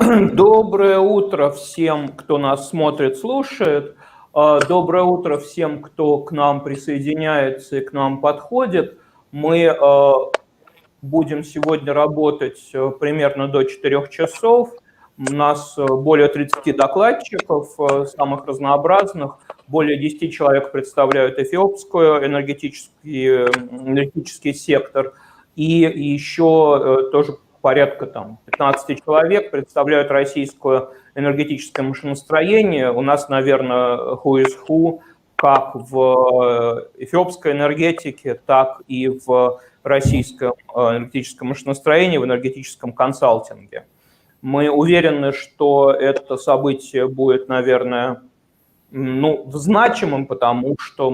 Доброе утро всем, кто нас смотрит, слушает. Доброе утро всем, кто к нам присоединяется и к нам подходит. Мы будем сегодня работать примерно до 4 часов. У нас более 30 докладчиков, самых разнообразных. Более 10 человек представляют эфиопский энергетический сектор. И еще тоже порядка 15 человек представляют российское энергетическое машиностроение. У нас, наверное, who is who, как в эфиопской энергетике, так и в российском энергетическом машиностроении, в энергетическом консалтинге. Мы уверены, что это событие будет, наверное, значимым, потому что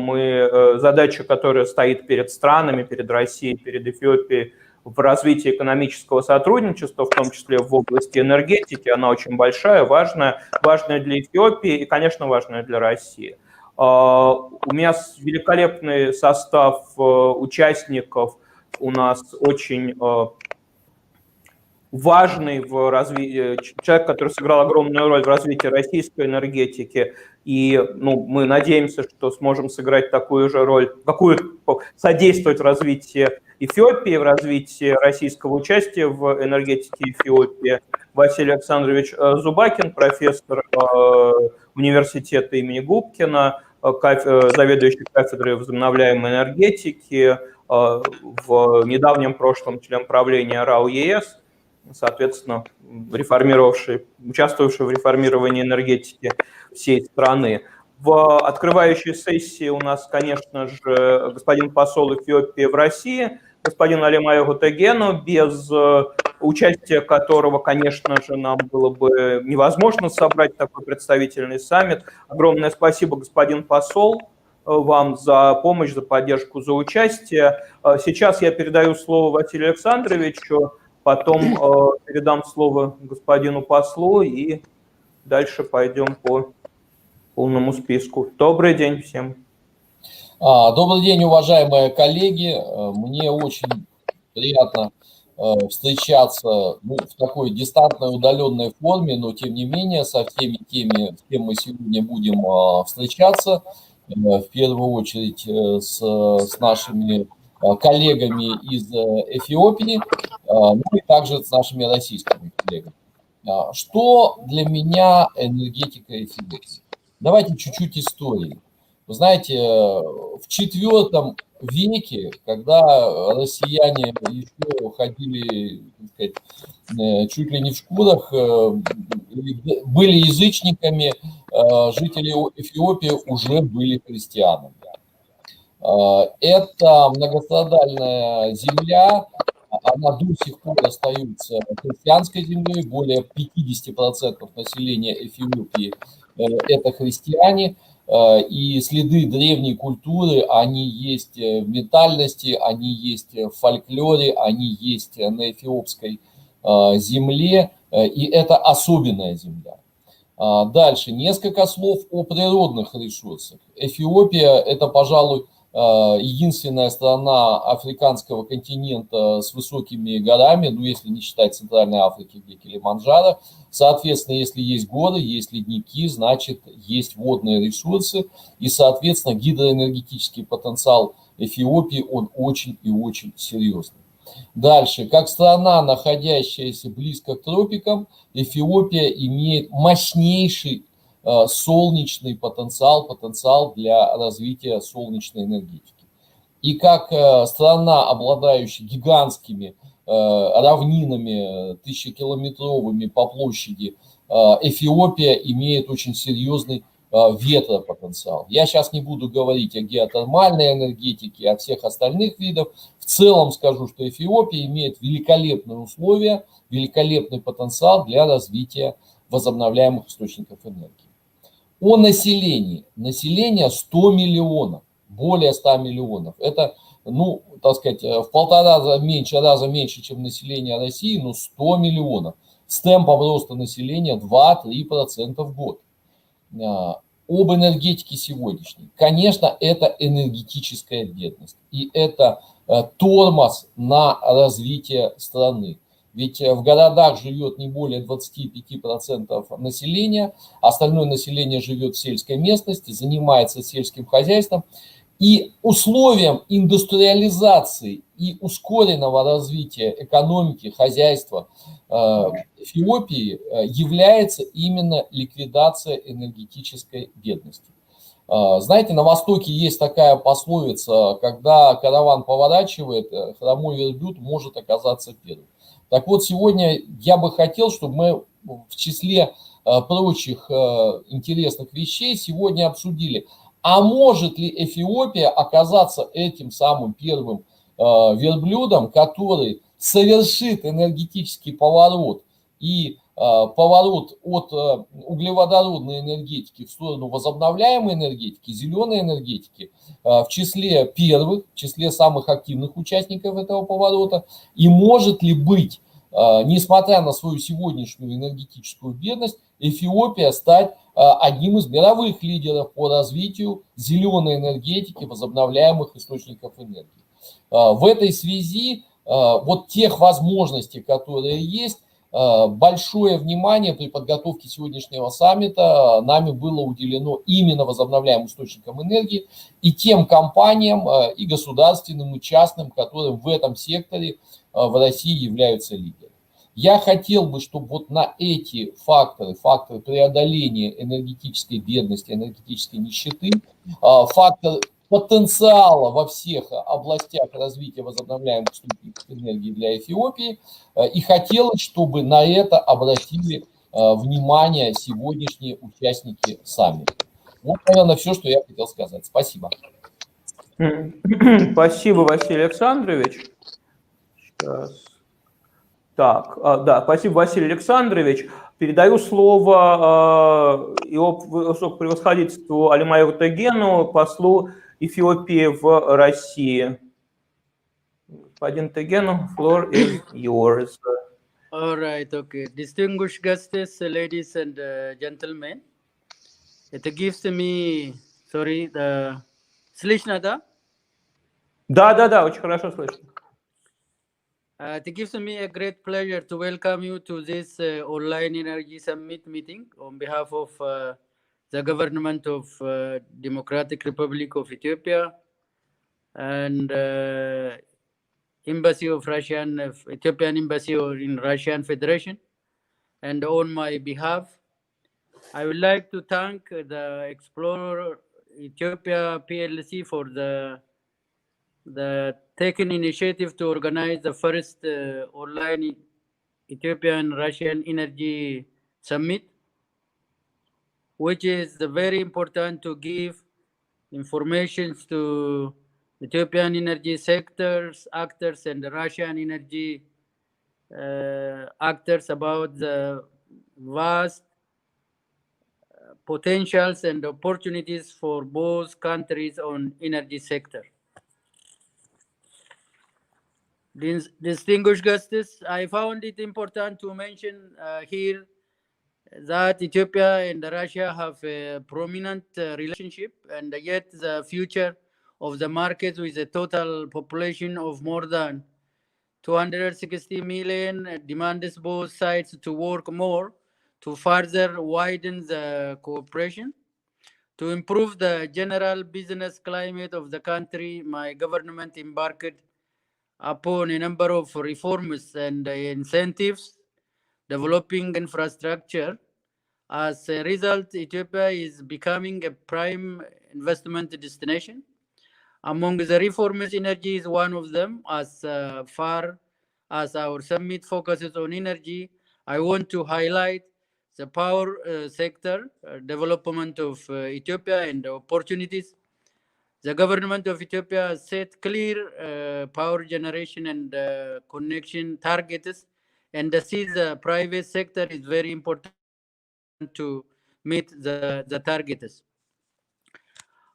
задача, которая стоит перед странами, перед Россией, перед Эфиопией в развитии экономического сотрудничества, в том числе в области энергетики, она очень большая, важная для Эфиопии и, конечно, важная для России. У меня великолепный состав участников, у нас очень важный в развитии, человек, который сыграл огромную роль в развитии российской энергетики, и мы надеемся, что сможем сыграть такую же роль, содействовать в развитии Эфиопии, в развитии российского участия в энергетике Эфиопии. Василий Александрович Зубакин, профессор университета имени Губкина, заведующий кафедрой возобновляемой энергетики, в недавнем прошлом член правления РАО ЕС, соответственно, участвовавший в реформировании энергетики всей страны. В открывающей сессии у нас, конечно же, господин посол Эфиопии в России, господин Алимаю Гутегену, без участия которого, конечно же, нам было бы невозможно собрать такой представительный саммит. Огромное спасибо, господин посол, вам за помощь, за поддержку, за участие. Сейчас я передаю слово Василию Александровичу, потом передам слово господину послу и дальше пойдем по полному списку. Добрый день всем. Добрый день, уважаемые коллеги. Мне очень приятно встречаться в такой дистантной, удаленной форме, но тем не менее со всеми теми, с кем мы сегодня будем встречаться, в первую очередь с нашими коллегами из Эфиопии, ну и также с нашими российскими коллегами. Что для меня энергетика Эфиопии? Давайте чуть-чуть истории. Вы знаете, в IV веке, когда россияне еще ходили, так сказать, чуть ли не в шкурах, были язычниками, жители Эфиопии уже были христианами. Это многострадальная земля, она до сих пор остается христианской землей, более 50% населения Эфиопии это христиане, и следы древней культуры, они есть в ментальности, они есть в фольклоре, они есть на эфиопской земле, и это особенная земля. Дальше несколько слов о природных ресурсах. Эфиопия – это, пожалуй, единственная страна африканского континента с высокими горами, ну, если не считать Центральной Африки, где Килиманджаро. Соответственно, если есть горы, есть ледники, значит, есть водные ресурсы. И, соответственно, гидроэнергетический потенциал Эфиопии, он очень и очень серьезный. Дальше, как страна, находящаяся близко к тропикам, Эфиопия имеет мощнейший солнечный потенциал для развития солнечной энергетики. И как страна, обладающая гигантскими равнинами, тысячекилометровыми по площади, Эфиопия имеет очень серьезный ветропотенциал. Я сейчас не буду говорить о геотермальной энергетике, о всех остальных видах. В целом скажу, что Эфиопия имеет великолепные условия, великолепный потенциал для развития возобновляемых источников энергии. О населении. Население 100 миллионов, более 100 миллионов. Это, ну, так сказать, в 1,5 раза меньше, чем население России, но 100 миллионов. С темпом роста населения 2-3% в год. Об энергетике сегодняшней. Конечно, это энергетическая бедность. И это тормоз на развитие страны. Ведь в городах живет не более 25% населения, остальное население живет в сельской местности, занимается сельским хозяйством. И условием индустриализации и ускоренного развития экономики, хозяйства Эфиопии является именно ликвидация энергетической бедности. Знаете, на Востоке есть такая пословица, когда караван поворачивает, хромой верблюд может оказаться первым. Так вот, сегодня я бы хотел, чтобы мы в числе прочих интересных вещей сегодня обсудили, а может ли Эфиопия оказаться этим самым первым верблюдом, который совершит энергетический поворот и поворот от углеводородной энергетики в сторону возобновляемой энергетики, зеленой энергетики, в числе первых, в числе самых активных участников этого поворота, и может ли быть, несмотря на свою сегодняшнюю энергетическую бедность, Эфиопия стать одним из мировых лидеров по развитию зеленой энергетики, возобновляемых источников энергии. В этой связи вот тех возможностей, которые есть, большое внимание при подготовке сегодняшнего саммита нами было уделено именно возобновляемым источникам энергии и тем компаниям, и государственным, и частным, которые в этом секторе в России являются лидерами. Я хотел бы, чтобы вот на эти факторы преодоления энергетической бедности, энергетической нищеты, фактор потенциала во всех областях развития возобновляемых источников энергии для Эфиопии, и хотелось, чтобы на это обратили внимание сегодняшние участники саммита. Вот, наверное, все, что я хотел сказать. Спасибо. Спасибо, Василий Александрович. Сейчас. Так, да, спасибо, Василий Александрович. Передаю слово его высокопревосходительству Алимайру Тегену, послу Эфиопии в России. Господин Тегену, floor is yours. All right, okay. Distinguished guests, ladies and gentlemen, it gives me, sorry, the слышно, да? Да, очень хорошо слышно. It gives me a great pleasure to welcome you to this online energy summit meeting on behalf of the government of Democratic Republic of Ethiopia and Embassy of Ethiopian Embassy in Russian Federation. And on my behalf, I would like to thank the Explorer Ethiopia PLC for the taken initiative to organize the first online Ethiopian Russian Energy Summit, which is very important to give information to Ethiopian energy sectors, actors, and the Russian energy actors about the vast potentials and opportunities for both countries on energy sector. Distinguished guests, I found it important to mention here that Ethiopia and Russia have a prominent relationship, and yet the future of the market with a total population of more than 260 million demands both sides to work more to further widen the cooperation. To improve the general business climate of the country, my government embarked upon a number of reforms and incentives, developing infrastructure. As a result, Ethiopia is becoming a prime investment destination. Among the reforms, energy is one of them. As far as our summit focuses on energy, I want to highlight the power sector development of Ethiopia and opportunities. The government of Ethiopia has set clear power generation and connection targets, and sees the private sector is very important to meet the targets.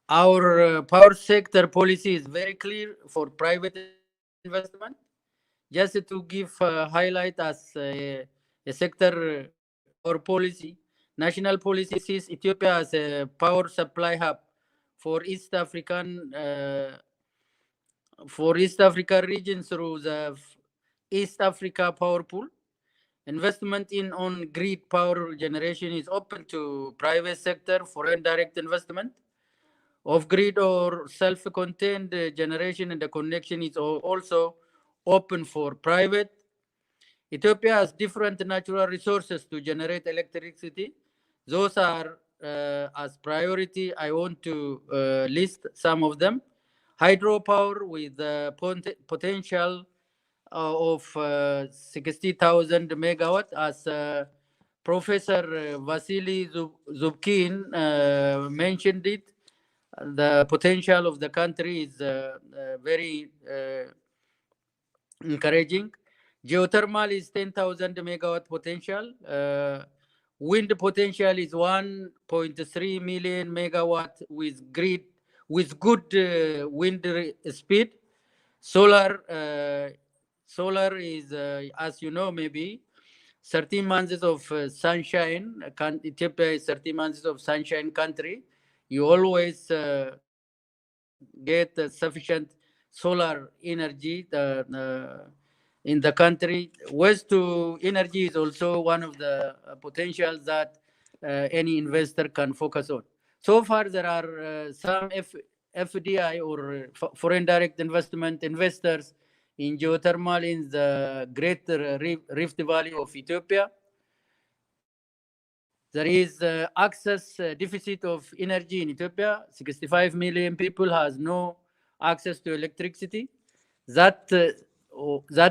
Our power sector policy is very clear for private investment. Just to give a highlight as a sector power policy, national policy sees Ethiopia as a power supply hub for East African region through the East Africa power pool. Investment in on-grid power generation is open to private sector foreign direct investment. Off-grid or self-contained generation and the connection is also open for private. Ethiopia has different natural resources to generate electricity. Those are as priority. I want to list some of them. Hydropower with potential of 60,000 megawatt, as Professor Vasily Zubkin mentioned it. The potential of the country is very encouraging. Geothermal is 10,000 megawatt potential. Wind potential is 1.3 million megawatt with good wind speed. Solar is, as you know, maybe 13 months of sunshine. Ethiopia is 13 months of sunshine country. You always get sufficient solar energy in the country. Waste to energy is also one of the potentials that any investor can focus on. So far, there are some FDI or foreign direct investment investors in geothermal in the greater Rift Valley of Ethiopia. There is access deficit of energy in Ethiopia. 65 million people has no access to electricity. That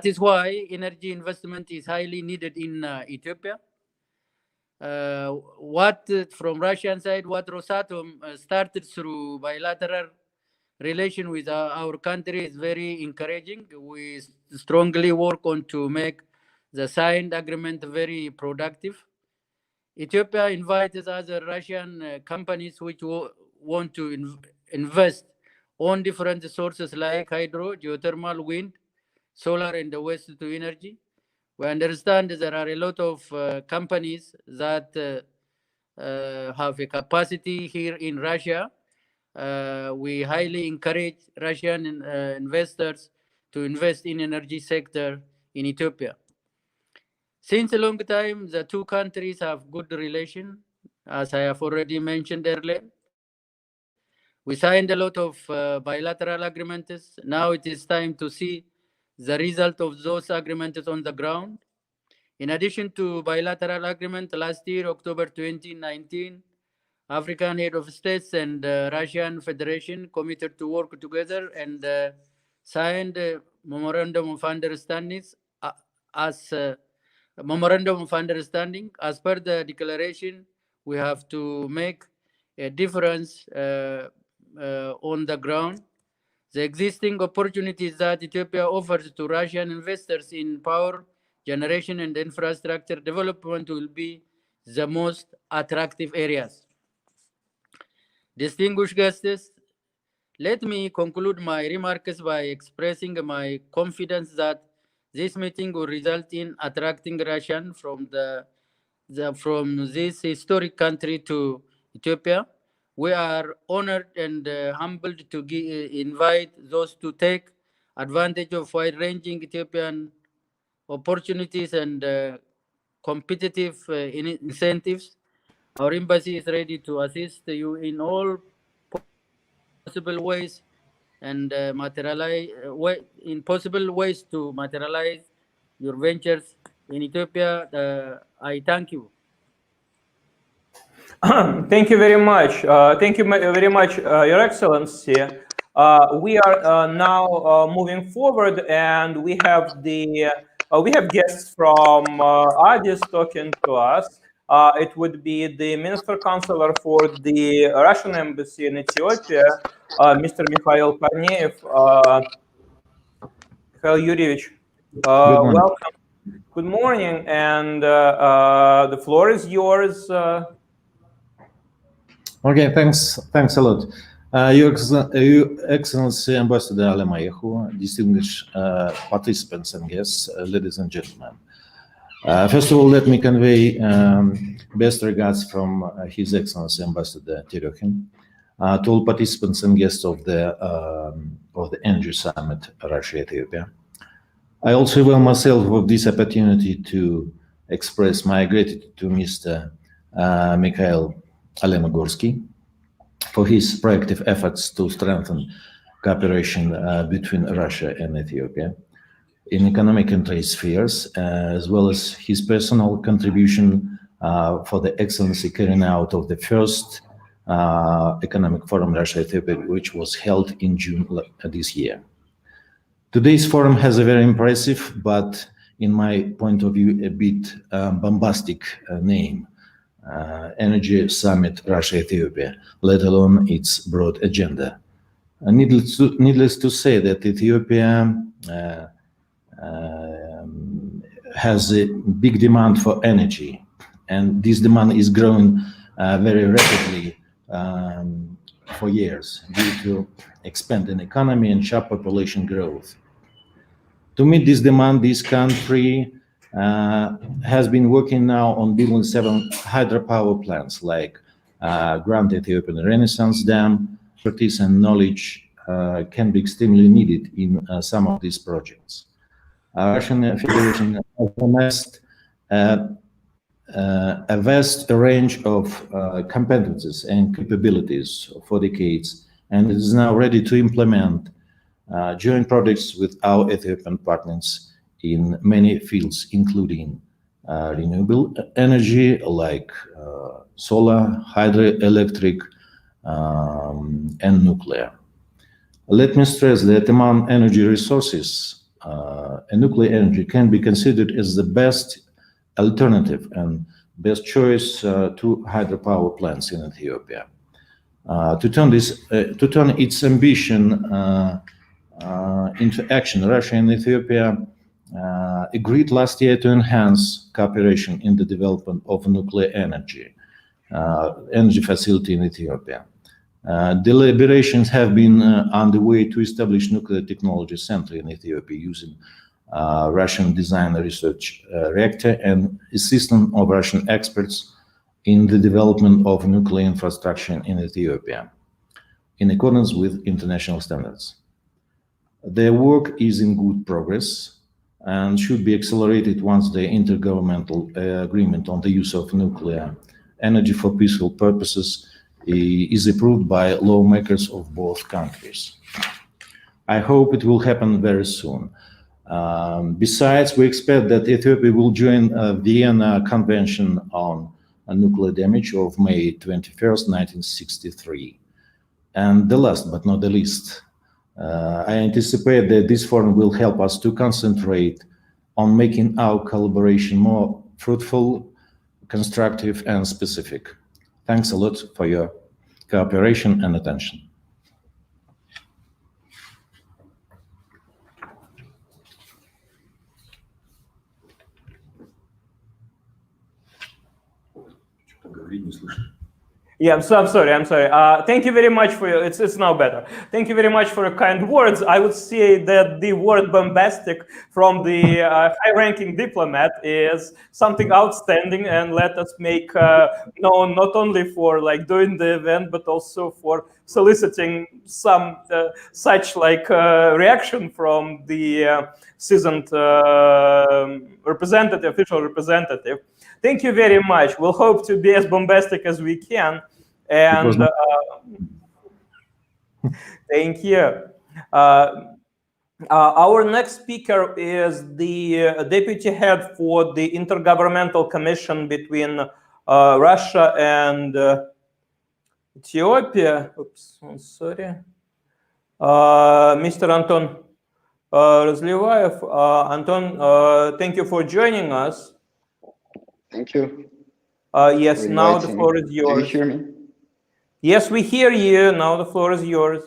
is why energy investment is highly needed in Ethiopia. What from Russian side, what Rosatom started through bilateral relation with our country is very encouraging. We strongly work on to make the signed agreement very productive. Ethiopia invites other Russian companies which want to invest on different sources like hydro, geothermal, wind, solar, and the waste to energy. We understand there are a lot of companies that have a capacity here in Russia. We highly encourage Russian investors to invest in energy sector in Ethiopia. Since a long time, the two countries have good relation, as I have already mentioned earlier. We signed a lot of bilateral agreements. Now it is time to see the result of those agreements on the ground. In addition to bilateral agreement, last year, October 2019, African head of states and Russian Federation committed to work together and signed a memorandum of understanding as per the declaration. We have to make a difference on the ground. The existing opportunities that Ethiopia offers to Russian investors in power generation and infrastructure development will be the most attractive areas. Distinguished guests, let me conclude my remarks by expressing my confidence that this meeting will result in attracting Russian from this historic country to Ethiopia. We are honored and humbled to invite those to take advantage of wide-ranging Ethiopian opportunities and competitive incentives. Our embassy is ready to assist you in all possible ways and possible ways to materialize your ventures in Ethiopia. I thank you. Thank you very much. Thank you very much, Your Excellency. We are now moving forward, and we have guests from Addis talking to us. It would be the Minister Counselor for the Russian Embassy in Ethiopia, Mr. Mikhail Korneyev. Mikhail Yuryevich, welcome. Good morning, and the floor is yours. Okay, thanks a lot. Your Excellency Ambassador Alemayehu, distinguished participants and guests, ladies and gentlemen. First of all, let me convey best regards from His Excellency Ambassador Terokhin to all participants and guests of the Energy Summit Russia-Ethiopia. I also avail myself of this opportunity to express my gratitude to Mr. Mikhail Alemogorsky for his proactive efforts to strengthen cooperation between Russia and Ethiopia in economic and trade spheres, as well as his personal contribution for the excellency carrying out of the first Economic Forum Russia-Ethiopia, which was held in June this year. Today's forum has a very impressive, but in my point of view, a bit bombastic name, Energy Summit Russia-Ethiopia, let alone its broad agenda. Needless to say that Ethiopia has a big demand for energy, and this demand is growing very rapidly for years due to expanding economy and sharp population growth. To meet this demand, this country has been working now on building 7 hydropower plants, like Grand Ethiopian Renaissance Dam. Expertise and knowledge can be extremely needed in some of these projects. Russian Federation has amassed a vast range of competences and capabilities for decades, and it is now ready to implement joint projects with our Ethiopian partners in many fields, including renewable energy like solar, hydroelectric, and nuclear. Let me stress that among energy resources, nuclear energy can be considered as the best alternative and best choice to hydropower plants in Ethiopia. To turn its ambition into action, Russia and Ethiopia agreed last year to enhance cooperation in the development of nuclear energy facility in Ethiopia. Deliberations have been underway to establish nuclear technology center in Ethiopia using Russian design research reactor and assistance of Russian experts in the development of nuclear infrastructure in Ethiopia, in accordance with international standards. Their work is in good progress and should be accelerated once the intergovernmental agreement on the use of nuclear energy for peaceful purposes is approved by lawmakers of both countries. I hope it will happen very soon. Besides, we expect that Ethiopia will join Vienna Convention on Nuclear Damage of May 21st, 1963. And the last but not the least, I anticipate that this forum will help us to concentrate on making our collaboration more fruitful, constructive, and specific. Thanks a lot for your cooperation and attention. Yeah, I'm sorry. Thank you very much for your, it's now better. Thank you very much for your kind words. I would say that the word bombastic from the high-ranking diplomat is something outstanding, and let us make known not only for like doing the event, but also for soliciting some such like reaction from the seasoned official representative. Thank you very much. We'll hope to be as bombastic as we can. And thank you. Our next speaker is the deputy head for the Intergovernmental Commission between Russia and Ethiopia. Oops, I'm sorry. Mr. Anton Razlivayev. Anton, thank you for joining us. Thank you. Yes, now the floor is yours. Do you hear me? Yes, we hear you. Now the floor is yours.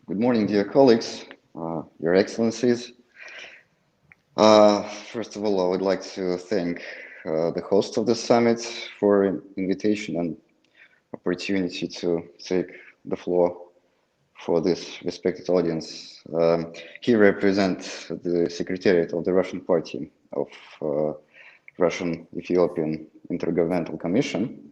Good morning, dear colleagues, Your Excellencies. First of all, I would like to thank the host of the summit for invitation and opportunity to take the floor for this respected audience. He represents the Secretariat of the Russian Party of Russian-Ethiopian Intergovernmental Commission.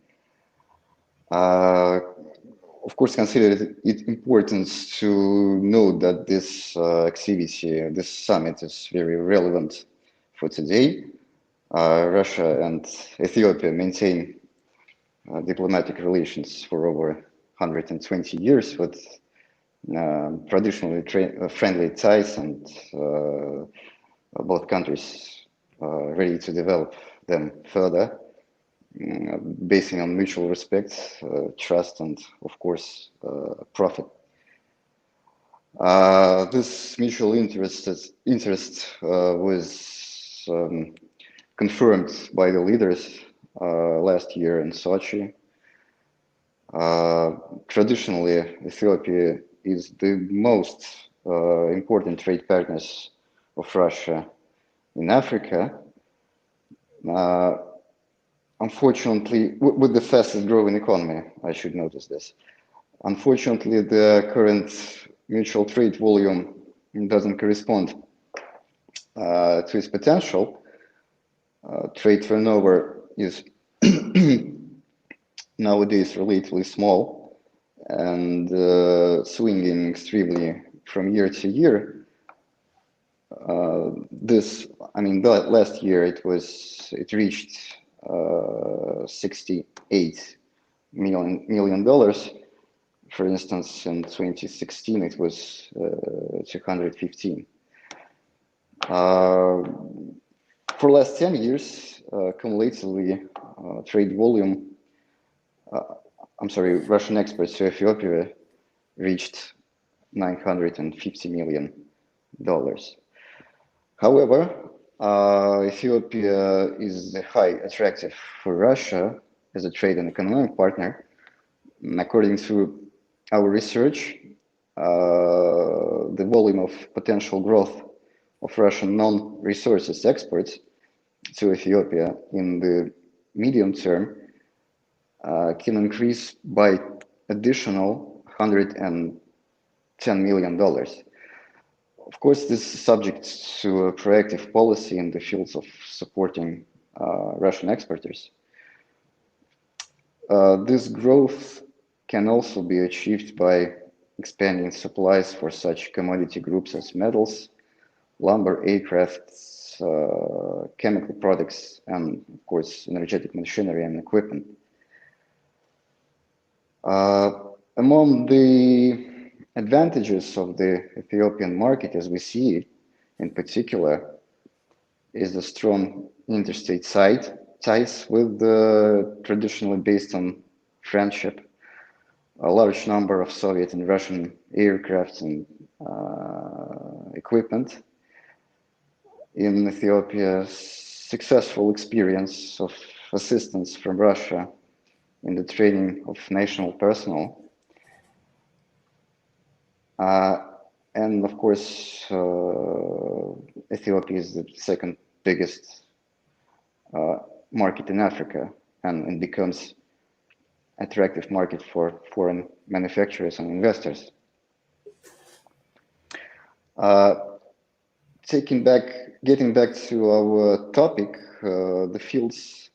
of course, consider it important to note that this activity, this summit is very relevant for today. Russia and Ethiopia maintain diplomatic relations for over 120 years with traditionally friendly ties, and both countries ready to develop them further, basing on mutual respect, trust, and of course, profit. This mutual interest was confirmed by the leaders last year in Sochi. Traditionally, Ethiopia is the most important trade partners of Russia in Africa. Unfortunately, with the fastest growing economy, I should notice this. Unfortunately, the current mutual trade volume doesn't correspond to its potential. Trade turnover is nowadays relatively small and swinging extremely from year to year. Last year it reached $68 million. For instance, in 2016 it was 215. For last 10 years, cumulatively, trade volume, Russian exports to Ethiopia reached $950 million. However, Ethiopia is highly attractive for Russia as a trade and economic partner. According to our research, the volume of potential growth of Russian non-resources exports to Ethiopia in the medium term can increase by additional $110 million. Of course, this is subject to a proactive policy in the fields of supporting Russian exporters. This growth can also be achieved by expanding supplies for such commodity groups as metals, lumber, aircrafts, chemical products, and of course, energetic machinery and equipment. Among the advantages of the Ethiopian market, as we see it, in particular, is the strong interstate ties with traditionally based on friendship. A large number of Soviet and Russian aircrafts and equipment. In Ethiopia, successful experience of assistance from Russia in the training of national personnel. And of course, Ethiopia is the second biggest market in Africa, and it becomes attractive market for foreign manufacturers and investors. Getting back to our topic, the fields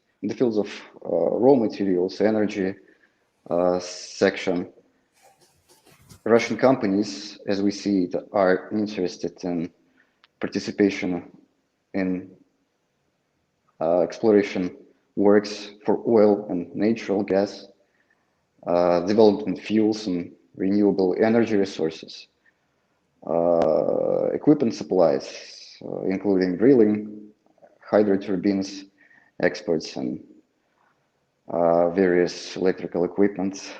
of raw materials, energy section, Russian companies, as we see it, are interested in participation in exploration works for oil and natural gas, development fuels and renewable energy resources, equipment supplies, including drilling, hydroturbines, exports, and various electrical equipment.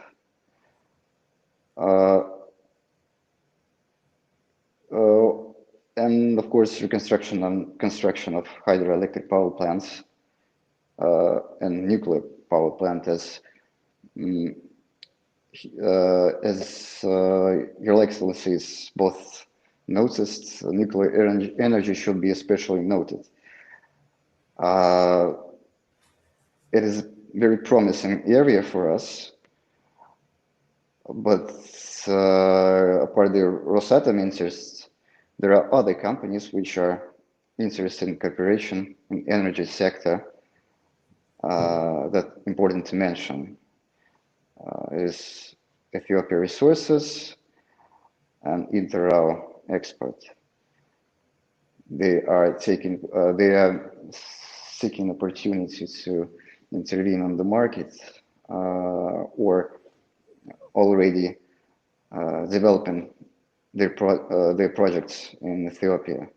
And of course, reconstruction and construction of hydroelectric power plants and nuclear power plant, as Your Excellencies both noticed, nuclear energy should be especially noted. It is a very promising area for us, but apart from the Rosatom interests, there are other companies which are interested in cooperation in energy sector. That important to mention is Ethiopia resources and inter-RAO export. They are seeking opportunity to intervene on the market or already developing their projects in Ethiopia.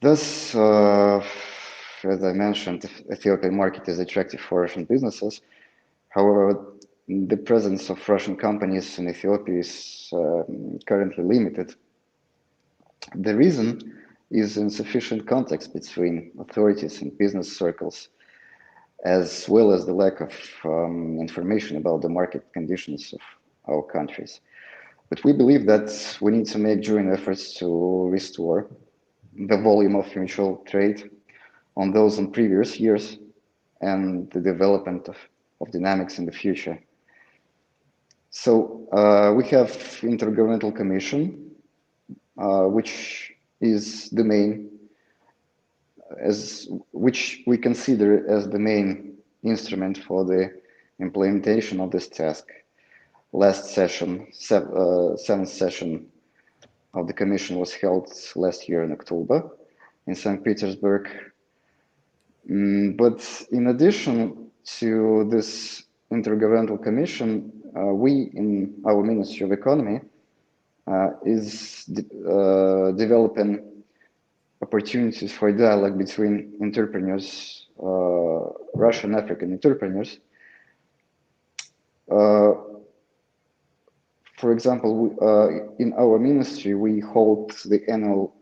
Thus, as I mentioned, the Ethiopian market is attractive for Russian businesses. However, the presence of Russian companies in Ethiopia is currently limited. The reason is insufficient context between authorities and business circles, as well as the lack of information about the market conditions of our countries. But we believe that we need to make joint efforts to restore the volume of mutual trade on those in previous years and the development of dynamics in the future. So we have Intergovernmental Commission, which is the main, which we consider as the main instrument for the implementation of this task. Last session, seventh session of the Commission was held last year in October in St. Petersburg. But in addition to this Intergovernmental Commission, we in our Ministry of Economy is developing opportunities for dialogue between entrepreneurs, Russian African entrepreneurs. For example, in our ministry, we hold the annual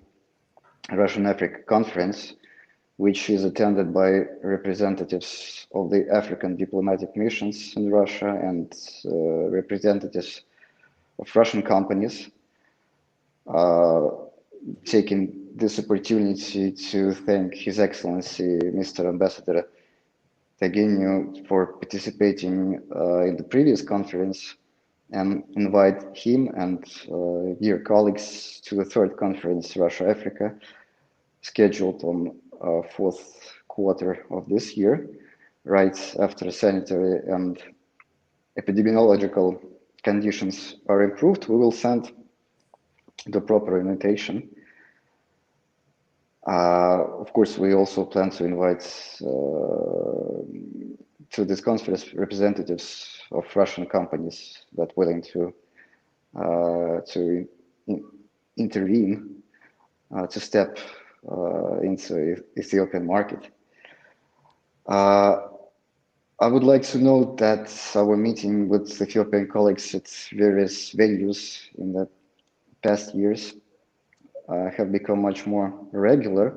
Russian Africa Conference, which is attended by representatives of the African diplomatic missions in Russia and representatives of Russian companies, taking this opportunity to thank His Excellency, Mr. Ambassador Tageniu, for participating in the previous conference and invite him and dear colleagues to the third conference, Russia-Africa, scheduled on fourth quarter of this year, right after sanitary and epidemiological conditions are improved. We will send the proper invitation. Of course, we also plan to invite to this conference representatives of Russian companies that willing to intervene, to step into Ethiopian market. I would like to note that our meeting with Ethiopian colleagues at various venues in the past years have become much more regular,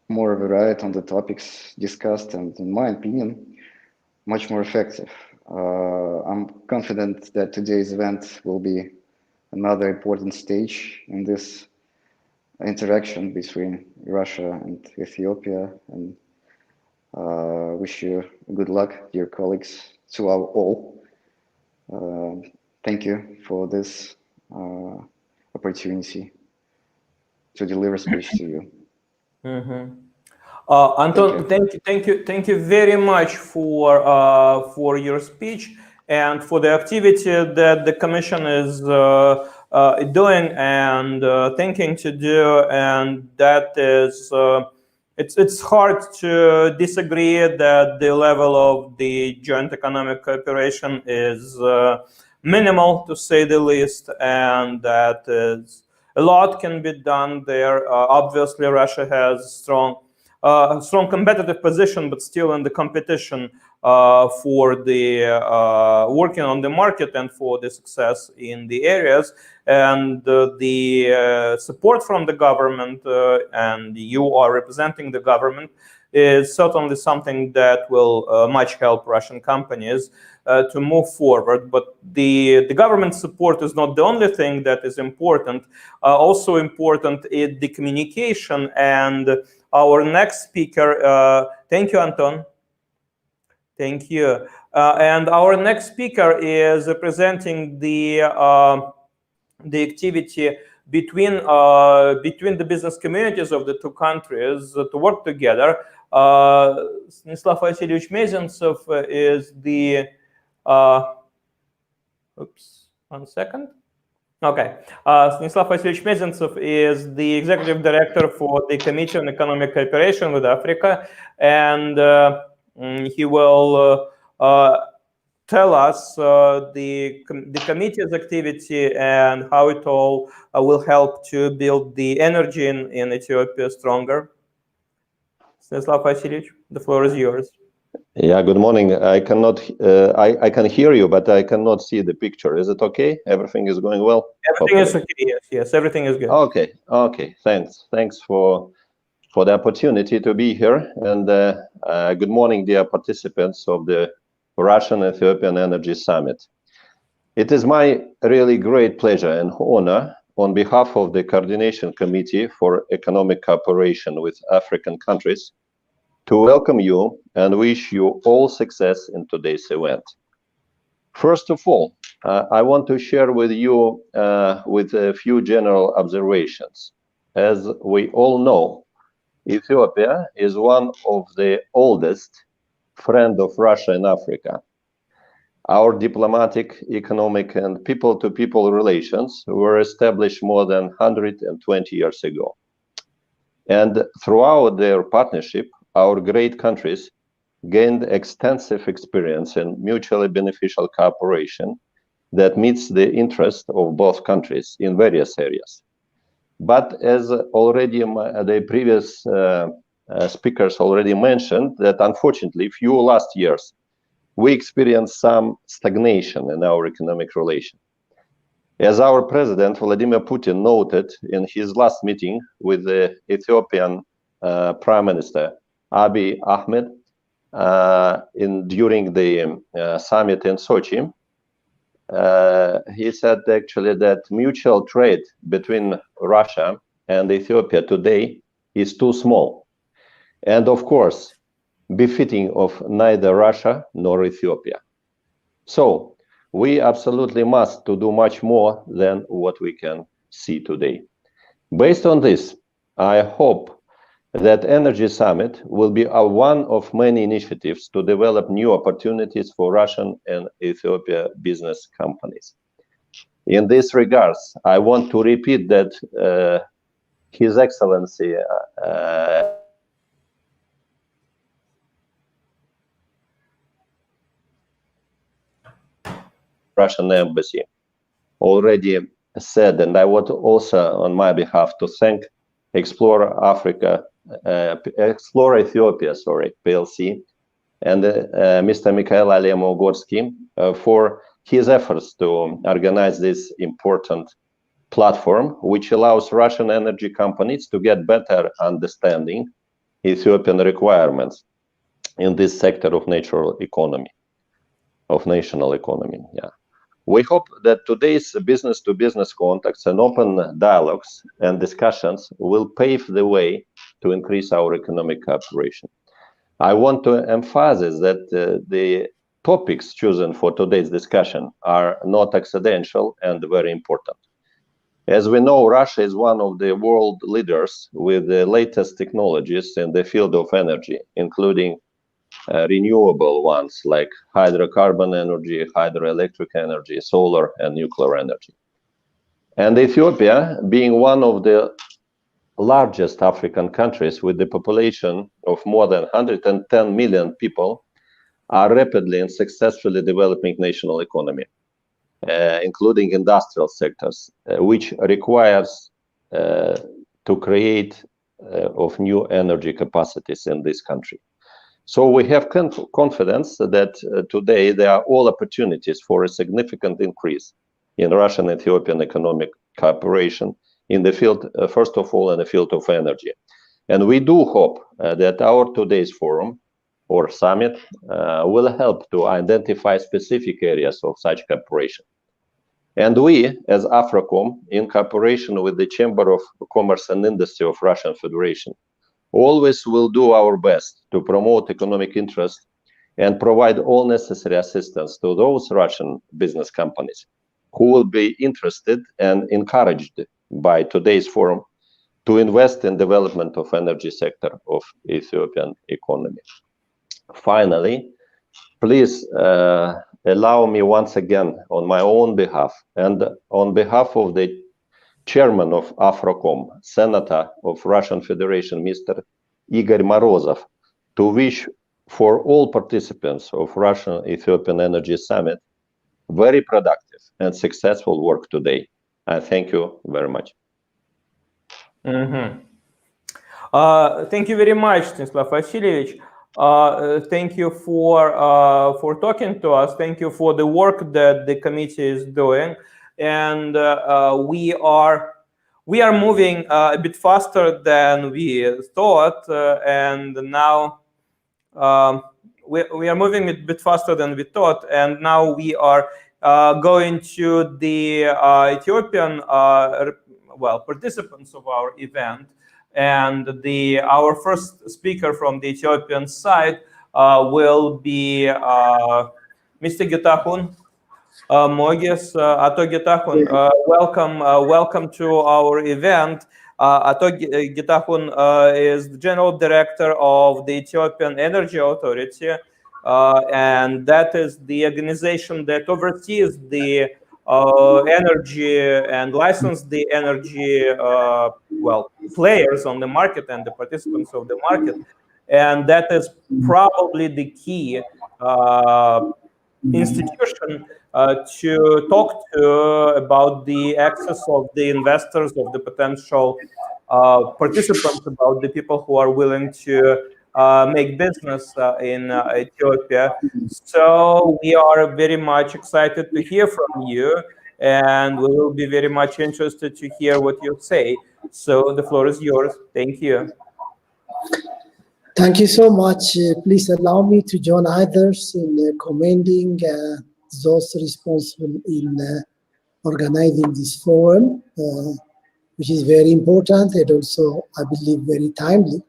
more varied on the topics discussed, and in my opinion, much more effective. I'm confident that today's event will be another important stage in this interaction between Russia and Ethiopia, and wish you good luck, dear colleagues, to our all. Thank you for this opportunity to deliver speech to you. Anton, thank you very much for your speech and for the activity that the Commission is doing and thinking to do, and that is it's hard to disagree that the level of the joint economic cooperation is minimal, to say the least, and that is, a lot can be done there. Obviously, Russia has strong competitive position, but still in the competition for the working on the market and for the success in the areas, and the support from the government, and you are representing the government, is certainly something that will much help Russian companies to move forward. But the government support is not the only thing that is important. Also important is the communication, and our next speaker, thank you, Anton. Thank you. And our next speaker is representing the activity between the business communities of the two countries to work together. Stanislav Vasilievich Mezentsev is the Oops, 1 second. Okay. Stanislav Vasilievich Mezentsev is the executive director for the Committee on Economic Cooperation with Africa, and he will tell us the committee's activity and how it all will help to build the energy in Ethiopia stronger. Stanislav Vasilievich, the floor is yours. Yeah, good morning. I cannot, I can hear you, but I cannot see the picture. Is it okay? Everything is going well? Everything is okay, yes, everything is good. Okay, thanks for the opportunity to be here. And good morning, dear participants of the Russian-Ethiopian Energy Summit. It is my really great pleasure and honor on behalf of the Coordination Committee for Economic Cooperation with African countries to welcome you and wish you all success in today's event. First of all, I want to share with you with a few general observations. As we all know, Ethiopia is one of the oldest friends of Russia in Africa. Our diplomatic, economic, and people-to-people relations were established more than 120 years ago. And throughout their partnership, our great countries gained extensive experience in mutually beneficial cooperation that meets the interest of both countries in various areas. But as already the previous speakers already mentioned, that unfortunately, few last years, we experienced some stagnation in our economic relations. As our president, Vladimir Putin, noted in his last meeting with the Ethiopian Prime Minister, Abiy Ahmed, during the summit in Sochi, he said actually that mutual trade between Russia and Ethiopia today is too small, and of course, befitting of neither Russia nor Ethiopia. So we absolutely must to do much more than what we can see today. Based on this, I hope that Energy Summit will be one of many initiatives to develop new opportunities for Russian and Ethiopia business companies. In this regards, I want to repeat that His Excellency Russian Embassy already said, and I want also on my behalf to thank Explore Ethiopia, PLC, and Mr. Mikhail Alemo-Gorsky for his efforts to organize this important platform, which allows Russian energy companies to get better understanding Ethiopian requirements in this sector of national economy. Yeah. We hope that today's business-to-business contacts and open dialogues and discussions will pave the way to increase our economic cooperation. I want to emphasize that the topics chosen for today's discussion are not accidental and very important. As we know, Russia is one of the world leaders with the latest technologies in the field of energy, including renewable ones like hydrocarbon energy, hydroelectric energy, solar and nuclear energy. And Ethiopia, being one of the largest African countries with the population of more than 110 million people, are rapidly and successfully developing national economy, including industrial sectors, which requires to create of new energy capacities in this country. So we have confidence that today there are all opportunities for a significant increase in Russian-Ethiopian economic cooperation in the field, first of all, in the field of energy. And we do hope that our today's forum or summit will help to identify specific areas of such cooperation. And we, as AFRACOM, in cooperation with the Chamber of Commerce and Industry of Russian Federation, always will do our best to promote economic interest and provide all necessary assistance to those Russian business companies who will be interested and encouraged by today's forum to invest in development of energy sector of Ethiopian economy. Finally, please allow me once again, on my own behalf and on behalf of the chairman of Afrocom, Senator of Russian Federation, Mr. Igor Morozov, to wish for all participants of Russian-Ethiopian Energy Summit very productive and successful work today. I thank you very much. Thank you very much, Stanislav Vasilyevich. Thank you for talking to us. Thank you for the work that the committee is doing, and we are moving a bit faster than we thought, and now we are moving a bit faster than we thought, and now we are going to the Ethiopian participants of our event. And our first speaker from the Ethiopian side will be Mr. Getahun Moges. Ato Getahun, welcome to our event. Ato Getahun is the General Director of the Ethiopian Energy Authority, and that is the organization that oversees the energy and license the energy players on the market and the participants of the market, and that is probably the key institution to talk to about the access of the investors, of the potential participants, about the people who are willing to make business in Ethiopia. So we are very much excited to hear from you, and we will be very much interested to hear what you say. So the floor is yours. Thank you. Thank you so much. Please allow me to join others in commending those responsible in organizing this forum, which is very important and also, I believe, very timely.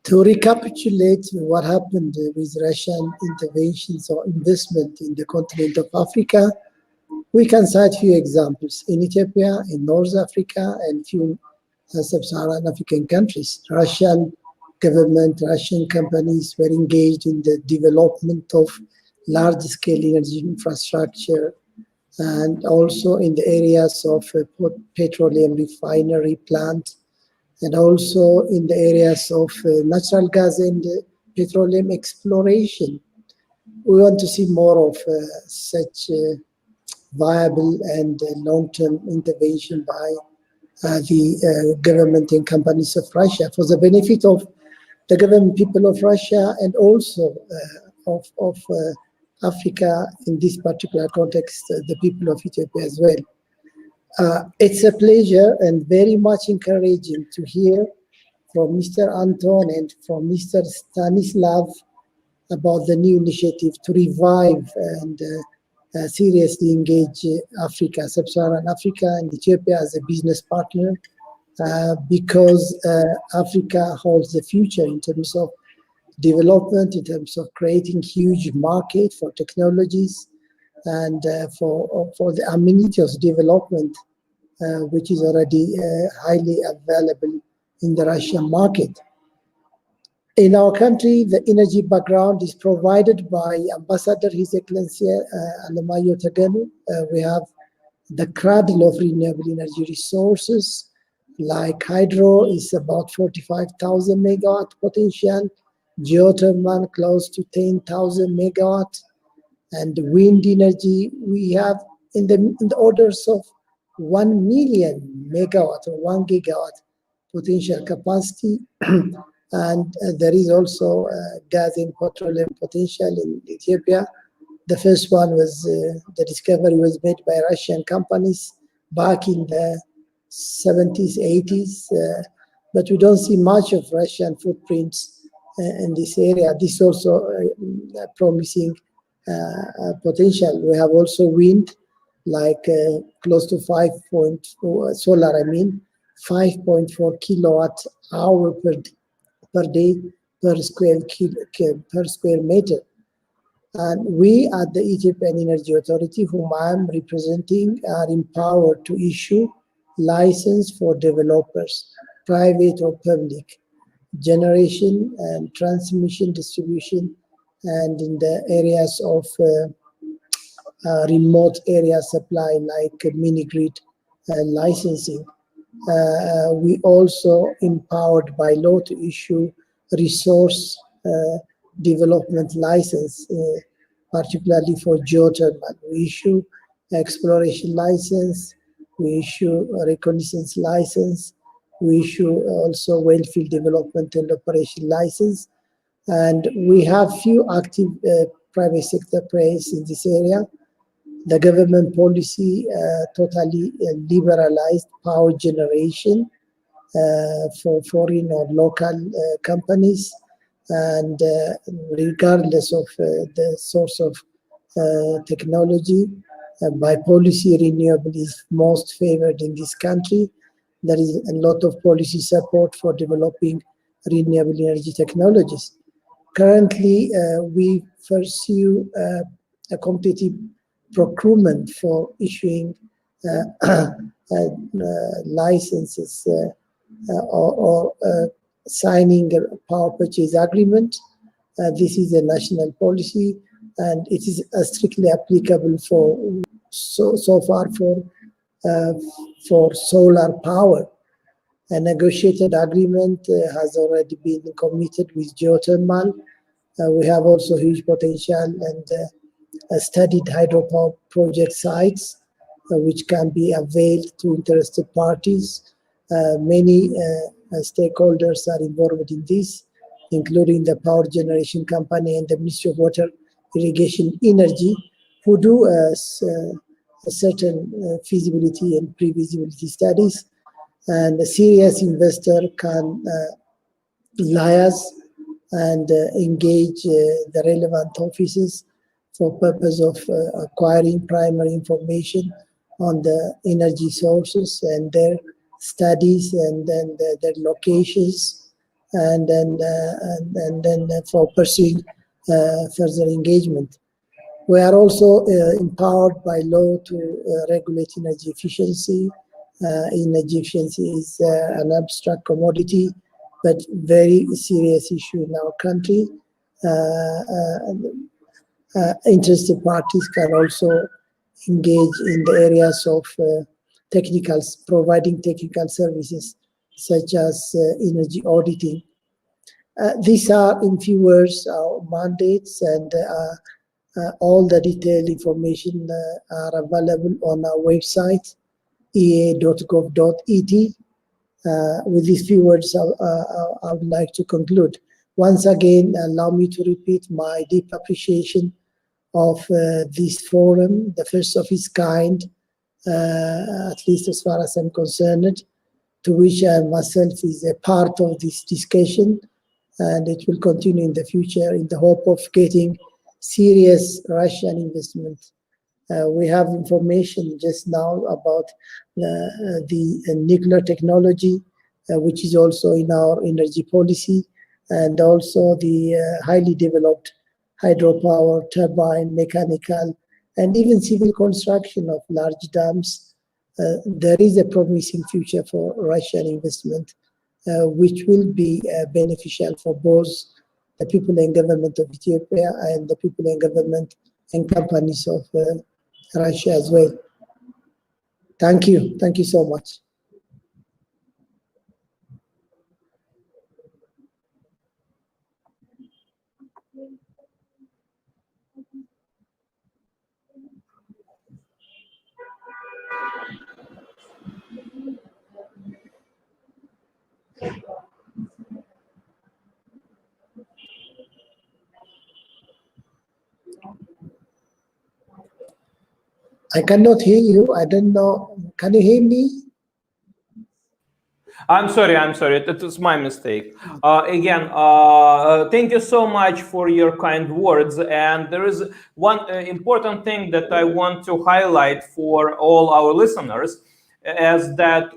To recapitulate what happened with Russian interventions or investment in the continent of Africa, we can cite few examples. In Ethiopia, in North Africa, and few sub-Saharan African countries, Russian government, Russian companies were engaged in the development of large-scale energy infrastructure, and also in the areas of petroleum refinery plant, and also in the areas of natural gas and petroleum exploration. We want to see more of such viable and long-term intervention by the government and companies of Russia for the benefit of the government people of Russia and also of Africa, in this particular context, the people of Ethiopia as well. It's a pleasure and very much encouraging to hear from Mr. Anton and from Mr. Stanislav about the new initiative to revive and seriously engage Africa, sub-Saharan Africa and Ethiopia as a business partner, because Africa holds the future in terms of development, in terms of creating huge market for technologies, and for the amenities development, which is already highly available in the Russian market. In our country, the energy background is provided by Ambassador His Excellency Alemayo Tegenu. We have the cradle of renewable energy resources, like hydro is about 45,000 megawatt potential, geothermal close to 10,000 megawatt, and wind energy we have in the orders of 1 million megawatt or 1 gigawatt potential capacity. And there is also gas and petroleum potential in Ethiopia. The first one was, the discovery was made by Russian companies back in the 70s, 80s, but we don't see much of Russian footprints in this area. This is also promising potential. We have also wind, like close to 5.4 kilowatt hour per day per square meter. And we at the Ethiopian Energy Authority, whom I am representing, are empowered to issue license for developers, private or public, generation and transmission, distribution, and in the areas of remote area supply like mini-grid licensing. We also empowered by law to issue resource development license, particularly for geothermal. We issue exploration license, we issue a reconnaissance license, we issue also well field development and operation license, and we have few active private sector players in this area. The government policy totally liberalized power generation for foreign or local companies, and regardless of the source of technology, by policy, renewable is most favored in this country. There is a lot of policy support for developing renewable energy technologies. Currently, we pursue a competitive procurement for issuing licenses or signing a power purchase agreement. This is a national policy, and it is strictly applicable for so far for solar power. A negotiated agreement has already been committed with geothermal. We have also huge potential and studied hydropower project sites which can be availed to interested parties. Many stakeholders are involved in this, including the power generation company and the Ministry of Water, Irrigation, Energy, who do a certain feasibility and pre-feasibility studies. And a serious investor can liaise and engage the relevant offices for purpose of acquiring primary information on the energy sources and their studies, and then their locations, and then for pursuing further engagement. We are also empowered by law to regulate energy efficiency. Energy efficiency is an abstract commodity, but very serious issue in our country. Interested parties can also engage in the areas of providing technical services such as energy auditing. These are, in few words, our mandates, and all the detailed information are available on our website, ea.gov.et. With these few words, I would like to conclude. Once again, allow me to repeat my deep appreciation of this forum, the first of its kind, at least as far as I'm concerned, to which I myself is a part of this discussion, and it will continue in the future in the hope of getting serious Russian investment. We have information just now about the nuclear technology, which is also in our energy policy, and also the highly developed hydropower, turbine, mechanical, and even civil construction of large dams. There is a promising future for Russian investment, which will be beneficial for both the people and government of Ethiopia and the people and government and companies of Russia as well. Thank you. Thank you so much. I cannot hear you. I don't know. Can you hear me? I'm sorry. It was my mistake. Again, thank you so much for your kind words. And there is one important thing that I want to highlight for all our listeners, is that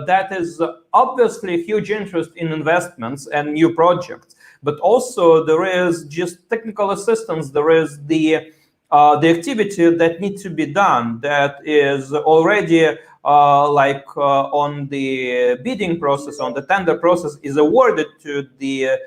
that is obviously a huge interest in investments and new projects, but also there is just technical assistance. There is the activity that needs to be done that is already on the bidding process, on the tender process, is awarded to the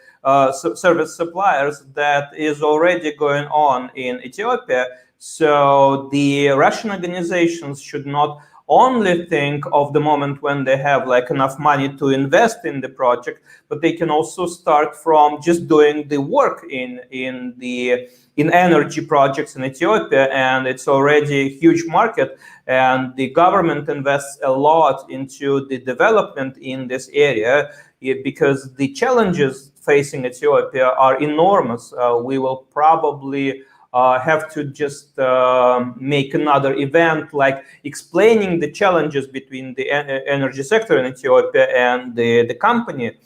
service suppliers, that is already going on in Ethiopia. So the Russian organizations should not only think of the moment when they have like enough money to invest in the project, but they can also start from just doing the work in energy projects in Ethiopia, and it's already a huge market, and the government invests a lot into the development in this area, because the challenges facing Ethiopia are enormous. We will probably have to just make another event like explaining the challenges between the energy sector in Ethiopia and the company.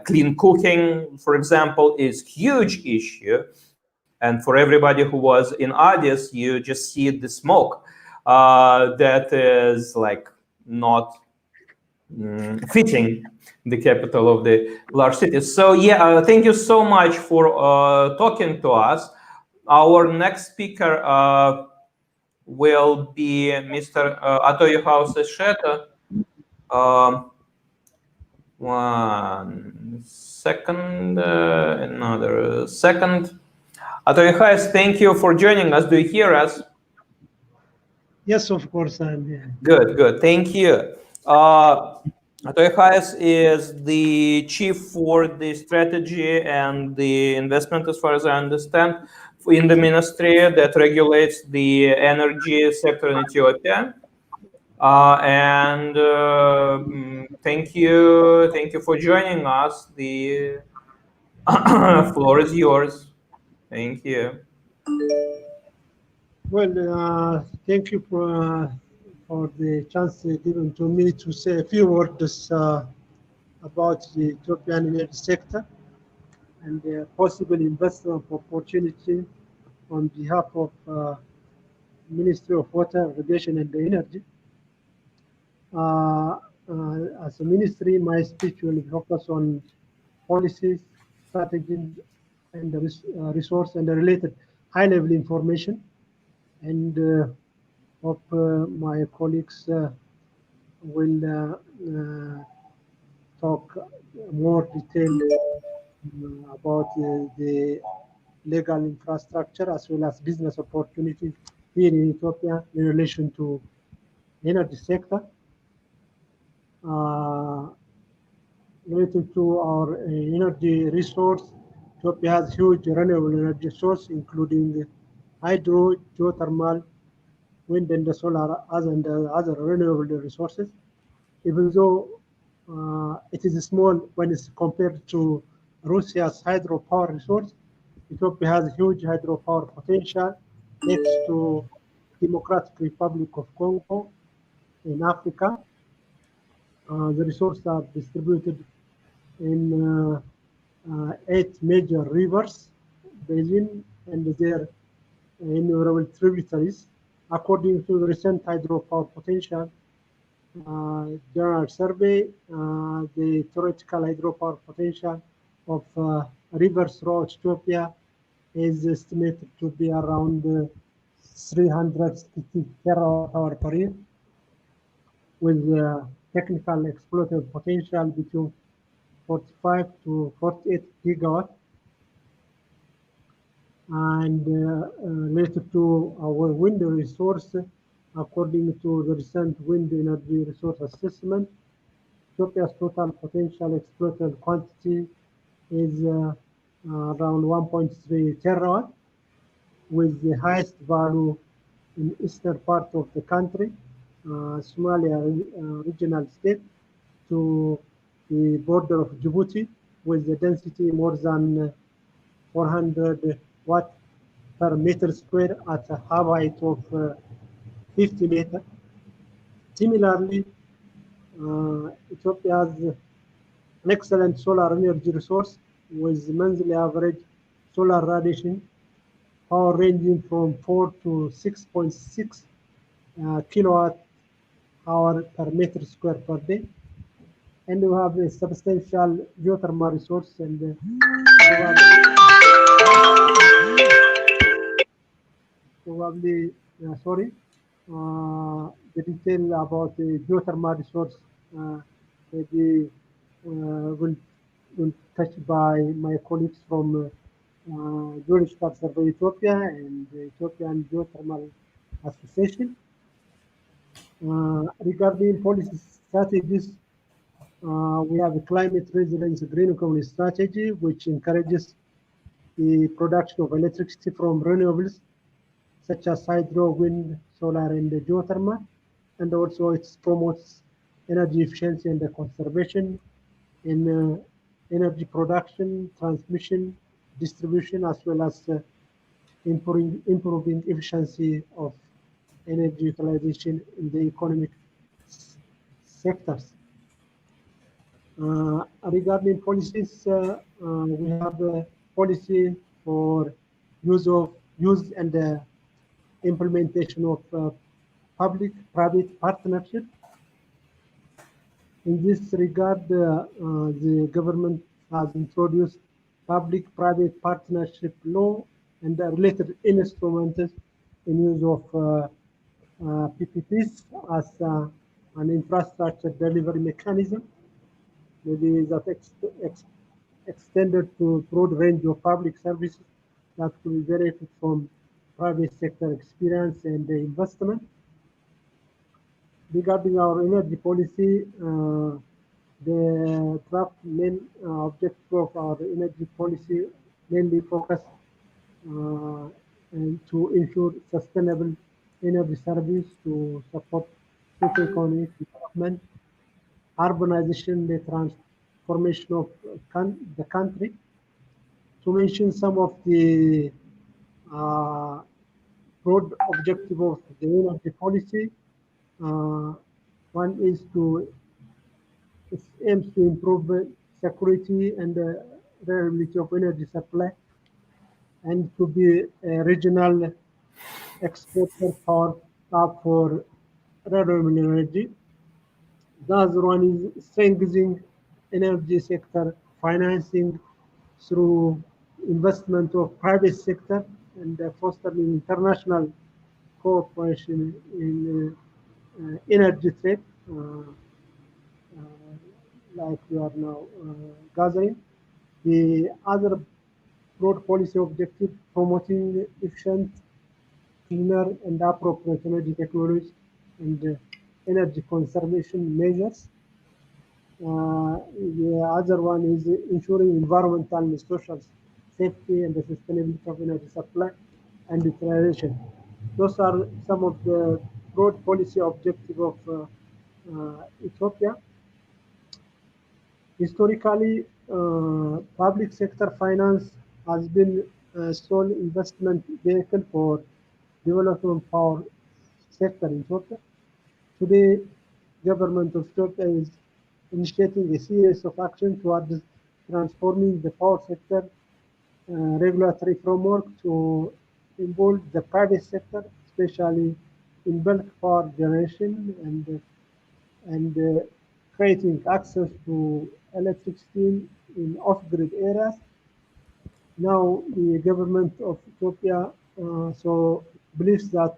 Clean cooking, for example, is huge issue. And for everybody who was in Addis, you just see the smoke that is like not fitting the capital of the large cities. So yeah, thank you so much for talking to us. Our next speaker will be Mr. Atoyuhaus Esheta. 1 second, another second. Atoyuhaus, thank you for joining us. Do you hear us? Yes, of course, I'm here. Good, good. Thank you. Atoyuhaus is the chief for the strategy and the investment, as far as I understand, in the ministry that regulates the energy sector in Ethiopia. Thank you for joining us. The floor is yours. Thank you. Well, thank you for the chance given to me to say a few words about the Ethiopian energy sector and the possible investment opportunity on behalf of Ministry of Water, Irrigation and Energy. As a ministry, my speech will focus on policies, strategies, and the resource and the related high-level information. And hope my colleagues will talk more detail about the legal infrastructure as well as business opportunities here in Ethiopia in relation to energy sector. Related to our energy resource, Ethiopia has huge renewable energy source, including hydro, geothermal, wind and the solar, and other renewable resources. Even though it is small when it's compared to Russia's hydropower resource, Ethiopia has huge hydropower potential next to Democratic Republic of Congo in Africa. The resources are distributed in 8 major rivers, basin, and their innumerable tributaries. According to the recent hydropower potential general survey, the theoretical hydropower potential of rivers throughout Ethiopia is estimated to be around 360 terawatt-hour per year, with technical exploited potential between 45 to 48 gigawatt. And related to our wind resource, according to the recent wind energy resource assessment, Ethiopia's total potential exploited quantity is around 1.3 terawatt, with the highest value in eastern part of the country, Somalia regional state, to the border of Djibouti, with the density more than 400 watt per meter square at a height of 50 meters. Similarly, Ethiopia has an excellent solar energy resource with monthly average solar radiation power ranging from 4 to 6.6 kilowatt hour per meter square per day. And we have a substantial geothermal resource and the detail about the geothermal resource maybe will touched by my colleagues from Geological Survey Ethiopia and the Ethiopian Geothermal Association. Regarding policy strategies, we have a climate resilience green economy strategy, which encourages the production of electricity from renewables, such as hydro, wind, solar, and geothermal. And also it promotes energy efficiency and conservation in energy production, transmission, distribution, as well as improving efficiency of energy utilization in the economic sectors. Regarding policies, we have a policy for use and implementation of public-private partnership. In this regard, the government has introduced public-private partnership law and related instruments in use of PPPs as an infrastructure delivery mechanism. Maybe that extended to broad range of public services that will benefit from private sector experience and investment. Regarding our energy policy, the draft main objective of our energy policy mainly focus and to ensure sustainable energy service to support socio-economic development, urbanization, the transformation of the country. To mention some of the broad objective of the energy policy, one is it aims to improve security and reliability of energy supply, and to be a regional exporter power hub for renewable energy. The other one is strengthening energy sector financing through investment of private sector and fostering international cooperation in energy trade, like we are now gathering. The other broad policy objective, promoting efficient, cleaner, and appropriate energy technologies and energy conservation measures. The other one is ensuring environmental and social safety and the sustainability of energy supply and utilization. Those are some of the broad policy objectives of Ethiopia. Historically, public sector finance has been a sole investment vehicle for development power sector in Ethiopia. Today, government of Ethiopia is initiating a series of actions towards transforming the power sector regulatory framework to involve the private sector, especially in bulk power generation and creating access to electricity in off-grid areas. Now, the government of Ethiopia so believes that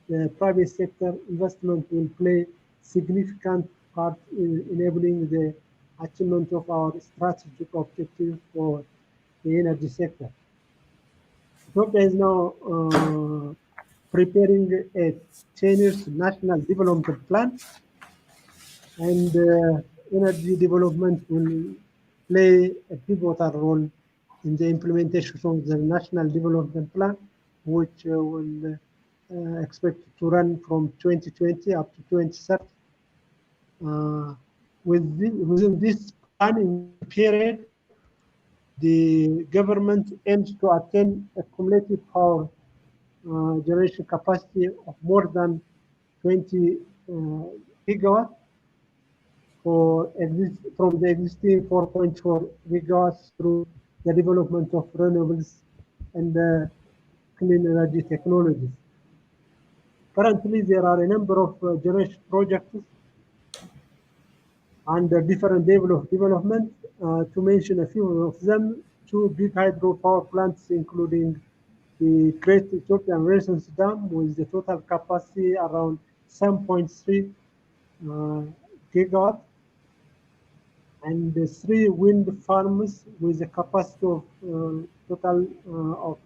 the private sector investment will play significant part in enabling the achievement of our strategic objectives for the energy sector. Ethiopia is now preparing a 10-year national development plan, and energy development will play a pivotal role in the implementation of the national development plan, which will expect to run from 2020 up to 2030. Within this planning period, the government aims to attain a cumulative power generation capacity of more than 20 gigawatts from the existing 4.4 gigawatts through the development of renewables and clean energy technologies. Currently, there are a number of generation projects and different level of development. To mention a few of them, 2 big hydropower plants, including the Great Ethiopian Renaissance Dam with the total capacity around 7.3 gigawatt, and the 3 wind farms with a capacity of total of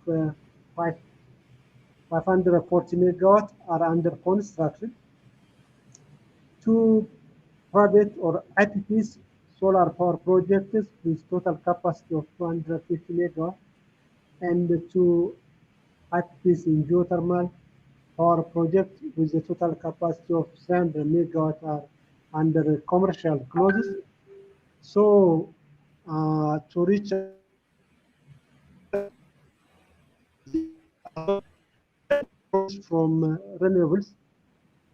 540 megawatt are under construction. 2 private or IPPs solar power projects with total capacity of 250 megawatt, and 2 IPPs in geothermal power project with a total capacity of 700 megawatt are under commercial clauses. So to reach from renewables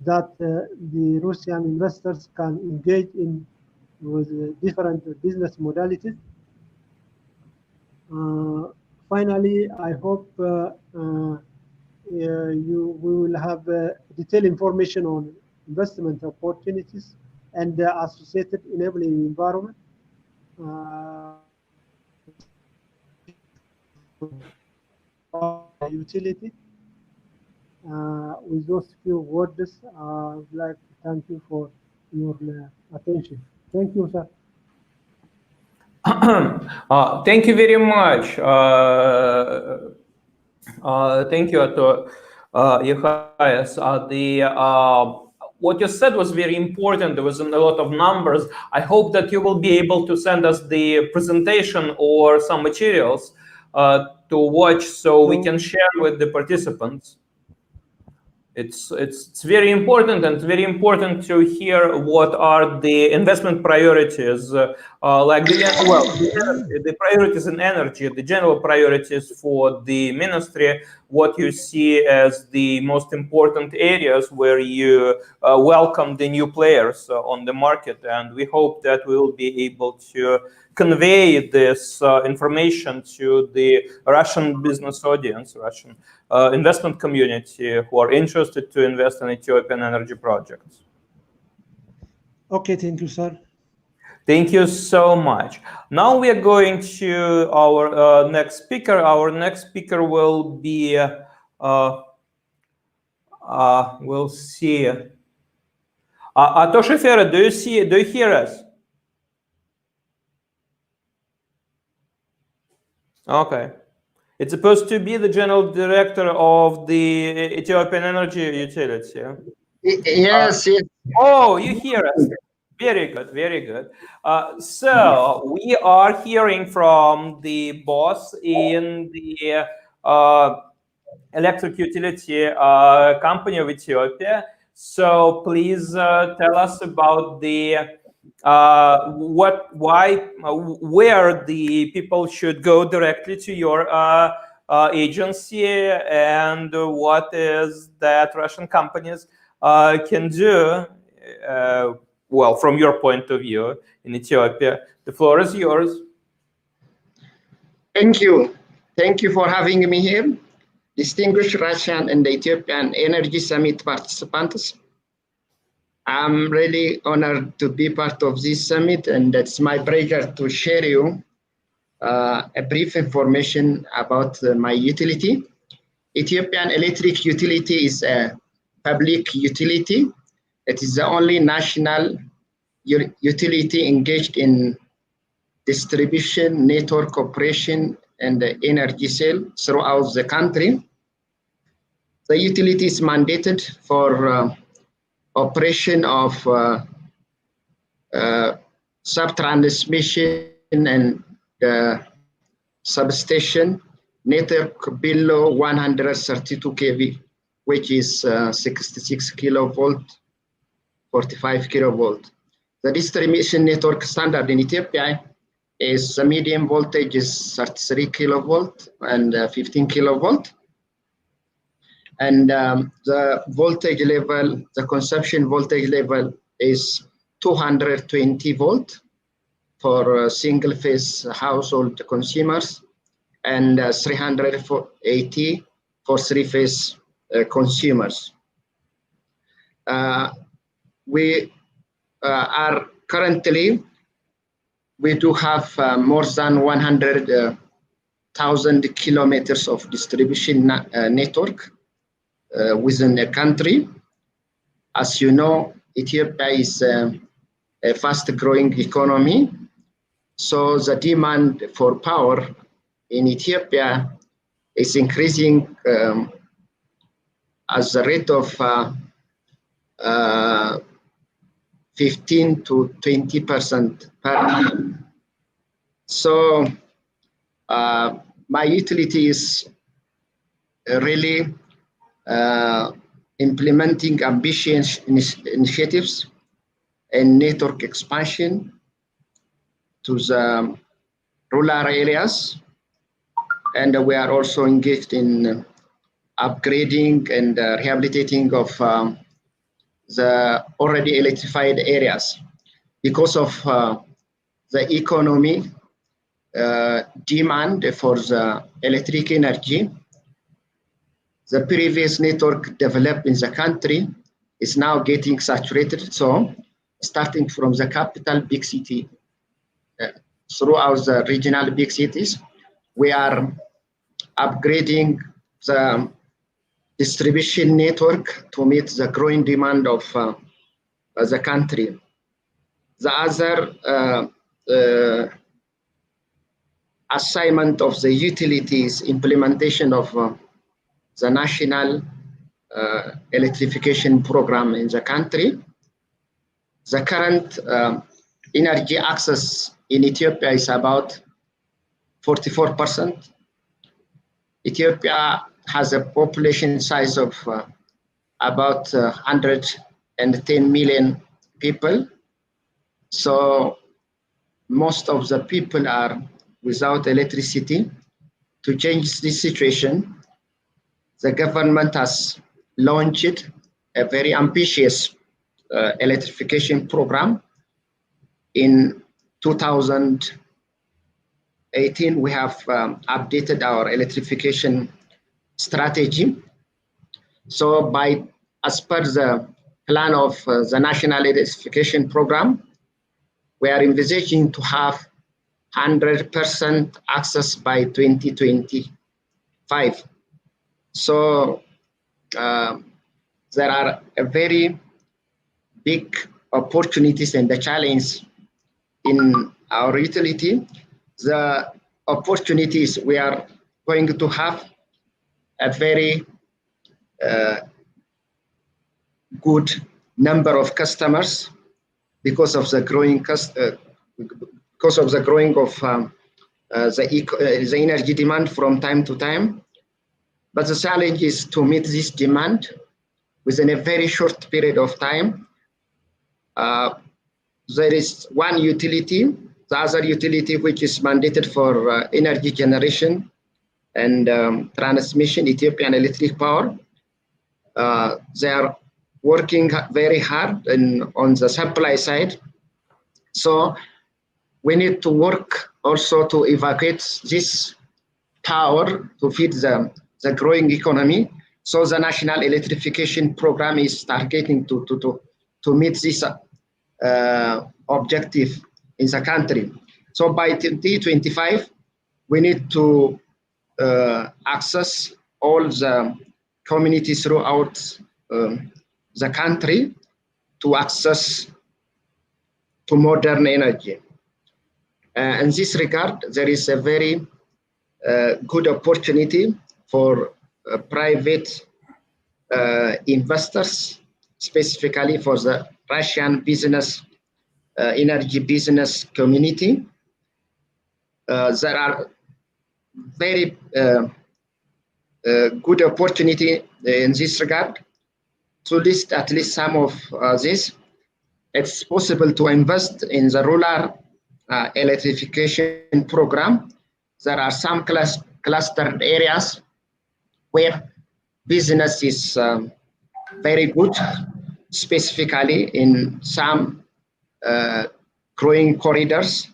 that the Russian investors can engage in with different business modalities. Finally, I hope we will have detailed information on investment opportunities and the associated enabling environment. Utility. With those few words, I would like to thank you for your attention. Thank you, sir. Thank you very much. Thank you, Ato Yehayas. What you said was very important. There was a lot of numbers. I hope that you will be able to send us the presentation or some materials to watch so we can share with the participants. It's very important, and very important to hear what are the investment priorities, like the priorities in energy, the general priorities for the ministry, what you see as the most important areas where you welcome the new players on the market. And we hope that we will be able to convey this information to the Russian business audience, Russian investment community who are interested to invest in Ethiopian energy projects. Okay, thank you, sir. Thank you so much. Now we are going to our next speaker. Our next speaker will be, we'll see. Ato Shefera, do you hear us? Okay. It's supposed to be the general director of the Ethiopian Energy Utility. Yes, yes. Oh, you hear us. Very good, very good. So we are hearing from the boss in the electric utility company of Ethiopia. So please tell us about the where the people should go directly to your agency, and what is that Russian companies can do, well, from your point of view in Ethiopia. The floor is yours. Thank you. Thank you for having me here. Distinguished Russian and Ethiopian Energy Summit participants. I'm really honored to be part of this summit, and it's my pleasure to share you a brief information about my utility. Ethiopian Electric Utility is a public utility. It is the only national utility engaged in distribution, network operation, and energy sale throughout the country. The utility is mandated for operation of sub-transmission and substation network below 132 kV, which is 66 kilovolt, 45 kilovolt. The distribution network standard in Ethiopia is the medium voltage is 33 kilovolt and 15 kilovolt. And the voltage level, the consumption voltage level is 220 volt for single phase household consumers, and 380 for three phase consumers. We are currently, we do have more than 100 1,000 kilometers of distribution network within a country. As you know, Ethiopia is a fast-growing economy, so the demand for power in Ethiopia is increasing at the rate of 15 to 20% per annum. So my utility is really implementing ambitious initiatives and network expansion to the rural areas. And we are also engaged in upgrading and rehabilitating of the already electrified areas. Because of the economy demand for the electric energy, the previous network developed in the country is now getting saturated. So starting from the capital big city throughout the regional big cities, we are upgrading the distribution network to meet the growing demand of the country. The other assignment of the utilities implementation of the national electrification program in the country. The current energy access in Ethiopia is about 44%. Ethiopia has a population size of about 110 million people. So most of the people are without electricity. To change this situation, the government has launched a very ambitious electrification program. In 2018, we have updated our electrification strategy. So as per the plan of the National Electrification Program, we are envisaging to have 100% access by 2025. So there are a very big opportunities and the challenge in our utility. The opportunities, we are going to have a very good number of customers because of the growing the energy demand from time to time. But the challenge is to meet this demand within a very short period of time. There is one utility, the other utility which is mandated for energy generation and transmission, Ethiopian Electric Power. They are working very hard on the supply side. So we need to work also to evacuate this power to feed the growing economy. So the National Electrification Program is targeting to meet this objective in the country. So by 2025, we need to access all the communities throughout the country to access to modern energy. In this regard, there is a very good opportunity for private investors, specifically for the Russian business, energy business community. There are very good opportunity in this regard. To list at least some of this, it's possible to invest in the rural electrification program. There are some clustered areas where business is very good, specifically in some growing corridors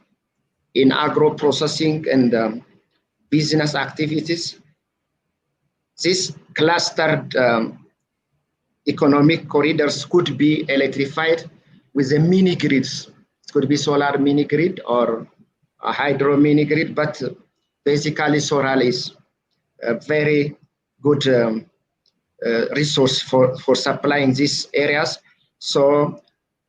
in agro-processing and business activities. These clustered economic corridors could be electrified with the mini grids. It could be solar mini grid or a hydro mini grid, but basically solar is a very good resource for supplying these areas. So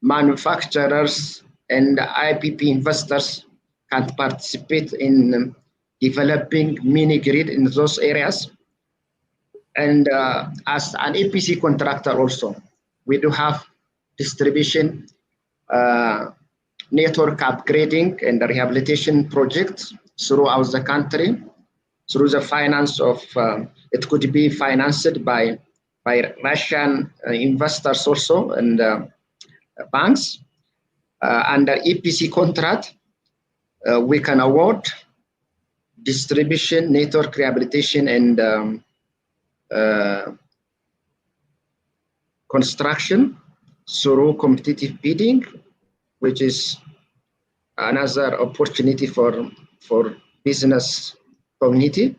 manufacturers and IPP investors can participate in developing mini grid in those areas. And as an EPC contractor also, we do have distribution network upgrading and rehabilitation projects throughout the country through the finance of, it could be financed by Russian investors also and banks. Under EPC contract, we can award distribution, network rehabilitation, and construction through competitive bidding, which is another opportunity for business community.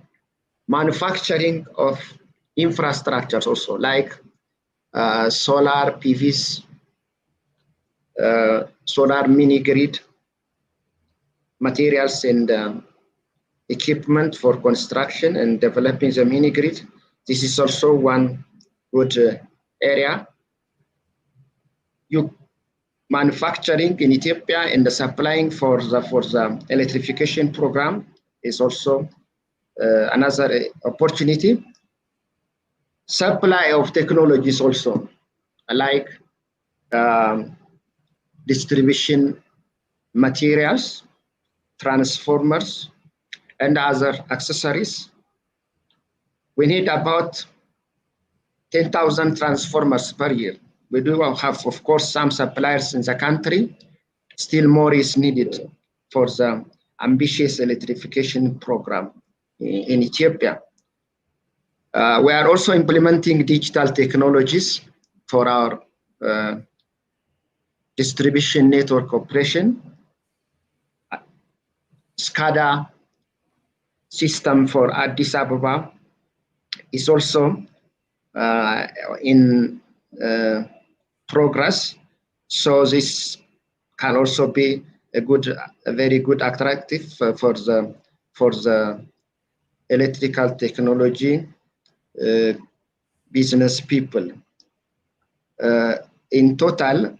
Manufacturing of infrastructures also, like solar PVs, solar mini grid, materials and equipment for construction and developing the mini grid. This is also one good area. Manufacturing in Ethiopia and the supplying for the electrification program is also another opportunity. Supply of technologies also, like distribution materials, transformers, and other accessories. We need about 10,000 transformers per year. We do have, of course, some suppliers in the country. Still more is needed for the ambitious electrification program in Ethiopia. We are also implementing digital technologies for our distribution network operation. SCADA system for Addis Ababa is also in progress. So this can also be a very good attractive for the electrical technology business people. In total,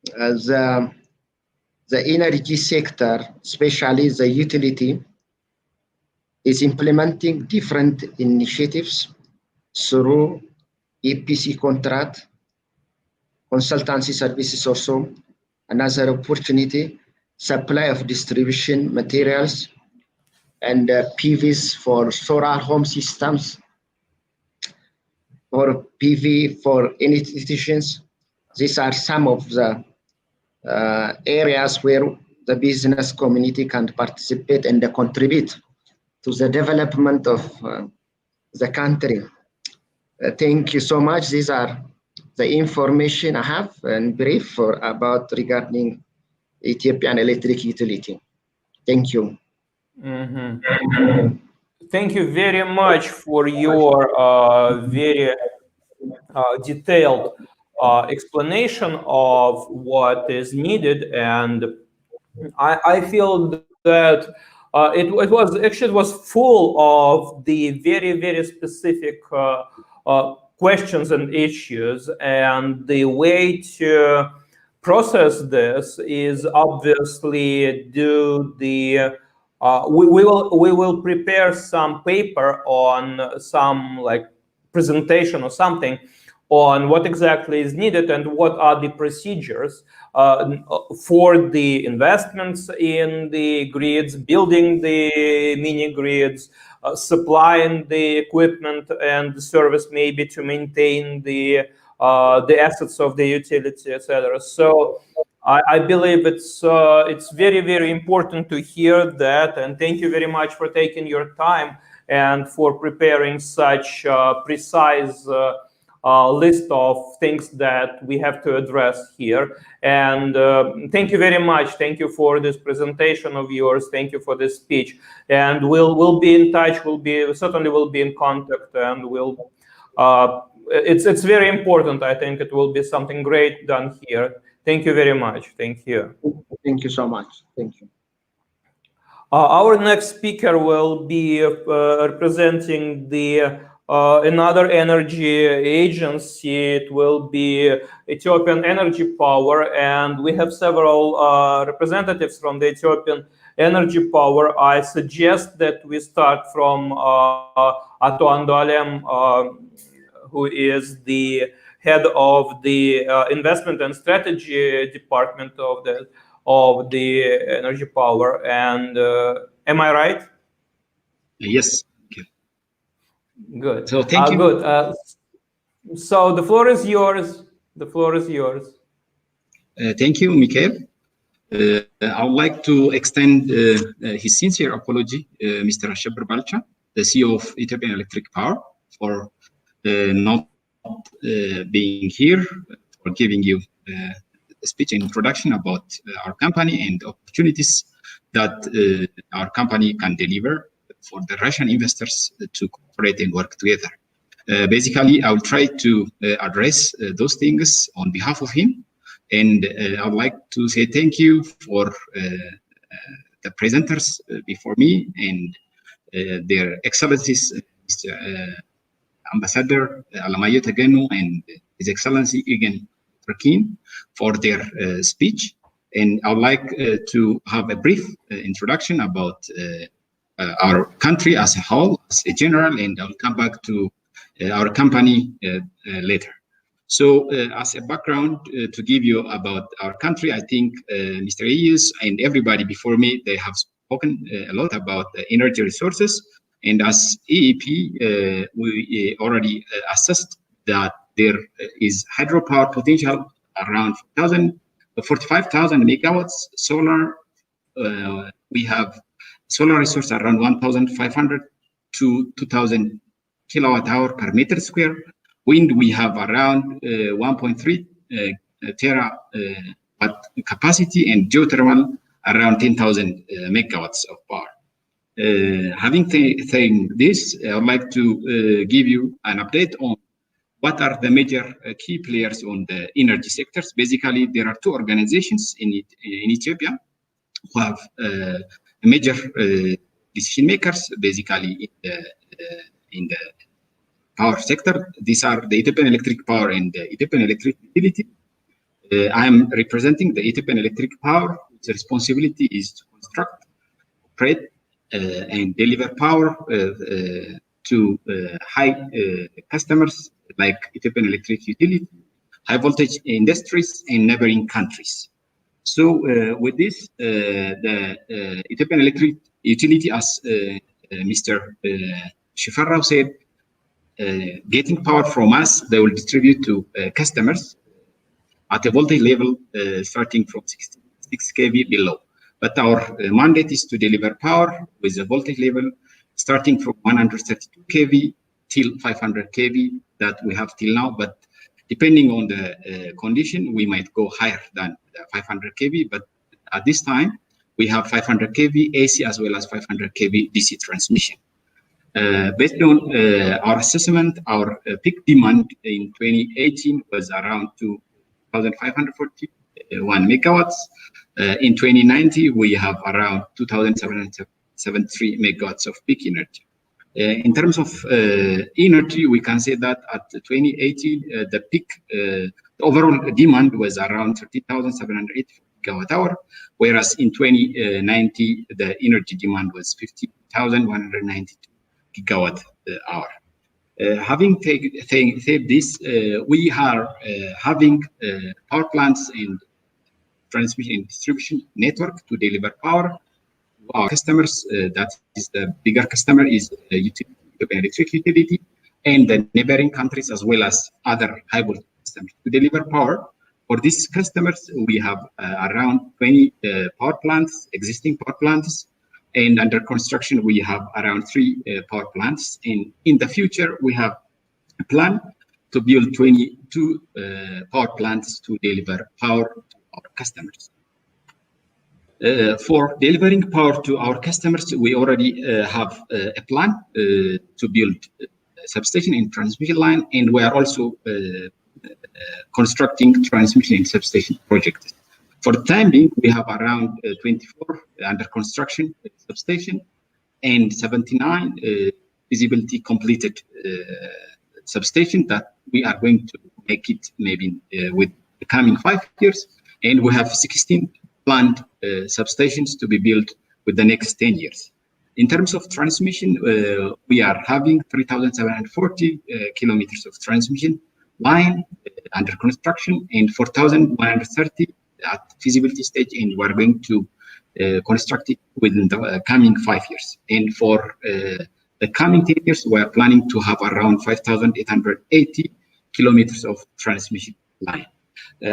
the energy sector, especially the utility, is implementing different initiatives through EPC contract, consultancy services also, another opportunity, supply of distribution materials, and PVs for solar home systems, or PV for institutions. These are some of the areas where the business community can participate and contribute to the development of the country. Thank you so much. These are the information I have and brief about regarding Ethiopian electric utility. Thank you. Thank you very much for your very detailed explanation of what is needed, and I feel that it was full of the very specific questions and issues, and the way to process this is obviously do the we will prepare some paper on some like presentation or something on what exactly is needed and what are the procedures for the investments in the grids, building the mini grids, supplying the equipment and the service maybe to maintain the assets of the utility, etc. So I believe it's very important to hear that, and thank you very much for taking your time and for preparing such precise list of things that we have to address here. And thank you very much. Thank you for this presentation of yours. Thank you for this speech. And we'll be in touch. Certainly will be in contact, and we'll. It's very important. I think it will be something great done here. Thank you very much. Thank you. Thank you so much. Thank you. Our next speaker will be representing the another energy agency. It will be Ethiopian Energy Power, and we have several representatives from the Ethiopian Energy Power. I suggest that we start from Ato Andualem, who is the head of the investment and strategy department of the Energy Power. And am I right? Yes. Okay. Good. So thank you. Good. So the floor is yours. The floor is yours. Thank you, Mikhail. I would like to extend his sincere apology, Mr. Ashabir Balcha, the CEO of Ethiopian Electric Power, for not being here, for giving you a speech and introduction about our company and opportunities that our company can deliver for the Russian investors to cooperate and work together. Basically, I will try to address those things on behalf of him. And I would like to say thank you for the presenters before me and their excellencies, Mr. Ambassador Alamayo Tegenu and His Excellency Egan Rakin for their speech. And I would like to have a brief introduction about our country as a whole, as a general, and I'll come back to our company later. So as a background to give you about our country, I think Mr. Eyes and everybody before me, they have spoken a lot about energy resources. And as EEP, we already assessed that there is hydropower potential around 45,000 megawatts, solar. We have solar resource around 1,500 to 2,000 kilowatt hour per meter square. Wind, we have around 1.3 terawatt capacity, and geothermal around 10,000 megawatts of power. Having saying this, I would like to give you an update on what are the major key players on the energy sectors. Basically, there are two organizations in Ethiopia who have major decision makers, basically in the power sector. These are the Ethiopian Electric Power and the Ethiopian Electric Utility. I am representing the Ethiopian Electric Power. Its responsibility is to construct, operate, and deliver power to high customers like Ethiopian Electric Utility, high voltage industries, and neighboring countries. So with this, the Ethiopian Electric Utility, as Mr. Shifarrao said, getting power from us, they will distribute to customers at a voltage level starting from 66 kV below. But our mandate is to deliver power with a voltage level starting from 132 kV till 500 kV that we have till now. But depending on the condition, we might go higher than 500 kV. But at this time, we have 500 kV AC as well as 500 kV DC transmission. Based on our assessment, our peak demand in 2018 was around 2,541 megawatts. In 2090, we have around 2,773 megawatts of peak energy. In terms of energy, we can say that at 2018, the peak overall demand was around 30,780 gigawatt hour, whereas in 2090, the energy demand was 50,192 gigawatt hour. Having said this, we are having power plants in transmission and distribution network to deliver power to our customers. That is the bigger customer is the Ethiopian Electric Utility and the neighboring countries as well as other high voltage customers. To deliver power for these customers, we have around 20 power plants, existing power plants. And under construction, we have around 3 power plants. And in the future, we have a plan to build 22 power plants to deliver power to our customers. For delivering power to our customers, we already have a plan to build a substation and transmission line, and we are also constructing transmission and substation projects. For the time being, we have around 24 under construction substation and 79 feasibility completed substation that we are going to make it maybe with the coming 5 years. And we have 16 planned substations to be built with the next 10 years. In terms of transmission, we are having 3,740 kilometers of transmission line under construction and 4,130 at feasibility stage, and we are going to construct it within the coming 5 years. And for the coming 10 years, we are planning to have around 5,880 kilometers of transmission line.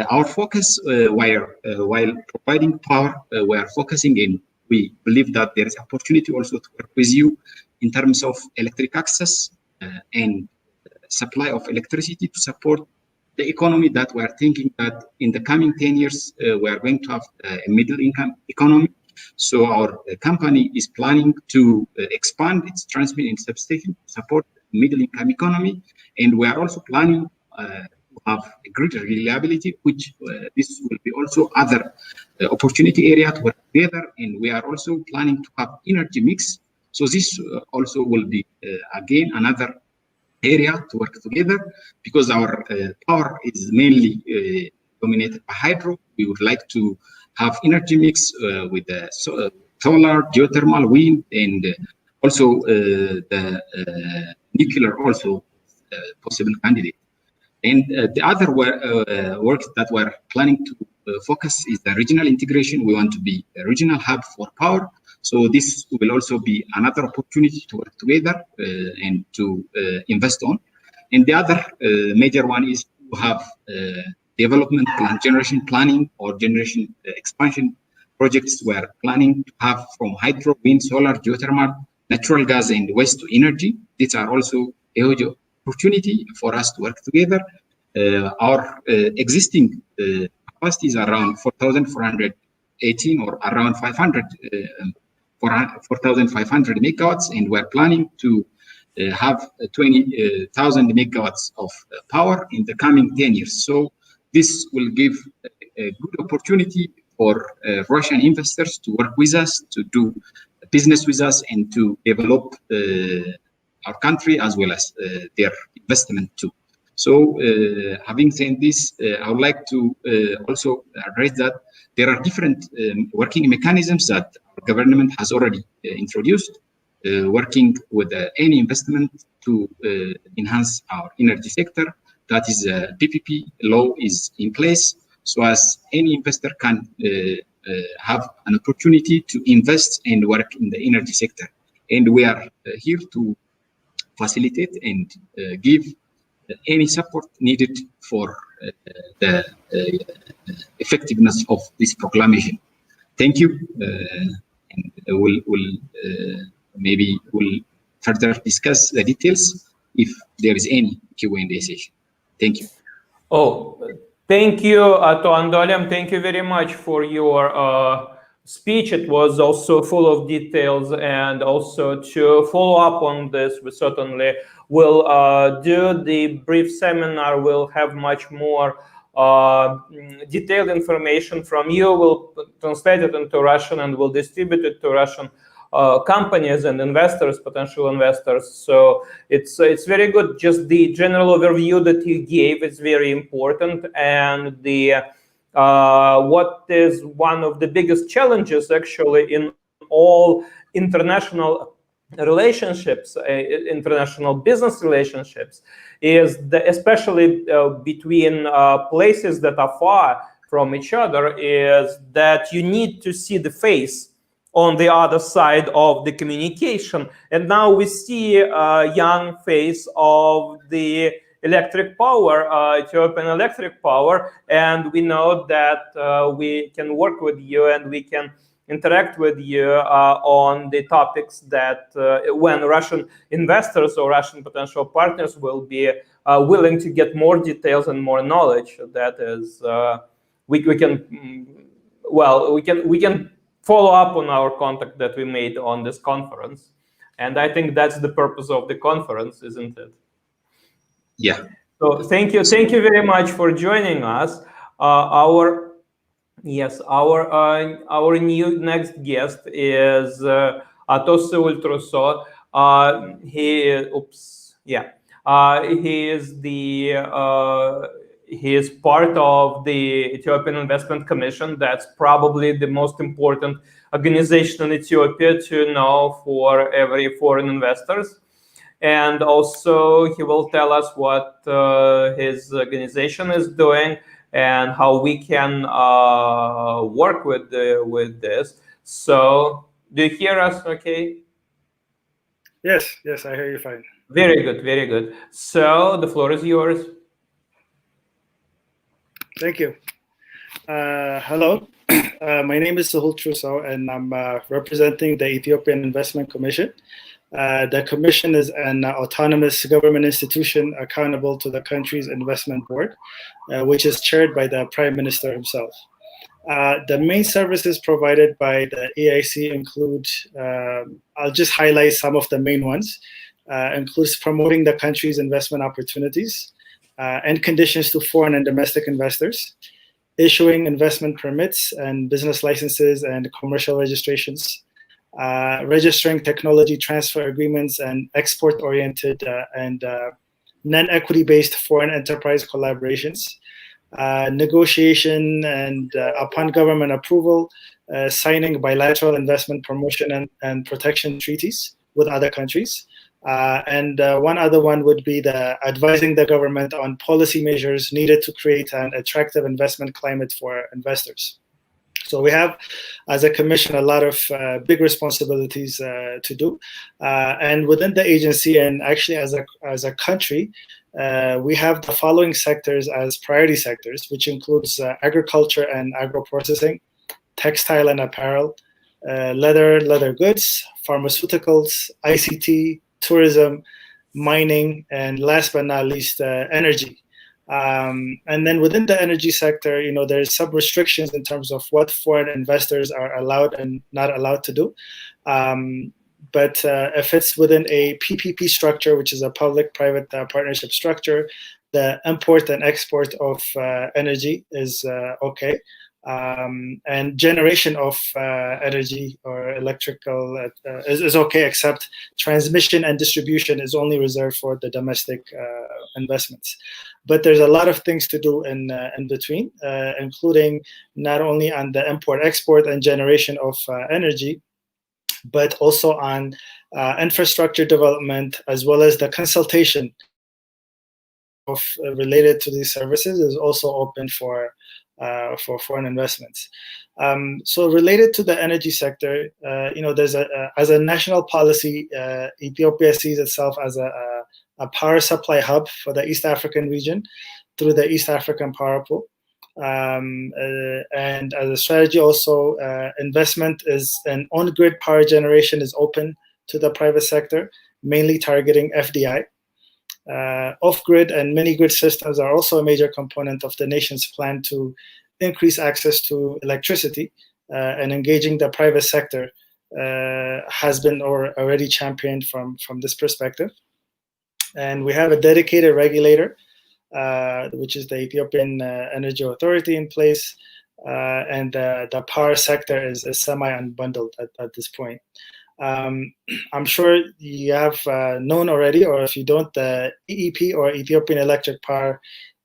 Our focus, while providing power, we are focusing in. We believe that there is opportunity also to work with you in terms of electric access and supply of electricity to support the economy that we are thinking that in the coming 10 years, we are going to have a middle income economy. So our company is planning to expand its transmission and substation to support middle income economy. And we are also planning to have a greater reliability, which this will be also other opportunity area to work together. And we are also planning to have energy mix. So this also will be again another area to work together, because our power is mainly dominated by hydro. We would like to have energy mix with the solar, geothermal, wind, and also the nuclear also possible candidate. And the other work that we're planning to focus is the regional integration. We want to be a regional hub for power. So this will also be another opportunity to work together and to invest on. And the other major one is to have development plan, generation planning or generation expansion projects. We're planning to have from hydro, wind, solar, geothermal, natural gas, and waste to energy. These are also a huge opportunity for us to work together. Our existing capacity is around 4,418 or around 4,500 megawatts, and we're planning to have 20,000 megawatts of power in the coming 10 years. So this will give a good opportunity for Russian investors to work with us, to do business with us, and to develop our country as well as their investment too. So having said this, I would like to also address that there are different working mechanisms that our government has already introduced, working with any investment to enhance our energy sector. That is, PPP law is in place, so as any investor can have an opportunity to invest and work in the energy sector. And we are here to facilitate and give any support needed for the effectiveness of this proclamation. Thank you. And maybe we'll further discuss the details if there is any Q&A session. Thank you. Oh, thank you, Ato Andolem. Thank you very much for your speech. It was also full of details, and also to follow up on this, we certainly will do the brief seminar. We'll have much more detailed information from you. We'll translate it into Russian and we'll distribute it to Russian companies and investors, potential investors. So it's very good. Just the general overview that you gave is very important, and the what is one of the biggest challenges actually in all international relationships, international business relationships, is especially between places that are far from each other, is that you need to see the face on the other side of the communication. And now we see a young face of the electric power, Ethiopian electric power, and we know that we can work with you and we can interact with you on the topics that when Russian investors or Russian potential partners will be willing to get more details and more knowledge. That is, we can follow up on our contact that we made on this conference, and I think that's the purpose of the conference, isn't it? Yeah. So thank you very much for joining us. Our Yes, our new next guest is Atos Ultroso. He is part of the Ethiopian Investment Commission. That's probably the most important organization in Ethiopia to know for every foreign investors. And also he will tell us what his organization is doing and how we can work with this. So, do you hear us okay? Yes, I hear you fine. Very good, very good. So, the floor is yours. Thank you. Hello, my name is Sahul Truso, and I'm representing the Ethiopian Investment Commission. The commission is an autonomous government institution accountable to the country's investment board, which is chaired by the Prime Minister himself. The main services provided by the EIC include, I'll just highlight some of the main ones, includes promoting the country's investment opportunities and conditions to foreign and domestic investors, issuing investment permits and business licenses and commercial registrations, registering technology transfer agreements and export-oriented and non-equity-based foreign enterprise collaborations, negotiation and upon government approval, signing bilateral investment promotion and protection treaties with other countries. And one other one would be the advising the government on policy measures needed to create an attractive investment climate for investors. So we have, as a commission, a lot of big responsibilities to do. And within the agency, and actually as a country, we have the following sectors as priority sectors, which includes agriculture and agro-processing, textile and apparel, leather goods, pharmaceuticals, ICT, tourism, mining, and last but not least, energy. And then within the energy sector, there's some restrictions in terms of what foreign investors are allowed and not allowed to do. But if it's within a PPP structure, which is a public-private partnership structure, the import and export of energy is okay. And generation of energy or electrical is okay, except transmission and distribution is only reserved for the domestic investments. But there's a lot of things to do in between, including not only on the import-export and generation of energy, but also on infrastructure development, as well as the consultation of related to these services is also open for foreign investments. So related to the energy sector, there's as a national policy, Ethiopia sees itself as a power supply hub for the East African region through the East African Power Pool. And as a strategy also, investment is an on-grid power generation is open to the private sector, mainly targeting FDI. Off-grid and mini-grid systems are also a major component of the nation's plan to increase access to electricity, and engaging the private sector has been already championed from this perspective. And we have a dedicated regulator, which is the Ethiopian Energy Authority in place, and the power sector is semi-unbundled at this point. I'm sure you have known already, or if you don't, the EEP, or Ethiopian Electric Power,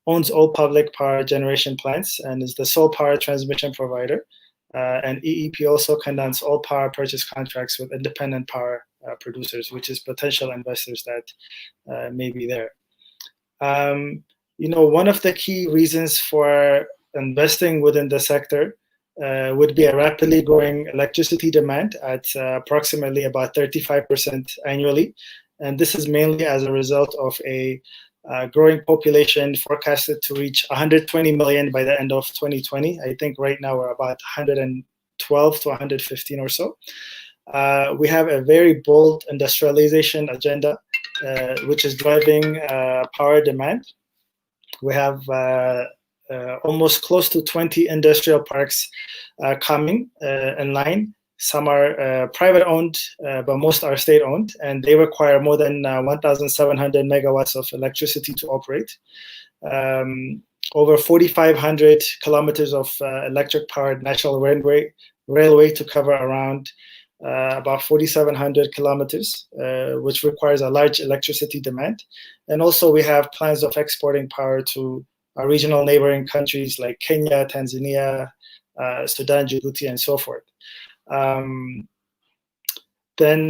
owns all public power generation plants and is the sole power transmission provider. And EEP also conducts all power purchase contracts with independent power producers, which is potential investors that may be there. One of the key reasons for investing within the sector would be a rapidly growing electricity demand at approximately about 35% annually. And this is mainly as a result of a growing population forecasted to reach 120 million by the end of 2020. I think right now we're about 112 to 115 or so. We have a very bold industrialization agenda, which is driving power demand. We have almost close to 20 industrial parks coming in line. Some are private owned, but most are state owned, and they require more than 1,700 megawatts of electricity to operate. over 4,500 kilometers of electric-powered national railway to cover around about 4,700 kilometers, which requires a large electricity demand. And also we have plans of exporting power to our regional neighboring countries like Kenya, Tanzania, Sudan, Djibouti, and so forth. Then,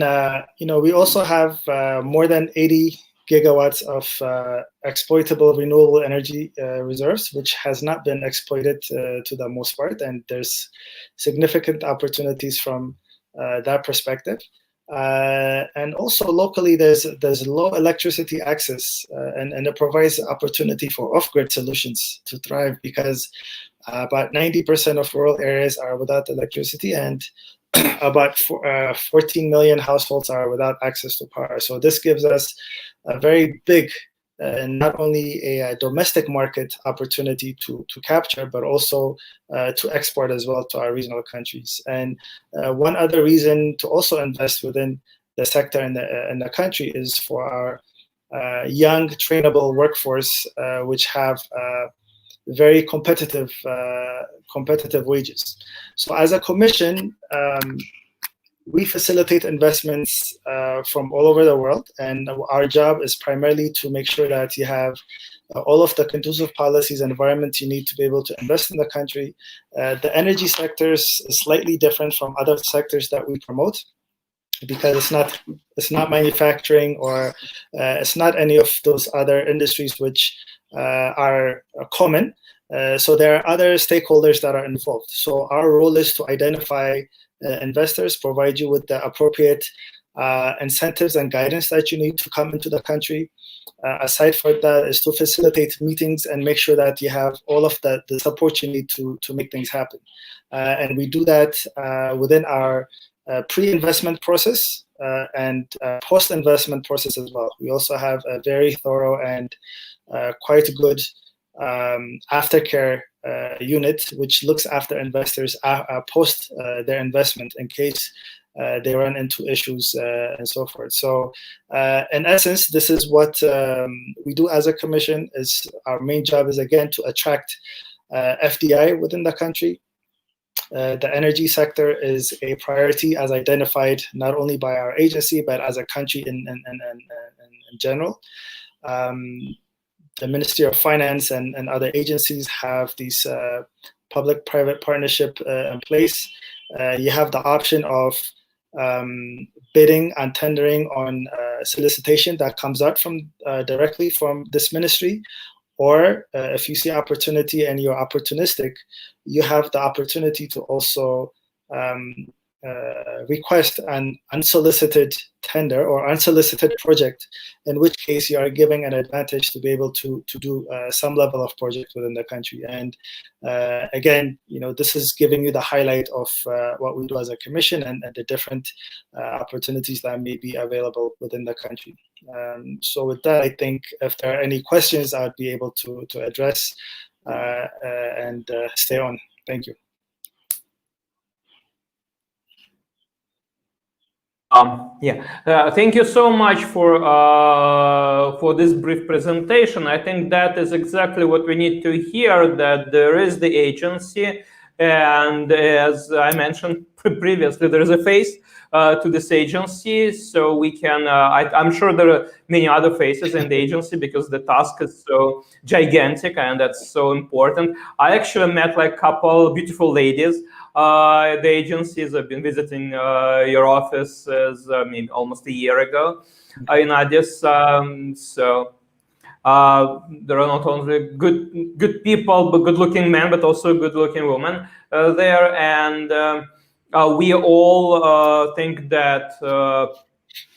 we also have more than 80 gigawatts of exploitable renewable energy reserves, which has not been exploited to the most part. And there's significant opportunities from that perspective. And also locally, there's low electricity access, and it provides opportunity for off-grid solutions to thrive, because about 90% of rural areas are without electricity, and about 14 million households are without access to power. So this gives us a very big, not only a domestic market opportunity to capture, but also to export as well to our regional countries. And one other reason to also invest within the sector in the country is for our young trainable workforce, which have very competitive wages. So as a commission, we facilitate investments from all over the world, and our job is primarily to make sure that you have all of the conducive policies and environments you need to be able to invest in the country. The energy sector is slightly different from other sectors that we promote, because it's not manufacturing, or it's not any of those other industries which are common. So there are other stakeholders that are involved. So our role is to identify investors, provide you with the appropriate incentives and guidance that you need to come into the country. Aside from that, is to facilitate meetings and make sure that you have all of the support you need to make things happen. And we do that within our pre-investment process and post-investment process as well. We also have a very thorough and quite good aftercare unit, which looks after investors post their investment in case they run into issues and so forth. So in essence, this is what we do as a commission. Is our main job is, again, to attract FDI within the country. The energy sector is a priority as identified not only by our agency, but as a country in general. The Ministry of Finance and other agencies have these public-private partnership in place. You have the option of bidding and tendering on solicitation that comes out from directly from this ministry. Or if you see opportunity and you're opportunistic, you have the opportunity to also request an unsolicited tender or unsolicited project, in which case you are giving an advantage to be able to do some level of project within the country. And again, this is giving you the highlight of what we do as a commission and the different opportunities that may be available within the country. So with that, I think if there are any questions, I'd be able to address and stay on. Thank you. Thank you so much for this brief presentation. I think that is exactly what we need to hear, that there is the agency, and as I mentioned previously, there is a face to this agency, so we can, I'm sure there are many other faces in the agency, because the task is so gigantic and that's so important. I actually met like a couple beautiful ladies the agencies. I've been visiting your offices maybe almost a year ago in Addis. So there are not only good people, but good-looking men, but also good-looking women there, and we all think that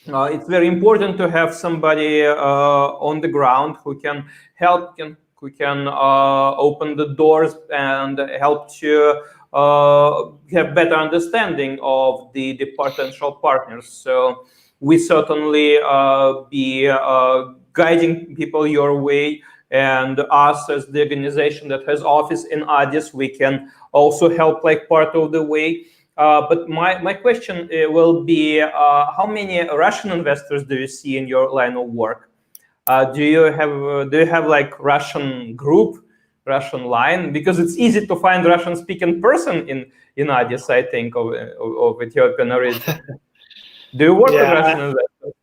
it's very important to have somebody on the ground who can help, who can open the doors and help to have better understanding of the potential partners. So we certainly be guiding people your way, and us as the organization that has office in Addis, we can also help like part of the way. But my question will be, how many Russian investors do you see in your line of work? Do you have like Russian group Russian line, because it's easy to find Russian-speaking person in Addis, I think, of Ethiopian origin. Do you work with Russian investors?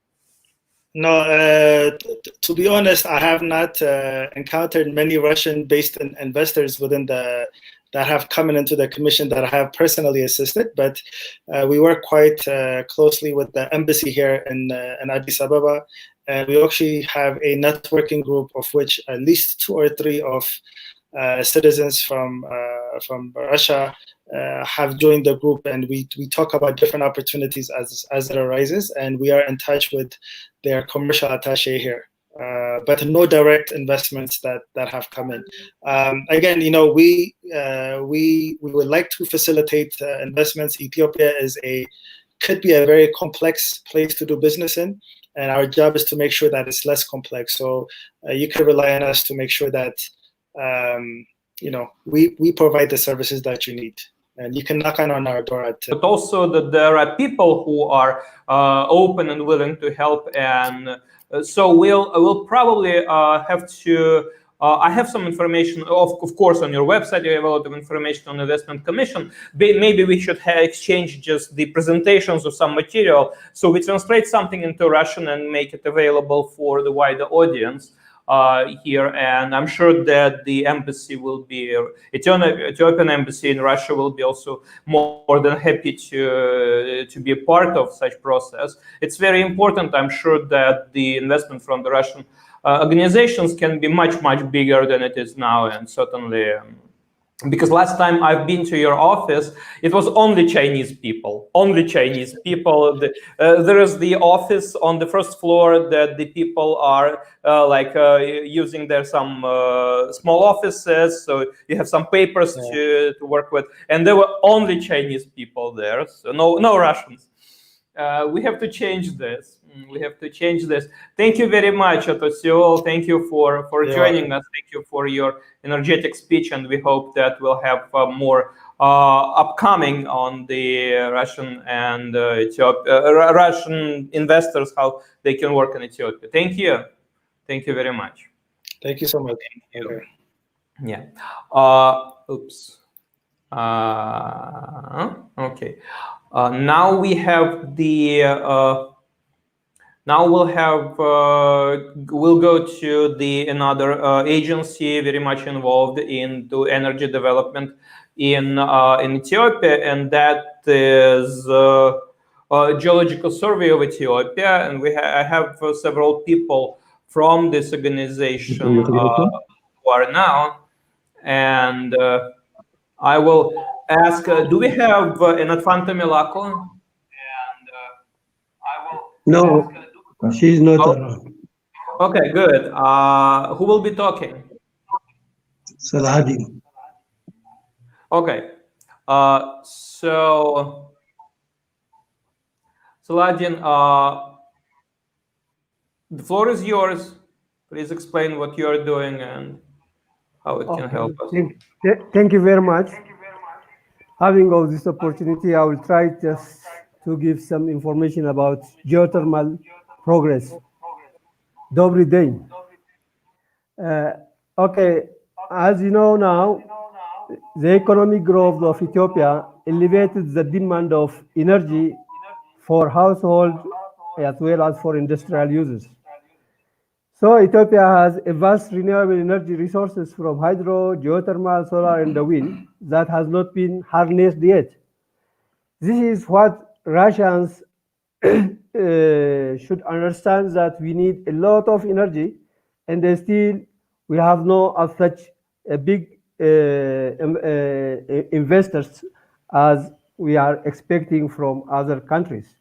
No, to be honest, I have not encountered many Russian-based investors that have come into the commission that I have personally assisted, but we work quite closely with the embassy here in Addis Ababa. And we actually have a networking group of which at least 2 or 3 of citizens from Russia have joined the group, and we talk about different opportunities as it arises, and we are in touch with their commercial attaché here. But no direct investments that have come in. Again, we would like to facilitate investments. Ethiopia could be a very complex place to do business in, and our job is to make sure that it's less complex. So you can rely on us to make sure that we provide the services that you need, and you can knock on our door. But also that there are people who are open and willing to help, and so we'll probably have to. I have some information, of course, on your website. You have a lot of information on the Investment Commission. Maybe we should exchange just the presentations of some material, so we translate something into Russian and make it available for the wider audience here. And I'm sure that the embassy will be, Ethiopian embassy in Russia will be also more than happy to be a part of such process. It's very important. I'm sure that the investment from the Russian organizations can be much bigger than it is now, and certainly because last time I've been to your office, it was only Chinese people. There is the office on the first floor that the people are using their some small offices, so you have some papers to work with, and there were only Chinese people there, so no Russians. We have to change this. Thank you very much, Otosiol. Thank you for joining us. Thank you for your energetic speech, and we hope that we'll have more upcoming on the Russian and Russian investors, how they can work in Ethiopia. Thank you very much. Thank you so much. Thank you. Yeah. Oops. Okay. Now we have the. Now we'll go to another agency very much involved into energy development in Ethiopia, and that is Geological Survey of Ethiopia. And I have several people from this organization who are now, and I will ask, do we have Enatfanta Milako? No, she's not around. Okay, good. Who will be talking? Saladin. Okay. So, Saladin, the floor is yours. Please explain what you are doing and how it can help us. Thank you very much. Having all this opportunity, I will try just to give some information about geothermal progress. Dobry day. Okay, as you know now, the economic growth of Ethiopia elevated the demand of energy for household as well as for industrial users. So Ethiopia has a vast renewable energy resources from hydro, geothermal, solar, and the wind that has not been harnessed yet. This is what Russians should understand, that we need a lot of energy, and still we have no as such a big investors as we are expecting from other countries.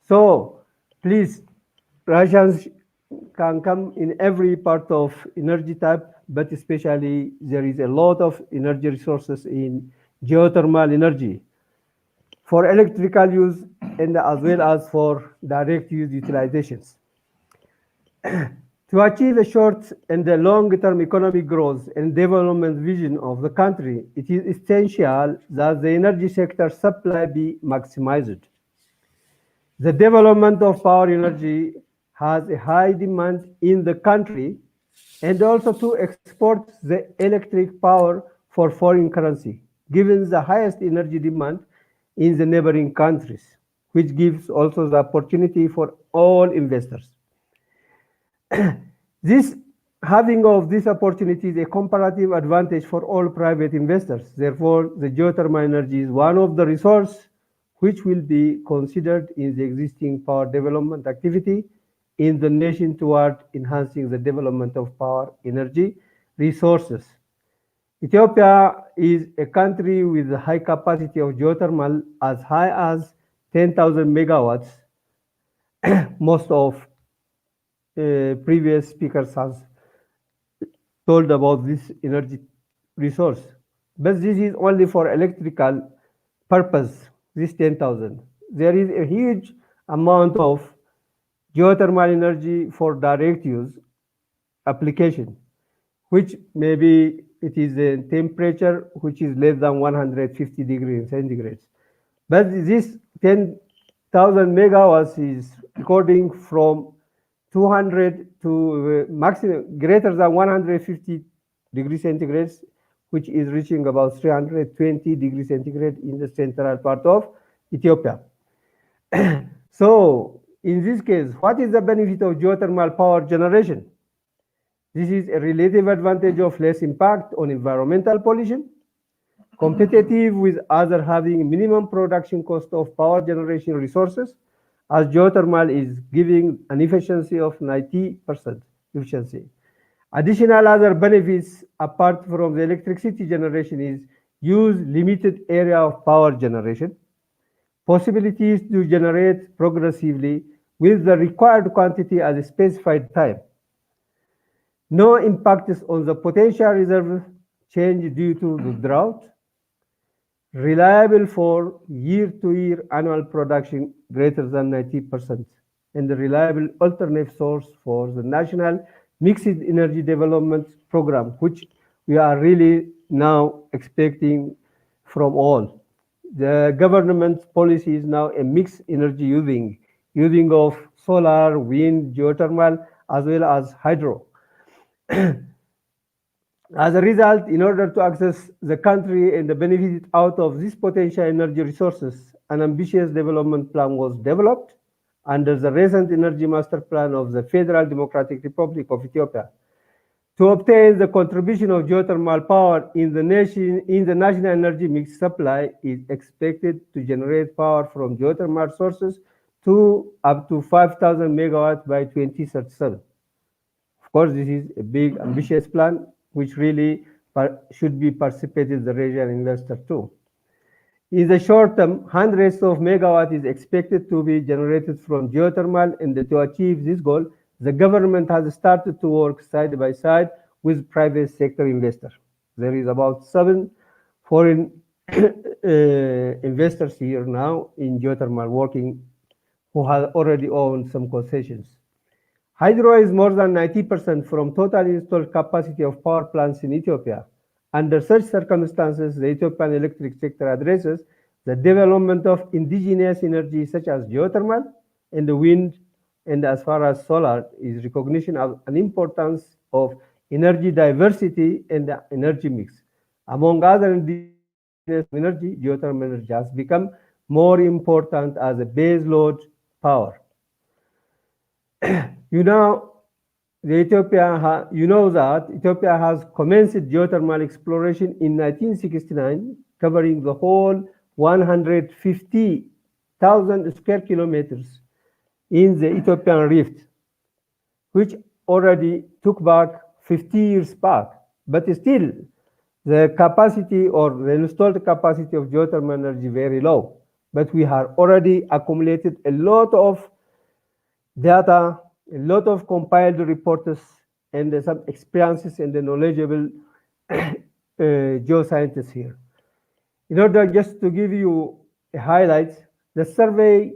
So please, Russians can come in every part of energy type, but especially there is a lot of energy resources in geothermal energy for electrical use and as well as for direct use utilizations. To achieve a short and a long-term economic growth and development vision of the country, it is essential that the energy sector supply be maximized. The development of power energy has a high demand in the country, and also to export the electric power for foreign currency, given the highest energy demand in the neighboring countries, which gives also the opportunity for all investors. This having of this opportunity is a comparative advantage for all private investors. Therefore, the geothermal energy is one of the resources which will be considered in the existing power development activity in the nation toward enhancing the development of power energy resources. Ethiopia is a country with a high capacity of geothermal as high as 10,000 megawatts. Most of previous speakers has told about this energy resource. But this is only for electrical purpose, this 10,000. There is a huge amount of geothermal energy for direct use application, which maybe it is a temperature which is less than 150 degrees centigrade. But this 10,000 megawatts is recording from 200 to maximum greater than 150 degrees centigrade, which is reaching about 320 degrees centigrade in the central part of Ethiopia. So in this case, what is the benefit of geothermal power generation? This is a relative advantage of less impact on environmental pollution, competitive with other having minimum production cost of power generation resources, as geothermal is giving an efficiency of 90% efficiency. Additional other benefits apart from the electricity generation is use limited area of power generation, possibilities to generate progressively with the required quantity at a specified time. No impacts on the potential reserve change due to the drought, reliable for year-to-year annual production greater than 90%, and the reliable alternate source for the National Mixed Energy Development Program, which we are really now expecting from all. The government policy is now a mixed energy using of solar, wind, geothermal, as well as hydro. As a result, in order to access the country and the benefit out of these potential energy resources, an ambitious development plan was developed under the recent Energy Master Plan of the Federal Democratic Republic of Ethiopia. To obtain the contribution of geothermal power in the national energy mix supply is expected to generate power from geothermal sources to up to 5,000 megawatts by 2037. Of course, this is a big, ambitious plan, which really should be participated the regional investor too. In the short term, hundreds of megawatts is expected to be generated from geothermal, and to achieve this goal, the government has started to work side by side with private sector investors. There is about 7 foreign investors here now in geothermal working who have already owned some concessions. Hydro is more than 90% from total installed capacity of power plants in Ethiopia. Under such circumstances, the Ethiopian electric sector addresses the development of indigenous energy such as geothermal and the wind, and as far as solar is recognition of an importance of energy diversity and the energy mix. Among other indigenous energy, geothermal energy has become more important as a base load power. You know that Ethiopia has commenced geothermal exploration in 1969, covering the whole 150,000 square kilometers in the Ethiopian Rift, which already took back 50 years back. But still, the capacity or the installed capacity of geothermal energy very low. But we have already accumulated a lot of data, a lot of compiled reports, and some experiences and the knowledgeable geoscientists here. In order just to give you a highlight, the survey,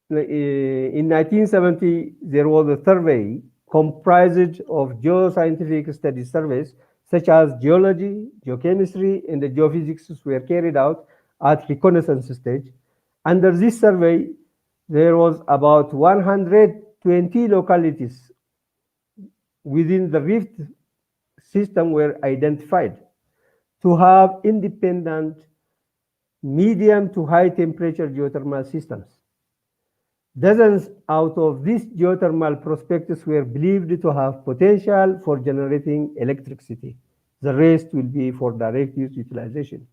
in 1970, there was a survey comprised of geoscientific study surveys such as geology, geochemistry, and the geophysics were carried out at reconnaissance stage. Under this survey, there was about 120 localities within the rift system were identified to have independent medium to high temperature geothermal systems. Dozens out of these geothermal prospects were believed to have potential for generating electricity. The rest will be for direct use utilization.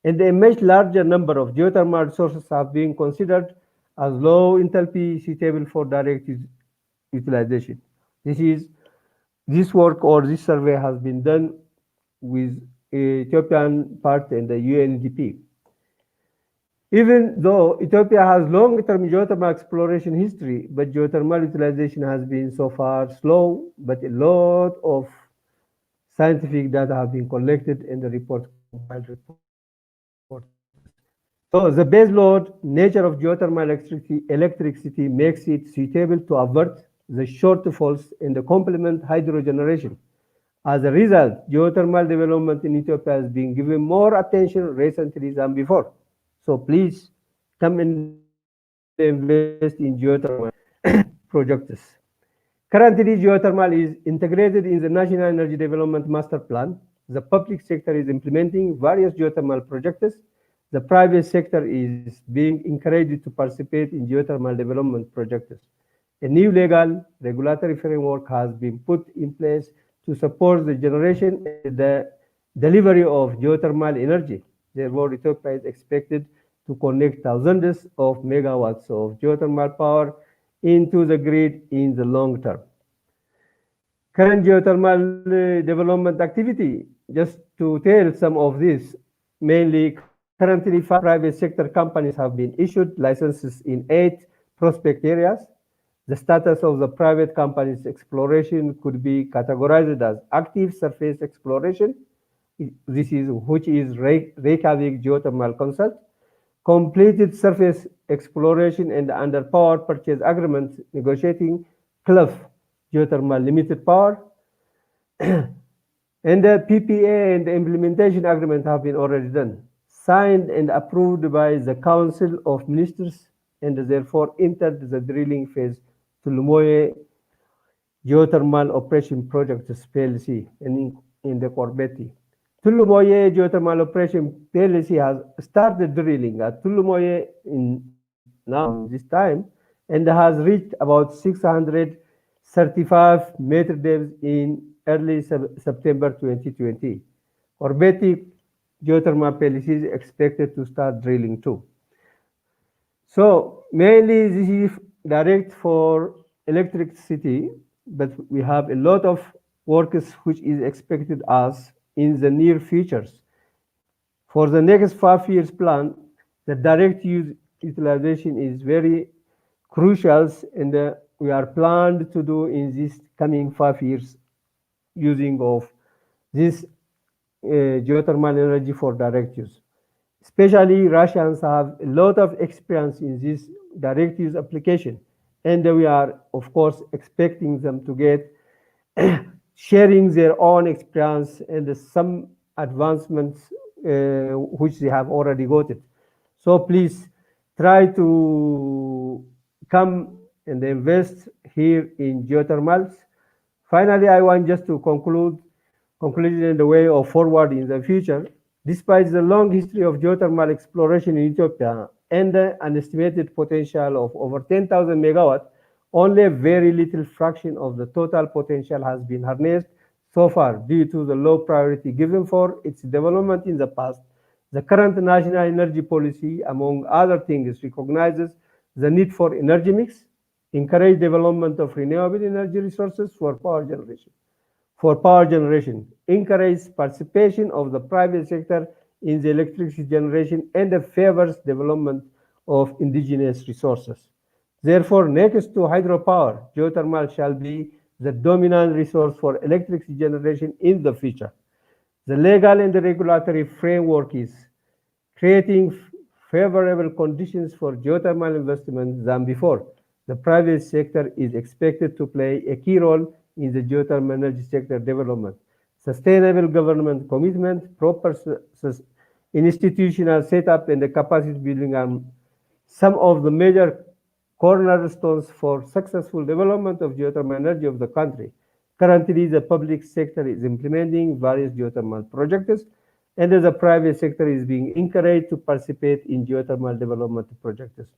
And a much larger number of geothermal sources have been considered as low enthalpy suitable for direct use utilization. This work or this survey has been done with Ethiopian part and the UNDP. Even though Ethiopia has long-term geothermal exploration history, but geothermal utilization has been so far slow, but a lot of scientific data have been collected in the compiled report. So the base load nature of geothermal electricity makes it suitable to avert the shortfalls in the complement hydro generation. As a result, geothermal development in Ethiopia has been given more attention recently than before. So please come and invest in geothermal projects. Currently, geothermal is integrated in the National Energy Development Master Plan. The public sector is implementing various geothermal projects. The private sector is being encouraged to participate in geothermal development projects. A new legal regulatory framework has been put in place to support the generation and the delivery of geothermal energy. Therefore, Ethiopia is expected to connect thousands of megawatts of geothermal power into the grid in the long term. Current geothermal development activity, just to tell some of this, mainly currently 5 private sector companies have been issued licenses in 8 prospect areas. The status of the private companies' exploration could be categorized as active surface exploration, which is Reykjavik Geothermal Consult, completed surface exploration and under power purchase agreement negotiating Clough Geothermal Limited Power, and the PPA and the implementation agreement have been already done, signed and approved by the Council of Ministers, and therefore entered the drilling phase to Lumoye Geothermal Operation Project PLC in the Corbeti. Tulumoye Geothermal Operation PLC has started drilling at Tulumoye now this time and has reached about 635 meter depth in early September 2020. Corbeti Geothermal PLC is expected to start drilling too. So mainly this is direct for electricity, but we have a lot of works which is expected as in the near futures. For the next 5 years plan, the direct use utilization is very crucial, and we are planned to do in this coming 5 years using of this geothermal energy for direct use. Especially Russians have a lot of experience in this direct use application, and we are of course expecting them to get sharing their own experience and some advancements which they have already got it. So please try to come and invest here in geothermals. Finally, I want just to conclude in the way of forward in the future. Despite the long history of geothermal exploration in Ethiopia and an estimated potential of over 10,000 megawatts, only a very little fraction of the total potential has been harnessed so far due to the low priority given for its development in the past. The current national energy policy, among other things, recognizes the need for energy mix, encourage development of renewable energy resources for power generation, encourage participation of the private sector in the electricity generation, and favors development of indigenous resources. Therefore, next to hydropower, geothermal shall be the dominant resource for electricity generation in the future. The legal and the regulatory framework is creating favorable conditions for geothermal investment than before. The private sector is expected to play a key role in the geothermal energy sector development. Sustainable government commitment, proper institutional setup, and the capacity building are some of the major cornerstones for successful development of geothermal energy of the country. Currently, the public sector is implementing various geothermal projects, and the private sector is being encouraged to participate in geothermal development projects.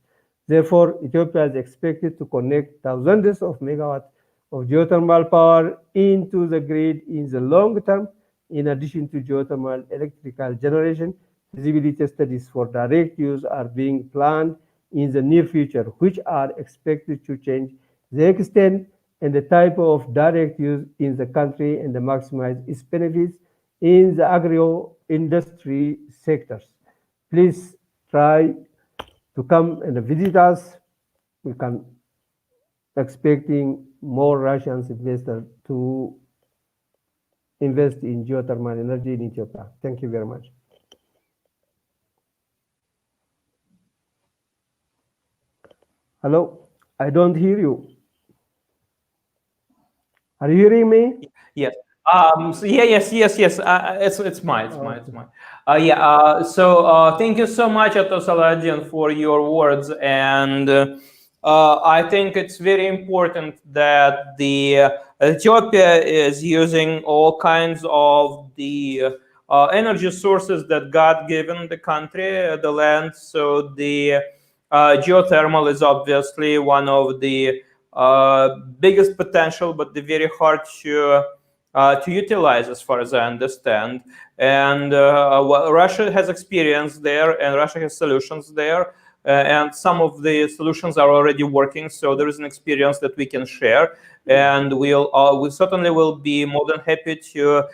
Therefore, Ethiopia is expected to connect thousands of megawatts of geothermal power into the grid in the long term. In addition to geothermal electrical generation, feasibility studies for direct use are being planned in the near future, which are expected to change the extent and the type of direct use in the country and maximize its benefits in the agro-industry sectors. Please try to come and visit us. We can expecting more Russian investors to invest in geothermal energy in Ethiopia. Thank you very much. Hello, I don't hear you. Are you hearing me? Yes. So yes. It's mine. Thank you so much, Ato Saladin, for your words, and I think it's very important that the Ethiopia is using all kinds of the energy sources that God given the country, the land. So the geothermal is obviously one of the biggest potential, but the very hard to utilize, as far as I understand. And Russia has experience there, and Russia has solutions there, and some of the solutions are already working. So there is an experience that we can share, and we certainly will be more than happy to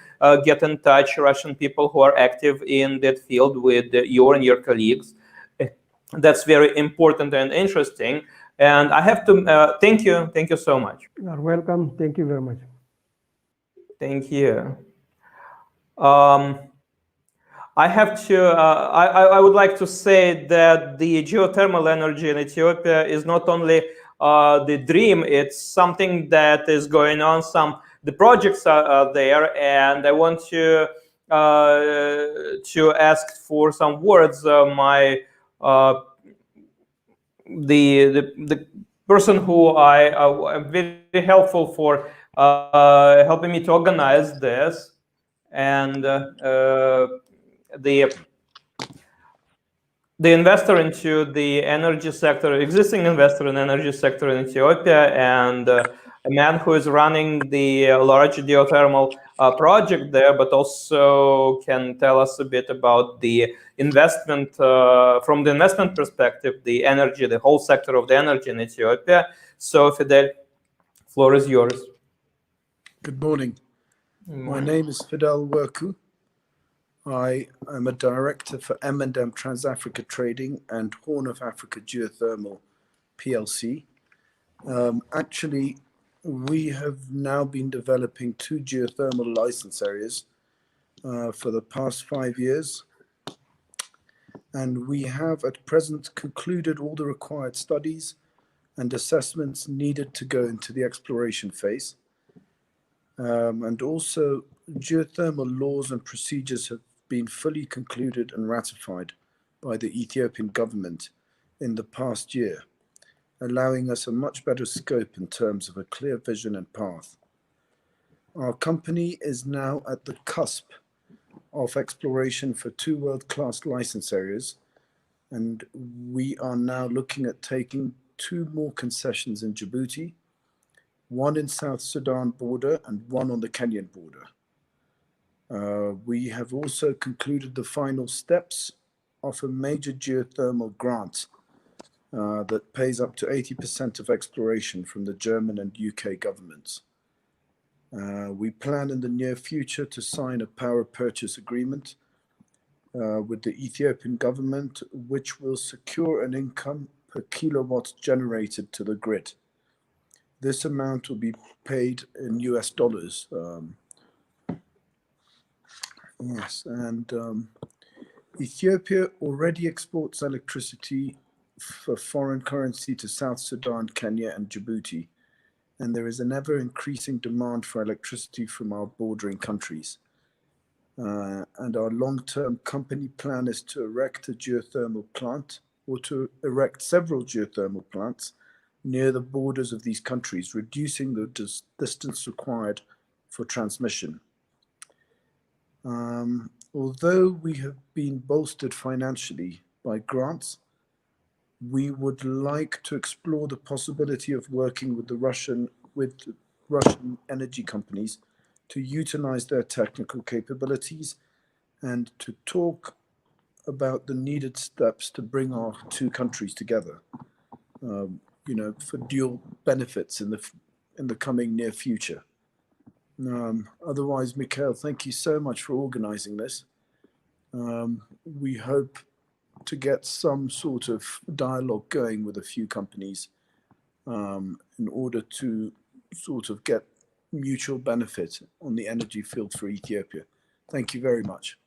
get in touch Russian people who are active in that field with you and your colleagues. That's very important and interesting. And I have to thank you so much. You are welcome. Thank you very much. Thank you. I have to. I would like to say that the geothermal energy in Ethiopia is not only the dream; it's something that is going on. The projects are there, and I want to ask for some words. The person who I'm very helpful for helping me to organize this, and the investor into the energy sector, existing investor in energy sector in Ethiopia, and a man who is running the large geothermal project there, but also can tell us a bit about the investment from the investment perspective, the energy, the whole sector of the energy in Ethiopia. So Fidel, floor is yours. Good morning. My name is Fidel Werku. I am a director for M&M Trans-Africa Trading and Horn of Africa Geothermal PLC. Actually, we have now been developing 2 geothermal license areas for the past 5 years. And we have at present concluded all the required studies and assessments needed to go into the exploration phase. And also, geothermal laws and procedures have been fully concluded and ratified by the Ethiopian government in the past year, allowing us a much better scope in terms of a clear vision and path. Our company is now at the cusp of exploration for 2 world-class license areas, and we are now looking at taking 2 more concessions in Djibouti, 1 in South Sudan border and 1 on the Kenyan border. We have also concluded the final steps of a major geothermal grant that pays up to 80% of exploration from the German and UK governments. We plan in the near future to sign a power purchase agreement with the Ethiopian government, which will secure an income per kilowatt generated to the grid. This amount will be paid in US dollars. Yes, and Ethiopia already exports electricity for foreign currency to South Sudan, Kenya, and Djibouti, and there is an ever-increasing demand for electricity from our bordering countries. And our long-term company plan is to erect a geothermal plant, or to erect several geothermal plants near the borders of these countries, reducing the distance required for transmission. Although we have been bolstered financially by grants, we would like to explore the possibility of working with Russian energy companies to utilize their technical capabilities and to talk about the needed steps to bring our two countries together, for dual benefits in the coming near future. Otherwise, Mikhail, thank you so much for organizing this. We hope to get some sort of dialogue going with a few companies in order to sort of get mutual benefit on the energy field for Ethiopia. Thank you very much.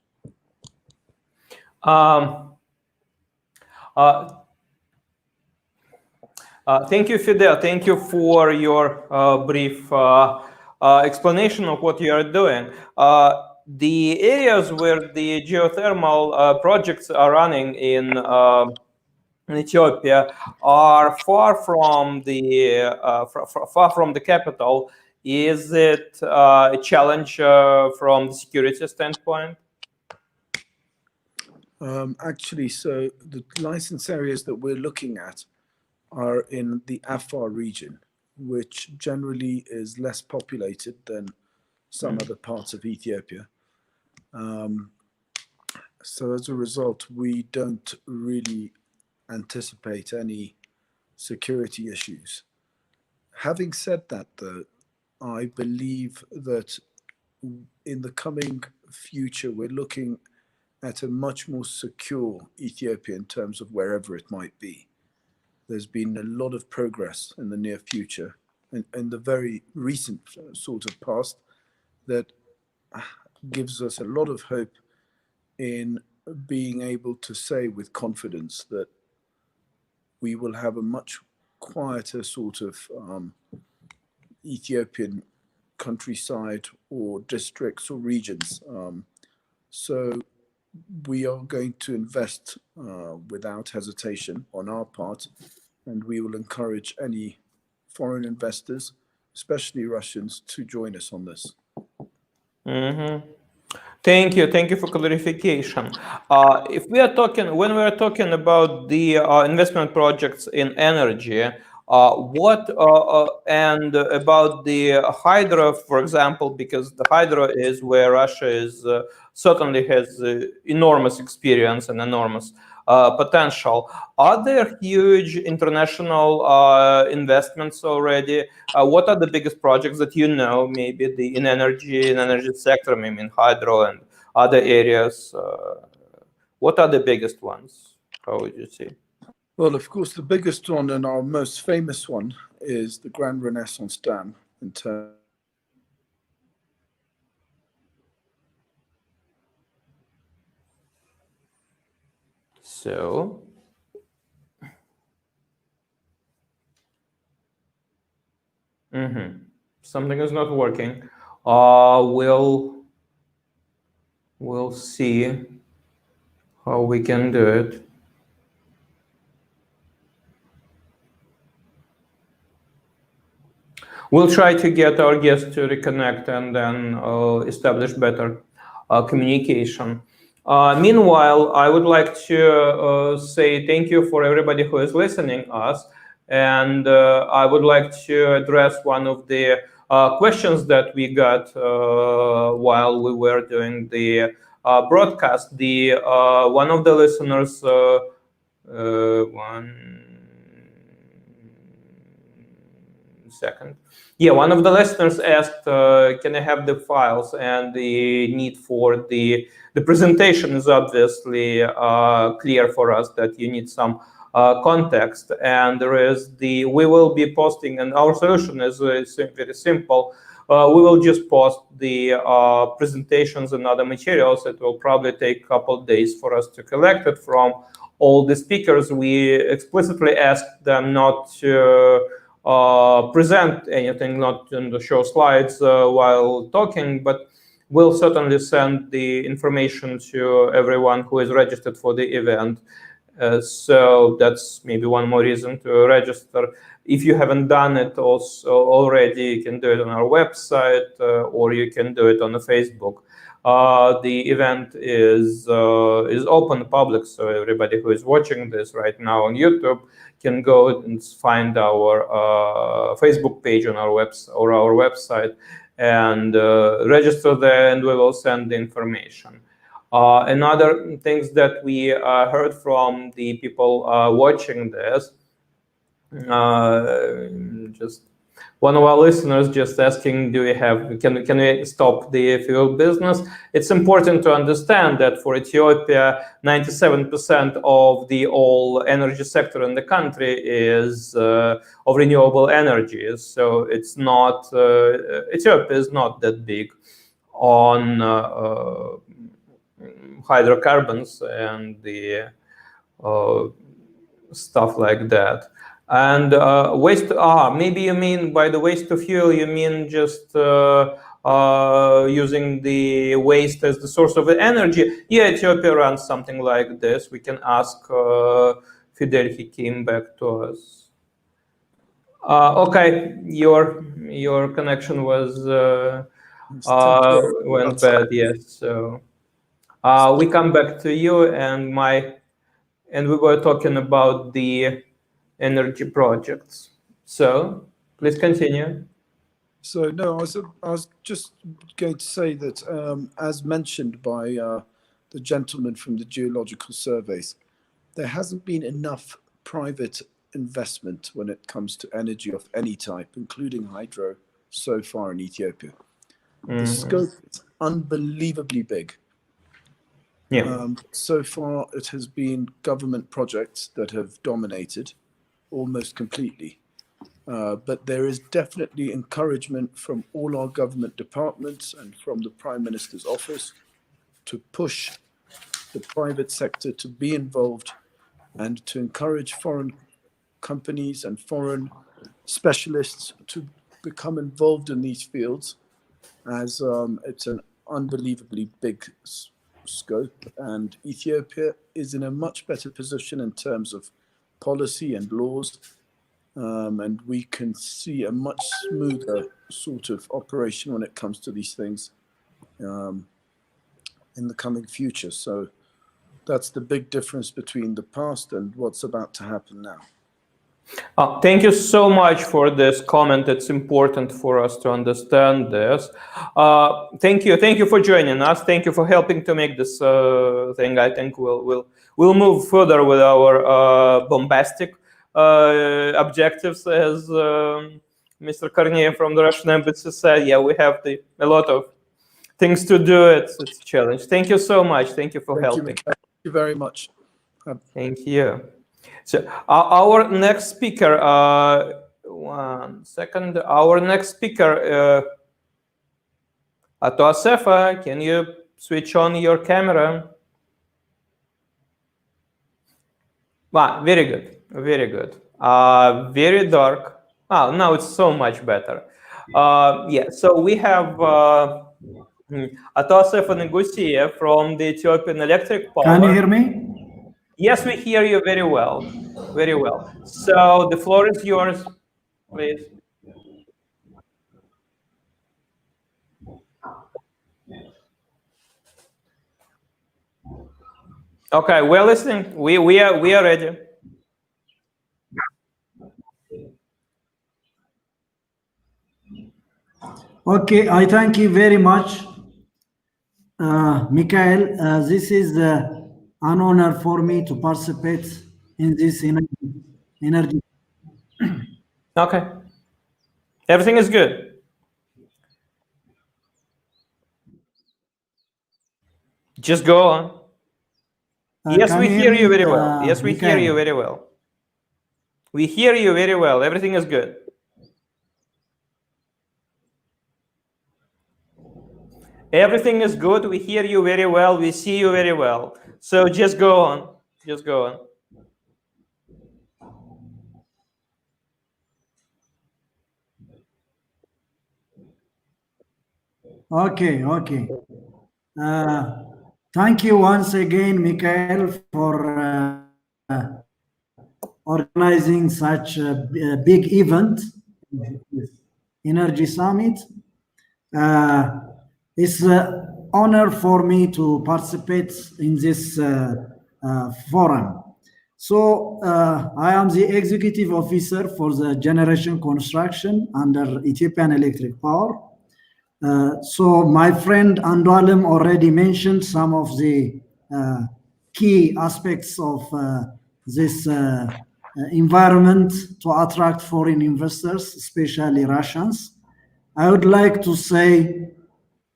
Thank you, Fidel. Thank you for your brief explanation of what you are doing. The areas where the geothermal projects are running in Ethiopia are far from the capital. Is it a challenge from the security standpoint? Actually, so the license areas that we're looking at are in the Afar region, which generally is less populated than some other parts of Ethiopia. So as a result, we don't really anticipate any security issues. Having said that, though, I believe that in the coming future, we're looking at a much more secure Ethiopia in terms of wherever it might be. There's been a lot of progress in the near future and in the very recent sort of past that gives us a lot of hope in being able to say with confidence that we will have a much quieter sort of Ethiopian countryside or districts or regions. So we are going to invest without hesitation on our part, and we will encourage any foreign investors, especially Russians, to join us on this. Mm-hmm. Thank you for clarification. When we are talking about the investment projects in energy, and about the hydro, for example, because the hydro is where Russia is certainly has enormous experience and enormous potential. Are there huge international investments already? What are the biggest projects that you know, maybe in energy sector, maybe in hydro and other areas? What are the biggest ones? How would you say? Well, of course, the biggest one and our most famous one is the Grand Renaissance Dam in terms. So, something is not working. We'll see how we can do it. We'll try to get our guests to reconnect and then establish better communication. Meanwhile, I would like to say thank you for everybody who is listening us. And I would like to address one of the questions that we got while we were doing the broadcast. One of the listeners, one of the listeners asked, can I have the files? And the need for the presentation is obviously clear for us that you need some context. And we will be posting, and our solution is very simple. We will just post the presentations and other materials. It will probably take a couple of days for us to collect it from all the speakers. We explicitly asked them not to present anything, not to show slides while talking, but we'll certainly send the information to everyone who is registered for the event. So that's maybe one more reason to register. If you haven't done it also already, you can do it on our website or you can do it on the Facebook. The event is open public, so everybody who is watching this right now on YouTube can go and find our Facebook page on our website and register there, and we will send the information. Another things that we heard from the people watching this, just one of our listeners just asking, can we stop the fuel business? It's important to understand that for Ethiopia, 97% of the all energy sector in the country is of renewable energies. So it's not, Ethiopia is not that big on hydrocarbons and the stuff like that. And waste, maybe you mean by the waste of fuel, you mean just using the waste as the source of energy. Yeah, Ethiopia runs something like this. We can ask Fidel, he came back to us. Okay, your connection was went bad, yes. So we come back to you, and we were talking about the energy projects. So please continue. So no, I was just going to say that as mentioned by the gentleman from the Geological Surveys, there hasn't been enough private investment when it comes to energy of any type, including hydro, so far in Ethiopia. The scope is unbelievably big. Yeah. So far, it has been government projects that have dominated almost completely. But there is definitely encouragement from all our government departments and from the Prime Minister's office to push the private sector to be involved and to encourage foreign companies and foreign specialists to become involved in these fields, as it's an unbelievably big scope, and Ethiopia is in a much better position in terms of policy and laws, and we can see a much smoother sort of operation when it comes to these things in the coming future. So that's the big difference between the past and what's about to happen now. Thank you so much for this comment. It's important for us to understand this. Thank you for joining us. Thank you for helping to make this thing. I think we'll move further with our bombastic objectives, as Mr. Korneyev from the Russian embassy said. Yeah, we have a lot of things to do. It's a challenge. Thank you so much. Thank you for helping. Thank you very much. Thank you. So our next speaker, one second. Our next speaker, Ato Asefa, can you switch on your camera? Wow, very good, very good. Very dark. Oh, now it's so much better. Yeah, so we have Ato Asefa Negusia from the Ethiopian Electric Power. Can you hear me? Yes, we hear you very well. Very well. So the floor is yours, please. Okay, we're listening. We are ready. Okay, I thank you very much, Mikhail. This is an honor for me to participate in this energy. Okay. Everything is good. Just go on. Yes, we hear you very well. Yes, we hear you very well. We hear you very well. Everything is good. Everything is good. We hear you very well. We see you very well. So just go on. Just go on. Okay, okay. Thank you once again, Mikhail, for organizing such a big event, Energy Summit. It's an honor for me to participate in this forum. So I am the executive officer for the generation construction under Ethiopian Electric Power. So my friend Andualem already mentioned some of the key aspects of this environment to attract foreign investors, especially Russians. I would like to say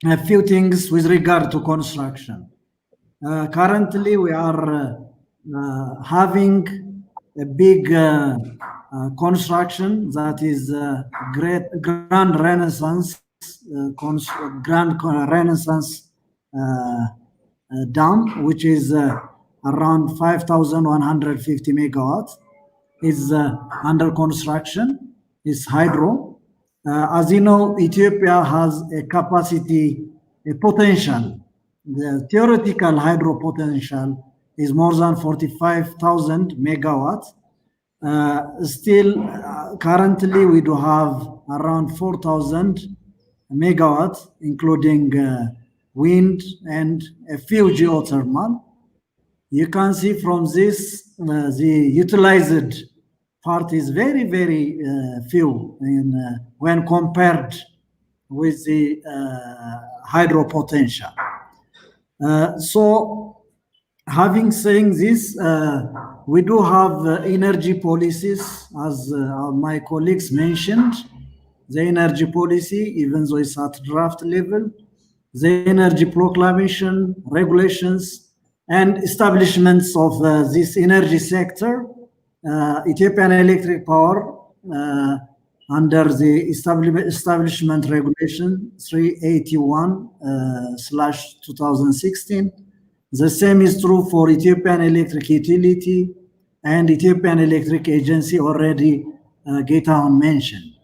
a few things with regard to construction. Currently, we are having a big construction that is Grand Renaissance Dam, which is around 5,150 megawatts, is under construction. It's hydro. As you know, Ethiopia has a capacity, a potential. The theoretical hydro potential is more than 45,000 megawatts. Still, currently, we do have around 4,000 megawatts, including wind and a few geothermal. You can see from this, the utilized part is very, very few when compared with the hydro potential. So, having said this, we do have energy policies, as my colleagues mentioned. The energy policy, even though it's at draft level, the energy proclamation, regulations, and establishments of this energy sector. Ethiopian Electric Power, under the establishment regulation 381/2016. The same is true for Ethiopian Electric Utility and Ethiopian Electric Agency, already Getaun mentioned.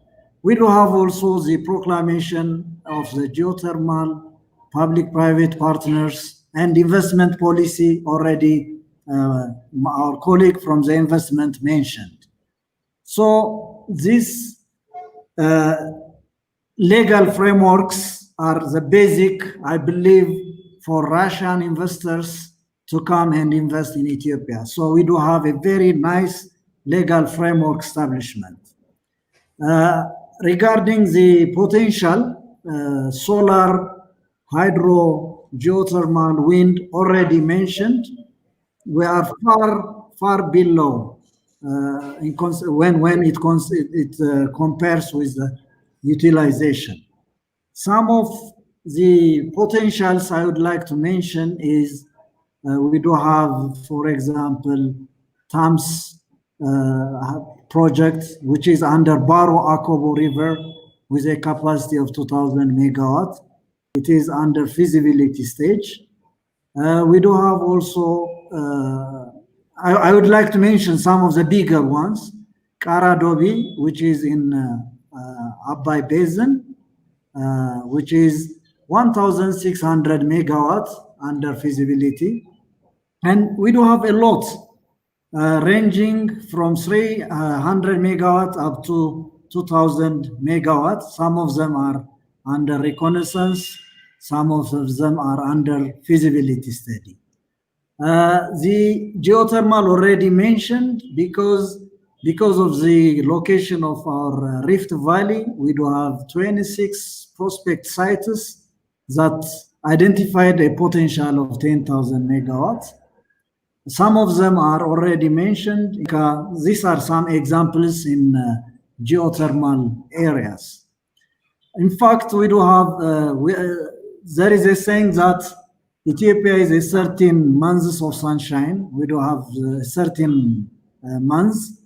We do have also the proclamation of the geothermal, public-private partners, and investment policy, already our colleague from the investment mentioned. So these legal frameworks are the basic, I believe, for Russian investors to come and invest in Ethiopia. So we do have a very nice legal framework establishment. Regarding the potential, solar, hydro, geothermal, wind, already mentioned, we are far below when it compares with the utilization. Some of the potentials I would like to mention is we do have, for example, TAMS project, which is under Baro Akobo River with a capacity of 2,000 megawatts. It is under feasibility stage. We do have also, I would like to mention some of the bigger ones. Karadobi, which is in Abai Basin, which is 1,600 megawatts under feasibility. And we do have a lot, ranging from 300 megawatts up to 2,000 megawatts. Some of them are under reconnaissance, some of them are under feasibility study. The geothermal already mentioned, because of the location of our Rift Valley, we do have 26 prospect sites that identified a potential of 10,000 megawatts. Some of them are already mentioned. These are some examples in geothermal areas. In fact, we do have, there is a saying that Ethiopia is 13 months of sunshine. We do have 13 months.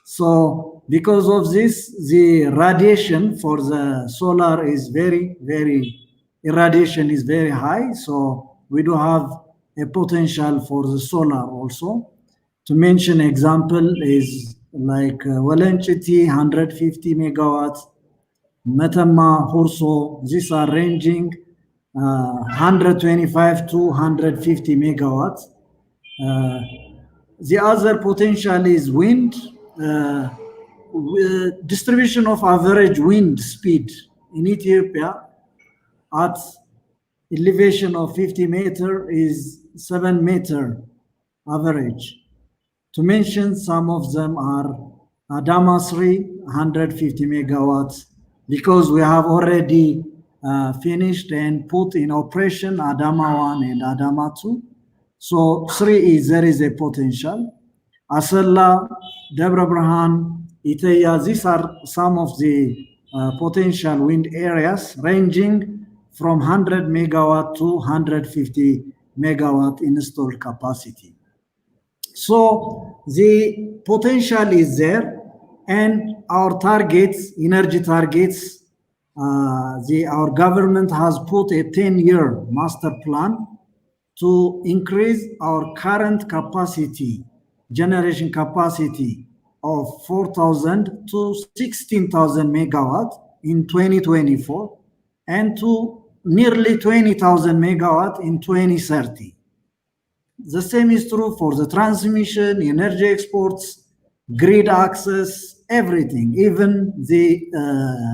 So because of this, the radiation for the solar is very high. So we do have a potential for the solar also. To mention example is like Walenchiti, 150 megawatts, Metama, Horso, these are ranging 125 to 150 megawatts. The other potential is wind. Distribution of average wind speed in Ethiopia at elevation of 50 meter is 7 meter average. To mention some of them are Adama 3, 150 megawatts, because we have already finished and put in operation Adama 1 and Adama 2. So 3 is there is a potential. Asella, Debra Brahan, Iteya, these are some of the potential wind areas ranging from 100 megawatt to 150 megawatt installed capacity. So the potential is there, and our targets, energy targets, our government has put a 10-year master plan to increase our current capacity, generation capacity of 4,000 to 16,000 megawatt in 2024 and to nearly 20,000 megawatt in 2030. The same is true for the transmission, energy exports, grid access, everything, even the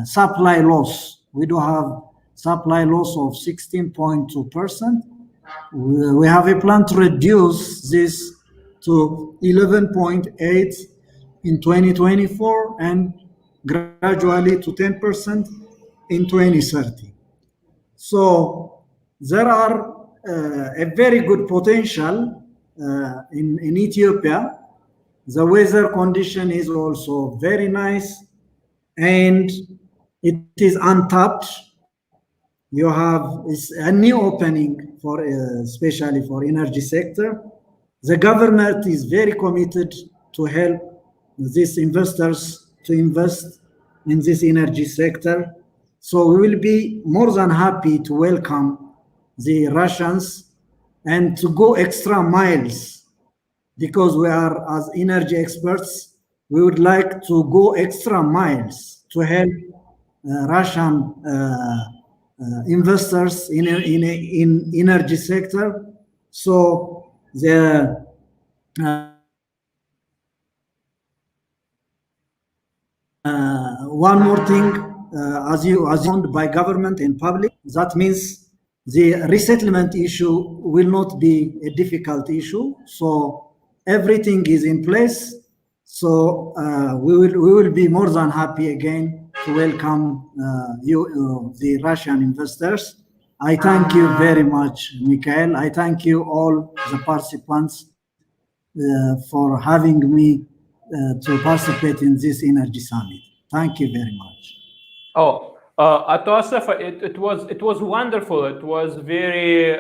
supply loss. We do have supply loss of 16.2%. We have a plan to reduce this to 11.8 in 2024 and gradually to 10% in 2030. So there are a very good potential in Ethiopia. The weather condition is also very nice and it is untapped. You have a new opening for especially for energy sector. The government is very committed to help these investors to invest in this energy sector. So we will be more than happy to welcome the Russians and to go extra miles, because we are, as energy experts, we would like to go extra miles to help Russian investors in energy sector. So the one more thing, as owned by government and public, that means the resettlement issue will not be a difficult issue. So everything is in place. So we will be more than happy again to welcome the Russian investors. I thank you very much, Mikhail. I thank you all the participants for having me to participate in this energy summit. Thank you very much. Oh, Ato Asaf, it was wonderful. It was very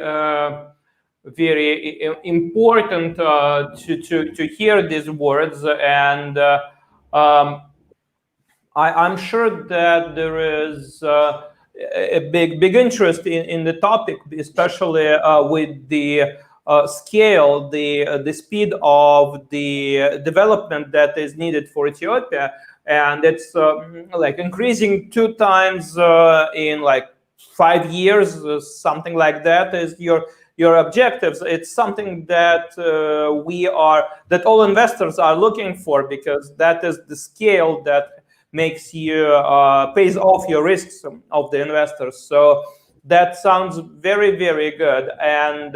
very important to hear these words, and I'm sure that there is a big interest in the topic, especially with the scale, the speed of the development that is needed for Ethiopia, and it's like increasing 2 times in like 5 years, something like that is your objectives. It's something that that all investors are looking for, because that is the scale that makes you pays off your risks of the investors. So that sounds very good. And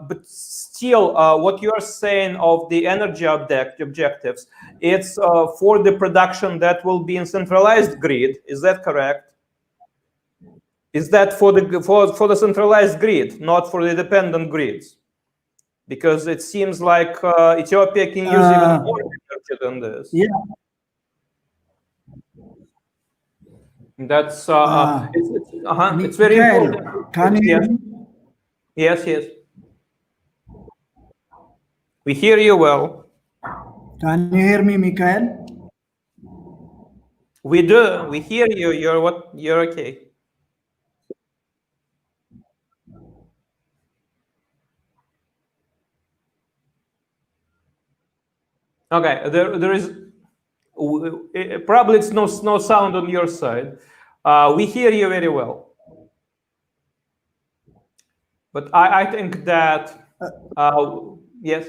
but still, what you are saying of the energy objectives, it's for the production that will be in centralized grid. Is that correct? Is that for the centralized grid, not for the dependent grids? Because it seems like Ethiopia can use even more energy than this. Yeah. That's it's very important. Can you hear me? Yes. We hear you well. Can you hear me, Mikhail? We do. We hear you. You're okay. Okay. There is probably it's no sound on your side. We hear you very well. But I think that yes.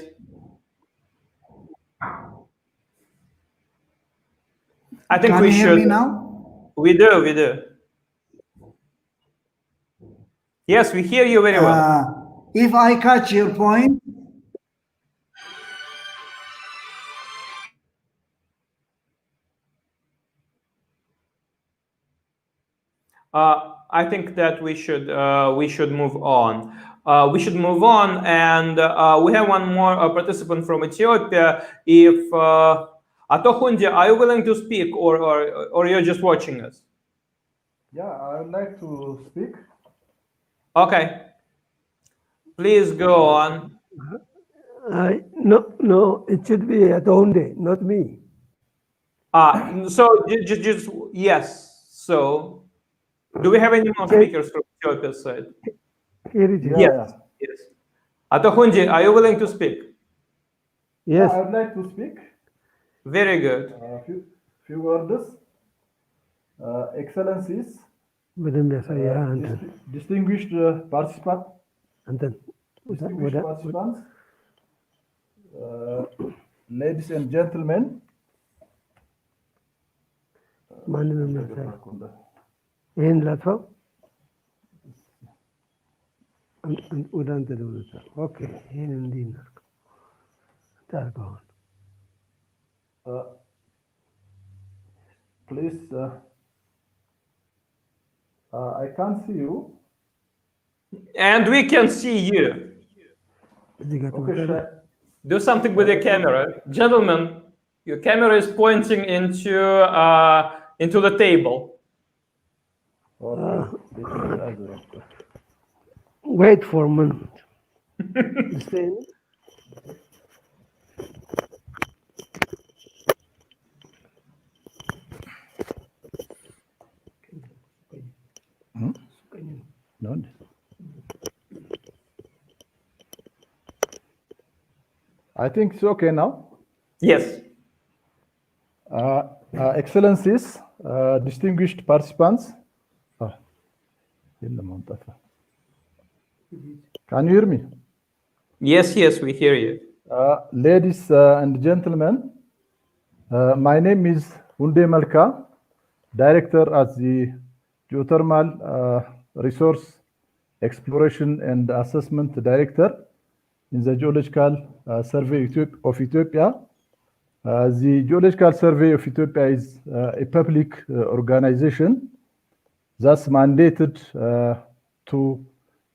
I think Can we you hear should. me now? We do. Yes, we hear you very well. If I catch your point, I think that we should move on. And we have one more participant from Ethiopia. If Atohundi, are you willing to speak, or you're just watching us? Yeah, I would like to speak. Okay, please go on. No, it should be Atohundi, not me. So just yes. So, do we have any more speakers from Ethiopia's side? Here it is. Yes. Atohundi, are you willing to speak? Yes. I would like to speak. Very good. Few words. Excellencies, distinguished participants, ladies and gentlemen. Okay. Please, I can't see you. And we can see you. Okay, do something with your camera. Gentlemen, your camera is pointing into the table. Wait for a minute. No. I think it's okay now. Yes. Excellencies, distinguished participants. Can you hear me? Yes, we hear you. Ladies and gentlemen, my name is Hunde Malka, Director at the Geothermal Resource Exploration and Assessment Director in the Geological Survey of Ethiopia. The Geological Survey of Ethiopia is a public organization that's mandated to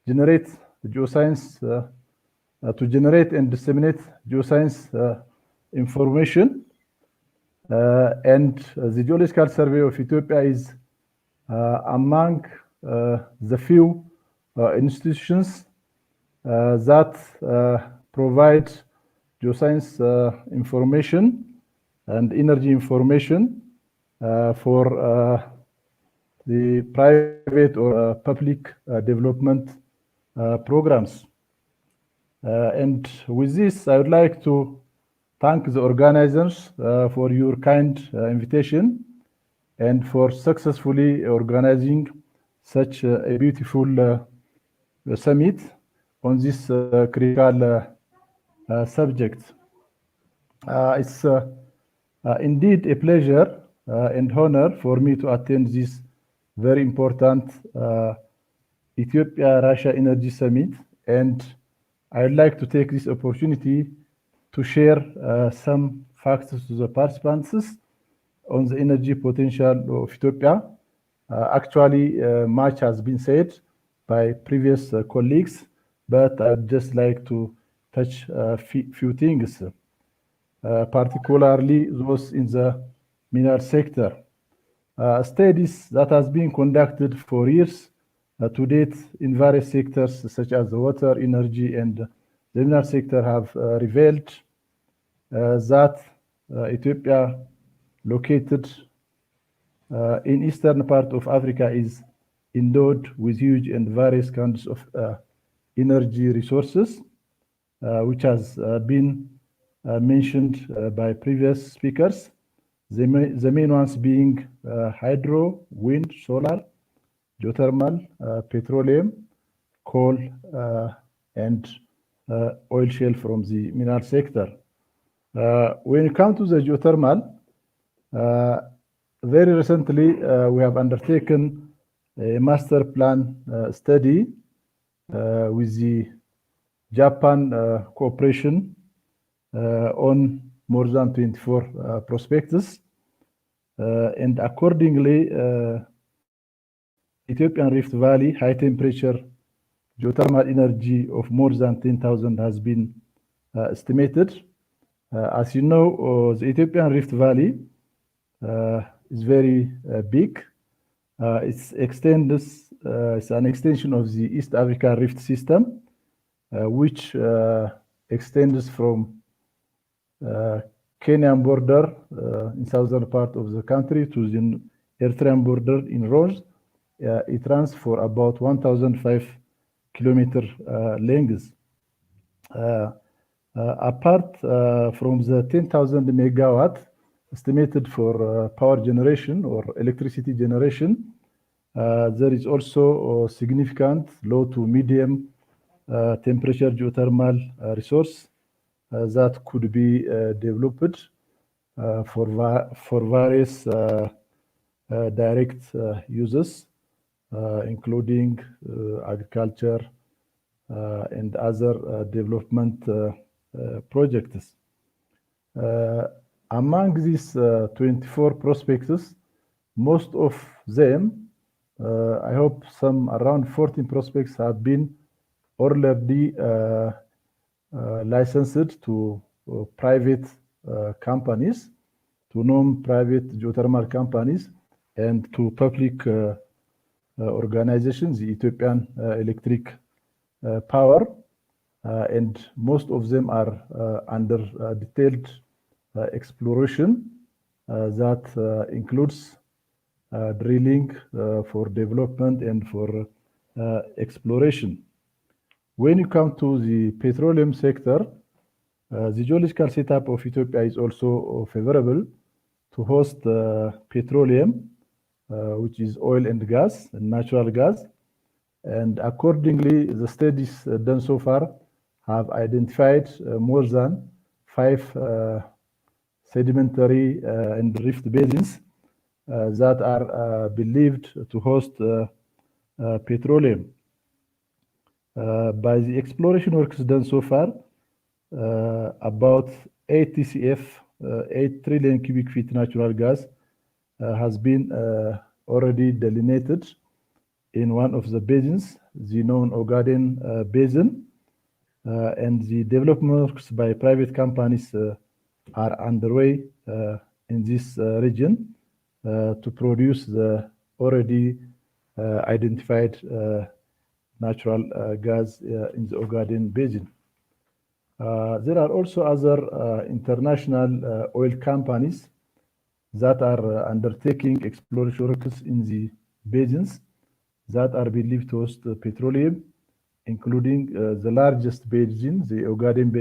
generate geoscience, to generate and disseminate geoscience information. And the Geological Survey of Ethiopia is among the few institutions that provide geoscience information and energy information for the private or public development programs. And with this, I would like to thank the organizers for your kind invitation and for successfully organizing such a beautiful summit on this critical subject. It's indeed a pleasure and honor for me to attend this very important Ethiopia-Russia Energy Summit, and I would like to take this opportunity to share some facts to the participants on the energy potential of Ethiopia. Actually, much has been said by previous colleagues, but I'd just like to touch a few things, particularly those in the mineral sector. Studies that has been conducted for years to date in various sectors such as the water, energy, and the mineral sector have revealed that Ethiopia, located in eastern part of Africa, is endowed with huge and various kinds of energy resources, which has been mentioned by previous speakers. The main ones being hydro, wind, solar, geothermal, petroleum, coal, and oil shale from the mineral sector. When it comes to the geothermal, very recently, we have undertaken a master plan study with the Japan cooperation on more than 24 prospectus. And accordingly, Ethiopian Rift Valley high temperature geothermal energy of more than 10,000 has been estimated. As you know, the Ethiopian Rift Valley is very big. It's an extension of the East African Rift System, which extends from Kenyan border in southern part of the country to the Eritrean border in Rose. It runs for about 1,005 kilometer length. Apart from the 10,000 megawatt estimated for power generation or electricity generation, there is also a significant low to medium temperature geothermal resource that could be developed for various direct uses, including agriculture and other development projects. Among these 24 prospectus, most of them, I hope some around 14 prospects have been already licensed to private companies, to non-private geothermal companies, and to public organizations, the Ethiopian Electric Power, and most of them are under detailed exploration that includes drilling for development and for exploration. When you come to the petroleum sector, the geological setup of Ethiopia is also favorable to host petroleum, which is oil and gas and natural gas. And accordingly, the studies done so far have identified more than 5 sedimentary and rift basins that are believed to host petroleum. By the exploration works done so far, about 8 TCF, 8 trillion cubic feet natural gas has been already delineated in one of the basins, the known Ogaden Basin, and the development works by private companies are underway in this region to produce the already identified natural gas in the Ogaden Basin. There are also other international oil companies that are undertaking exploration works in the basins that are believed to host petroleum, including the largest basin, the Ogaden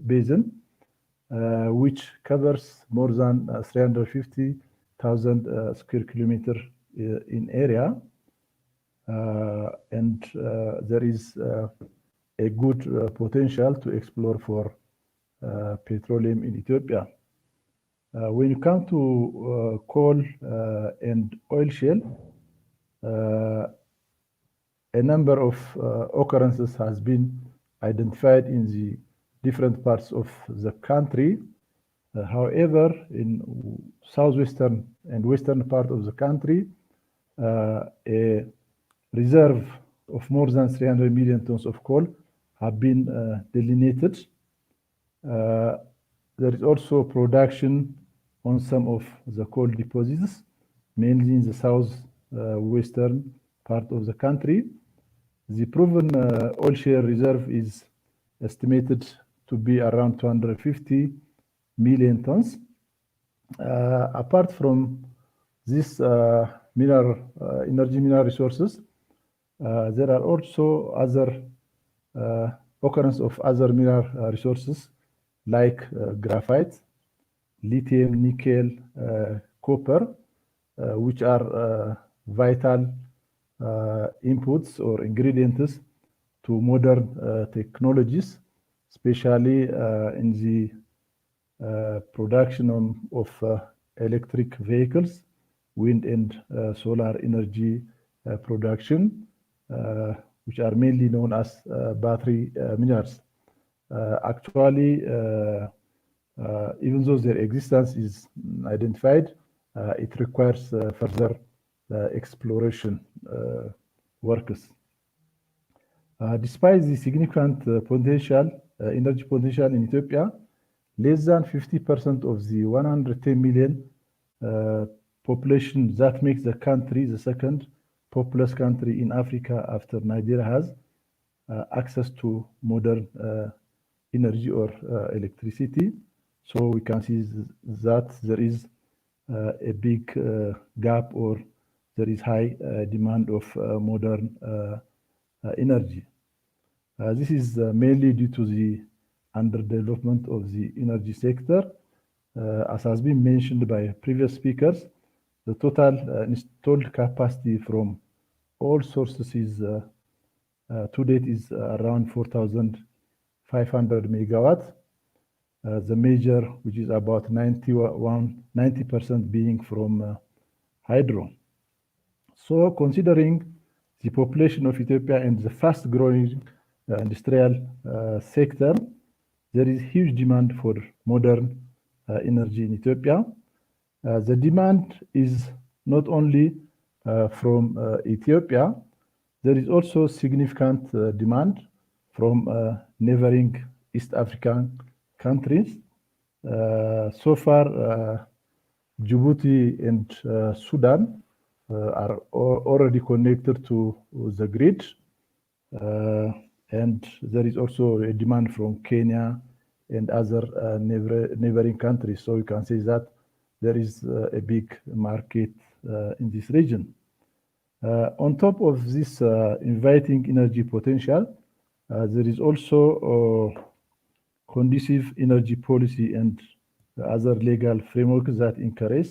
Basin, which covers more than 350,000 square kilometers in area. And there is a good potential to explore for petroleum in Ethiopia. When you come to coal and oil shale, a number of occurrences has been identified in the different parts of the country. However, in southwestern and western part of the country, a reserve of more than 300 million tons of coal have been delineated. There is also production on some of the coal deposits, mainly in the southwestern part of the country. The proven oil shale reserve is estimated to be around 250 million tons. Apart from this energy mineral resources, there are also other occurrence of other mineral resources like graphite, lithium, nickel, copper, which are vital inputs or ingredients to modern technologies, especially in the production of electric vehicles, wind and solar energy production, which are mainly known as battery minerals. Actually, even though their existence is identified, it requires further exploration works. Despite the significant energy potential in Ethiopia, less than 50% of the 110 million population that makes the country the second populous country in Africa after Nigeria has access to modern energy or electricity. So we can see that there is a big gap, or there is high demand of modern energy. This is mainly due to the underdevelopment of the energy sector. As has been mentioned by previous speakers, the total installed capacity from all sources is to date is around 4,500 megawatts. The major, which is about 90% being from hydro. So considering the population of Ethiopia and the fast growing industrial sector, there is huge demand for modern energy in Ethiopia. The demand is not only from Ethiopia, there is also significant demand from neighboring East African countries. So far, Djibouti and Sudan are already connected to the grid. And there is also a demand from Kenya and other neighboring countries. So you can say that there is a big market in this region. On top of this inviting energy potential, there is also conducive energy policy and other legal frameworks that encourage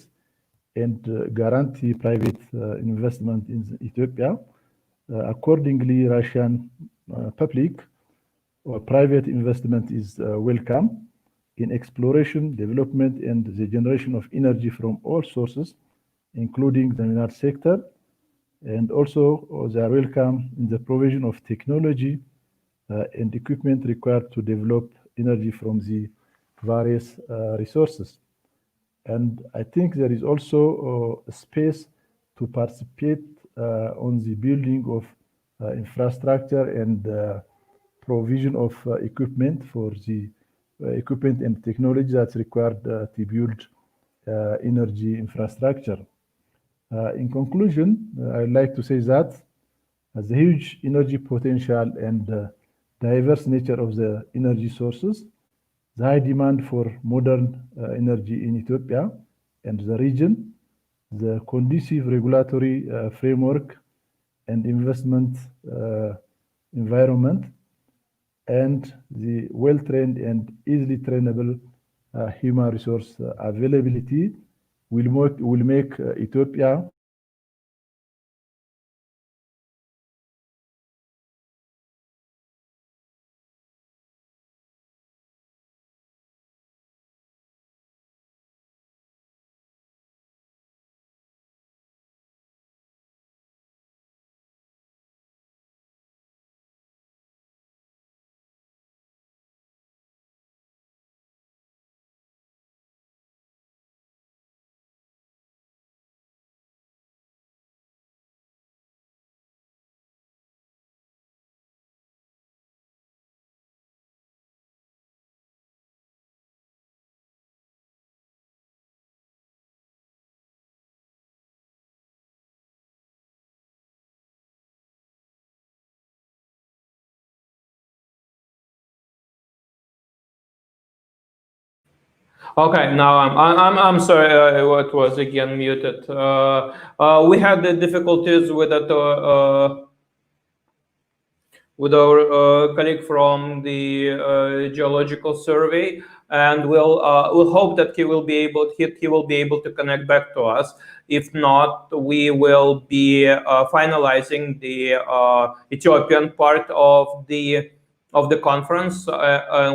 and guarantee private investment in Ethiopia. Accordingly, Russian public or private investment is welcome in exploration, development, and the generation of energy from all sources, including the mineral sector. And also, they are welcome in the provision of technology and equipment required to develop energy from the various resources. And I think there is also a space to participate on the building of infrastructure and provision of equipment for the equipment and technology that's required to build energy infrastructure. In conclusion, I'd like to say that the huge energy potential and diverse nature of the energy sources, the high demand for modern energy in Ethiopia and the region, the conducive regulatory framework and investment environment, and the well-trained and easily trainable human resource availability will make Ethiopia Okay, now I'm sorry, what was again muted. We had the difficulties with that with our colleague from the Geological Survey, and we'll hope that he will be able to connect back to us. If not, we will be finalizing the Ethiopian part of the of the conference.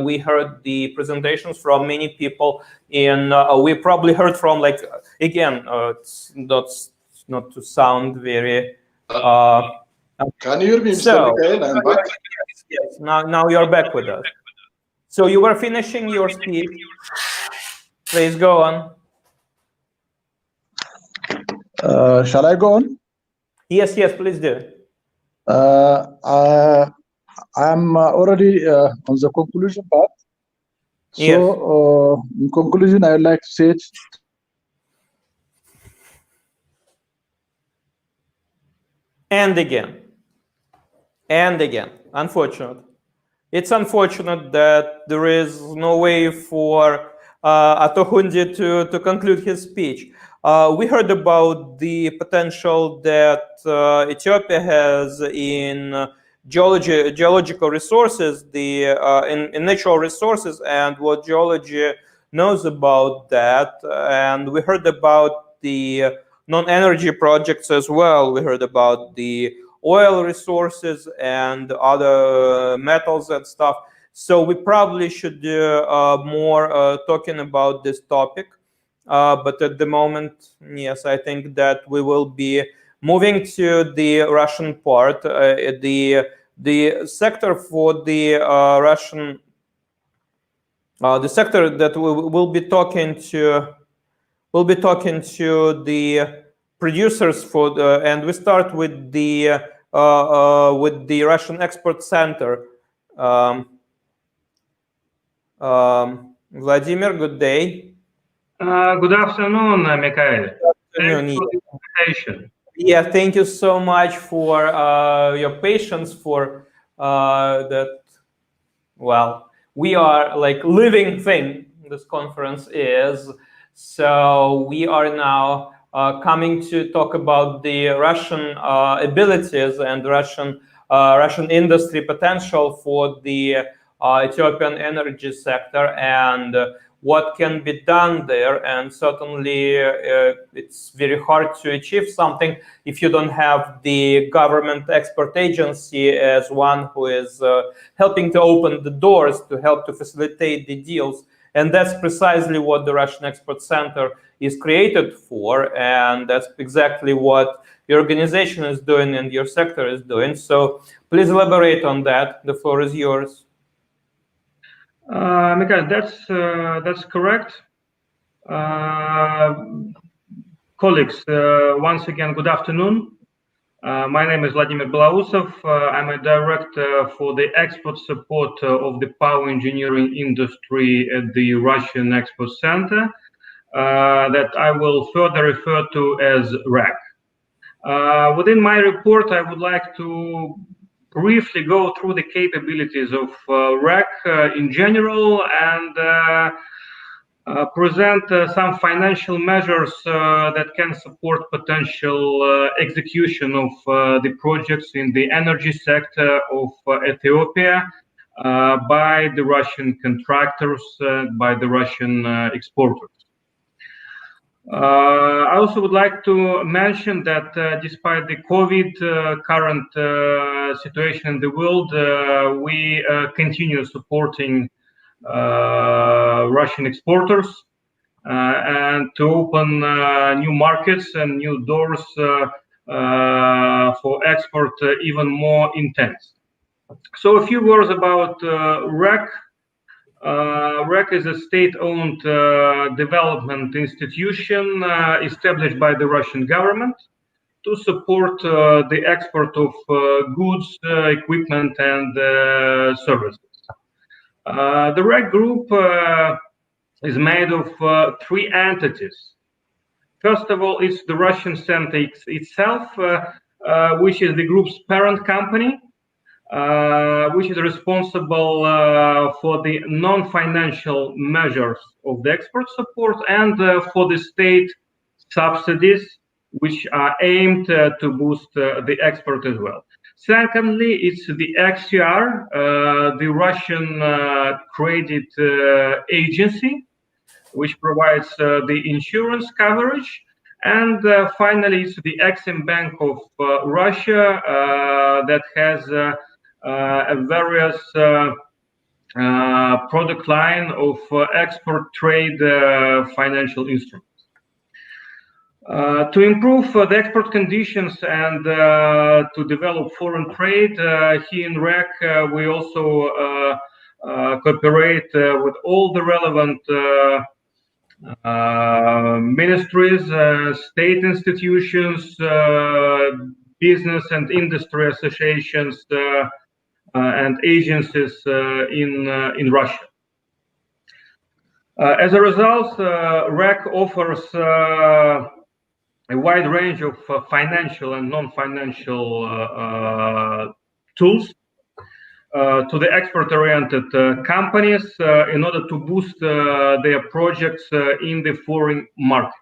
We heard the presentations from many people, and we probably heard from, like, again, it's not to sound very. Can you hear me, Mr. Mikhail? I'm back. Yes, now you're back with us. So you were finishing your speech. Please go on. Shall I go on? Yes, please do. I'm already on the conclusion part. So, in conclusion, I would like to say and again. Unfortunate. It's unfortunate that there is no way for Atohundi to conclude his speech. We heard about the potential that Ethiopia has in geological resources, in natural resources, and what geology knows about that. And we heard about the non-energy projects as well. We heard about the oil resources and other metals and stuff. So we probably should do more talking about this topic. But at the moment, yes, I think that we will be moving to the Russian part. The sector for the Russian, the sector that we'll be talking to the producers for the, and we start with the Russian Export Center. Vladimir, good day. Good afternoon, Mikhail. Thanks for the invitation. Yeah, thank you so much for your patience for that. Well, we are like living thing. This conference is. So we are now coming to talk about the Russian abilities and Russian industry potential for the Ethiopian energy sector and what can be done there. And certainly it's very hard to achieve something if you don't have the government export agency as one who is helping to open the doors, to help to facilitate the deals. And that's precisely what the Russian Export Center is created for. And that's exactly what your organization is doing and your sector is doing. So please elaborate on that. The floor is yours. Mikhail, that's correct. Colleagues, once again, good afternoon. My name is Vladimir Belausov. I'm a director for the export support of the power engineering industry at the Russian Export Center, that I will further refer to as REC. Within my report, I would like to briefly go through the capabilities of REC in general and present some financial measures that can support potential execution of the projects in the energy sector of Ethiopia by the Russian contractors, by the Russian exporters. I also would like to mention that despite the COVID current situation in the world, we continue supporting Russian exporters and to open new markets and new doors for export even more intense. So a few words about REC. REC is a state-owned development institution established by the Russian government to support the export of goods, equipment, and services. The REC group is made of three entities. First of all, it's the Russian Center itself, which is the group's parent company, which is responsible for the non-financial measures of the export support and for the state subsidies, which are aimed to boost the export as well. Secondly, it's the XCR, the Russian credit agency, which provides the insurance coverage. And finally, it's the Exim Bank of Russia that has various product line of export trade financial instruments. To improve the export conditions and to develop foreign trade, here in REC, we also cooperate with all the relevant ministries, state institutions, business and industry associations, and agencies in Russia. As a result, REC offers a wide range of financial and non-financial tools to the export-oriented companies in order to boost their projects in the foreign market.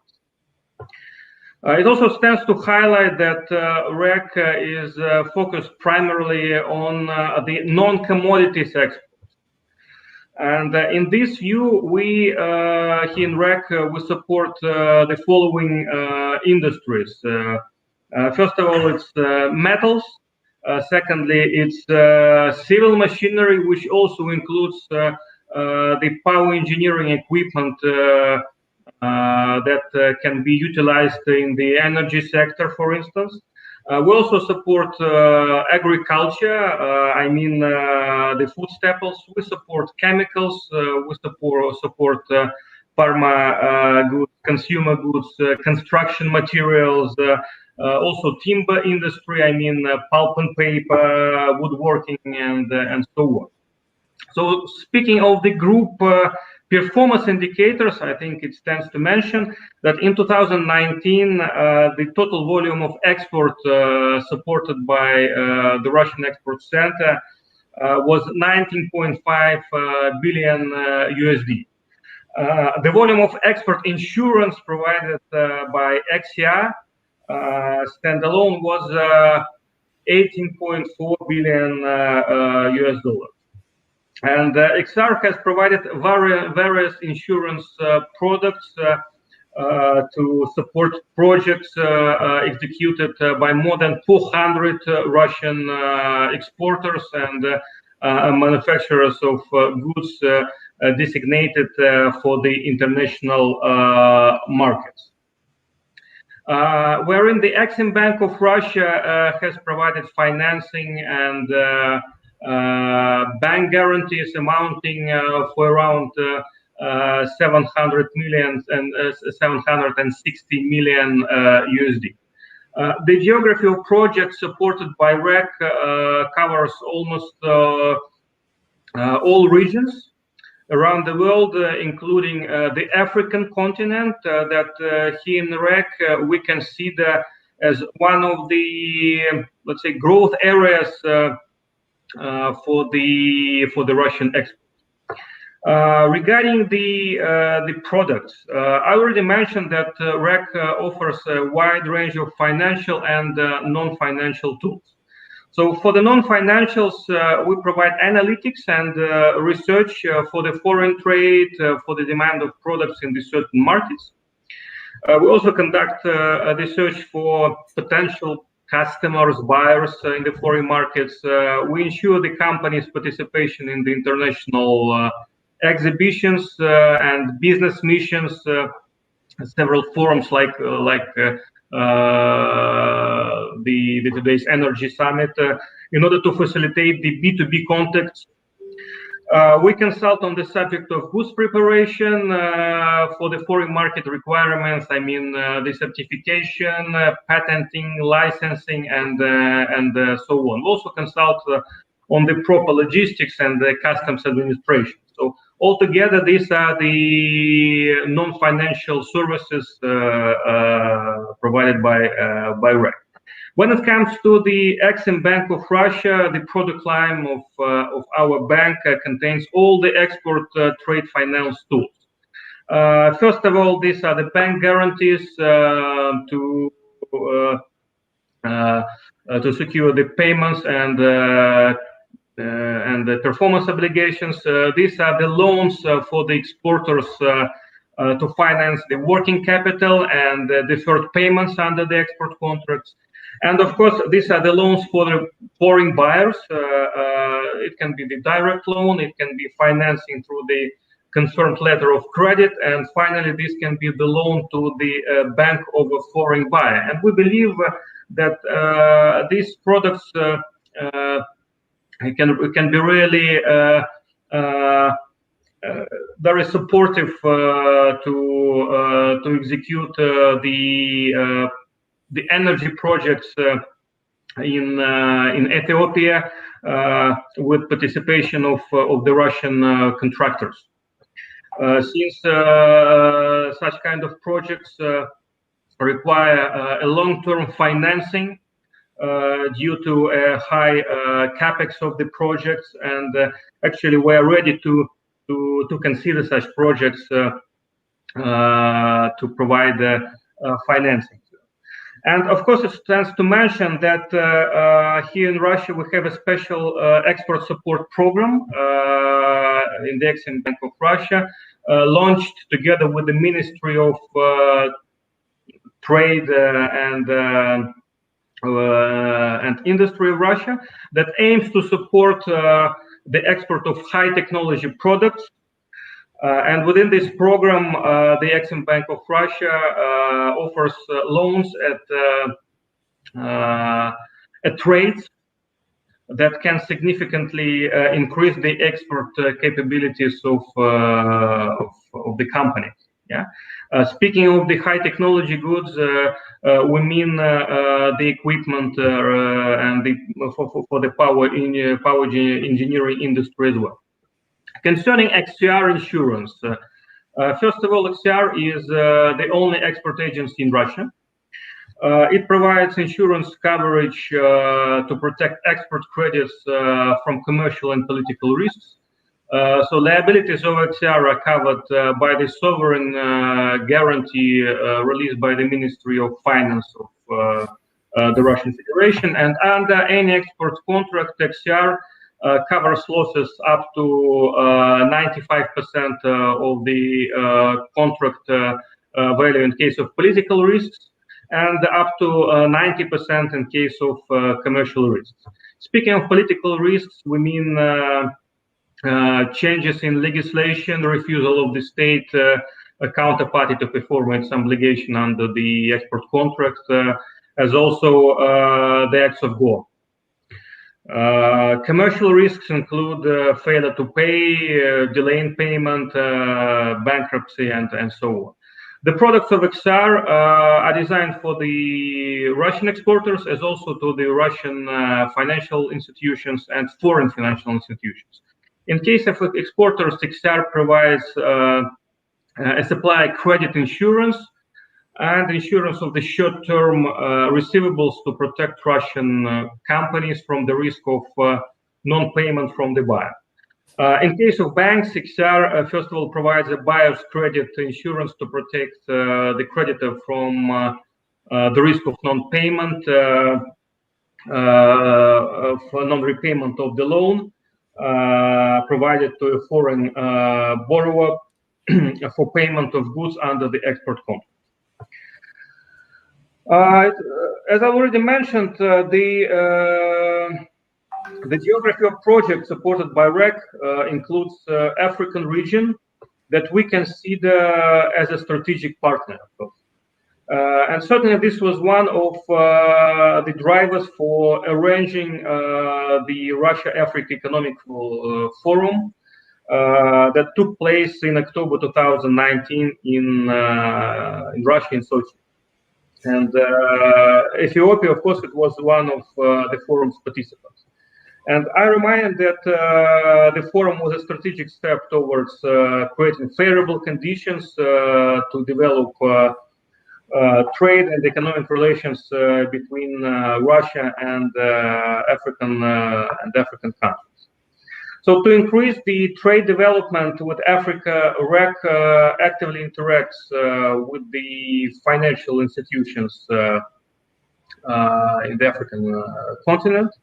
It also stands to highlight that REC is focused primarily on the non-commodities export. And in this view, we here in REC, we support the following industries. First of all, it's metals. Secondly, it's civil machinery, which also includes the power engineering equipment that can be utilized in the energy sector, for instance. We also support agriculture, I mean the food staples. We support chemicals, we support pharma goods, consumer goods, construction materials, also timber industry, I mean pulp and paper, woodworking, and so on. So speaking of the group performance indicators, I think it stands to mention that in 2019, the total volume of export supported by the Russian Export Center was 19.5 billion USD. The volume of export insurance provided by XCR standalone was 18.4 billion US dollars. And XR has provided various insurance products to support projects executed by more than 400 Russian exporters and manufacturers of goods designated for the international markets. Wherein the Exim Bank of Russia has provided financing and bank guarantees amounting for around 700 million and 760 million USD. The geography of projects supported by REC covers almost all regions around the world, including the African continent, that here in REC we consider as one of the, let's say, growth areas for the Russian export. Regarding the products, I already mentioned that REC offers a wide range of financial and non-financial tools. So for the non-financials, we provide analytics and research for the foreign trade, for the demand of products in the certain markets. We also conduct research for potential customers, buyers in the foreign markets. We ensure the company's participation in the international exhibitions and business missions, several forums like the today's Energy Summit, in order to facilitate the B2B contacts. We consult on the subject of goods preparation for the foreign market requirements. I mean the certification, patenting, licensing, and so on. We also consult on the proper logistics and the customs administration. So altogether, these are the non-financial services provided by REC. When it comes to the Exim Bank of Russia, the product line of our bank contains all the export trade finance tools. First of all, these are the bank guarantees to secure the payments and the performance obligations. These are the loans for the exporters to finance the working capital and deferred payments under the export contracts. And of course, these are the loans for the foreign buyers. It can be the direct loan, it can be financing through the confirmed letter of credit, and finally, this can be the loan to the bank of a foreign buyer. And we believe that these products can be really very supportive to execute the energy projects in Ethiopia with participation of the Russian contractors. Since such kind of projects require a long-term financing due to a high capex of the projects, and actually we are ready to consider such projects to provide financing. And of course, it stands to mention that here in Russia we have a special export support program in the Exim Bank of Russia, launched together with the Ministry of Trade and Industry of Russia, that aims to support the export of high technology products. And within this program, the Exim Bank of Russia offers loans at rates that can significantly increase the export capabilities of the company. Yeah. Speaking of the high technology goods, we mean the equipment and for the power engineering industry as well. Concerning XCR insurance, first of all, XCR is the only export agency in Russia. It provides insurance coverage to protect export credits from commercial and political risks. So liabilities of XCR are covered by the sovereign guarantee released by the Ministry of Finance of the Russian Federation, and under any export contract, XCR covers losses up to 95% of the contract value in case of political risks, and up to 90% in case of commercial risks. Speaking of political risks, we mean changes in legislation, refusal of the state counterparty to perform its obligation under the export contract, as also the acts of war. Commercial risks include failure to pay, delay in payment, bankruptcy, and so on. The products of XR are designed for the Russian exporters, as also to the Russian financial institutions and foreign financial institutions. In case of exporters, XR provides a supply credit insurance and insurance of the short-term receivables to protect Russian companies from the risk of non-payment from the buyer. In case of banks, XR first of all provides a buyer's credit insurance to protect the creditor from the risk of non-payment, for non-repayment of the loan provided to a foreign borrower for payment of goods under the export contract. As I already mentioned, the geography of projects supported by REC includes African region that we consider as a strategic partner, of course. And certainly this was one of the drivers for arranging the Russia-Africa Economic Forum that took place in October 2019 in Russia, in Sochi. And Ethiopia, of course, it was one of the forum's participants. And I remind that the forum was a strategic step towards creating favorable conditions to develop trade and economic relations between Russia and African countries. So to increase the trade development with Africa, REC actively interacts with the financial institutions in the African continent,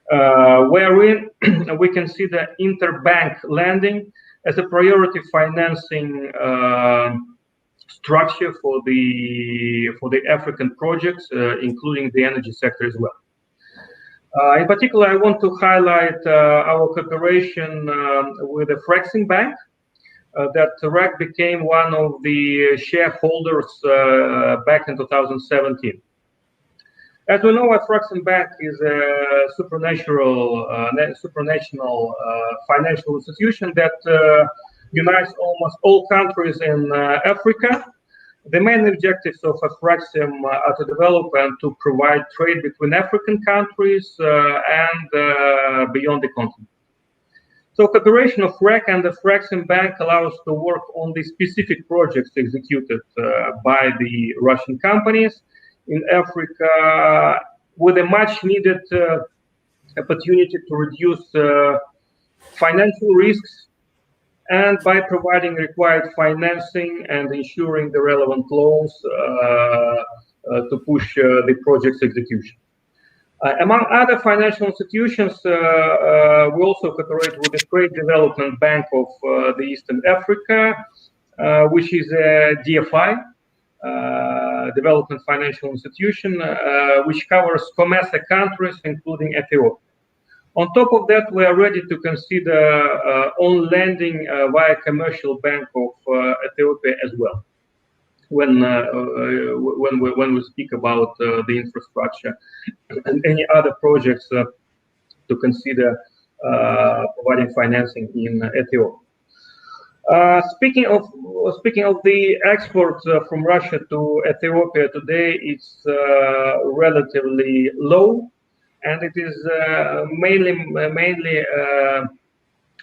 wherein we consider interbank lending as a priority financing structure for the African projects, including the energy sector as well. In particular, I want to highlight our cooperation with the Fraxim Bank. That REC became one of the shareholders back in 2017. As we know, Fraxim Bank is a supranational financial institution that unites almost all countries in Africa. The main objectives of Fraxim are to develop and to provide trade between African countries and beyond the continent. So cooperation of REC and the Fraxim Bank allows to work on the specific projects executed by the Russian companies in Africa with a much needed opportunity to reduce financial risks and by providing required financing and ensuring the relevant loans to push the project's execution. Among other financial institutions, we also cooperate with the Trade Development Bank of the Eastern Africa, which is a DFI, Development Financial Institution, which covers COMESA countries, including Ethiopia. On top of that, we are ready to consider on lending via Commercial Bank of Ethiopia as well, when we speak about the infrastructure and any other projects to consider providing financing in Ethiopia. Speaking of the exports from Russia to Ethiopia today, it's relatively low, and it is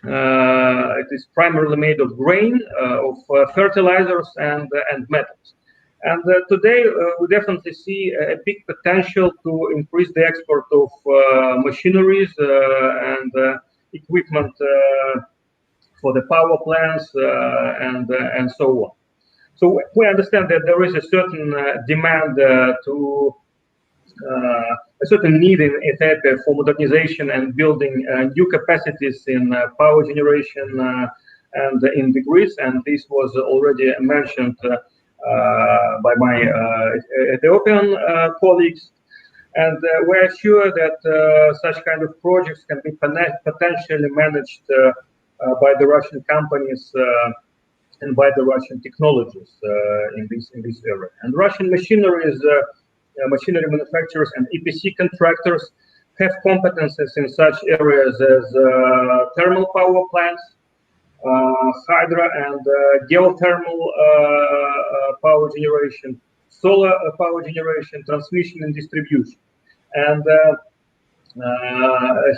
it is primarily made of grain, of fertilizers, and metals. And today we definitely see a big potential to increase the export of machineries and equipment for the power plants and so on. So we understand that there is a certain demand a certain need in Ethiopia for modernization and building new capacities in power generation and in the grids, and this was already mentioned by my Ethiopian colleagues. And we are sure that such kind of projects can be potentially managed by the Russian companies and by the Russian technologies in this area. And Russian machinery manufacturers and EPC contractors have competences in such areas as thermal power plants, hydro and geothermal power generation, solar power generation, transmission and distribution. And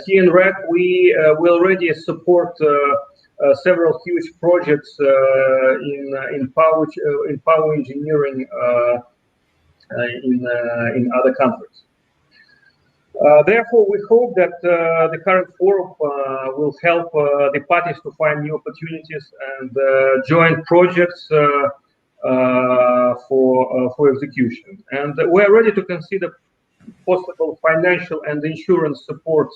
here in REC, we already support several huge projects in power engineering in other countries. Therefore, we hope that the current forum will help the parties to find new opportunities and joint projects for execution. And we are ready to consider possible financial and insurance support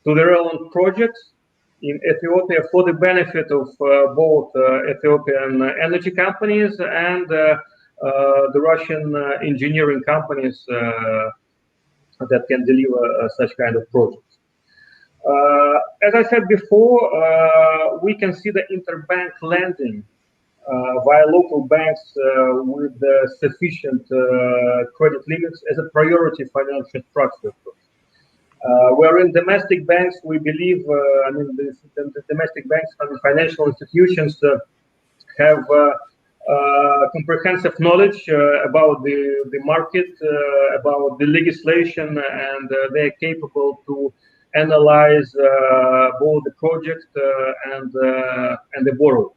to the relevant projects in Ethiopia for the benefit of both Ethiopian energy companies and the Russian engineering companies that can deliver such kind of projects. As I said before, we consider interbank lending via local banks with sufficient credit limits as a priority financial structure. Where in domestic banks, we believe, the domestic banks and financial institutions have comprehensive knowledge about the market, about the legislation, and they're capable to analyze both the project and the borrower.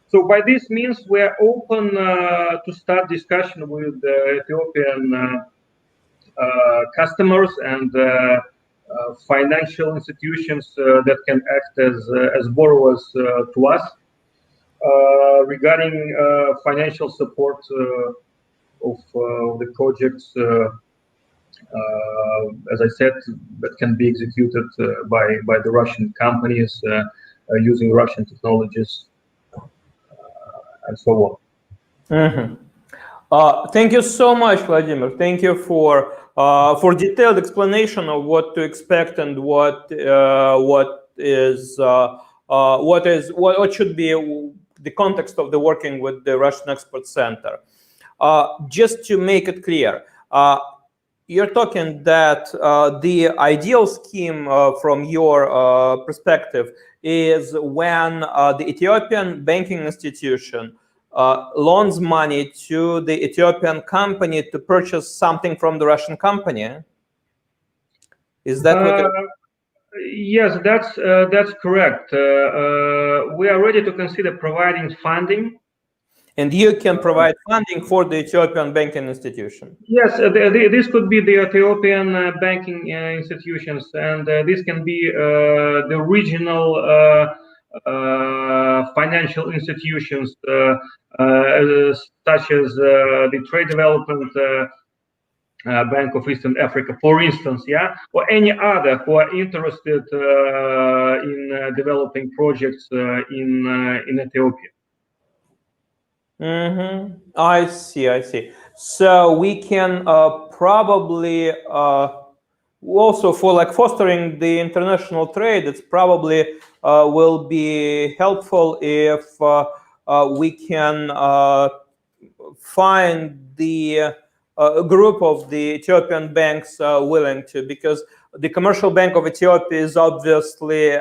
So by this means, we are open to start discussion with Ethiopian customers and financial institutions that can act as borrowers to us regarding financial support of the projects, as I said, that can be executed by the Russian companies using Russian technologies and so on. Thank you so much, Vladimir. Thank you for detailed explanation of what to expect and what should be the context of the working with the Russian Export Center. Just to make it clear, you're talking that the ideal scheme from your perspective is when the Ethiopian banking institution loans money to the Ethiopian company to purchase something from the Russian company. Is that what you're... Yes, that's correct. We are ready to consider providing funding. And you can provide funding for the Ethiopian banking institution? Yes, this could be the Ethiopian banking institutions, and this can be the regional financial institutions, such as the Trade Development Bank of Eastern Africa, for instance, yeah, or any other who are interested in developing projects in Ethiopia. I see. So we can probably also for like fostering the international trade, it's probably will be helpful if we can find the group of the Ethiopian banks willing to, because the Commercial Bank of Ethiopia is obviously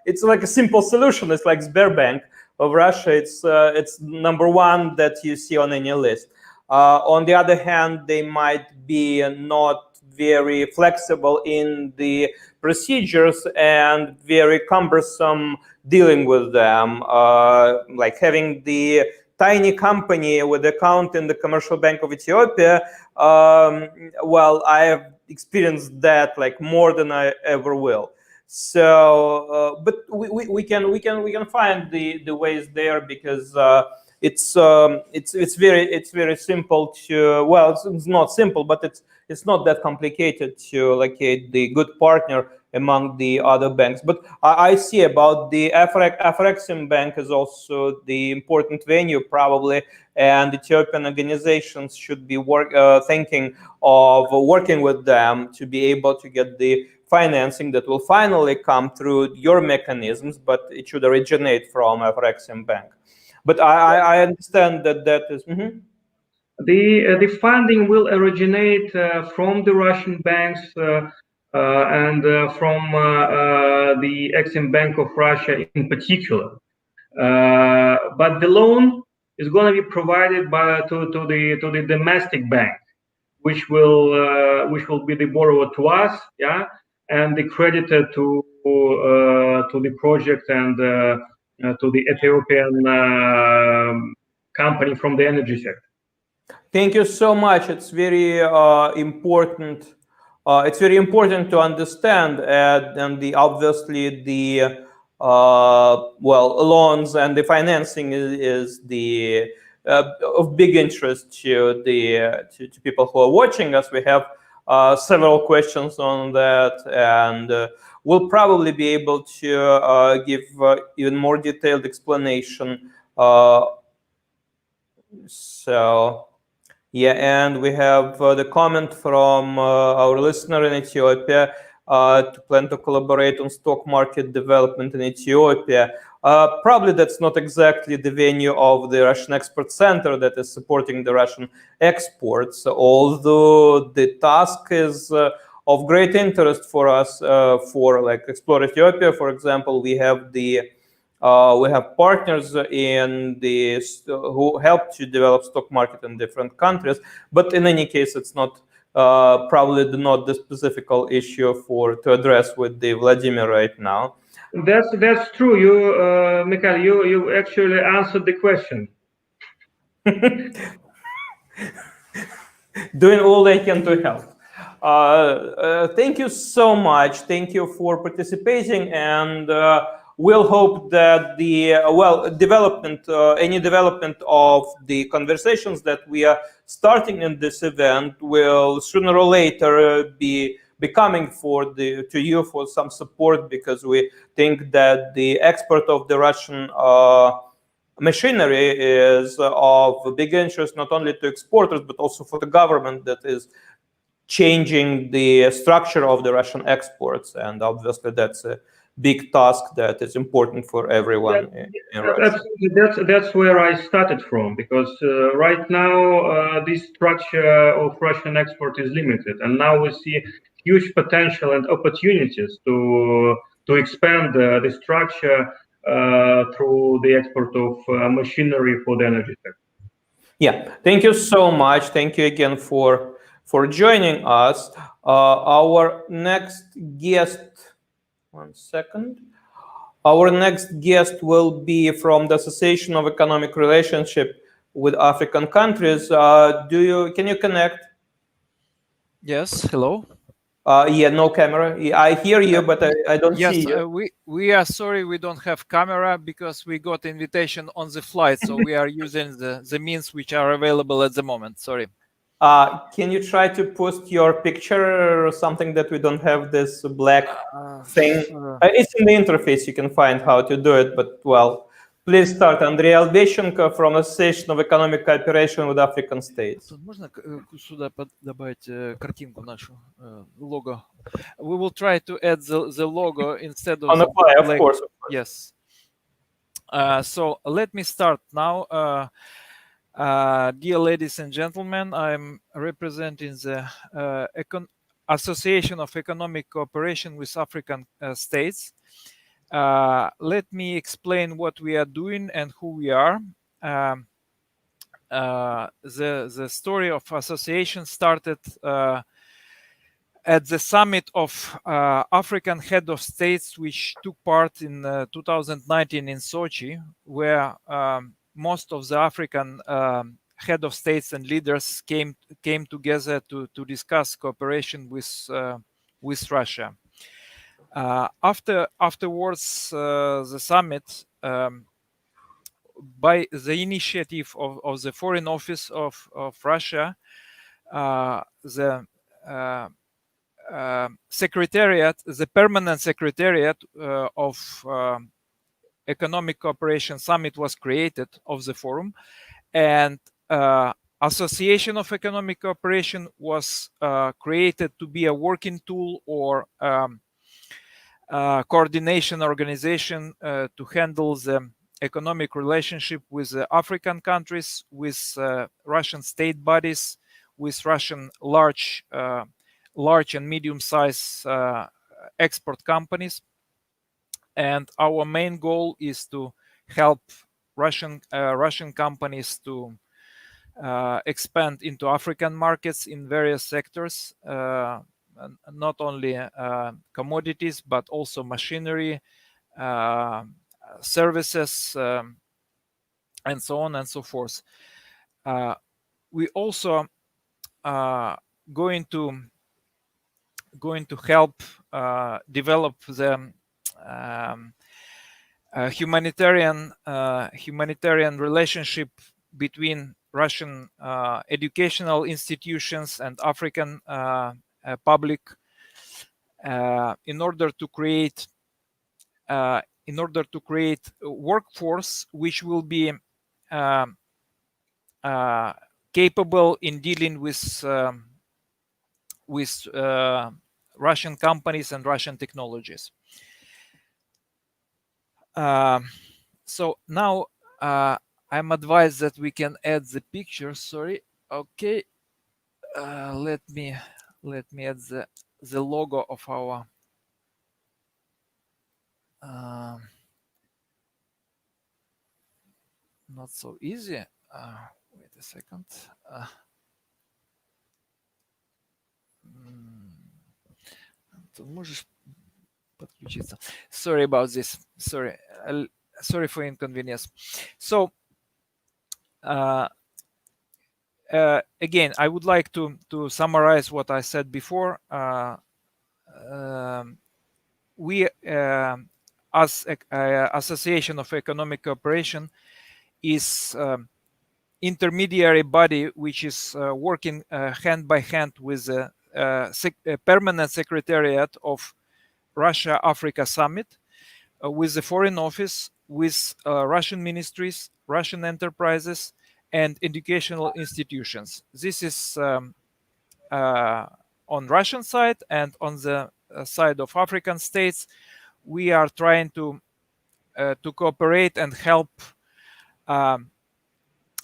it's like a simple solution. It's like Sberbank of Russia. It's number one that you see on any list. On the other hand, they might be not very flexible in the procedures and very cumbersome dealing with them, like having the tiny company with account in the Commercial Bank of Ethiopia. Well, I have experienced that like more than I ever will. So, but we can find the ways there, because it's very simple to, well, it's not simple, but it's not that complicated to locate the good partner among the other banks. But I see about the Afrexim Bank is also the important venue probably, and Ethiopian organizations should be thinking of working with them to be able to get the financing that will finally come through your mechanisms, but it should originate from Afrexim Bank. But I understand that is... The funding will originate from the Russian banks and from the Exim Bank of Russia in particular. But the loan is going to be provided to the domestic bank, which will be the borrower to us, yeah, and the creditor to the project and to the Ethiopian company from the energy sector. Thank you so much. It's very important. It's very important to understand, and obviously the loans and the financing is the of big interest to people who are watching us. We have several questions on that, and we'll probably be able to give even more detailed explanation. So. Yeah, and we have the comment from our listener in Ethiopia to plan to collaborate on stock market development in Ethiopia. Probably that's not exactly the venue of the Russian Export Center that is supporting the Russian exports, although the task is of great interest for us. For like Explore Ethiopia, for example, we have partners in this who help to develop stock market in different countries, but in any case, it's not probably not the specific issue to address with the Vladimir right now. That's true. You, Mikhail, you actually answered the question. Doing all I can to help. Thank you so much. Thank you for participating, and we'll hope that the any development of the conversations that we are starting in this event will sooner or later be coming to you for some support, because we think that the export of the Russian machinery is of big interest not only to exporters but also for the government that is changing the structure of the Russian exports, and obviously that's a big task that is important for everyone in Russia. That's where I started from, because right now this structure of Russian export is limited, and now we see huge potential and opportunities to expand the structure through the export of machinery for the energy sector. Yeah, thank you so much. Thank you again for joining us. Our next guest, one second. Our next guest will be from the Association of Economic Relationship with African Countries. Can you connect? Yes, hello. Yeah, no camera. I hear you, but I don't see you. Yes, we are sorry we don't have camera because we got invitation on the flight, so we are using the means which are available at the moment. Sorry. Can you try to post your picture or something that we don't have this black thing? It's in the interface. You can find how to do it, but well, please start. Andrei Albещенко from Association of Economic Cooperation with African States. Можно сюда добавить картинку нашу, лого? We will try to add the logo instead of on the fly, of course. Yes. So let me start now. Dear ladies and gentlemen, I'm representing the Association of Economic Cooperation with African States. Let me explain what we are doing and who we are. The story of association started at the summit of African head of states, which took part in 2019 in Sochi, where most of the African head of states and leaders came together to discuss cooperation with Russia. Afterwards, the summit, by the initiative of the Foreign Office of Russia, the secretariat, the permanent secretariat of Economic Cooperation Summit was created of the forum, and Association of Economic Cooperation was created to be a working tool or coordination organization to handle the economic relationship with the African countries, with Russian state bodies, with Russian large and medium-sized export companies. And our main goal is to help Russian companies to expand into African markets in various sectors, not only commodities, but also machinery, services, and so on and so forth. We also going to help develop the humanitarian relationship between Russian educational institutions and African public in order to create a workforce which will be capable in dealing with Russian companies and Russian technologies. So now I'm advised that we can add the picture. Sorry. Okay. Let me add the logo of our not so easy. Wait a second. Можешь подключиться. Sorry about this. Sorry for inconvenience. So again, I would like to summarize what I said before. We, as Association of Economic Cooperation, is intermediary body which is working hand by hand with the permanent secretariat of Russia-Africa Summit, with the Foreign Office, with Russian ministries, Russian enterprises, and educational institutions. This is on Russian side, and on the side of African states, we are trying to cooperate and help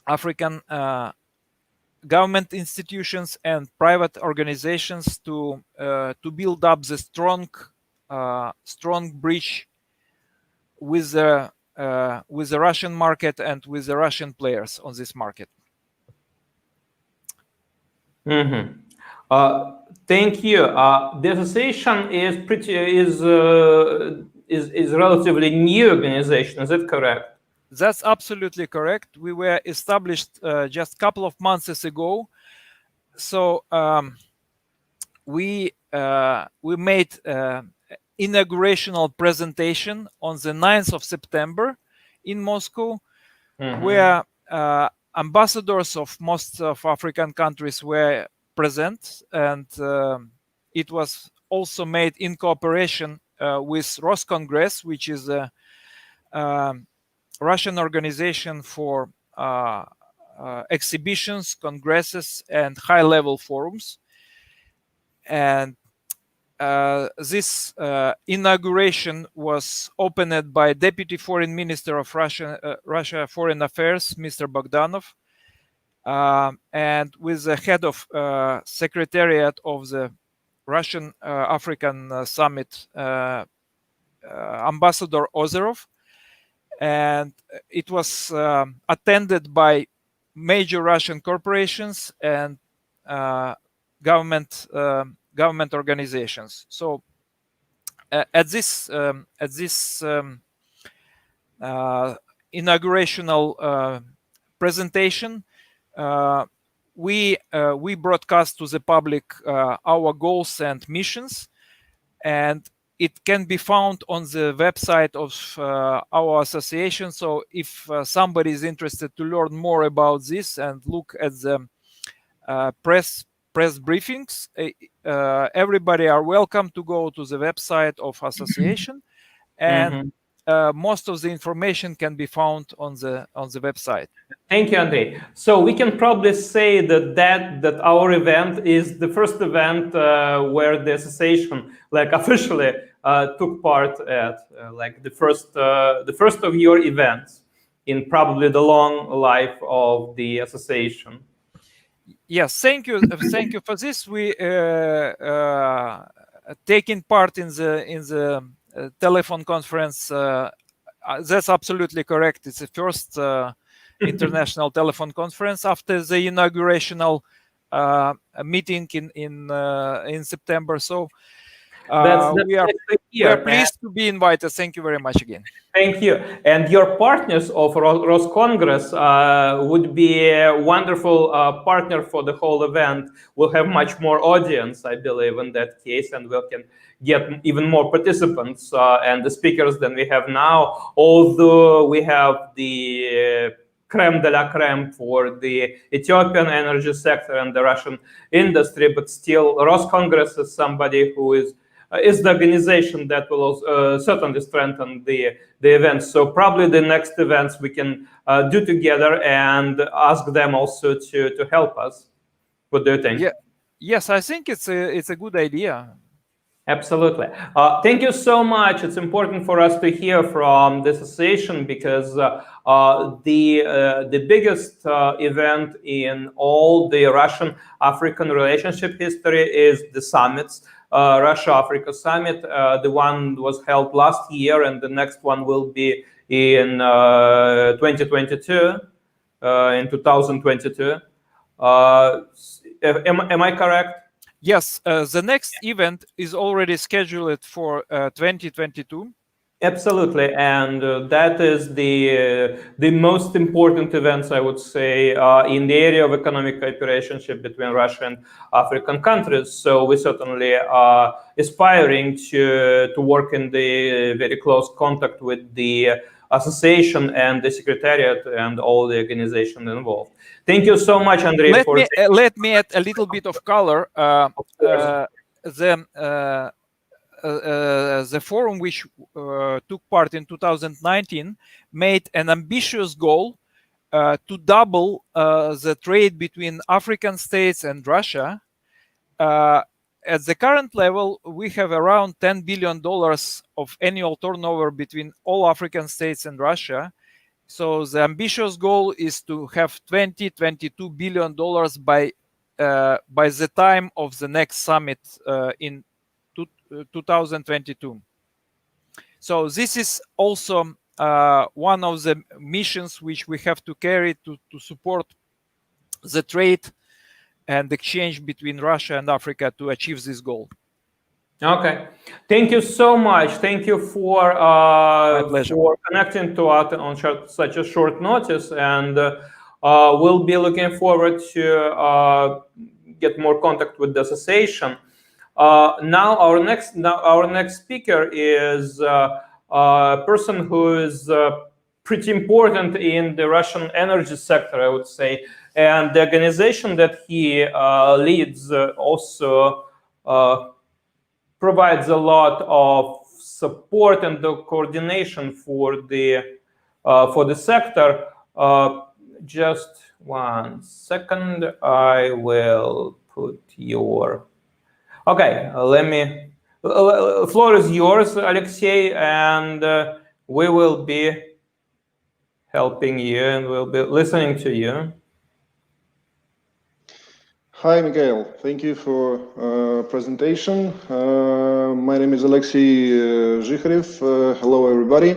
African government institutions and private organizations to build up the strong bridge with the Russian market and with the Russian players on this market. Mm-hmm. Thank you. The association is relatively new organization. Is that correct? That's absolutely correct. We were established just a couple of months ago. So we made inaugurational presentation on the 9th of September in Moscow, where ambassadors of most of African countries were present, and it was also made in cooperation with Roscongress, which is a Russian organization for exhibitions, congresses, and high-level forums. And this inauguration was opened by Deputy Foreign Minister of Russia Foreign Affairs, Mr. Bogdanov, and with the head of Secretariat of the Russian African Summit, Ambassador Ozerov. And it was attended by major Russian corporations and government organizations. So at this inaugurational presentation, we broadcast to the public our goals and missions, and it can be found on the website of our association. So if somebody is interested to learn more about this and look at the press briefings, everybody are welcome to go to the website of association, and most of the information can be found on the website. Thank you, Andrei. So we can probably say that our event is the first event where the association officially took part at, the first of your events in probably the long life of the association. Yes, thank you for this. We taking part in the telephone conference. That's absolutely correct. It's the first international telephone conference after the inaugurational meeting in September. So we are pleased to be invited. Thank you very much again. Thank you. And your partners of Roscongress would be a wonderful partner for the whole event. We'll have much more audience, I believe, in that case, and we can get even more participants and the speakers than we have now. Although we have the creme de la creme for the Ethiopian energy sector and the Russian industry, but still Roscongress is somebody who is the organization that will certainly strengthen the events. So probably the next events we can do together and ask them also to help us. What do you think? Yeah. Yes, I think it's a good idea. Absolutely. Thank you so much. It's important for us to hear from the association because the biggest event in all the Russian-African relationship history is the summits. Russia-Africa summit. The one was held last year, and the next one will be in 2022, in 2022. Am I correct? Yes, the next event is already scheduled for 2022. Absolutely, and that is the most important events, I would say, in the area of economic cooperation between Russia and African countries. So we certainly are aspiring to work in the very close contact with the association and the secretariat and all the organizations involved. Thank you so much, Andrei. Let me add a little bit of color. the forum which took part in 2019 made an ambitious goal to double the trade between African states and Russia. At the current level, we have around $10 billion of annual turnover between all African states and Russia. So the ambitious goal is to have $22 billion by the time of the next summit in 2022. So this is also one of the missions which we have to carry to support the trade and exchange between Russia and Africa to achieve this goal. Okay, thank you so much. Thank you for connecting to us on such a short notice, and we'll be looking forward to get more contact with the association. Now our next speaker is a person who is pretty important in the Russian energy sector, I would say, and the organization that he leads also provides a lot of support and the coordination for the sector. Just 1 second, I will put your. Okay, let me. Floor is yours, Alexei, and we will be helping you and we'll be listening to you. Hi, Mikhail. Thank you for presentation. My name is Alexei Zhikharev. Hello, everybody.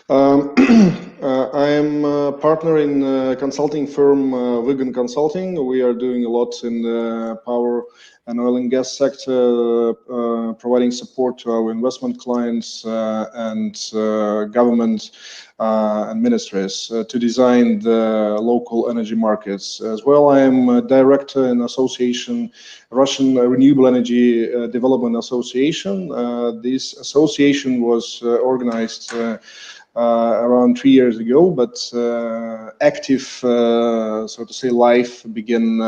I am a partner in consulting firm Vigan Consulting. We are doing a lot in the power and oil and gas sector, providing support to our investment clients and government and ministries to design the local energy markets. As well, I am a director in association, Russian Renewable Energy Development Association. This association was organized around 3 years ago, but active, so to say, life began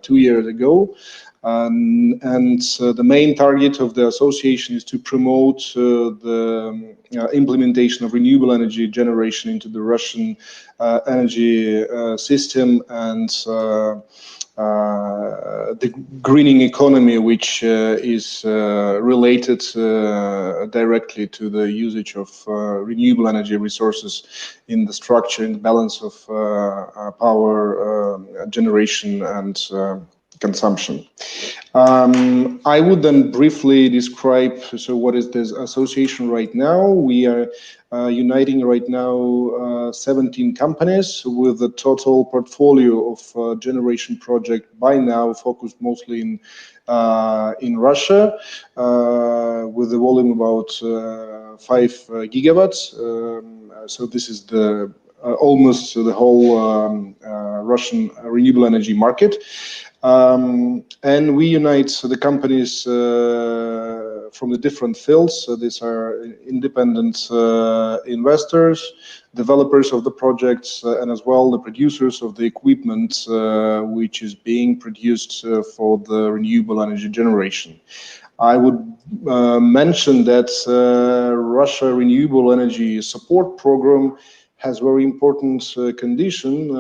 2 years ago. And the main target of the association is to promote the implementation of renewable energy generation into the Russian energy system and the greening economy, which is related directly to the usage of renewable energy resources in the structure and balance of power generation and consumption. I would then briefly describe what is this association right now. We are uniting right now 17 companies with a total portfolio of generation project by now focused mostly in Russia, with a volume about 5 gigawatts. So this is the almost the whole Russian renewable energy market. And we unite the companies from the different fields. So these are independent investors, developers of the projects, and as well the producers of the equipment which is being produced for the renewable energy generation. I would mention that Russia Renewable Energy Support Program has very important condition.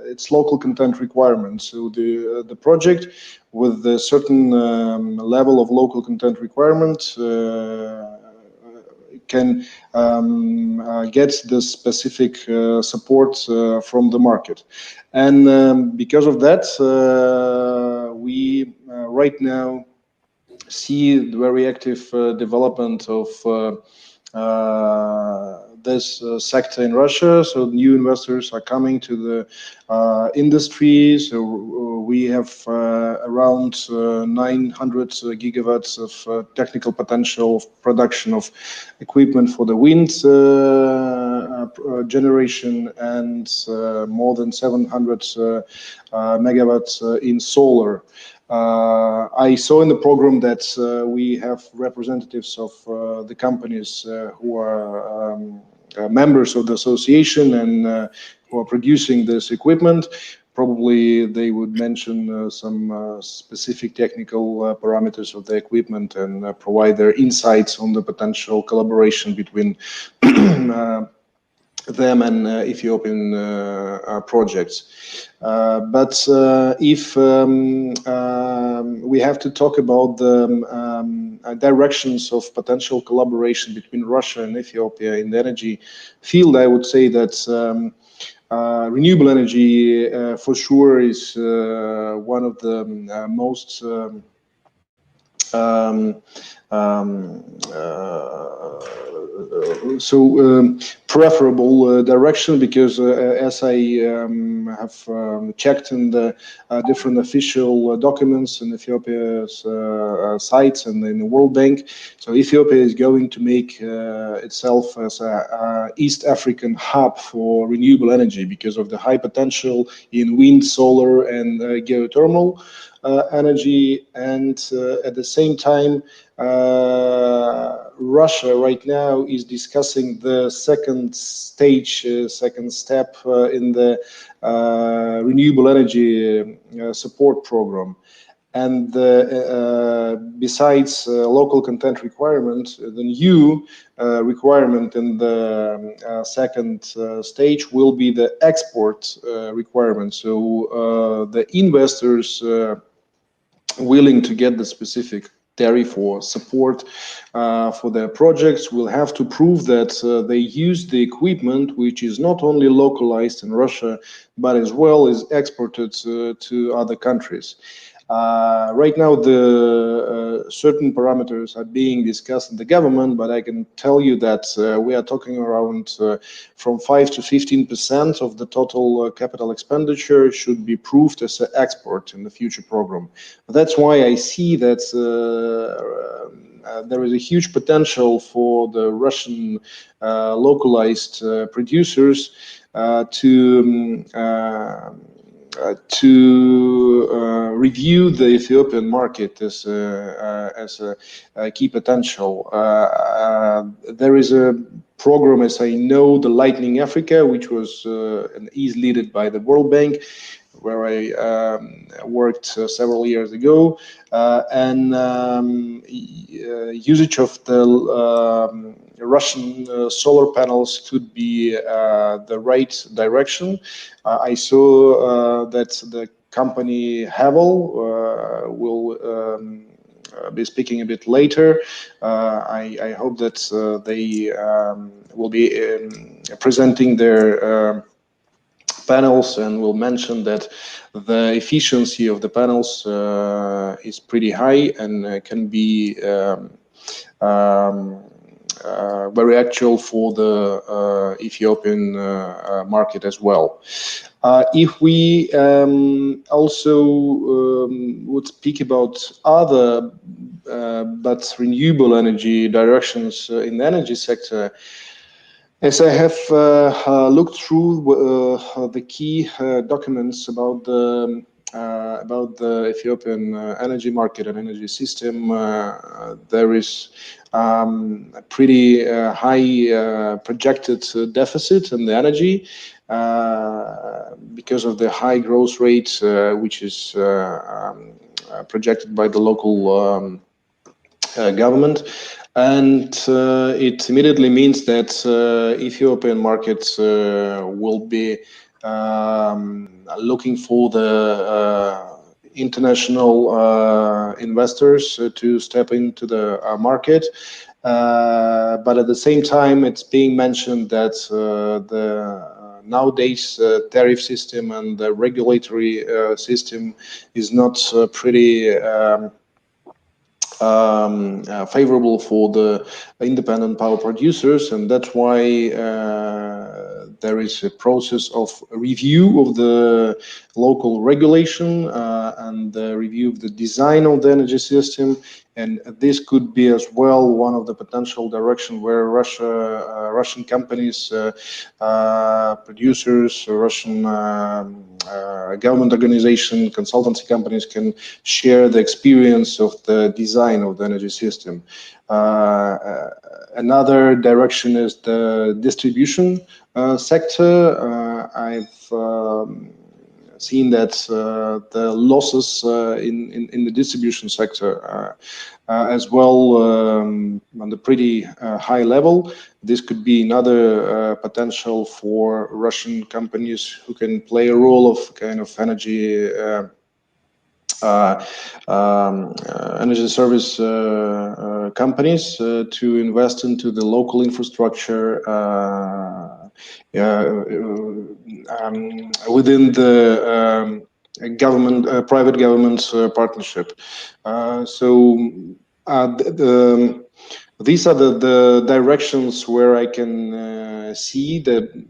It's local content requirements. So the project with a certain level of local content requirement can get the specific support from the market. And because of that, we right now see the very active development of this sector in Russia. So new investors are coming to the industry. So we have around 900 gigawatts of technical potential of production of equipment for the wind generation and more than 700 megawatts in solar. I saw in the program that we have representatives of the companies who are members of the association and who are producing this equipment. probably they would mention some specific technical parameters of the equipment and provide their insights on the potential collaboration between them and Ethiopian projects. But if we have to talk about the directions of potential collaboration between Russia and Ethiopia in the energy field, I would say that renewable energy for sure is one of the most preferable direction, because as I have checked in the different official documents in Ethiopia's sites and in the World Bank, so Ethiopia is going to make itself as a East African hub for renewable energy because of the high potential in wind, solar, and geothermal energy. And at the same time, Russia right now is discussing the second stage, second step in the renewable energy support program. And besides local content requirement, the new requirement in the second stage will be the export requirement. So the investors willing to get the specific tariff or support for their projects will have to prove that they use the equipment which is not only localized in Russia, but as well is exported to other countries. Right now, the certain parameters are being discussed in the government, but I can tell you that we are talking around from 5 to 15% of the total capital expenditure should be proved as an export in the future program. That's why I see that there is a huge potential for the Russian localized producers to review the Ethiopian market as a key potential. There is a program, as I know, the Lightning Africa, which was and is led by the World Bank, where I worked several years ago, and usage of the Russian solar panels could be the right direction. I saw that the company Havel will be speaking a bit later. I hope that they will be presenting their panels and will mention that the efficiency of the panels is pretty high and can be very actual for the Ethiopian market as well. If we also would speak about other but renewable energy directions in the energy sector, as I have looked through the key documents about the Ethiopian energy market and energy system, there is a pretty high projected deficit in the energy because of the high growth rate, which is projected by the local government. And it immediately means that Ethiopian markets will be looking for the international investors to step into the market. But at the same time, it's being mentioned that the nowadays tariff system and the regulatory system is not pretty favorable for the independent power producers, and that's why there is a process of review of the local regulation and the review of the design of the energy system. And this could be as well one of the potential direction where Russian companies, producers, Russian government organization, consultancy companies can share the experience of the design of the energy system. Another direction is the distribution sector. I've seen that the losses in the distribution sector as well on the pretty high level. This could be another potential for Russian companies who can play a role of kind of energy energy service companies to invest into the local infrastructure within the government, private government partnership. These are the directions where I can see the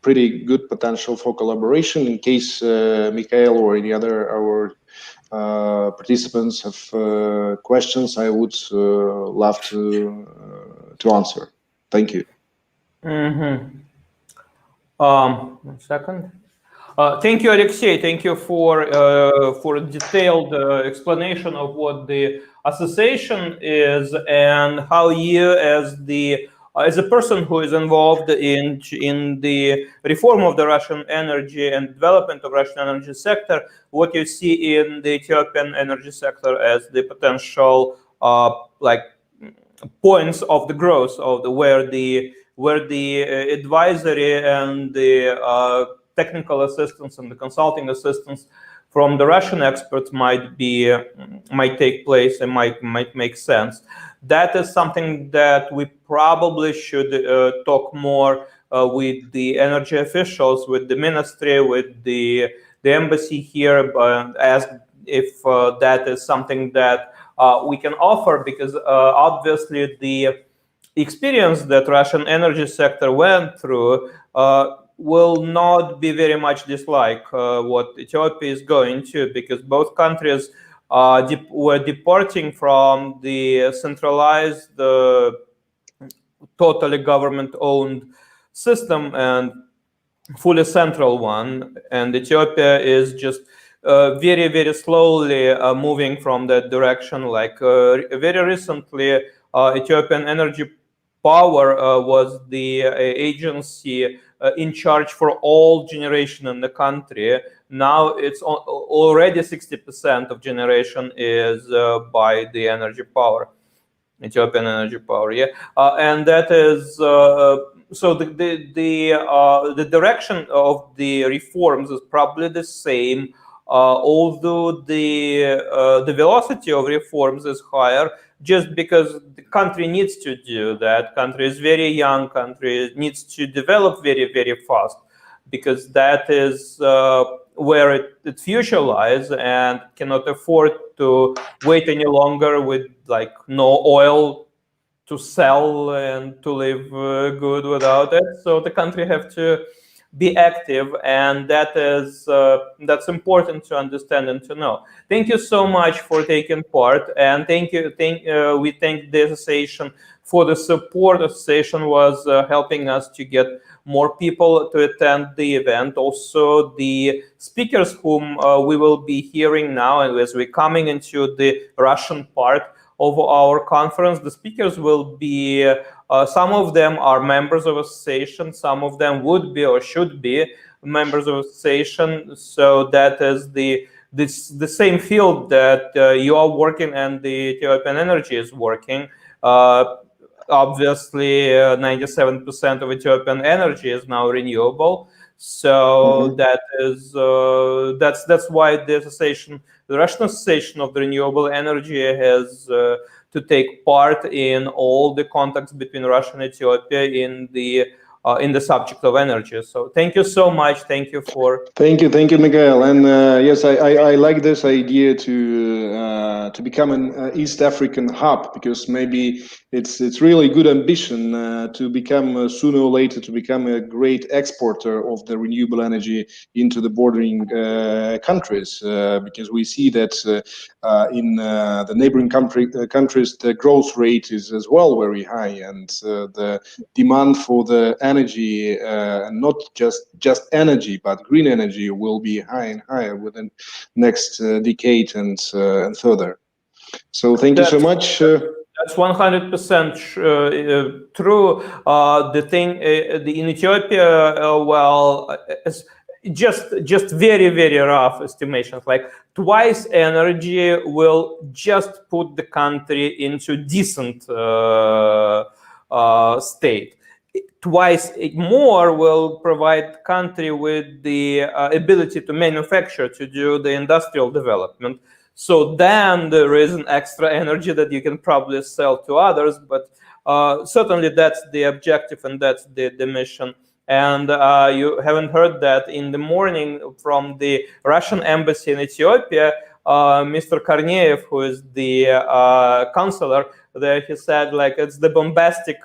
pretty good potential for collaboration. In case Mikhail or any other our participants have questions, I would love to answer. Thank you. One second. Thank you, Alexei. Thank you for a detailed explanation of what the association is and how you, as a person who is involved in the reform of the Russian energy and development of Russian energy sector, what you see in the Ethiopian energy sector as the potential like points of the growth of the where the advisory and the technical assistance and the consulting assistance from the Russian experts might take place and might make sense. That is something that we probably should talk more with the energy officials, with the ministry, with the embassy here, ask if that is something that we can offer, because obviously the experience that Russian energy sector went through will not be very much dislike what Ethiopia is going to, because both countries were departing from the centralized, totally government-owned system and fully central one, and Ethiopia is just very, very slowly moving from that direction. Like very recently, Ethiopian Energy Power was the agency in charge for all generation in the country. Now it's already 60% of generation is by the energy power, Ethiopian Energy Power. Yeah, and that is so the direction of the reforms is probably the same. Although the velocity of reforms is higher, just because the country needs to do that. Country is very young. Country needs to develop very, very fast, because that is where its future lies, and cannot afford to wait any longer with like no oil to sell and to live good without it. So the country have to be active, and that is that's important to understand and to know. Thank you so much for taking part, and we thank the association for the support. The association was helping us to get more people to attend the event. Also, the speakers whom we will be hearing now, and as we're coming into the Russian part of our conference, the speakers will be some of them are members of association, some of them would be or should be members of association. So that is the same field that you are working and the Ethiopian Energy is working. Obviously, 97% of Ethiopian energy is now renewable. So that is that's why the association, the Russian Association of the Renewable Energy, has to take part in all the contacts between Russia and Ethiopia in the subject of energy. So thank you so much. Thank you, Mikhail. And yes, I like this idea to become an East African hub, because maybe it's really good ambition to become sooner or later to become a great exporter of the renewable energy into the bordering countries, because we see that in the neighboring countries the growth rate is as well very high, and the demand for the energy, not just energy but green energy, will be high and higher within next decade and further. So thank you so much. That's 100% true. The thing in Ethiopia, well, just very rough estimations, like twice energy will just put the country into decent state. Twice more will provide country with the ability to manufacture, to do the industrial development. So then there is an extra energy that you can probably sell to others, but certainly that's the objective and that's the mission. And you haven't heard that in the morning from the Russian embassy in Ethiopia, Mr. Korneyev, who is the counselor there, he said like it's the bombastic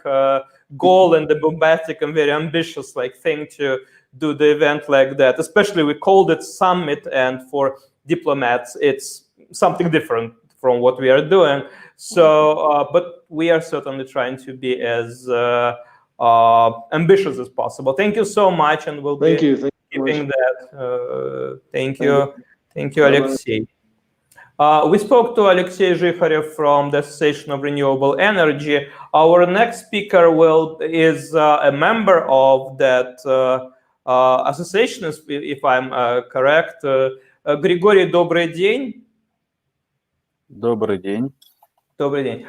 goal and the bombastic and very ambitious like thing to do the event like that. Especially we called it summit, and for diplomats it's something different from what we are doing. So, but we are certainly trying to be as ambitious as possible. Thank you so much, and we'll be keeping that. Thank you, Alexei. We spoke to Alexei Zhikharev from the Association of Renewable Energy. Our next speaker is a member of that association, if I'm correct. Григорий, добрый день. Добрый день. Добрый день.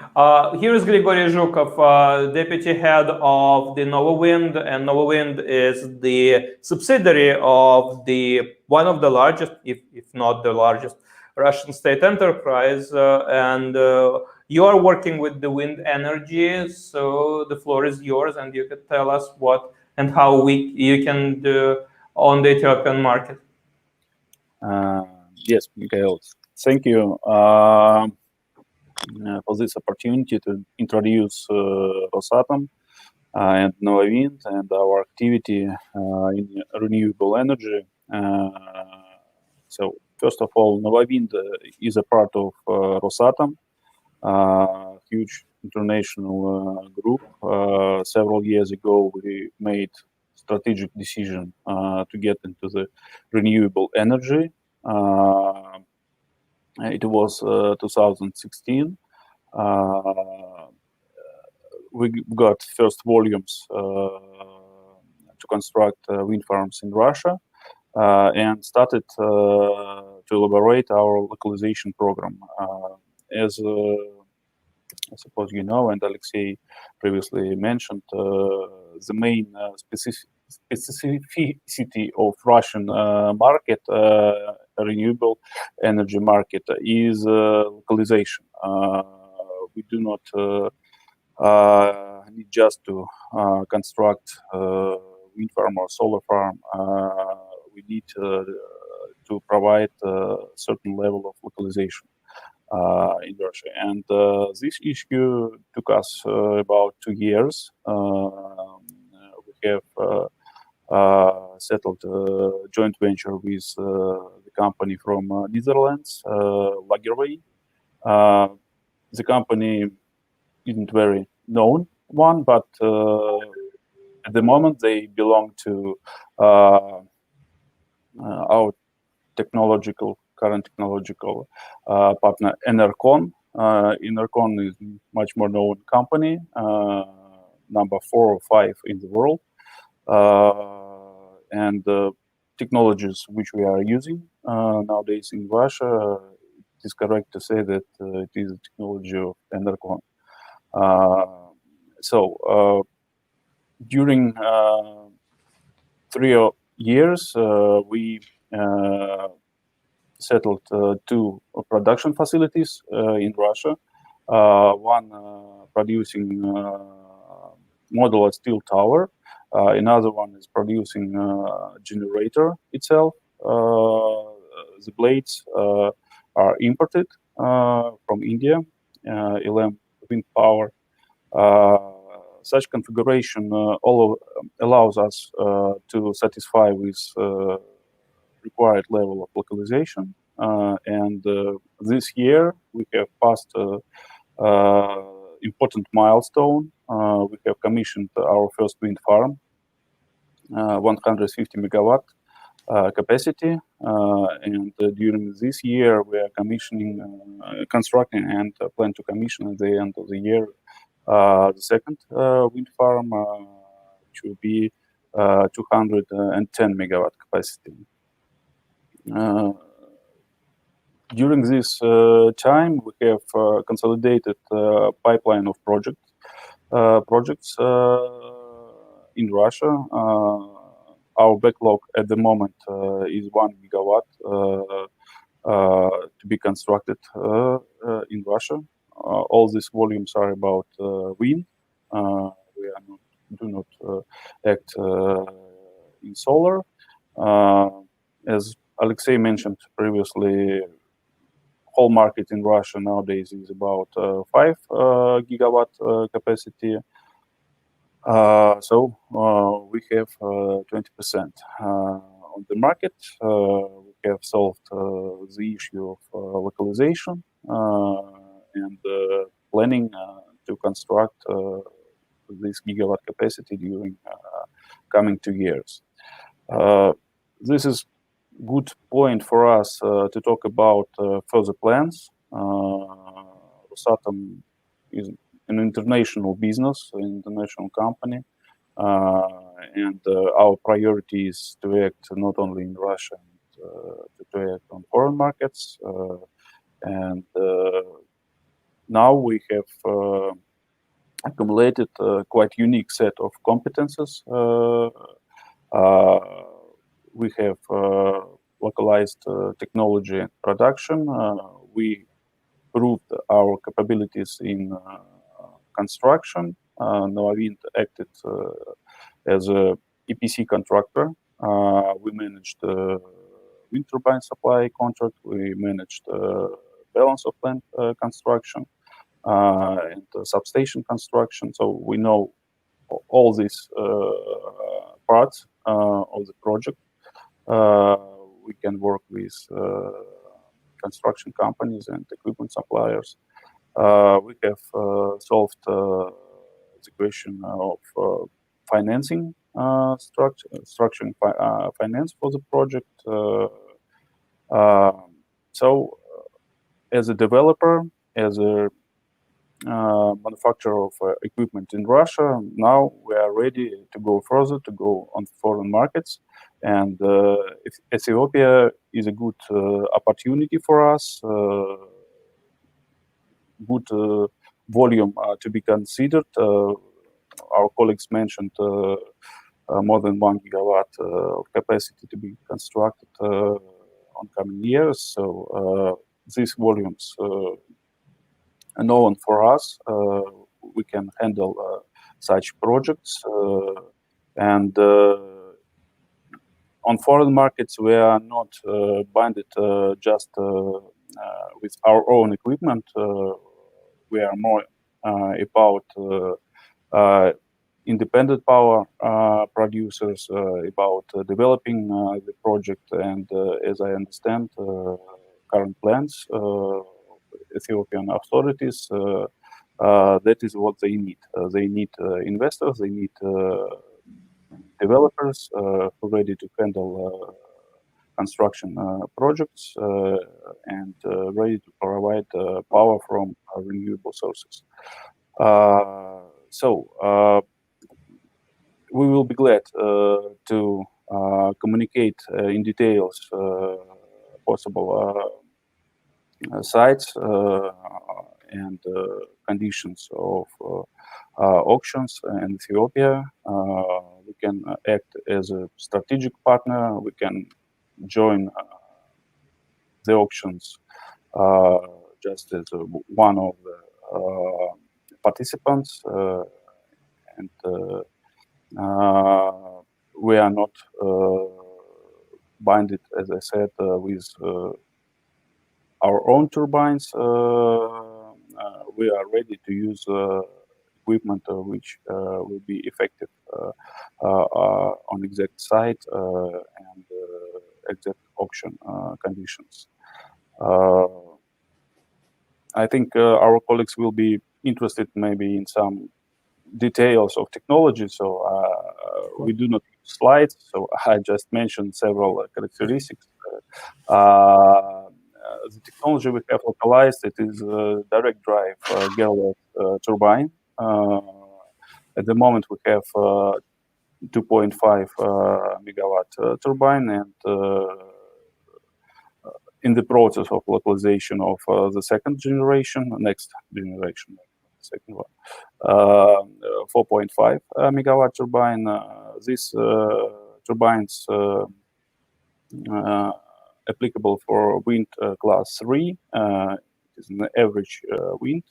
Here is Grigory Zhukov, deputy head of the NovaWind, and NovaWind is the subsidiary of one of the largest, if not the largest, Russian state enterprise, and you are working with the wind energy, so the floor is yours, and you can tell us what and how you can do on the Ethiopian market. Yes, Mikhail, thank you for this opportunity to introduce Rosatom and NovaWind and our activity in renewable energy. So first of all, NovaWind is a part of Rosatom, huge international group. Several years ago, we made strategic decision to get into the renewable energy. It was 2016. We got first volumes to construct wind farms in Russia. And started to elaborate our localization program. As I suppose you know, and Alexei previously mentioned, the main specificity of Russian market, renewable energy market, is localization. We do not need just to construct wind farm or solar farm. We need to provide a certain level of localization in Russia. And this issue took us about 2 years. We have settled a joint venture with the company from Netherlands, Lagerwey. The company isn't very known one, but at the moment they belong to our current technological partner Enercon. Enercon is much more known company, number 4 or 5 in the world, and the technologies which we are using nowadays in Russia, it is correct to say that it is a technology of Enercon. So during 3 years, we settled 2 production facilities in Russia. One producing modular steel tower. Another one is producing generator itself. The blades are imported from India, LM Wind Power. Such configuration allows us to satisfy with required level of localization. And this year we have passed important milestone. We have commissioned our first wind farm, 150 megawatt capacity, and during this year we are constructing and plan to commission at the end of the year the second wind farm, which will be 210 megawatt capacity. During this time, we have consolidated pipeline of projects in Russia. Our backlog at the moment is 1 gigawatt to be constructed in Russia. All these volumes are about wind. We do not act in solar. As Alexei mentioned previously, whole market in Russia nowadays is about 5 gigawatt capacity. So we have 20% on the market. We have solved the issue of localization and planning to construct this gigawatt capacity during coming 2 years. This is good point for us to talk about further plans. Rosatom is an international business, an international company, and our priority is to act not only in Russia, to act on foreign markets. And now we have accumulated a quite unique set of competences. We have localized technology and production. We proved our capabilities in construction. Novawind acted as a EPC contractor. We managed wind turbine supply contract. We managed balance of plant construction and substation construction. So we know all these parts of the project. We can work with construction companies and equipment suppliers. We have solved the question of financing, structuring finance for the project. So as a developer, as a manufacturer of equipment in Russia, now we are ready to go further, to go on foreign markets. And Ethiopia is a good opportunity for us, good volume to be considered. Our colleagues mentioned more than 1 gigawatt of capacity to be constructed on coming years. So these volumes are known for us. We can handle such projects. And on foreign markets, we are not binded just with our own equipment. We are more about independent power producers, about developing the project. And as I understand, current plans, Ethiopian authorities, that is what they need. They need investors, they need developers who are ready to handle construction projects and ready to provide power from renewable sources. So we will be glad to communicate in details possible sites and conditions of auctions in Ethiopia. We can act as a strategic partner. We can join the auctions just as one of the participants. And we are not binded, as I said, with our own turbines. We are ready to use equipment which will be effective on exact site and exact auction conditions. I think our colleagues will be interested maybe in some details of technology. So we do not use slides. So I just mentioned several characteristics. The technology we have localized, it is a direct drive Gerlach turbine. At the moment, we have 2.5 megawatt turbine, and in the process of localization of the next generation, second one, 4.5 megawatt turbine. These turbines applicable for wind class 3 is an average wind.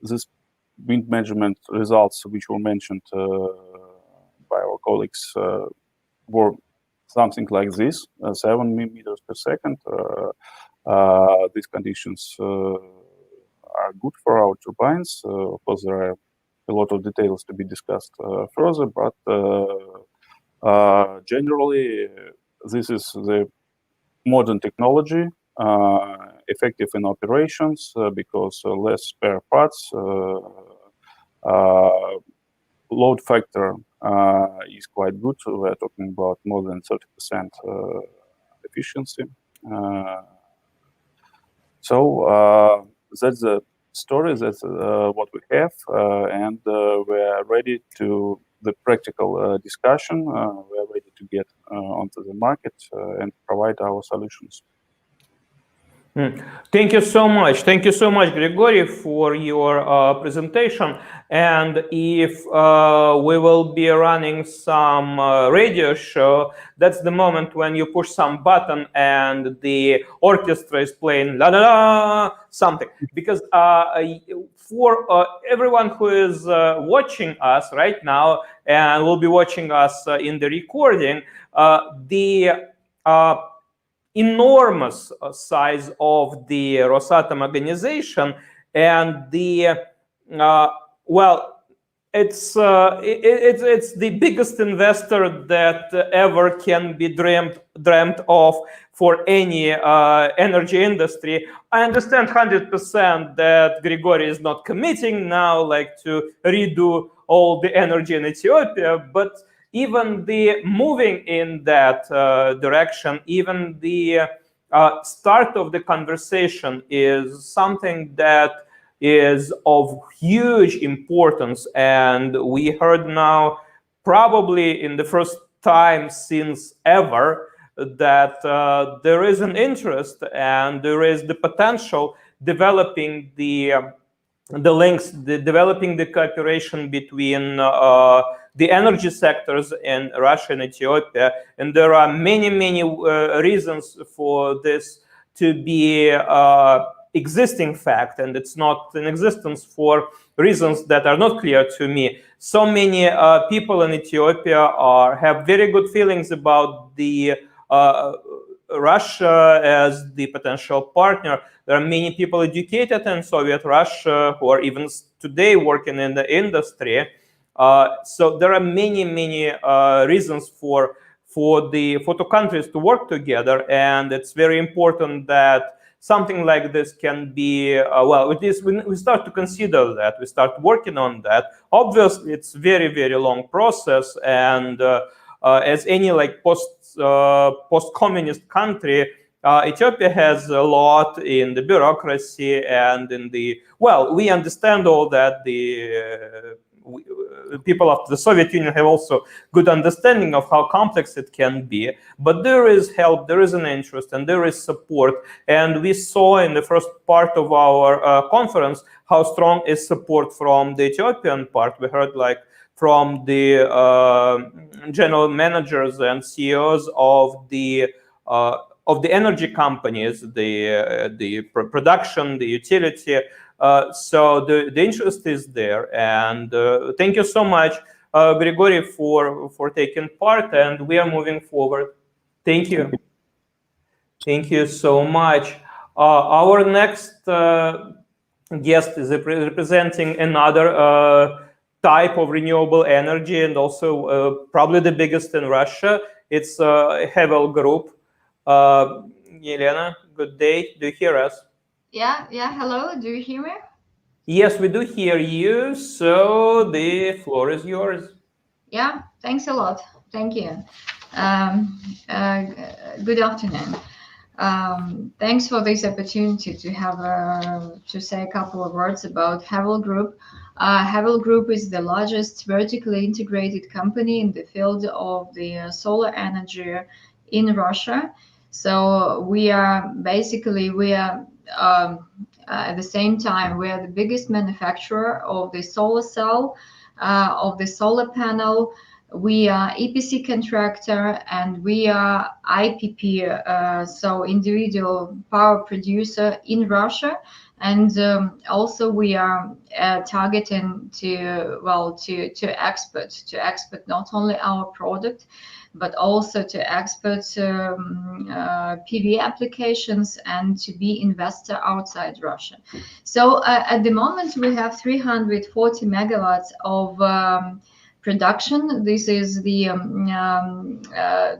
This wind measurement results, which were mentioned by our colleagues, were something like this: 7 meters per second. These conditions are good for our turbines. Of course, there are a lot of details to be discussed further, but generally, this is the modern technology, effective in operations because less spare parts, load factor is quite good. We're talking about more than 30% efficiency. So that's the story, that's what we have, and we're ready to the practical discussion. We're ready to get onto the market and provide our solutions. Thank you so much. Thank you so much, Grigory, for your presentation. And if we will be running some radio show, that's the moment when you push some button and the orchestra is playing la la la something. Because for everyone who is watching us right now and will be watching us in the recording, the enormous size of the Rosatom organization and the well, it's the biggest investor that ever can be dreamt of for any energy industry. I understand 100% that Grigory is not committing now, like, to redo all the energy in Ethiopia, but even the moving in that direction, even the start of the conversation is something that is of huge importance. And we heard now, probably in the first time since ever, that there is an interest and there is the potential developing the links, developing the cooperation between the energy sectors in Russia and Ethiopia. And there are many, many reasons for this to be existing fact, and it's not in existence for reasons that are not clear to me. So many people in Ethiopia have very good feelings about the Russia as the potential partner. There are many people educated in Soviet Russia who are even today working in the industry. So there are many, many reasons for the two countries to work together, and it's very important that something like this can be, well, at least we start to consider that, we start working on that. Obviously, it's very, very long process, and as any like post-communist country, Ethiopia has a lot in the bureaucracy and in the, well, we understand all that. The people of the Soviet Union have also good understanding of how complex it can be, but there is help, there is an interest, and there is support. And we saw in the first part of our conference how strong is support from the Ethiopian part. We heard like from the general managers and CEOs of the energy companies, the production, the utility. So the interest is there, and thank you so much, Grigory, for taking part, and we are moving forward. Thank you. Thank you so much. Our next guest is representing another type of renewable energy, and also probably the biggest in Russia. It's Havel Group. Yelena, good day. Do you hear us? Yeah, hello, do you hear me? Yes, we do hear you, so the floor is yours. Yeah, thanks a lot. Thank you. Good afternoon. Thanks for this opportunity to have to say a couple of words about Havel Group. Havel Group is the largest vertically integrated company in the field of the solar energy in Russia. So we are basically, at the same time, we are the biggest manufacturer of the solar cell, of the solar panel. We are EPC contractor, and we are IPP, so individual power producer in Russia. And also we are targeting to export not only our product, but also to export PV applications and to be investor outside Russia. So at the moment we have 340 megawatts of production. This is the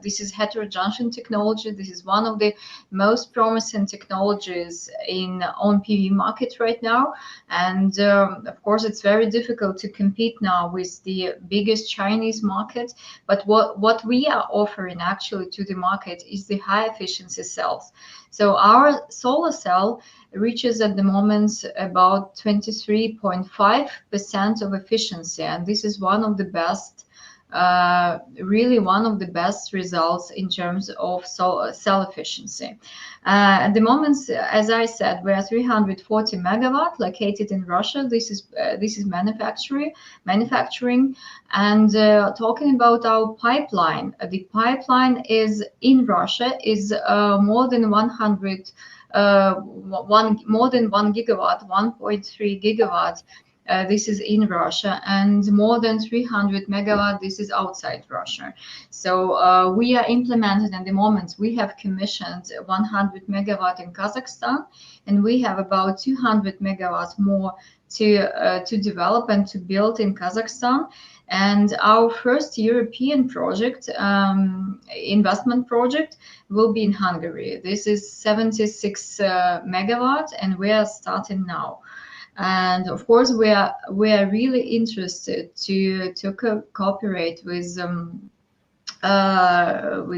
this is heterojunction technology. This is one of the most promising technologies on PV market right now. And of course, it's very difficult to compete now with the biggest Chinese market. But what we are offering actually to the market is the high efficiency cells. So our solar cell reaches at the moment about 23.5% of efficiency, and this is one of the best, really one of the best results in terms of cell efficiency. At the moment, as I said, we are 340 megawatt located in Russia. This is manufacturing, and talking about our pipeline. The pipeline is in Russia is more than 100. More than 1 gigawatt, 1.3 gigawatt. This is in Russia, and more than 300 megawatt. This is outside Russia. So we are implementing at the moment. We have commissioned 100 megawatt in Kazakhstan, and we have about 200 megawatts more to develop and to build in Kazakhstan. And our first European project, investment project, will be in Hungary. This is 76 megawatts, and we are starting now. And of course, we are really interested to cooperate with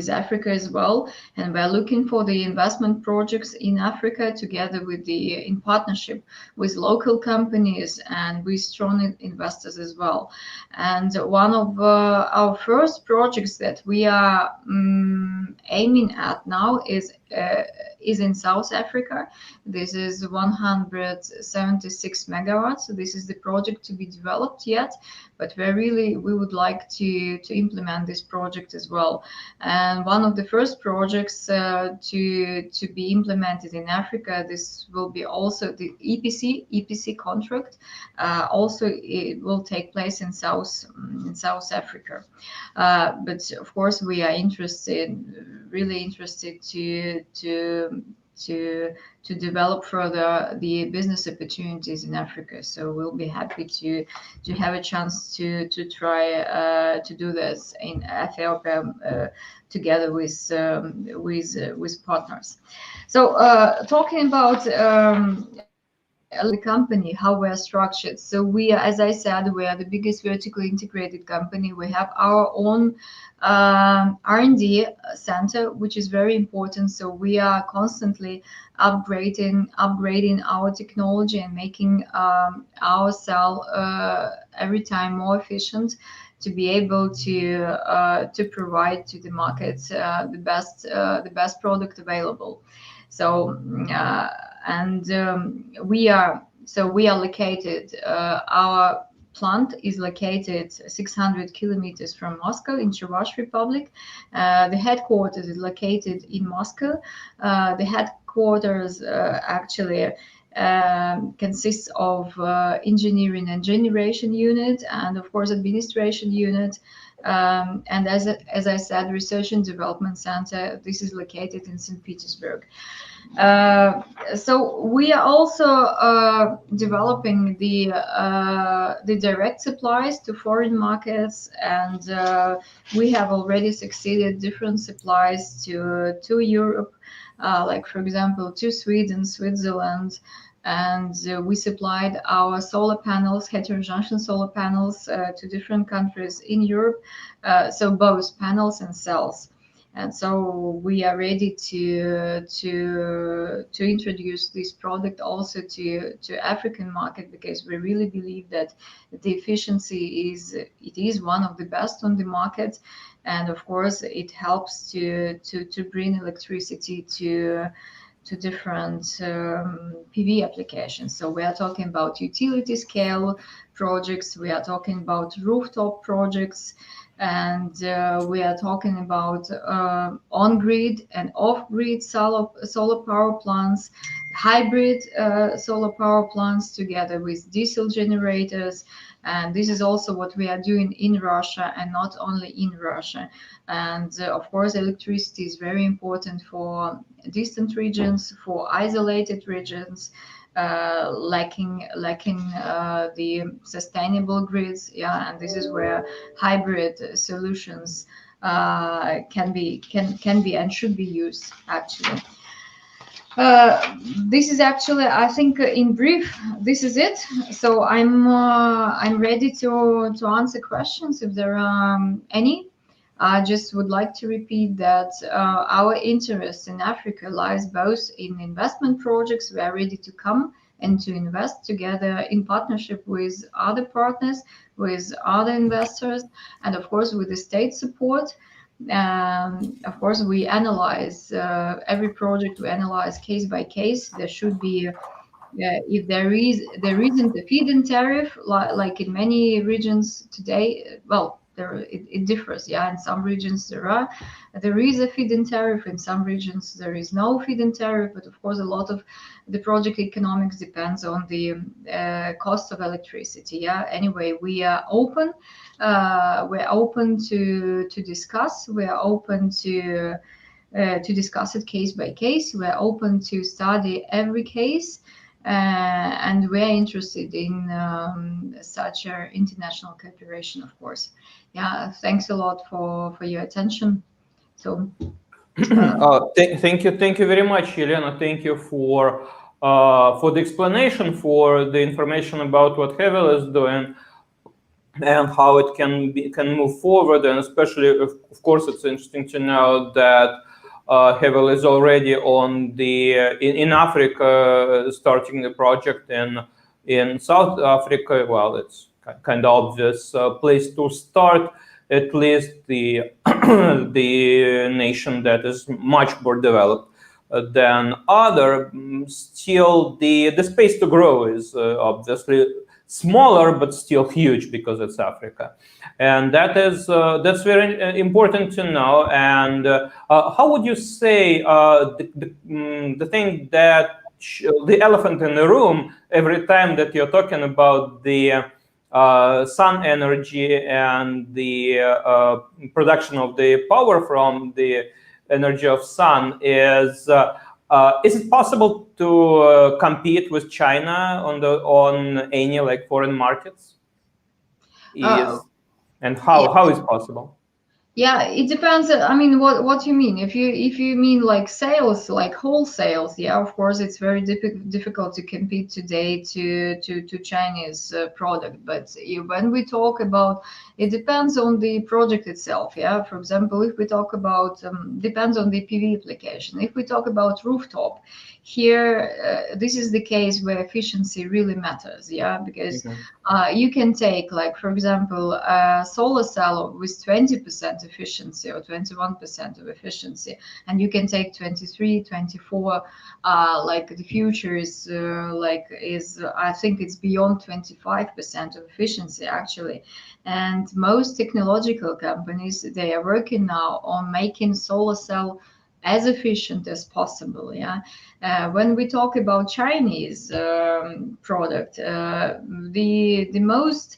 Africa as well, and we're looking for the investment projects in Africa together with in partnership with local companies and with strong investors as well. And one of our first projects that we are aiming at now is in South Africa. This is 176 megawatts. So this is the project to be developed yet, but we would like to implement this project as well. And one of the first projects to be implemented in Africa, this will be also the EPC contract. Also, it will take place in South Africa. But of course, we are really interested to develop further the business opportunities in Africa. So we'll be happy to have a chance to try to do this in Ethiopia together with partners. So talking about the company, how we are structured. So we are, as I said, we are the biggest vertically integrated company. We have our own R&D center, which is very important. So we are constantly upgrading our technology and making our cell every time more efficient, to be able to provide to the market the best product available. So we are located. Our plant is located 600 kilometers from Moscow in Chuvash Republic. The headquarters is located in Moscow. The headquarters actually consists of engineering and generation unit, and of course administration unit. And as I said, research and development center. This is located in St. Petersburg. So we are also developing the direct supplies to foreign markets, and we have already succeeded different supplies to Europe, like for example to Sweden, Switzerland. And we supplied our solar panels, heterojunction solar panels, to different countries in Europe, so both panels and cells. And so we are ready to introduce this product also to African market, because we really believe that the efficiency is one of the best on the market, and of course it helps to bring electricity to different PV applications. So we are talking about utility scale projects, we are talking about rooftop projects, and we are talking about on-grid and off-grid solar power plants, hybrid solar power plants together with diesel generators. And this is also what we are doing in Russia, and not only in Russia. And of course, electricity is very important for distant regions, for isolated regions, lacking the sustainable grids. Yeah, and this is where hybrid solutions can be and should be used actually. This is actually, I think, in brief, this is it. So I'm ready to answer questions if there are any. I just would like to repeat that our interest in Africa lies both in investment projects. We are ready to come and to invest together in partnership with other partners, with other investors, and of course with the state support. Of course, we analyze every project. We analyze case by case. There should be, if there isn't a feed-in tariff, like in many regions today. Well, it differs. Yeah, in some regions there is a feed-in tariff. In some regions there is no feed-in tariff. But of course, a lot of the project economics depends on the cost of electricity. Yeah. Anyway, we are open. We're open to discuss. We're open to discuss it case by case. We're open to study every case, and we're interested in such international cooperation, of course. Yeah, thanks a lot for your attention. So. Thank you very much, Elena. Thank you for the explanation, for the information about what Hevel is doing and how it can move forward. And especially, of course, it's interesting to know that Hevel is already on in Africa, starting the project in South Africa. Well, it's kind of obvious place to start. At least the nation that is much more developed than other. Still, the space to grow is obviously smaller, but still huge, because it's Africa, and that's very important to know. And how would you say the thing that the elephant in the room every time that you're talking about the sun energy and the production of the power from the energy of sun is it possible to compete with China on any like foreign markets? And how is possible? Yeah, it depends. I mean, what you mean? If you mean like sales, like wholesales, yeah, of course, it's very difficult to compete today to Chinese product. But when we talk about, it depends on the project itself. Yeah, for example, if we talk about depends on the PV application. If we talk about rooftop, here this is the case where efficiency really matters. Yeah, because you can take, like, for example, a solar cell with 20% efficiency or 21% of efficiency, and you can take 23, 24. Like the future is I think it's beyond 25% of efficiency actually. And most technological companies, they are working now on making solar cell as efficient as possible. Yeah. When we talk about Chinese product, the most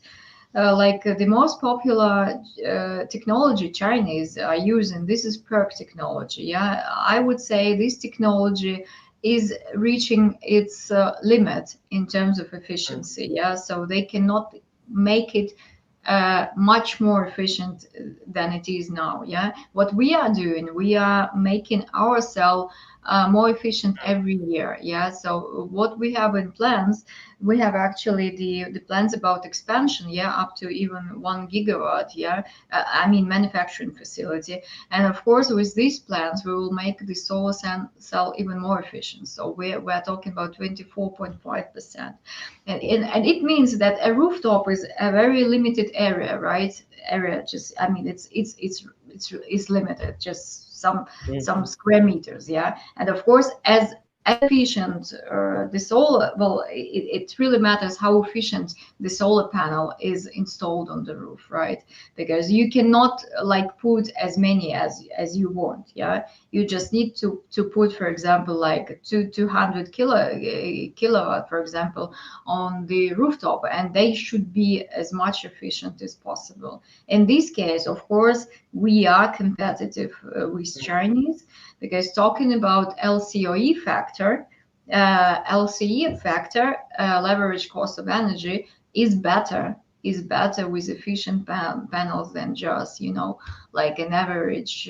the most popular technology Chinese are using, this is PERC technology. Yeah, I would say this technology is reaching its limit in terms of efficiency. Yeah, so they cannot make it much more efficient than it is now. Yeah, what we are doing, we are making our cell more efficient every year. Yeah. So what we have in plans, we have actually the plans about expansion. Yeah, up to even 1 gigawatt. Yeah, I mean manufacturing facility. And of course, with these plans, we will make the solar cell even more efficient. So we're talking about 24.5%, and it means that a rooftop is a very limited area, right? Area just, I mean, it's limited, just some square meters. Yeah, and of course, as efficient the solar, well, it really matters how efficient the solar panel is installed on the roof, right? Because you cannot like put as many as you want. Yeah, you just need to put, for example, like 200 kilowatt, for example, on the rooftop, and they should be as much efficient as possible. In this case, of course, we are competitive with Chinese, because talking about LCOE factor, leverage cost of energy, is better with efficient panels than just, you know, like an average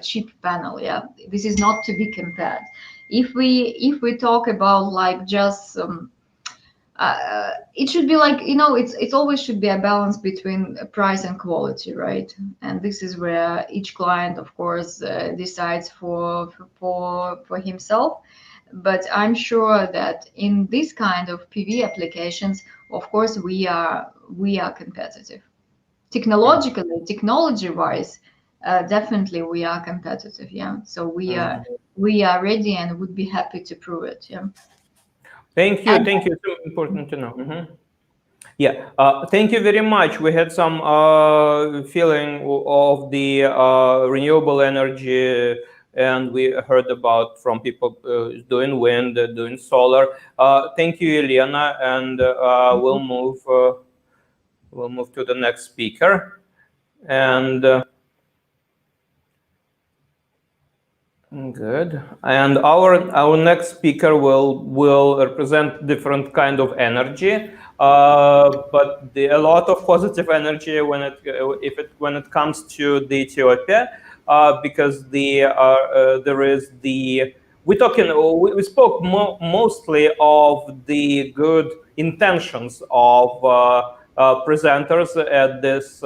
cheap panel. Yeah, this is not to be compared. If we talk about like just it should be like, you know, it always should be a balance between price and quality, right? And this is where each client, of course, decides for himself. But I'm sure that in this kind of PV applications, of course, we are competitive. Technology-wise, definitely we are competitive. Yeah, so we are ready and would be happy to prove it. Yeah. Thank you. Thank you. So important to know. Yeah. Thank you very much. We had some feeling of the renewable energy, and we heard about from people doing wind, doing solar. Thank you, Elena, and we'll move to the next speaker. And good. And our next speaker will represent different kind of energy, but a lot of positive energy when it comes to the Ethiopia, because there is we spoke mostly of the good intentions of presenters at this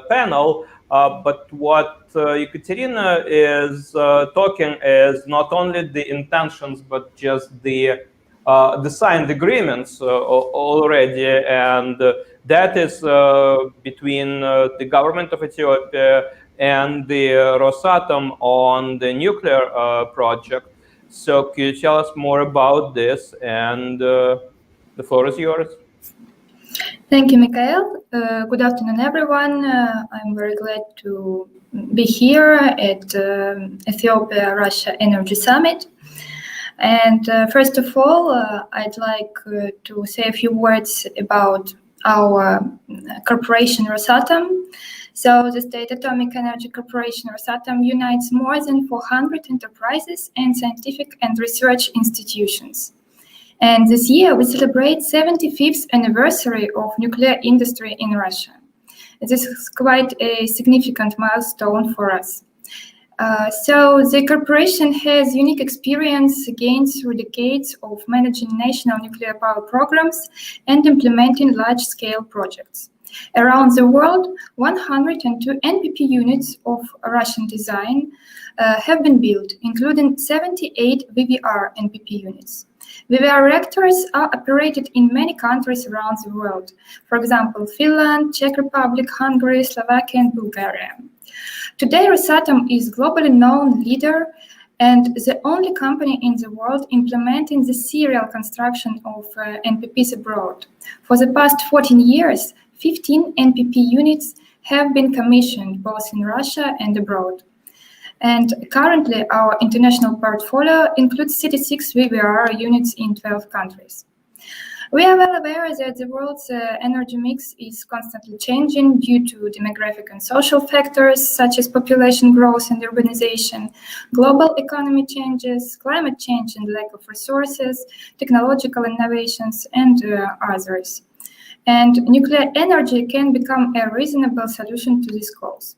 panel. But what Ekaterina is talking is not only the intentions, but just the signed agreements already, and that is between the government of Ethiopia and the Rosatom on the nuclear project. So could you tell us more about this? And the floor is yours. Thank you, Mikhail. Good afternoon, everyone. I'm very glad to be here at Ethiopia-Russia Energy Summit. And first of all, I'd like to say a few words about our corporation Rosatom. So the State Atomic Energy Corporation Rosatom unites more than 400 enterprises and scientific and research institutions. And this year we celebrate 75th anniversary of nuclear industry in Russia. This is quite a significant milestone for us. So the corporation has unique experience gained through decades of managing national nuclear power programs and implementing large-scale projects. Around the world, 102 NPP units of Russian design have been built, including 78 VVR NPP units. VVR reactors are operated in many countries around the world, for example, Finland, Czech Republic, Hungary, Slovakia, and Bulgaria. Today, Rosatom is globally known leader and the only company in the world implementing the serial construction of NPPs abroad. For the past 14 years, 15 NPP units have been commissioned both in Russia and abroad. And currently, our international portfolio includes 36 VVR units in 12 countries. We are well aware that the world's energy mix is constantly changing due to demographic and social factors such as population growth and urbanization, global economy changes, climate change and lack of resources, technological innovations, and others. And nuclear energy can become a reasonable solution to this cause.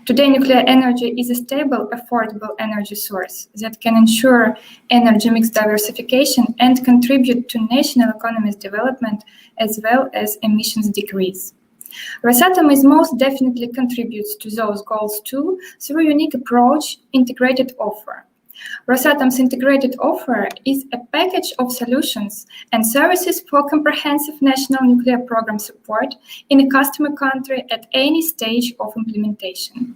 Today, nuclear energy is a stable, affordable energy source that can ensure energy mix diversification and contribute to national economy's development as well as emissions decrease. Rosatom is most definitely contributes to those goals too through a unique approach, integrated offer. Rosatom's integrated offer is a package of solutions and services for comprehensive national nuclear program support in a customer country at any stage of implementation.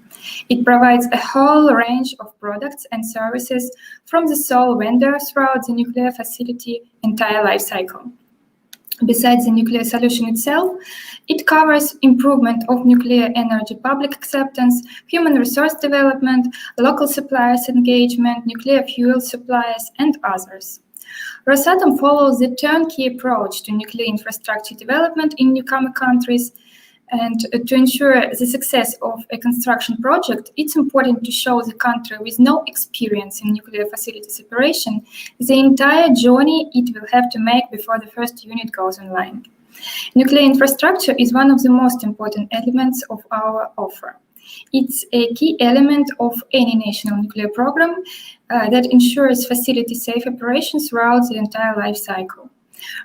It provides a whole range of products and services from the sole vendor throughout the nuclear facility entire life cycle. Besides the nuclear solution itself, it covers improvement of nuclear energy public acceptance, human resource development, local suppliers engagement, nuclear fuel suppliers, and others. Rosatom follows the turnkey approach to nuclear infrastructure development in newcomer countries, and to ensure the success of a construction project, it's important to show the country with no experience in nuclear facilities operation the entire journey it will have to make before the first unit goes online. Nuclear infrastructure is one of the most important elements of our offer. It's a key element of any national nuclear program that ensures facility safe operation throughout the entire life cycle.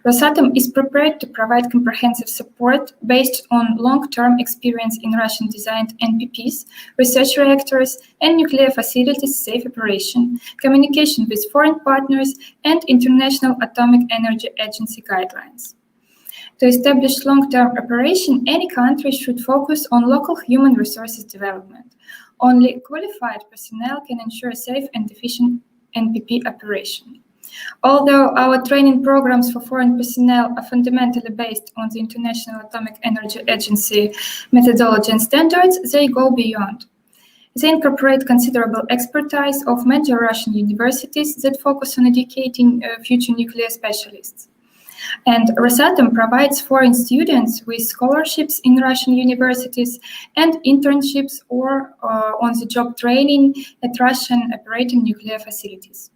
Rosatom is prepared to provide comprehensive support based on long-term experience in Russian-designed NPPs, research reactors, and nuclear facilities safe operation, communication with foreign partners, and International Atomic Energy Agency guidelines. To establish long-term operation, any country should focus on local human resources development. Only qualified personnel can ensure safe and efficient NPP operation. Although our training programs for foreign personnel are fundamentally based on the International Atomic Energy Agency methodology and standards, they go beyond. They incorporate considerable expertise of major Russian universities that focus on educating future nuclear specialists. And Rosatom provides foreign students with scholarships in Russian universities and internships or on-the-job training at Russian operating nuclear facilities.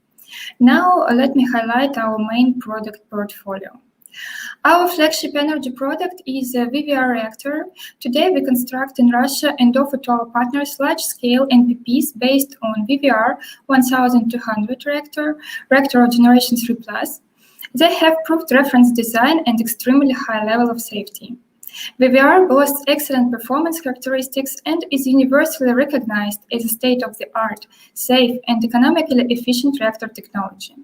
Now, let me highlight our main product portfolio. Our flagship energy product is a VVR reactor. Today, we construct in Russia and offer to our partners large-scale NPPs based on VVR 1200 reactor generation 3+. They have proved reference design and extremely high level of safety. VVR boasts excellent performance characteristics and is universally recognized as a state-of-the-art, safe, and economically efficient reactor technology.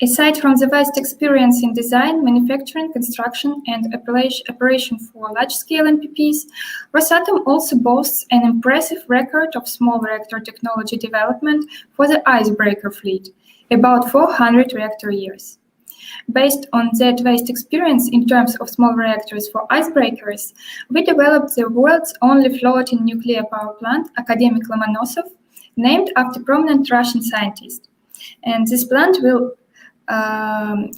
Aside from the vast experience in design, manufacturing, construction, and operation for large-scale NPPs, Rosatom also boasts an impressive record of small reactor technology development for the icebreaker fleet, about 400 reactor years. Based on that vast experience in terms of small reactors for icebreakers, we developed the world's only floating nuclear power plant, Academic Lomonosov, named after prominent Russian scientist. And this plant will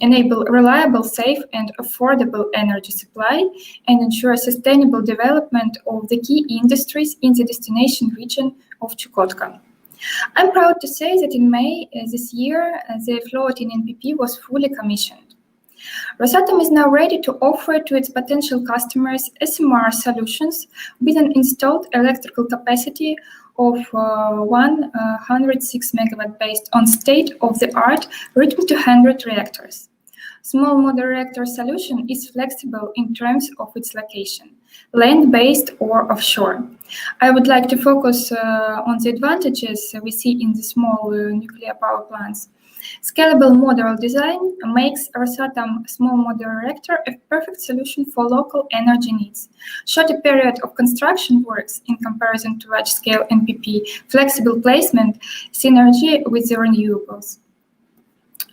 enable reliable, safe, and affordable energy supply and ensure sustainable development of the key industries in the destination region of Chukotka. I'm proud to say that in May this year, the floating NPP was fully commissioned. Rosatom is now ready to offer to its potential customers SMR solutions with an installed electrical capacity of 106 MW based on state-of-the-art Rhythm-200 reactors. Small modular reactor solution is flexible in terms of its location, land-based or offshore. I would like to focus on the advantages we see in the small nuclear power plants. Scalable modular design makes Rosatom small modular reactor a perfect solution for local energy needs. Shorter period of construction works in comparison to large-scale NPP, flexible placement, synergy with the renewables.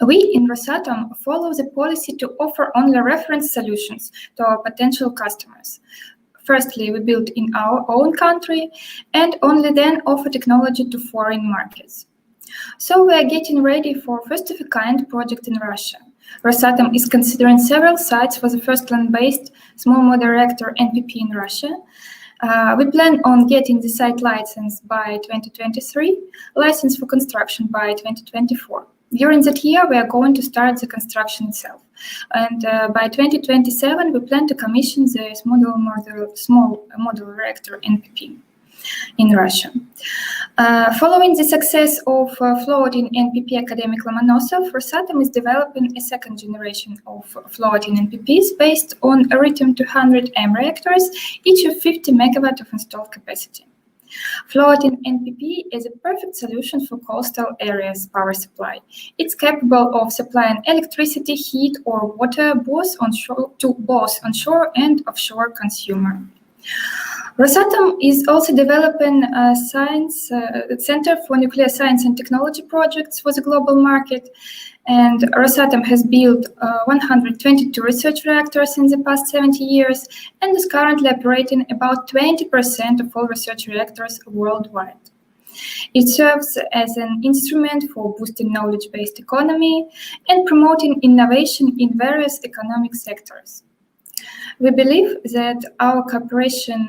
We in Rosatom follow the policy to offer only reference solutions to our potential customers. Firstly, we build in our own country and only then offer technology to foreign markets. So we are getting ready for first-of-a-kind project in Russia. Rosatom is considering several sites for the first land-based small modular reactor NPP in Russia. We plan on getting the site license by 2023, license for construction by 2024. During that year, we are going to start the construction itself. And by 2027, we plan to commission the small modular reactor NPP. in Russia. Following the success of floating NPP academic Lomonosov, Rosatom is developing a second generation of floating NPPs based on Iridium-200M reactors, each of 50 megawatt of installed capacity. Floating NPP is a perfect solution for coastal areas power supply. It's capable of supplying electricity, heat, or water both onshore and offshore consumer. Rosatom is also developing a science center for nuclear science and technology projects for the global market. And Rosatom has built 122 research reactors in the past 70 years and is currently operating about 20% of all research reactors worldwide. It serves as an instrument for boosting knowledge-based economy and promoting innovation in various economic sectors. We believe that our cooperation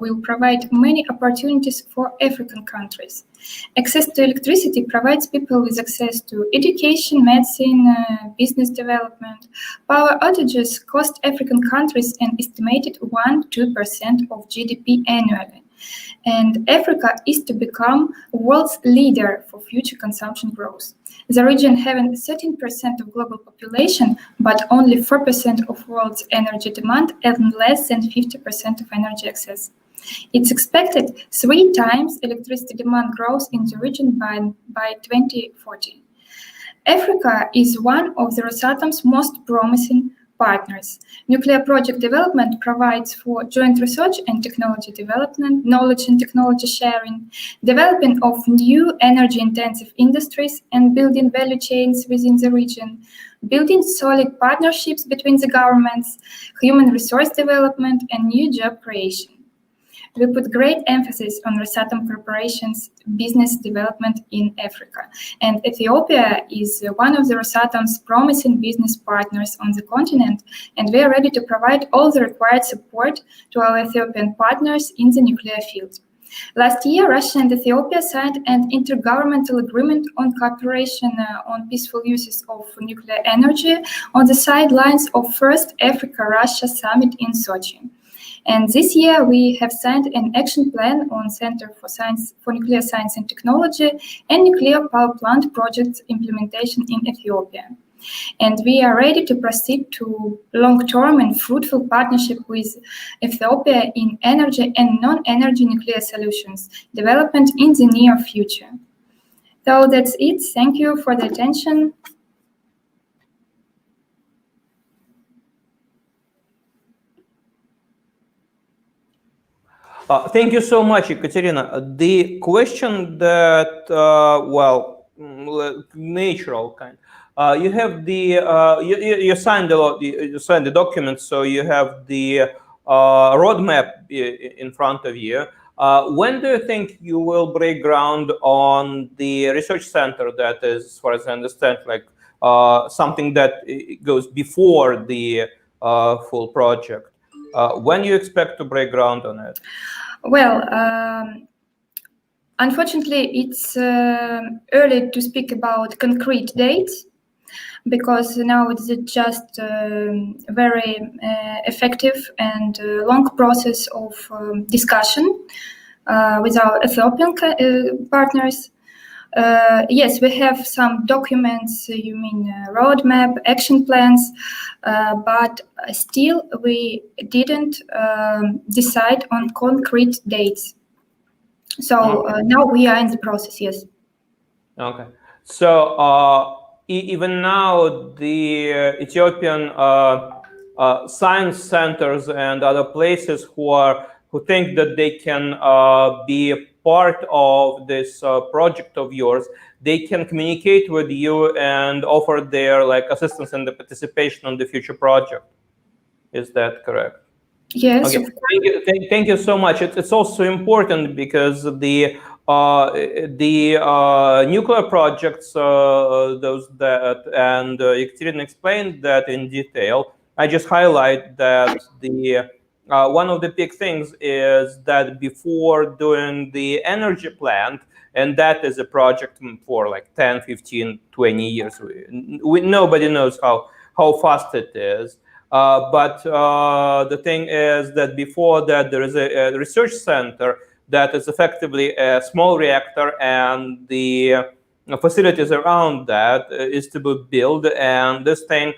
will provide many opportunities for African countries. Access to electricity provides people with access to education, medicine, business development. Power outages cost African countries an estimated 1–2% of GDP annually. And Africa is to become the world's leader for future consumption growth. The region having 13% of global population, but only 4% of world's energy demand and less than 50% of energy access. It's expected 3 times electricity demand growth in the region by 2040. Africa is one of the Rosatom's most promising partners. Nuclear project development provides for joint research and technology development, knowledge and technology sharing, developing of new energy-intensive industries, and building value chains within the region, building solid partnerships between the governments, human resource development, and new job creation. We put great emphasis on Rosatom Corporation's business development in Africa, and Ethiopia is one of the Rosatom's promising business partners on the continent, and we are ready to provide all the required support to our Ethiopian partners in the nuclear field. Last year, Russia and Ethiopia signed an intergovernmental agreement on cooperation on peaceful uses of nuclear energy on the sidelines of first Africa-Russia summit in Sochi. And this year, we have signed an action plan on Center for Nuclear Science and Technology and nuclear power plant projects implementation in Ethiopia. And we are ready to proceed to long-term and fruitful partnership with Ethiopia in energy and non-energy nuclear solutions development in the near future. So that's it. Thank you for the attention. Thank you so much, Ekaterina. The question that, natural kind. You have the you signed a lot. You signed the document, so you have the roadmap in front of you. When do you think you will break ground on the research center that is, as far as I understand, like something that goes before the full project? When do you expect to break ground on it? Well, unfortunately, it's early to speak about concrete dates because now it's just very effective and long process of discussion with our Ethiopian partners. Yes, we have some documents, you mean roadmap, action plans, but still we didn't decide on concrete dates. So now we are in the process, yes. Okay. So even now, the Ethiopian science centers and other places who think that they can be a part of this project of yours, they can communicate with you and offer their assistance and the participation on the future project. Is that correct? Yes. Okay. Thank you so much. It's also important because the nuclear projects, those that, and Ekaterina explained that in detail. I just highlight that the one of the big things is that before doing the energy plant, and that is a project for like 10, 15, 20 years. Nobody knows how fast it is. But the thing is that before that, there is a research center that is effectively a small reactor, and the facilities around that is to be built. And this thing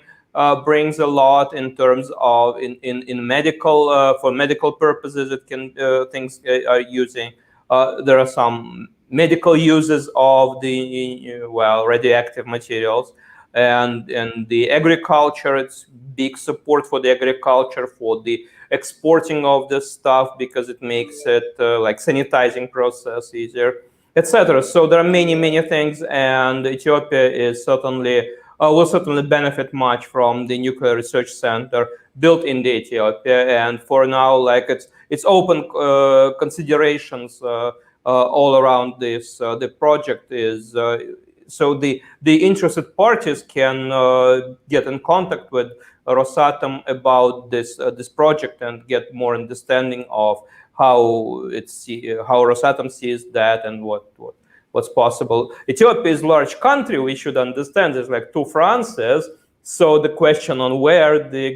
brings a lot in terms of in medical for medical purposes. It can things are using. There are some medical uses of the radioactive materials, and the agriculture. It's big support for the agriculture, for the exporting of this stuff, because it makes it like sanitizing process easier, etc. So there are many things, and Ethiopia is certainly will certainly benefit much from the nuclear research center built in the Ethiopia. And for now, like it's open considerations all around this. The project is so the interested parties can get in contact with Rosatom about this project and get more understanding of how how Rosatom sees that and what's possible. Ethiopia is a large country. We should understand there's like 2 Frances. So the question on where the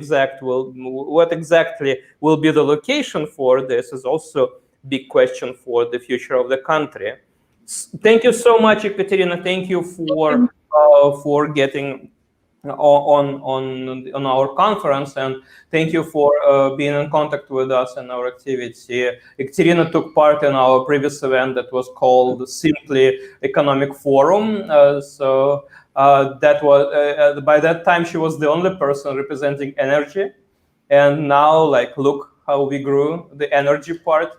what exactly will be the location for this is also a big question for the future of the country. Thank you so much, Ekaterina. Thank you for getting on our conference, and thank you for being in contact with us and our activity. Ekaterina took part in our previous event that was called Simply Economic Forum. So that was by that time she was the only person representing energy, and now like look how we grew the energy part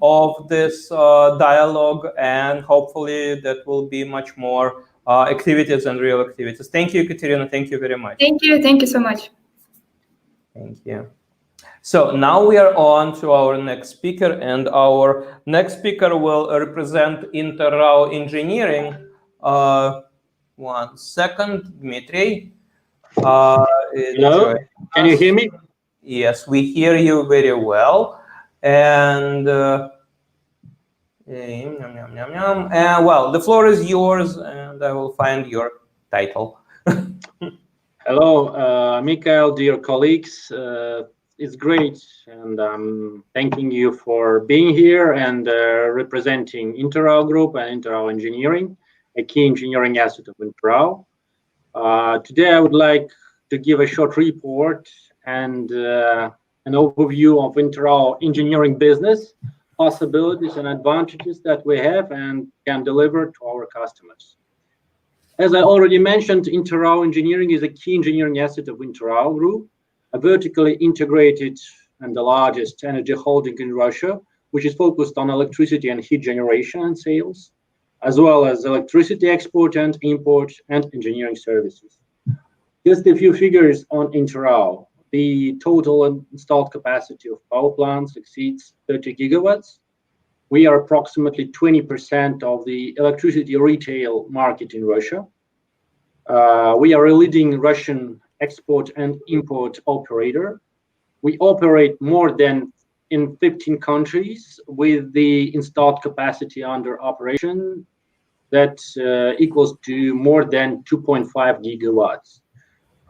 of this dialogue, and hopefully that will be much more activities and real activities. Thank you, Ekaterina. Thank you very much. Thank you. Thank you so much. Thank you. So now we are on to our next speaker, and our next speaker will represent Interrao Engineering. 1 second, Dmitry. Hello, can you hear me? Yes, we hear you very well. And well, the floor is yours, and I will find your title. Hello, Mikhail, dear colleagues. It's great, and I'm thanking you for being here and representing Interrao Group and Interrao Engineering, a key engineering asset of Interrao. Today, I would like to give a short report and an overview of Interrao engineering business, possibilities and advantages that we have and can deliver to our customers. As I already mentioned, Interrao Engineering is a key engineering asset of Interrao Group, a vertically integrated and the largest energy holding in Russia, which is focused on electricity and heat generation and sales, as well as electricity export and import and engineering services. Just a few figures on Interrao. The total installed capacity of power plants exceeds 30 gigawatts. We are approximately 20% of the electricity retail market in Russia. We are a leading Russian export and import operator. We operate more than in 15 countries with the installed capacity under operation that equals to more than 2.5 gigawatts.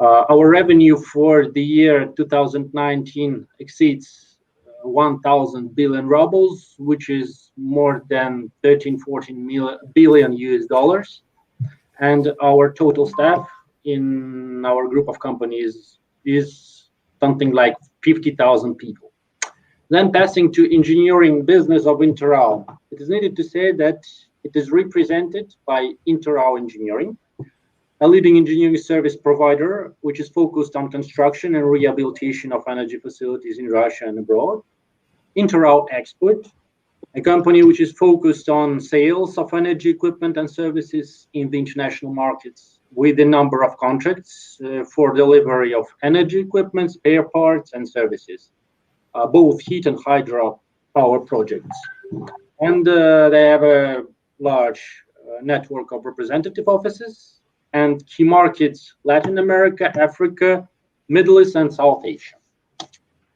Our revenue for the year 2019 exceeds 1,000 billion rubles, which is more than 13-14 billion US dollars. And our total staff in our group of companies is something like 50,000 people. Then passing to engineering business of Interrao. It is needed to say that it is represented by Interrao Engineering, a leading engineering service provider which is focused on construction and rehabilitation of energy facilities in Russia and abroad. Interrao Export, a company which is focused on sales of energy equipment and services in the international markets with a number of contracts for delivery of energy equipment, spare parts and services, both heat and hydro power projects. And they have a large network of representative offices and key markets: Latin America, Africa, Middle East, and South Asia.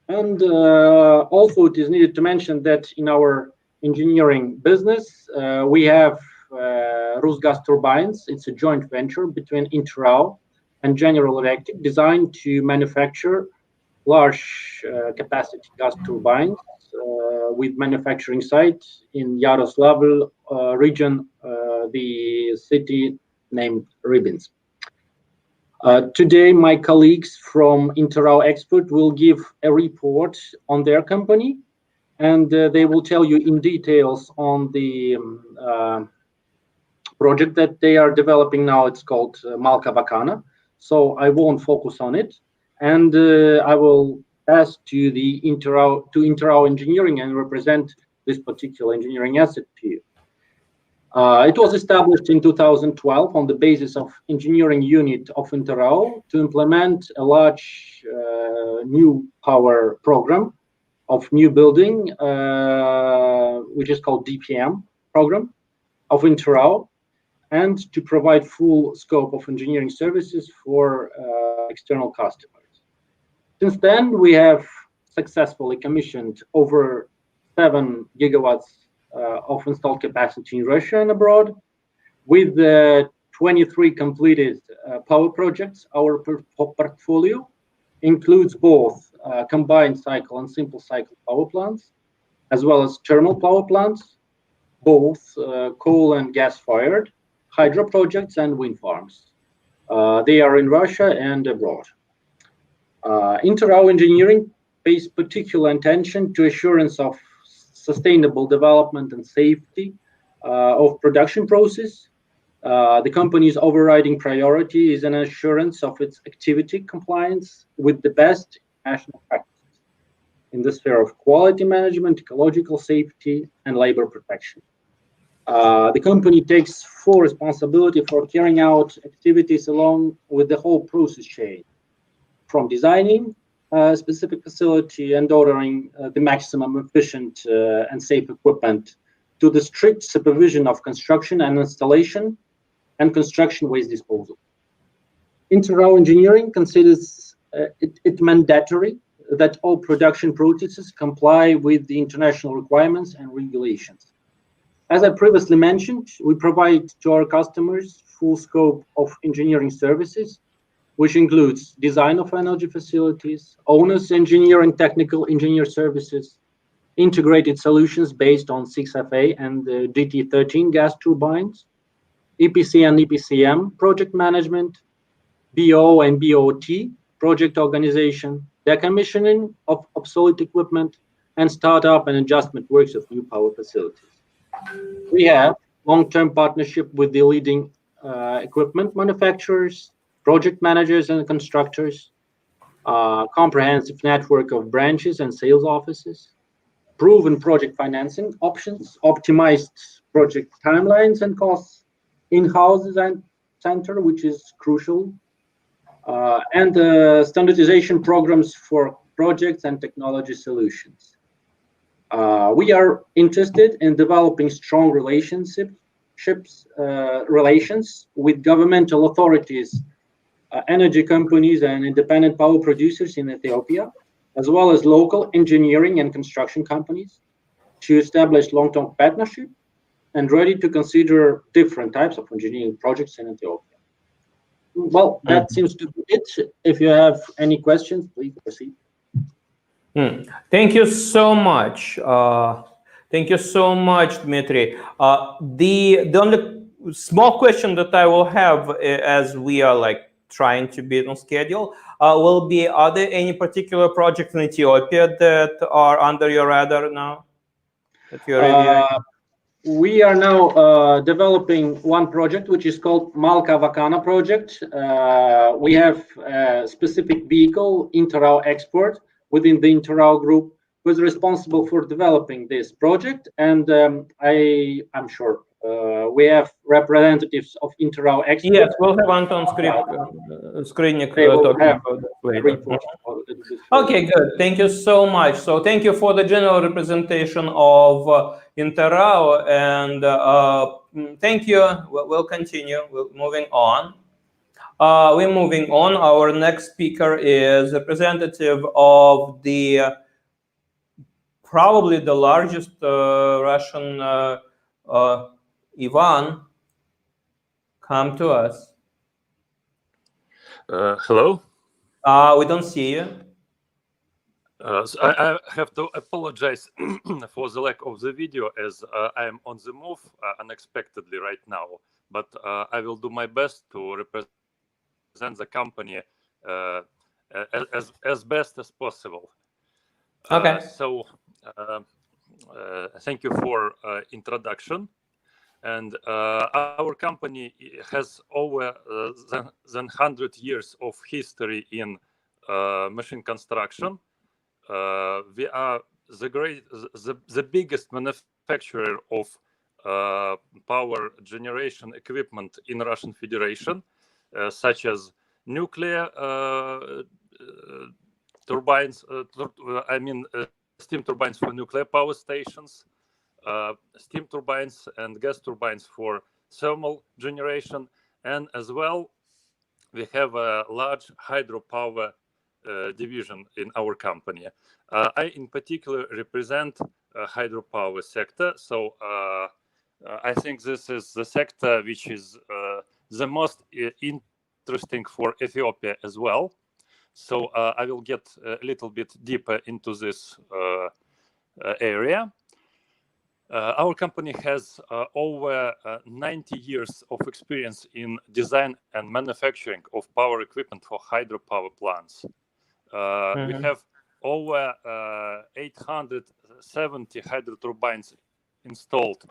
And also it is needed to mention that in our engineering business, we have Rusgas Turbines. It's a joint venture between Interrao and General Electric designed to manufacture large capacity gas turbines with manufacturing site in Yaroslavl region, the city named Rybinsk. Today, my colleagues from Interau Expert will give a report on their company, and they will tell you in details on the project that they are developing now. It's called Malka Vakana. So I won't focus on it, and I will pass to the Interau Engineering and represent this particular engineering asset to you. It was established in 2012 on the basis of engineering unit of Interau to implement a large new power program of new building, which is called DPM program of Interau, and to provide full scope of engineering services for external customers. Since then, we have successfully commissioned over 7 gigawatts of installed capacity in Russia and abroad. With 23 completed power projects, our portfolio includes both combined cycle and simple cycle power plants, as well as thermal power plants, both coal and gas-fired, hydro projects, and wind farms. They are in Russia and abroad. Interau Engineering pays particular attention to assurance of sustainable development and safety of production process. The company's overriding priority is an assurance of its activity compliance with the best national practices in the sphere of quality management, ecological safety, and labor protection. The company takes full responsibility for carrying out activities along with the whole process chain, from designing a specific facility and ordering the maximum efficient and safe equipment to the strict supervision of construction and installation and construction waste disposal. Interau Engineering considers it mandatory that all production processes comply with the international requirements and regulations. As I previously mentioned, we provide to our customers full scope of engineering services, which includes design of energy facilities, owners engineer and technical engineer services, integrated solutions based on 6FA and GT13 gas turbines, EPC and EPCM project management, BO and BOT project organization, decommissioning of obsolete equipment, and startup and adjustment works of new power facilities. We have long-term partnership with the leading equipment manufacturers, project managers and constructors, comprehensive network of branches and sales offices, proven project financing options, optimized project timelines and costs, in-house design center, which is crucial, and standardization programs for projects and technology solutions. We are interested in developing strong relations with governmental authorities, energy companies, and independent power producers in Ethiopia, as well as local engineering and construction companies, to establish long-term partnership and ready to consider different types of engineering projects in Ethiopia. Well, that seems to be it. If you have any questions, please proceed. Thank you so much. Thank you so much, Dmitry. The only small question that I will have, as we are like trying to be on schedule, will be: are there any particular projects in Ethiopia that are under your radar now? That you're reviewing? We are now developing one project which is called Malka Vakana project. We have a specific vehicle, Interau Export, within the Interau group, who is responsible for developing this project. And I'm sure we have representatives of Interau Export. Yes, we'll have Anton Skrinik talking about that later. Okay, good. Thank you so much. So thank you for the general representation of Interau, and thank you. We'll continue. We're moving on. We're moving on. Our next speaker is representative of the probably the largest Russian Ivan. Come to us. Hello? We don't see you. So I have to apologize for the lack of the video, as I am on the move unexpectedly right now. But I will do my best to represent the company as best as possible. Okay. So thank you for introduction. And our company has over than 100 years of history in machine construction. We are the biggest manufacturer of power generation equipment in Russian Federation, such as nuclear turbines, steam turbines for nuclear power stations, steam turbines and gas turbines for thermal generation, and as well we have a large hydropower division in our company. I in particular represent hydropower sector, so I think this is the sector which is the most interesting for Ethiopia as well. So I will get a little bit deeper into this area. Our company has over 90 years of experience in design and manufacturing of power equipment for hydropower plants. We have over 870 hydro turbines installed,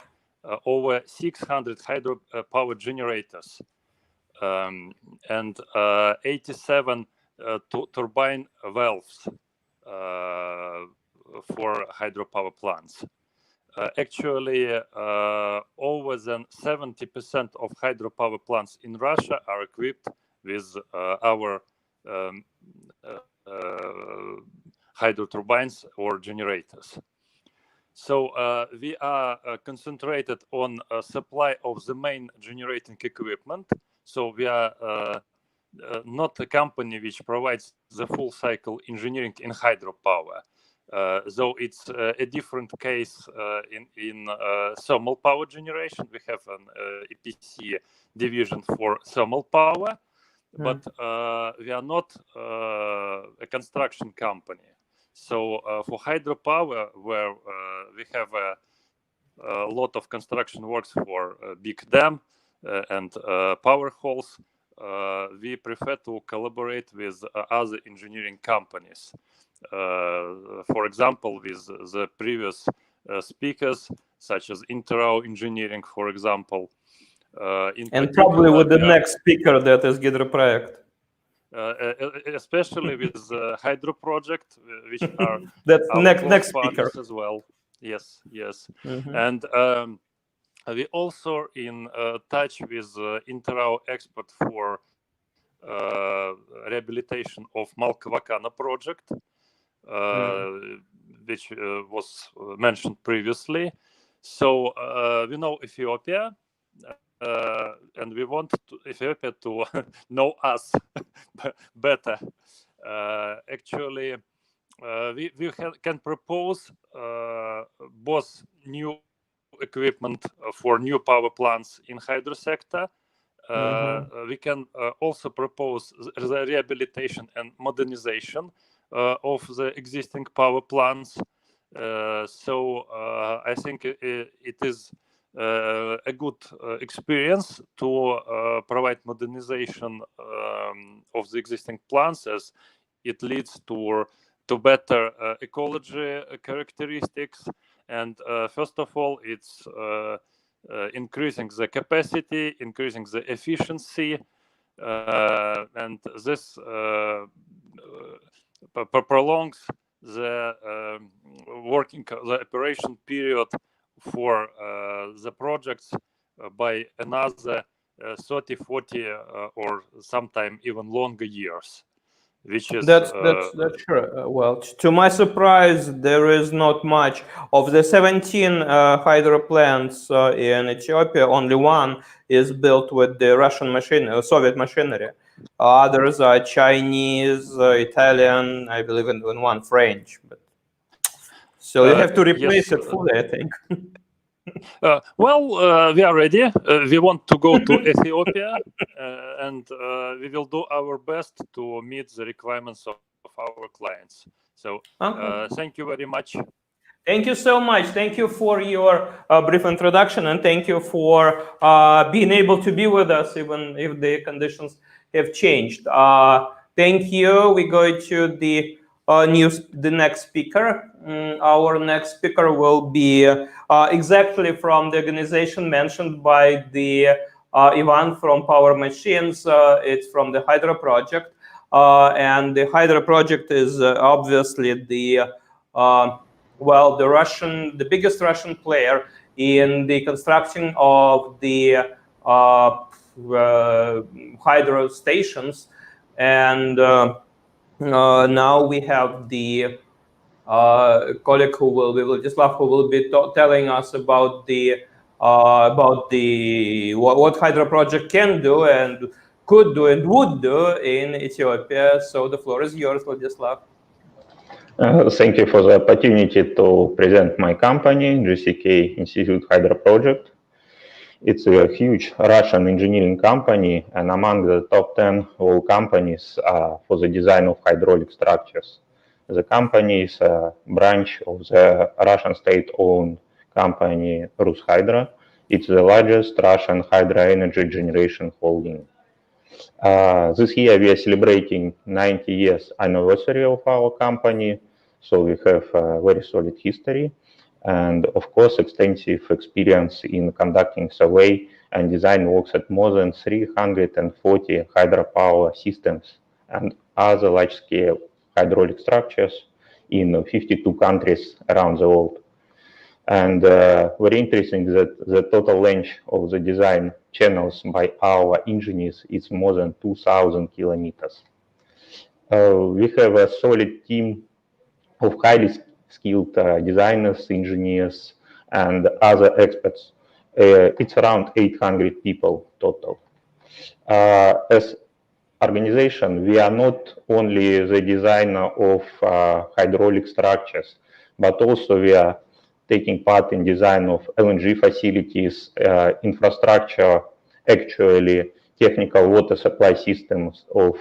over 600 hydropower generators, and 87 turbine valves for hydropower plants. Actually, over than 70% of hydropower plants in Russia are equipped with our hydro turbines or generators. So we are concentrated on supply of the main generating equipment. So we are not a company which provides the full cycle engineering in hydropower. Though it's a different case in thermal power generation. We have an EPC division for thermal power, but we are not a construction company. So for hydropower, where we have a lot of construction works for big dam and power halls, we prefer to collaborate with other engineering companies. For example, with the previous speakers, such as Interau Engineering, for example. And probably with the next speaker, that is Hydroproject. Especially with the Hydro Project, which are that's our next partners speaker as well. Yes. And we also in touch with Interau expert for rehabilitation of Malkavakana project, which was mentioned previously. So we know Ethiopia, and we want Ethiopia to know us better. Actually, we can propose both new equipment for new power plants in hydro sector. We can also propose the rehabilitation and modernization of the existing power plants. So I think it is a good experience to provide modernization of the existing plants, as it leads to better ecology characteristics. And first of all, it's increasing the capacity, increasing the efficiency, and this prolongs the the operation period for the projects by another 30, 40, or sometime even longer years. Which is that's true. Well, to my surprise, there is not much of the 17 hydro plants in Ethiopia. Only one is built with the Russian Soviet machinery. Others are Chinese, Italian, I believe, in one French. But so you have to replace it fully, I think. Well, we are ready. We want to go to Ethiopia, and we will do our best to meet the requirements of our clients. So thank you very much. Thank you so much. Thank you for your brief introduction, and thank you for being able to be with us, even if the conditions have changed. Thank you. We go to the next speaker. Our next speaker will be exactly from the organization mentioned by the Ivan from Power Machines. It's from the Hydro project, and the Hydro project is obviously the the biggest Russian player in the construction of the hydro stations, and now we have the colleague who will be Vladislav, who will be telling us about what hydro project can do and could do and would do in Ethiopia. So the floor is yours, Vladislav. Thank you for the opportunity to present my company, GCK Institute Hydro Project. It's a huge Russian engineering company and among the top 10 world companies for the design of hydraulic structures. The company is a branch of the Russian state-owned company Rushydro. It's the largest Russian hydro energy generation holding. This year we are celebrating 90 years anniversary of our company, so we have a very solid history and of course extensive experience in conducting survey and design works at more than 340 hydropower systems and other large-scale hydraulic structures in 52 countries around the world. And very interesting that the total length of the design channels by our engineers is more than 2,000 kilometers. We have a solid team of highly skilled designers, engineers, and other experts. It's around 800 people total. As organization, we are not only the designer of hydraulic structures, but also we are taking part in design of LNG facilities, infrastructure, actually technical water supply systems of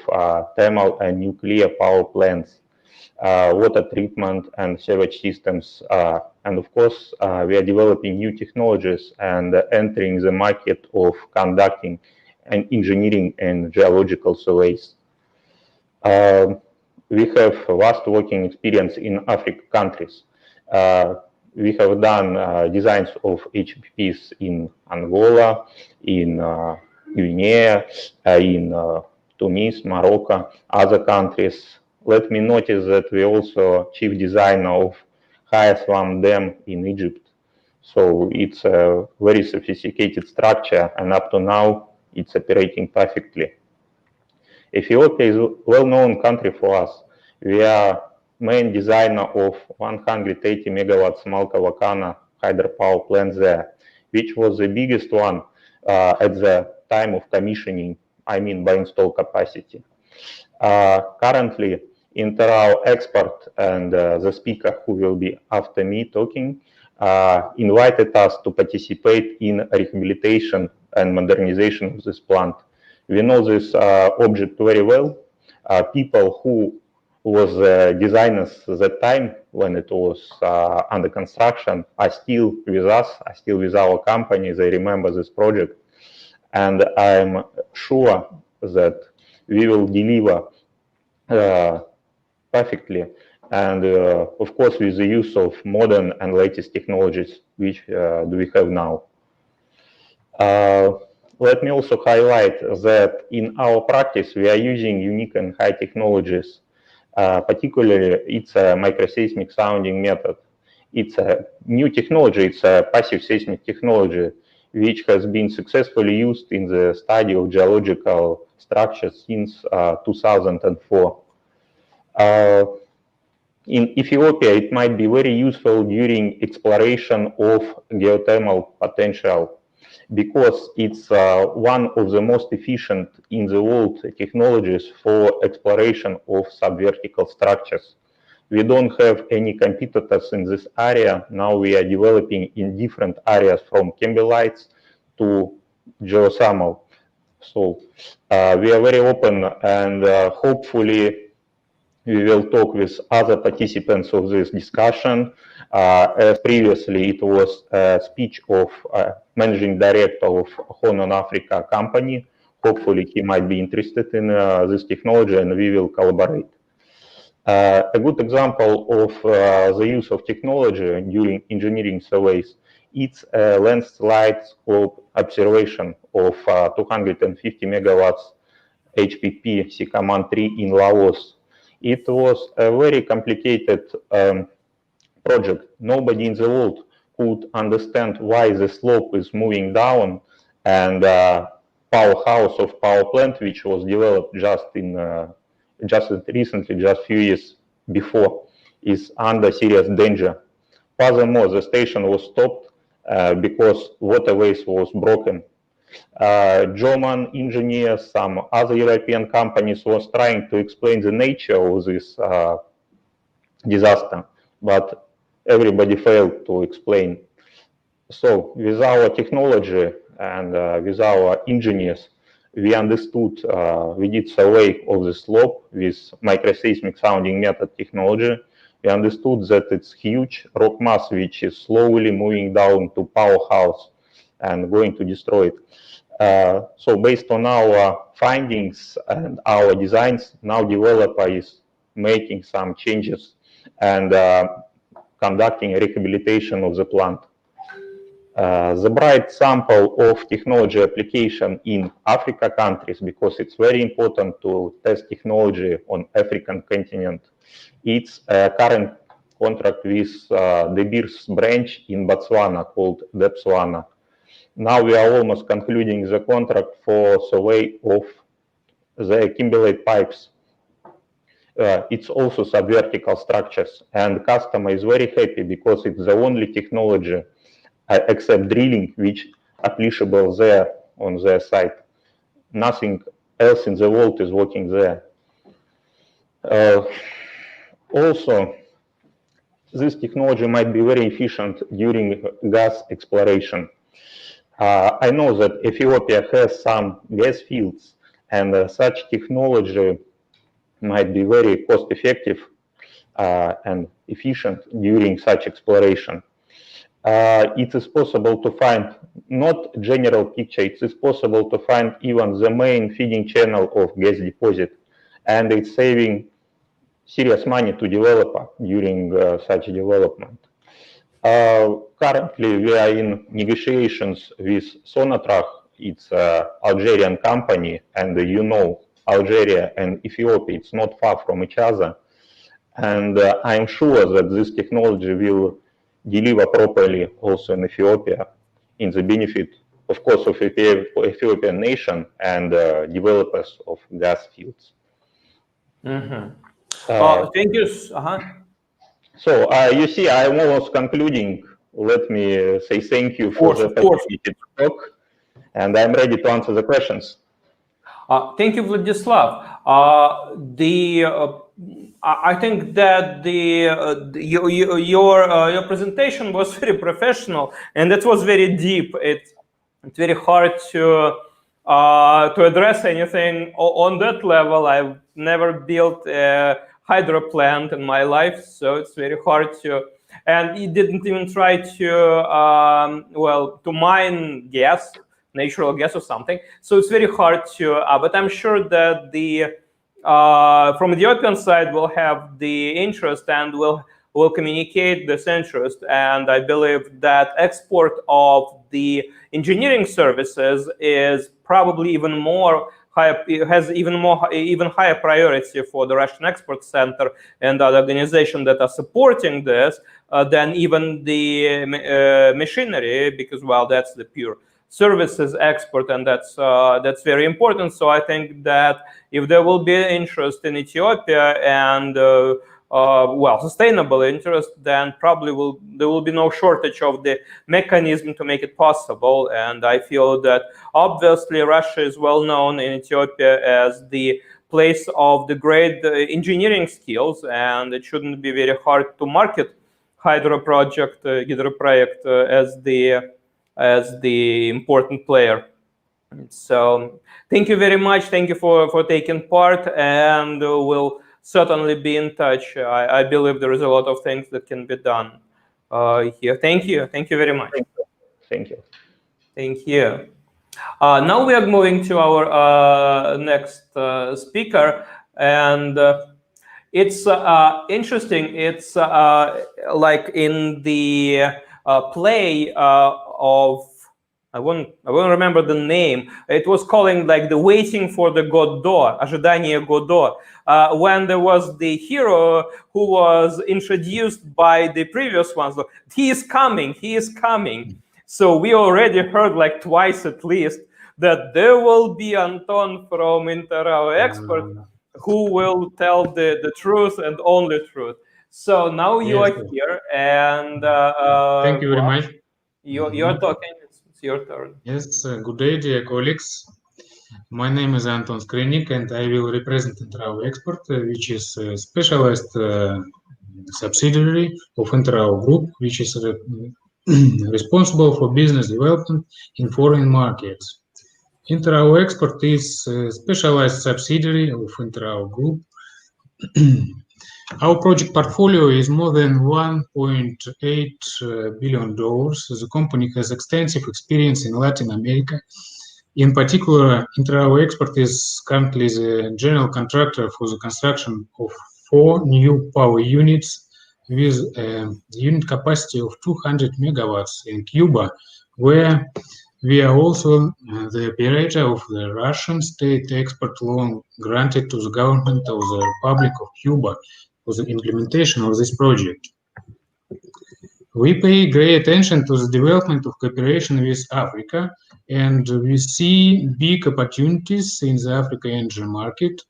thermal and nuclear power plants, water treatment and sewage systems. And of course, we are developing new technologies and entering the market of conducting and engineering and geological surveys. We have vast working experience in African countries. We have done designs of HPPs in Angola, in Guinea, in Tunis, Morocco, other countries. Let me notice that we also chief designer of highest one dam in Egypt. So it's a very sophisticated structure, and up to now it's operating perfectly. Ethiopia is a well-known country for us. We are main designer of 180 megawatts Malta-Wakana hydropower plant there, which was the biggest one at the time of commissioning, I mean by install capacity. Currently, Interao expert and the speaker who will be after me talking invited us to participate in rehabilitation and modernization of this plant. We know this object very well. People who was designers at that time when it was under construction are still with us, are still with our company. They remember this project. And I'm sure that we will deliver perfectly. And of course, with the use of modern and latest technologies, which do we have now. Let me also highlight that in our practice, we are using unique and high technologies. Particularly, it's a microseismic sounding method. It's a new technology, it's a passive seismic technology, which has been successfully used in the study of geological structures since 2004. In Ethiopia, it might be very useful during exploration of geothermal potential, because it's one of the most efficient in the world technologies for exploration of subvertical structures. We don't have any competitors in this area. Now we are developing in different areas from kimberlites to geothermal. So we are very open and hopefully we will talk with other participants of this discussion. As previously, it was a speech of Managing Director of Horn Africa company. Hopefully, he might be interested in this technology, and we will collaborate. A good example of the use of technology during engineering surveys, it's a landslide slope observation of 250 megawatts HPP Sikaman 3 in Laos. It was a very complicated project. Nobody in the world could understand why the slope is moving down, and powerhouse of power plant, which was developed just recently, just few years before, is under serious danger. Furthermore, the station was stopped because waterways was broken. German engineers, some other European companies was trying to explain the nature of this disaster, but everybody failed to explain. So with our technology and with our engineers, we understood, we did survey of the slope with microseismic sounding method technology. We understood that it's huge rock mass which is slowly moving down to powerhouse and going to destroy it. So based on our findings and our designs, now developer is making some changes and conducting a rehabilitation of the plant. The bright sample of technology application in Africa countries, because it's very important to test technology on African continent. It's a current contract with De Beers branch in Botswana called Depswana. Now we are almost concluding the contract for survey of the kimberlite pipes. It's also subvertical structures, and customer is very happy because it's the only technology except drilling which applicable there on their site. Nothing else in the world is working there. Also, this technology might be very efficient during gas exploration. I know that Ethiopia has some gas fields, and such technology might be very cost effective and efficient during such exploration. It is possible to find not general picture, it is possible to find even the main feeding channel of gas deposit, and it's saving serious money to developer during such development. Currently, we are in negotiations with Sonatrach. It's an Algerian company, and you know Algeria and Ethiopia, it's not far from each other. And I'm sure that this technology will deliver properly also in Ethiopia, in the benefit, of course, of Ethiopian nation and developers of gas fields. Mm-hmm. Thank you. So you see, I'm almost concluding. Let me say thank you for the opportunity to talk, and I'm ready to answer the questions. Thank you, Vladislav. I think that your presentation was very professional, and it was very deep. It's very hard to address anything on that level. I've never built a hydro plant in my life, so it's very hard to. And he didn't even try to mine gas, natural gas or something. So it's very hard to. But I'm sure that from the Ethiopian side will have the interest and will communicate this interest. And I believe that export of the engineering services is probably even more higher, has even higher priority for the Russian Export Center and other organizations that are supporting this than even the machinery, because well, that's the pure services export, and that's very important. So I think that if there will be interest in Ethiopia and sustainable interest, then probably there will be no shortage of the mechanism to make it possible. And I feel that obviously Russia is well known in Ethiopia as the place of the great engineering skills, and it shouldn't be very hard to market hydro project as the important player. So thank you very much. Thank you for taking part, and we'll certainly be in touch. I believe there is a lot of things that can be done here. Thank you very much. Thank you. Thank you. Now we are moving to our next speaker, and it's interesting. It's like in the play of, I won't remember the name. It was calling like the Waiting for the Godot, Ожидание Godot, when there was the hero who was introduced by the previous ones. He is coming, he is coming. So we already heard like twice at least that there will be Anton from Interao Expert who will tell the truth and only truth. So now you are here, and thank you very much. You're talking. It's your turn. Yes, good day, dear colleagues. My name is Anton Skrinik, and I will represent Interao Export, which is a specialized subsidiary of Interao Group, which is responsible for business development in foreign markets. Interao Export is a specialized subsidiary of Interao Group. Our project portfolio is more than $1.8 billion. The company has extensive experience in Latin America. In particular, Interao Export is currently the general contractor for the construction of 4 new power units with a unit capacity of 200 megawatts in Cuba, where we are also the operator of the Russian state export loan granted to the government of the Republic of Cuba for the implementation of this project. We pay great attention to the development of cooperation with Africa, and we see big opportunities in the African energy market.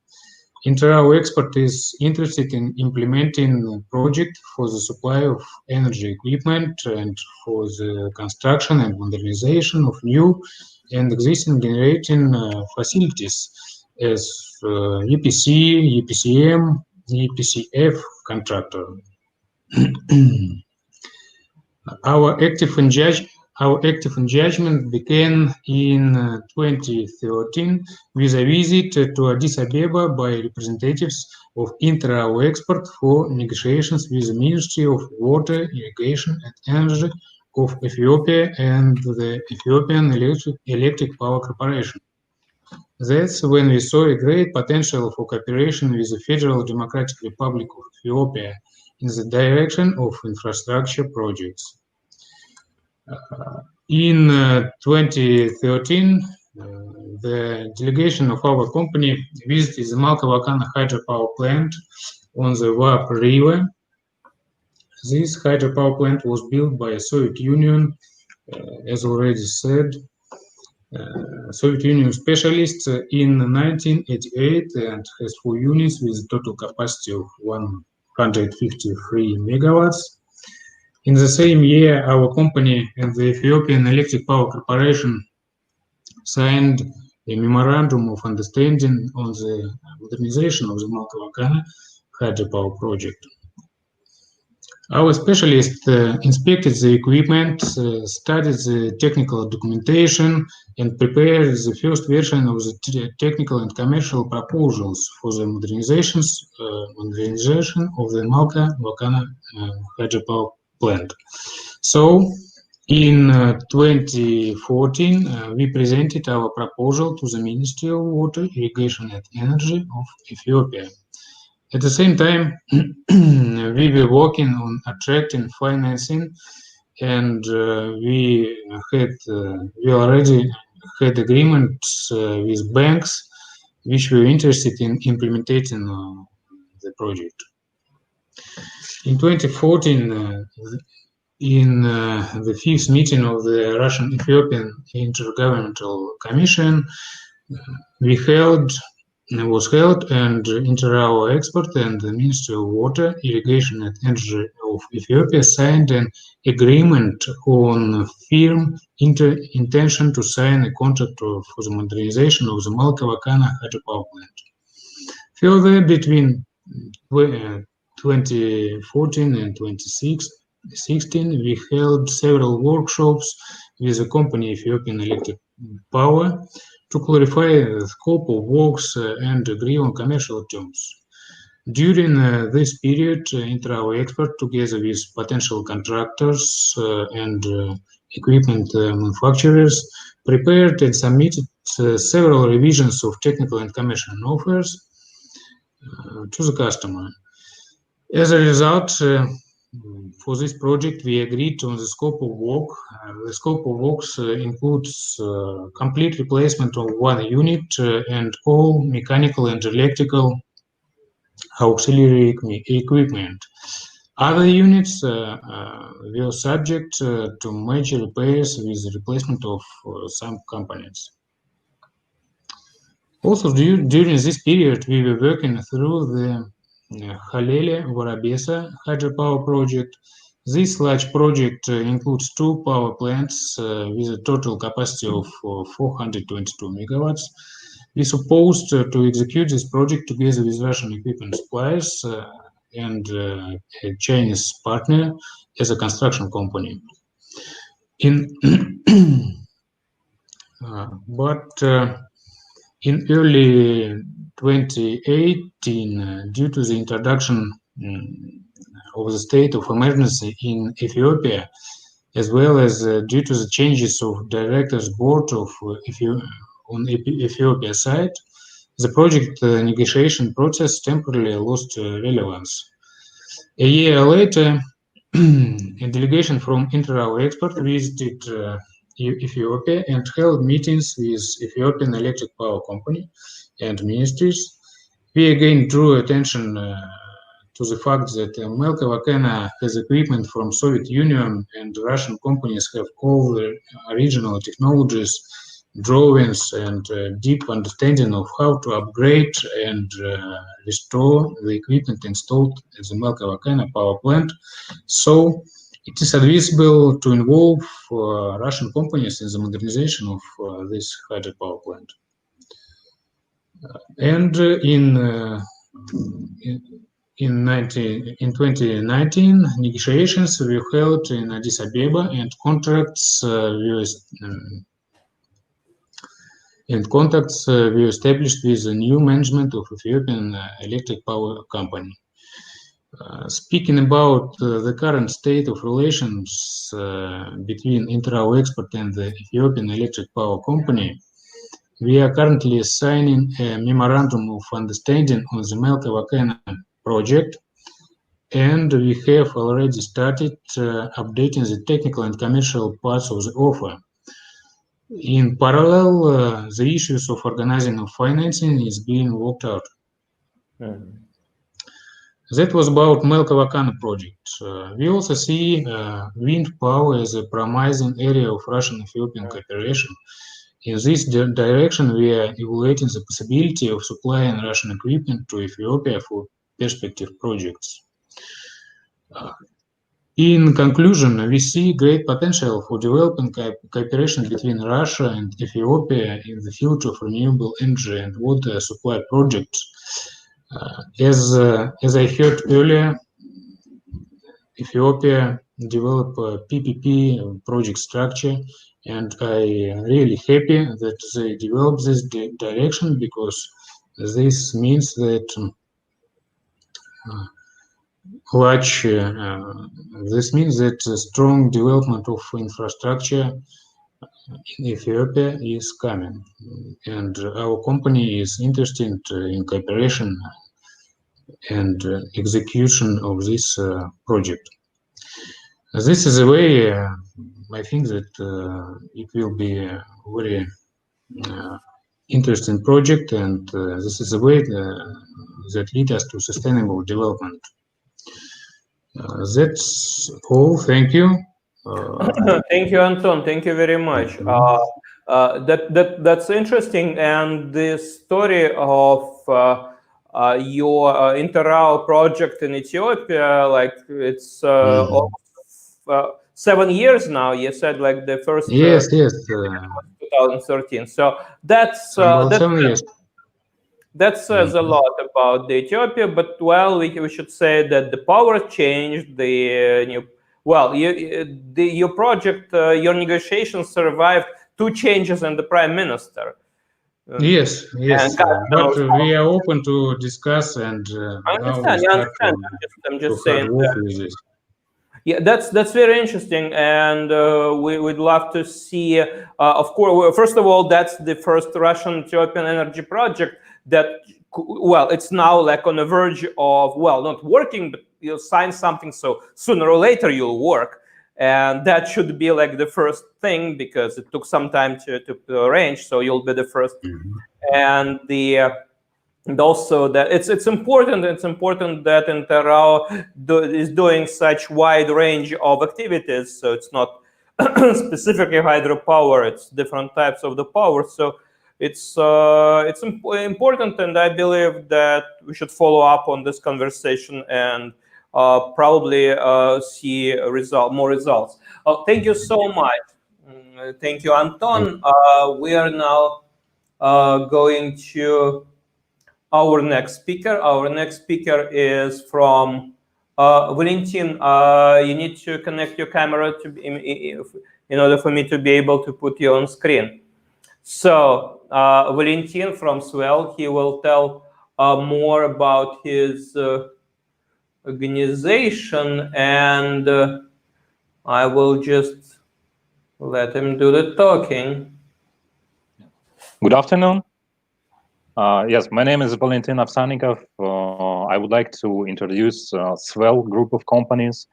Interao Export is interested in implementing a project for the supply of energy equipment and for the construction and modernization of new and existing generating facilities as EPC, EPCM, EPCF contractor. Our active engagement began in 2013 with a visit to Addis Ababa by representatives of Interao Export for negotiations with the Ministry of Water, Irrigation and Energy of Ethiopia and the Ethiopian Electric Power Corporation. That's when we saw a great potential for cooperation with the Federal Democratic Republic of Ethiopia in the direction of infrastructure projects. In 2013, the delegation of our company visited the Malkavakana hydropower plant on the Vap River. This hydropower plant was built by the Soviet Union, as already said, Soviet Union specialists in 1988, and has 4 units with a total capacity of 153 megawatts. In the same year, our company and the Ethiopian Electric Power Corporation signed a memorandum of understanding on the modernization of the Malkavakana hydropower project. Our specialist inspected the equipment, studied the technical documentation, and prepared the first version of the technical and commercial proposals for the modernization of the Malkavakana hydropower plant. So, in 2014, we presented our proposal to the Ministry of Water, Irrigation and Energy of Ethiopia. At the same time, we were working on attracting financing, and we already had agreements with banks which were interested in implementing the project. In 2014, in the 5th meeting of the Russian-Ethiopian Intergovernmental Commission, was held, and Interao Export and the Ministry of Water, Irrigation and Energy of Ethiopia signed an agreement on firm intention to sign a contract for the modernization of the Malkavakana hydropower plant. Further, between 2014 and 2016, we held several workshops with the company Ethiopian Electric Power to clarify the scope of works and agree on commercial terms. During this period, Interao expert, together with potential contractors and equipment manufacturers, prepared and submitted several revisions of technical and commercial offers to the customer. As a result, for this project, we agreed on the scope of work. The scope of works includes complete replacement of one unit and all mechanical and electrical auxiliary equipment. Other units were subject to major repairs with the replacement of some components. Also, during this period, we were working through the Halele-Vorobesa hydropower project. This large project includes two power plants with a total capacity of 422 megawatts. We supposed to execute this project together with Russian equipment suppliers and a Chinese partner as a construction company. In early 2018, due to the introduction of the state of emergency in Ethiopia, as well as due to the changes of directors board of on Ethiopia side, the project negotiation process temporarily lost relevance. A year later, a delegation from Interao expert visited Ethiopia and held meetings with Ethiopian Electric Power Company and ministries. We again drew attention to the fact that Melkova has equipment from Soviet Union and Russian companies have all the original technologies, drawings, and deep understanding of how to upgrade and restore the equipment installed at the Melkova power plant. So it is advisable to involve Russian companies in the modernization of this hydropower plant. And in 2019, negotiations were held in Addis Ababa, and contacts were established with the new management of Ethiopian Electric Power Company. Speaking about the current state of relations between Interao expert and the Ethiopian Electric Power Company, we are currently signing a memorandum of understanding on the Melkova project, and we have already started updating the technical and commercial parts of the offer. In parallel, the issues of organizing of financing is being worked out. That was about Melkova project. We also see wind power as a promising area of Russian-Ethiopian cooperation. In this direction, we are evaluating the possibility of supplying Russian equipment to Ethiopia for perspective projects. In conclusion, we see great potential for developing cooperation between Russia and Ethiopia in the field of renewable energy and water supply projects. As I heard earlier, Ethiopia developed a PPP project structure, and I'm really happy that they developed this direction, because this means that a strong development of infrastructure in Ethiopia is coming, and our company is interested in cooperation and execution of this project. This is a way, I think that it will be a very interesting project, and this is a way that leads us to sustainable development. That's all. Thank you. Thank you, Anton. Thank you very much. That's interesting, and the story of your Interao project in Ethiopia, like it's 7 years now. You said like the first yes 2013. So that says a lot about the Ethiopia. But well, we should say that the power changed. Your project, your negotiations survived 2 changes in the prime minister. Yes, and but we are open to discuss, and I now we understand. start I'm to just hard saying work that. with this. Yeah, that's very interesting, and we'd love to see. Of course, well, first of all, that's the first Russian-Ethiopian energy project that, well, it's now like on the verge of, well, not working, but you'll sign something, so sooner or later you'll work, and that should be like the first thing because it took some time to arrange. So you'll be the first, and the. And also that it's important. It's important that Interao is doing such wide range of activities. So it's not specifically hydropower. It's different types of the power. So it's important, and I believe that we should follow up on this conversation and probably see more results. Thank you so much. Thank you, Anton. We are now going to our next speaker. Our next speaker is from Valentin. You need to connect your camera to in order for me to be able to put you on screen. So Valentin from Swell, he will tell more about his organization, and I will just let him do the talking. Good afternoon. Yes, my name is Valentin Avsanikov. I would like to introduce Swell group of companies.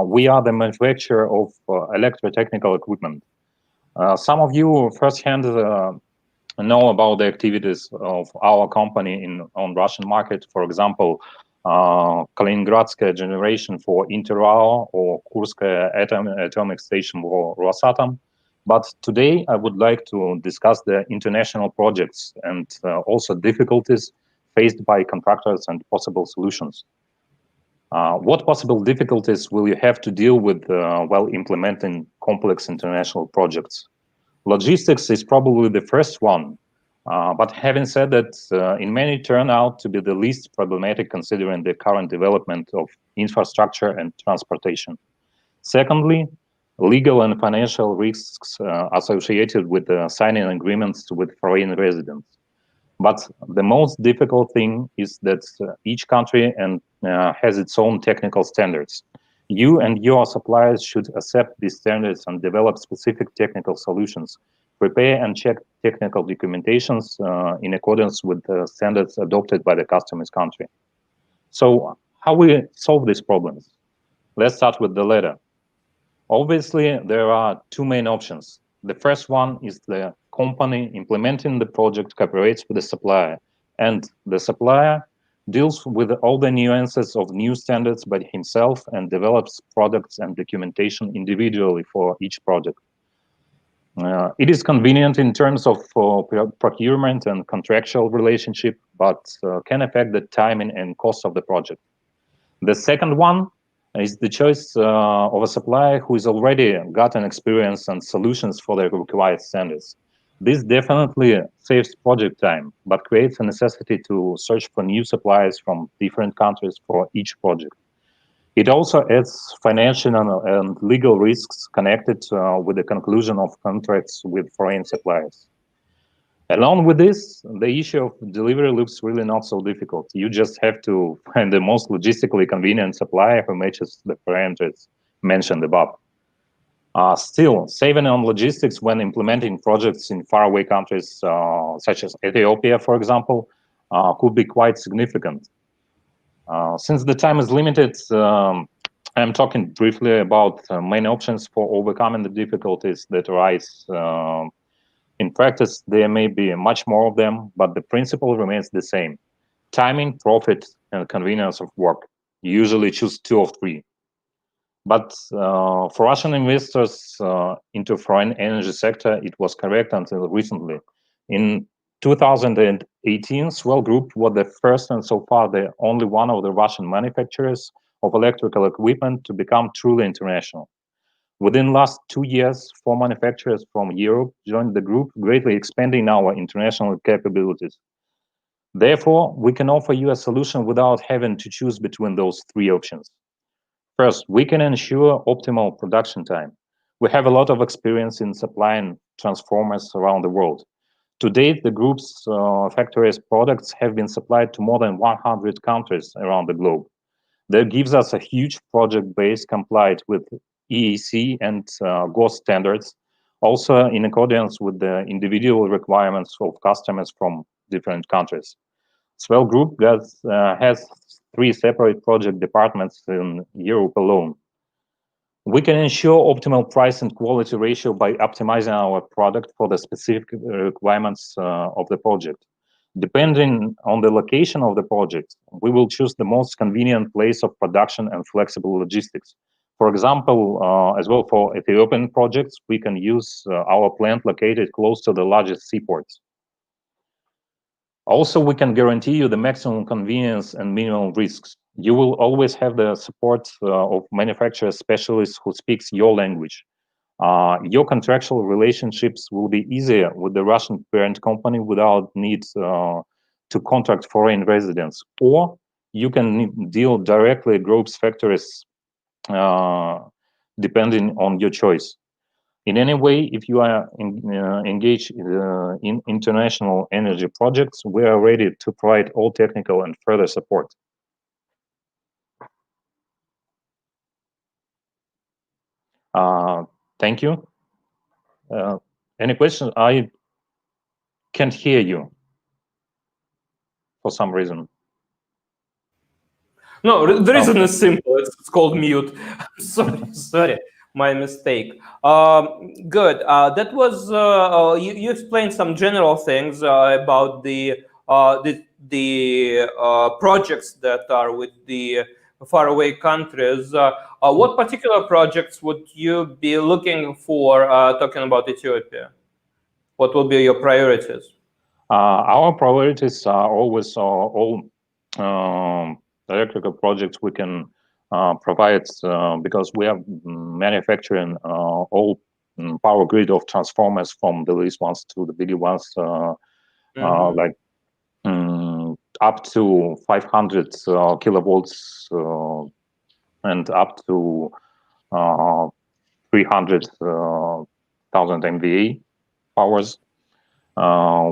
We are the manufacturer of electrotechnical equipment. Some of you firsthand know about the activities of our company on Russian market. For example, Kaliningradskaya generation for Interao or Kurskaya atomic station for Rosatom. But today I would like to discuss the international projects and also difficulties faced by contractors and possible solutions. What possible difficulties will you have to deal with while implementing complex international projects? Logistics is probably the first one, but having said that, in many turn out to be the least problematic considering the current development of infrastructure and transportation. Secondly, legal and financial risks associated with signing agreements with foreign residents. But the most difficult thing is that each country has its own technical standards. You and your suppliers should accept these standards and develop specific technical solutions, prepare and check technical documentations in accordance with the standards adopted by the customer's country. So how we solve these problems? Let's start with the latter. Obviously, there are two main options. The first one is the company implementing the project cooperates with the supplier, and the supplier deals with all the nuances of new standards by himself and develops products and documentation individually for each project. It is convenient in terms of procurement and contractual relationship, but can affect the timing and cost of the project. The second one is the choice of a supplier who has already gotten experience and solutions for the required standards. This definitely saves project time, but creates a necessity to search for new suppliers from different countries for each project. It also adds financial and legal risks connected with the conclusion of contracts with foreign suppliers. Along with this, the issue of delivery looks really not so difficult. You just have to find the most logistically convenient supplier who matches the parameters mentioned above. Still, saving on logistics when implementing projects in faraway countries such as Ethiopia, for example, could be quite significant. Since the time is limited, I'm talking briefly about main options for overcoming the difficulties that arise. In practice, there may be much more of them, but the principle remains the same. Timing, profit, and convenience of work. You usually choose two of three. But for Russian investors into foreign energy sector, it was correct until recently. In 2018, Swell Group was the first and so far the only one of the Russian manufacturers of electrical equipment to become truly international. Within last 2 years, 4 manufacturers from Europe joined the group, greatly expanding our international capabilities. Therefore, we can offer you a solution without having to choose between those 3 options. First, we can ensure optimal production time. We have a lot of experience in supplying transformers around the world. To date, the group's factories products have been supplied to more than 100 countries around the globe. That gives us a huge project base complied with EEC and GOS standards, also in accordance with the individual requirements of customers from different countries. Swell Group has 3 separate project departments in Europe alone. We can ensure optimal price and quality ratio by optimizing our product for the specific requirements of the project. Depending on the location of the project, we will choose the most convenient place of production and flexible logistics. For example, as well for Ethiopian projects, we can use our plant located close to the largest seaports. Also, we can guarantee you the maximum convenience and minimal risks. You will always have the support of manufacturer specialists who speaks your language. Your contractual relationships will be easier with the Russian parent company without need to contract foreign residents, or you can deal directly with group's factories depending on your choice. In any way, if you are engaged in international energy projects, we are ready to provide all technical and further support. Thank you. Any questions? I can't hear you for some reason. No, the reason is simple. It's called mute. Sorry, my mistake. Good. That was you explained some general things about the projects that are with the faraway countries. What particular projects would you be looking for talking about Ethiopia? What will be your priorities? Our priorities are always all electrical projects we can provide because we are manufacturing all power grid of transformers from the least ones to the bigger ones, like up to 500 kilovolts and up to 300,000 MVA powers.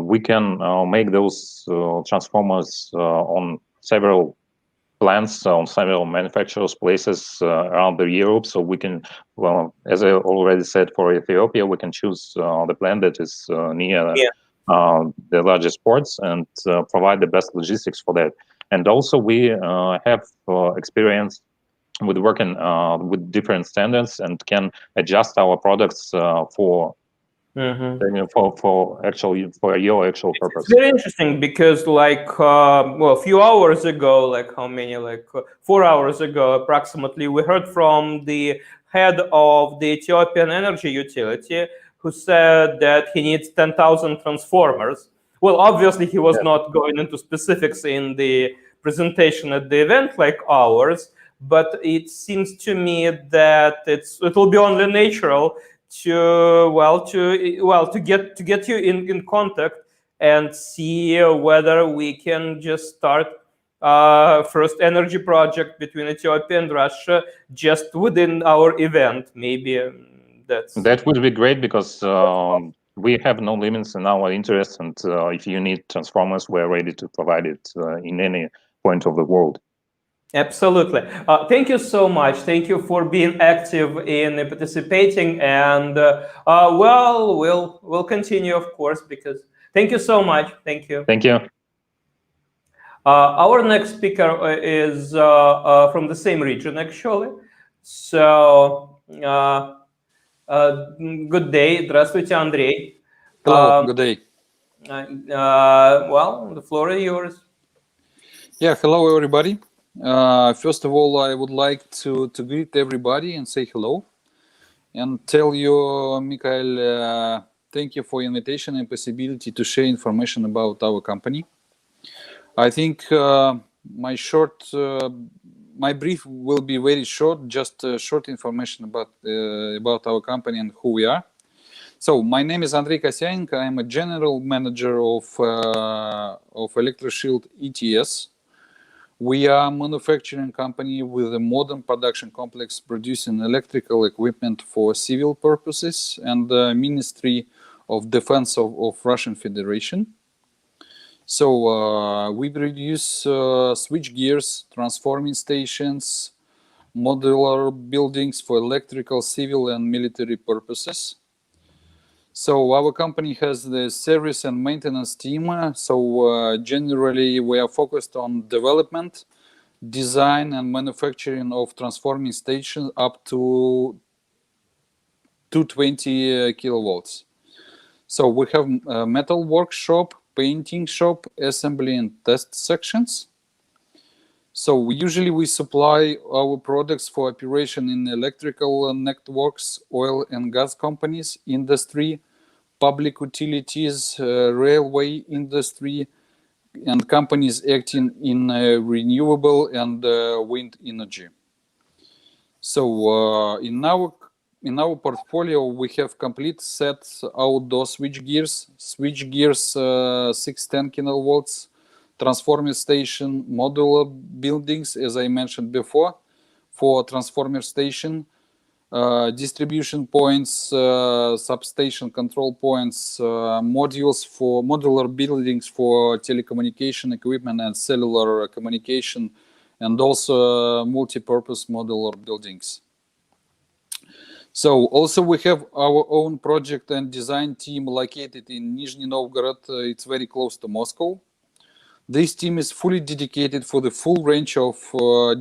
We can make those transformers on several plants, on several manufacturers' places around Europe. So we can, well, as I already said, for Ethiopia, we can choose the plant that is near the largest ports and provide the best logistics for that. And also we have experience with working with different standards and can adjust our products for your actual purpose. It's very interesting because, like, well, a few hours ago, like how many, like 4 hours ago, approximately, we heard from the head of the Ethiopian energy utility, who said that he needs 10,000 transformers. Well, obviously, he was not going into specifics in the presentation at the event like ours, but it seems to me that it will be only natural to get you in contact and see whether we can just start first energy project between Ethiopia and Russia just within our event. Maybe that would be great because we have no limits in our interests, and if you need transformers, we're ready to provide it in any point of the world. Absolutely. Thank you so much. Thank you for being active in participating, and well, we'll continue, of course, because thank you so much. Thank you. Thank you. Our next speaker is from the same region, actually. So, good day. Здравствуйте, Andrei. Hello. Good day. Well, the floor is yours. Yeah. Hello, everybody. First of all, I would like to greet everybody and say hello and tell you, Mikhail, thank you for invitation and possibility to share information about our company. I think my brief will be very short, just short information about our company and who we are. So my name is Andrei Kasyanenko. I'm a general manager of ElectroShield ETS. We are a manufacturing company with a modern production complex producing electrical equipment for civil purposes, and the Ministry of defense of Russian Federation. So we produce switch gears, transforming stations, modular buildings for electrical, civil, and military purposes. So our company has the service and maintenance team. So generally we are focused on development, design, and manufacturing of transforming stations up to 220 kilowatts. So we have a metal workshop, painting shop, assembly and test sections. So usually we supply our products for operation in electrical networks, oil and gas companies, industry, public utilities, railway industry, and companies acting in renewable and wind energy. So in our portfolio, we have complete set outdoor switch gears 610 kilowatts, transformer station, modular buildings, as I mentioned before, for transformer station, distribution points, substation control points, modules for modular buildings for telecommunication equipment and cellular communication, and also multi-purpose modular buildings. So also we have our own project and design team located in Nizhny Novgorod. It's very close to Moscow. This team is fully dedicated for the full range of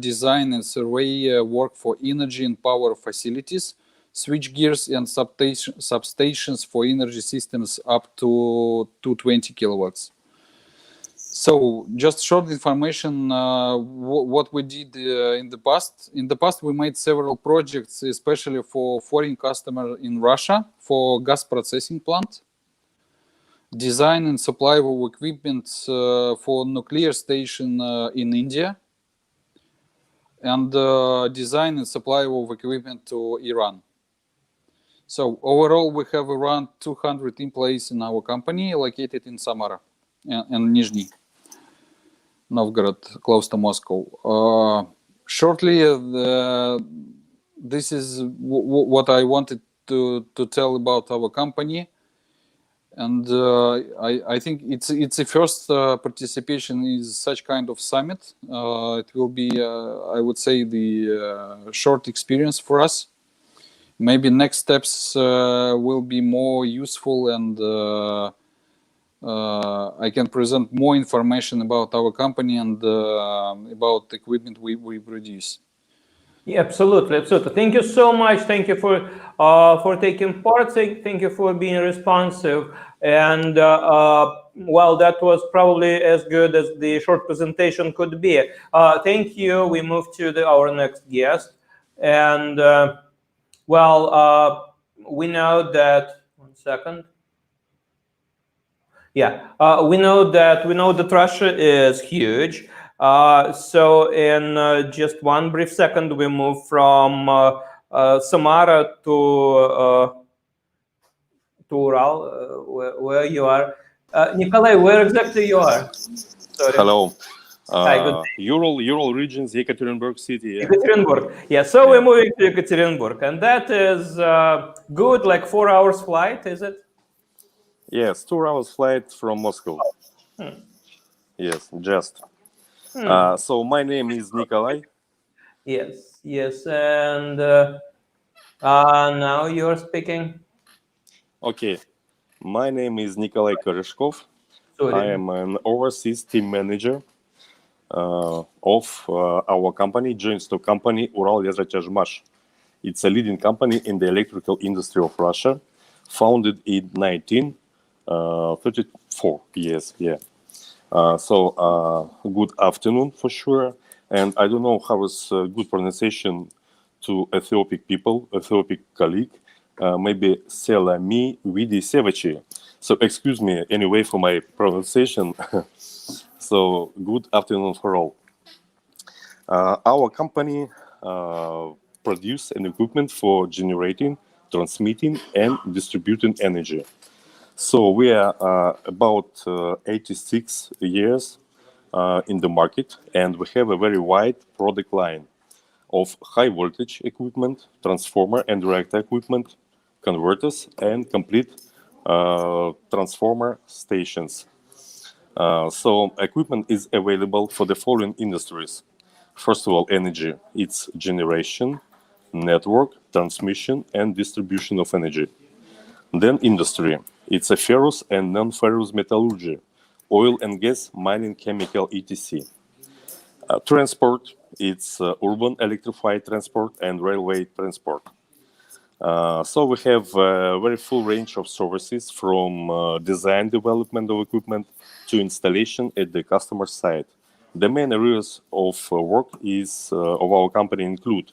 design and survey work for energy and power facilities, switch gears and substations for energy systems up to 220 kilowatts. So just short information, what we did in the past. In the past, we made several projects, especially for foreign customer in Russia for gas processing plant. Design and supply of equipment for nuclear station in India, and design and supply of equipment to Iran. So overall, we have around 200 employees in our company located in Samara and Nizhny Novgorod, close to Moscow. Shortly, this is what I wanted to tell about our company. And I think it's a first participation in such kind of summit. It will be, I would say, the short experience for us. Maybe next steps will be more useful, and I can present more information about our company and about the equipment we produce. Yeah, absolutely. Thank you so much. Thank you for taking part. Thank you for being responsive. And well, that was probably as good as the short presentation could be. Thank you. We move to our next guest. And well, we know that. 1 second. Yeah, we know that Russia is huge. So in just one brief second, we move from Samara to Ural, where you are. Nikolai, where exactly you are? Sorry. Hello. Hi, good day. Ural regions, Yekaterinburg city. Yeah. Yekaterinburg. Yeah, so we're moving to Yekaterinburg, and that is good, like 4 hours flight, is it? Yes, 2 hours flight from Moscow. Yes, just. So my name is Nikolai. Yes, and now you're speaking. Okay, my name is Nikolai Koreshkov. Sorry. I am an overseas team manager of our company, joint stock company Ural-Yazratezhmash. It's a leading company in the electrical industry of Russia, founded in 1934. Yes, yeah. So good afternoon for sure. And I don't know how is good pronunciation to Ethiopic people, Ethiopic colleague. Maybe Selami Vidi Sevachi. So excuse me anyway for my pronunciation. So good afternoon for all. Our company produce an equipment for generating, transmitting, and distributing energy. So we are about 86 years in the market, and we have a very wide product line of high voltage equipment, transformer and reactor equipment, converters, and complete transformer stations. So equipment is available for the following industries. First of all, energy. It's generation, network, transmission, and distribution of energy. Then industry. It's a ferrous and non-ferrous metallurgy, oil and gas, mining, chemical, etc. Transport. It's urban electrified transport and railway transport. So we have a very full range of services from design development of equipment to installation at the customer site. The main areas of work of our company include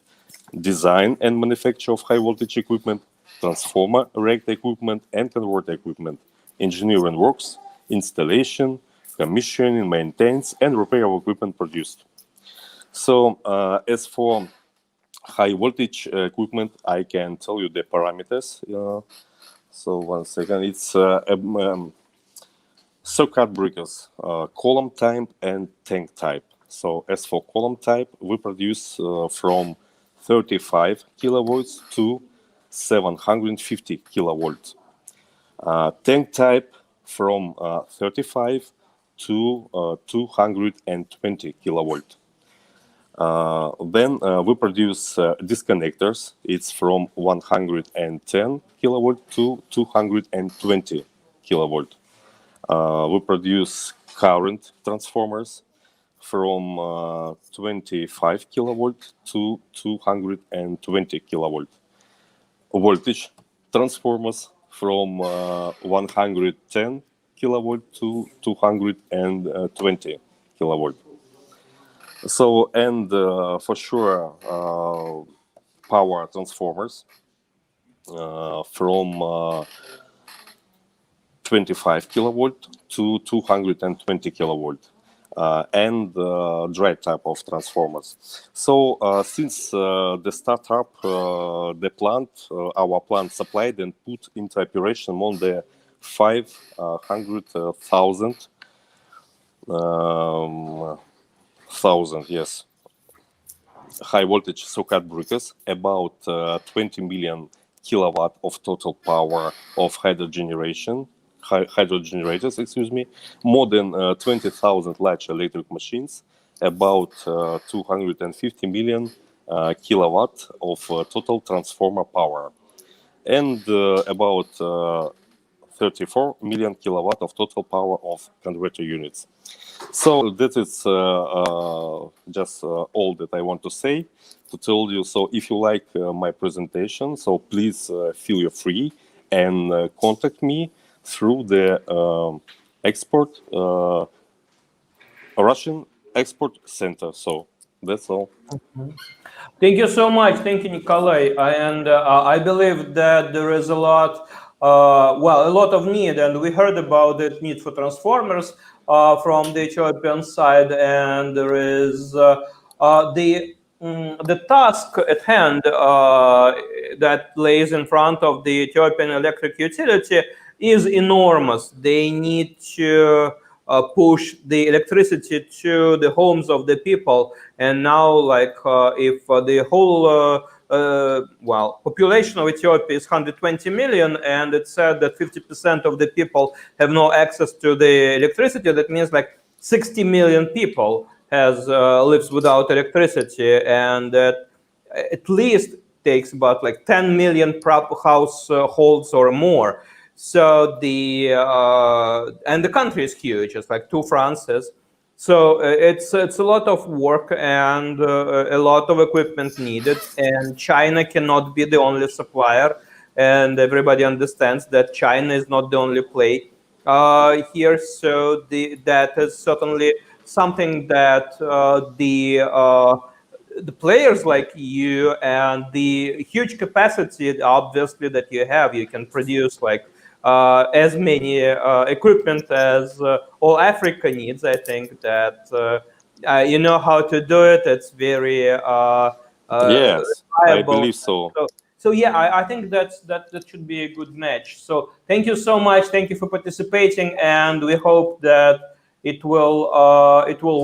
design and manufacture of high voltage equipment, transformer, racked equipment, and converter equipment, engineering works, installation, commissioning, maintenance, and repair of equipment produced. So as for high voltage equipment, I can tell you the parameters. So 1 second, it's circuit breakers, column type and tank type. So as for column type, we produce from 35 kilovolts to 750 kilovolts. Tank type from 35 to 220 kilovolt. Then we produce disconnectors. It's from 110 kilovolt to 220 kilovolt. We produce current transformers from 25 kilovolt to 220 kilovolt. Voltage transformers from 110 kilovolt to 220 kilovolt. So, and for sure, power transformers from 25 kilovolt to 220 kilovolt. And dry type of transformers. So since the startup, the plant, our plant supplied and put into operation more than 500,000 yes, high voltage circuit breakers, about 20 million kilowatt of total power of hydro generators, more than 20,000 large electric machines, about 250 million kilowatt of total transformer power, and about 34 million kilowatt of total power of converter units. So that is just all that I want to say, to tell you. So if you like my presentation, so please feel free and contact me through the Russian Export Center. So that's all. Thank you so much. Thank you, Nikolai. And I believe that there is a lot, a lot of need, and we heard about the need for transformers from the Ethiopian side, and there is the task at hand that lays in front of the Ethiopian electric utility is enormous. They need to push the electricity to the homes of the people, and now, like, if the whole population of Ethiopia is 120 million, and it's said that 50% of the people have no access to the electricity, that means like 60 million people lives without electricity, and that at least takes about like 10 million households or more. So and the country is huge. It's like 2 Frances. So it's a lot of work and a lot of equipment needed. And China cannot be the only supplier. And everybody understands that China is not the only play here. So that is certainly something that the players like you and the huge capacity, obviously, that you have, you can produce like as many equipment as all Africa needs. I think that you know how to do it. It's very yes, reliable. I believe so. So yeah, I think that should be a good match. So thank you so much. Thank you for participating, and we hope that it will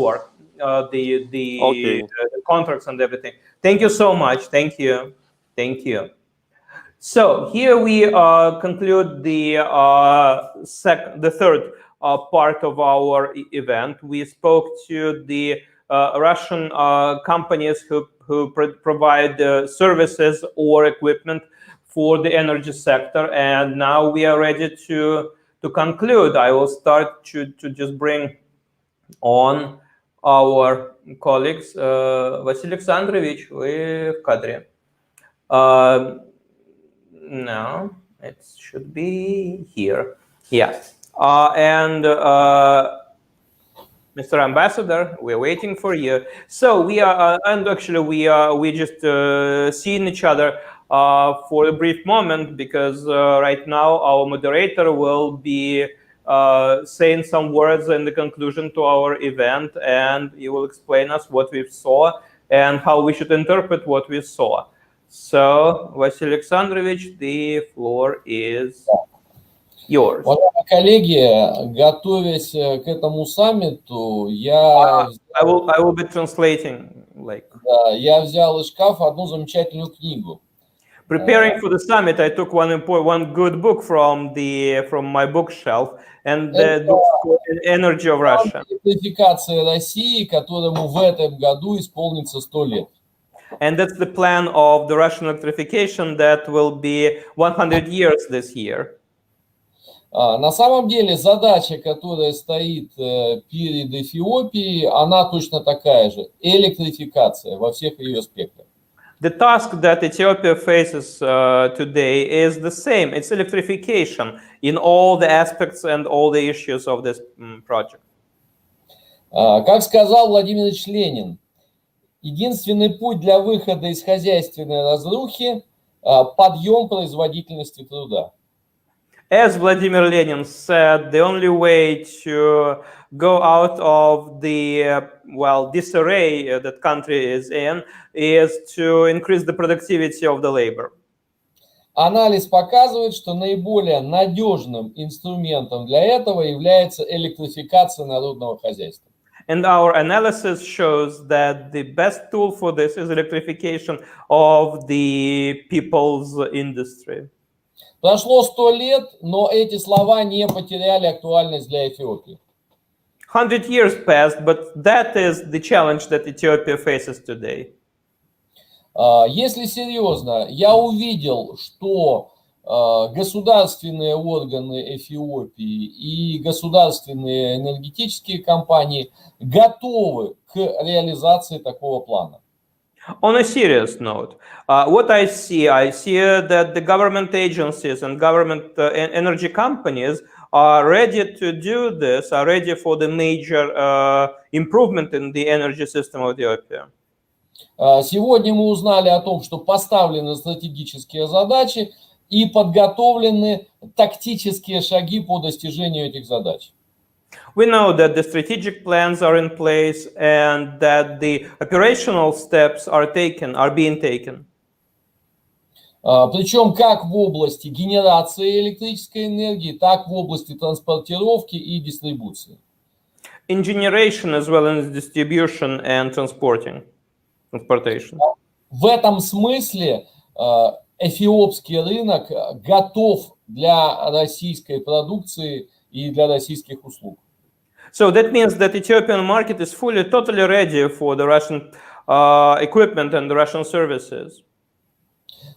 work. The contracts and everything. Thank you so much. Thank you. So here we conclude the third part of our event. We spoke to the Russian companies who provide services or equipment for the energy sector, and now we are ready to conclude. I will start to just bring on our colleagues. Василий Александрович, вы в кадре. No, it should be here. Yeah. And Mr. Ambassador, we're waiting for you. So we are, and actually we just seen each other for a brief moment, because right now our moderator will be saying some words in the conclusion to our event, and he will explain us what we saw and how we should interpret what we saw. So, Василий Александрович, the floor is yours. Уважаемые коллеги, готовясь к этому саммиту, я I will be translating. Да, я взял из шкафа одну замечательную книгу. Preparing for the summit, I took one good book from my bookshelf, and the book called Energy of Russia. Электрификация России, которому в этом году исполнится 100 лет. And that's the plan of the Russian electrification that will be 100 years this year. На самом деле задача, которая стоит перед Эфиопией, она точно такая же. Электрификация во всех ее аспектах. The task that Ethiopia faces today is the same. It's electrification in all the aspects and all the issues of this project. Как сказал Владимир Ильич Ленин, единственный путь для выхода из хозяйственной разрухи – подъем производительности труда. As Vladimir Lenin said, the only way to go out of the disarray that country is in is to increase the productivity of the labor. Анализ показывает, что наиболее надежным инструментом для этого является электрификация народного хозяйства. And our analysis shows that the best tool for this is electrification of the people's industry. Прошло 100 лет, но эти слова не потеряли актуальность для Эфиопии. 100 years passed, but that is the challenge that Ethiopia faces today. Если серьезно, я увидел, что государственные органы Эфиопии и государственные энергетические компании готовы к реализации такого плана. On a serious note, what I see that the government agencies and government energy companies are ready to do this, are ready for the major improvement in the energy system of Ethiopia. Сегодня мы узнали о том, что поставлены стратегические задачи и подготовлены тактические шаги по достижению этих задач. We know that the strategic plans are in place and that the operational steps are being taken. Причем как в области генерации электрической энергии, так в области транспортировки и дистрибуции. In generation as well as distribution and transportation. В этом смысле эфиопский рынок готов для российской продукции и для российских услуг. So that means that Ethiopian market is totally ready for the Russian equipment and the Russian services.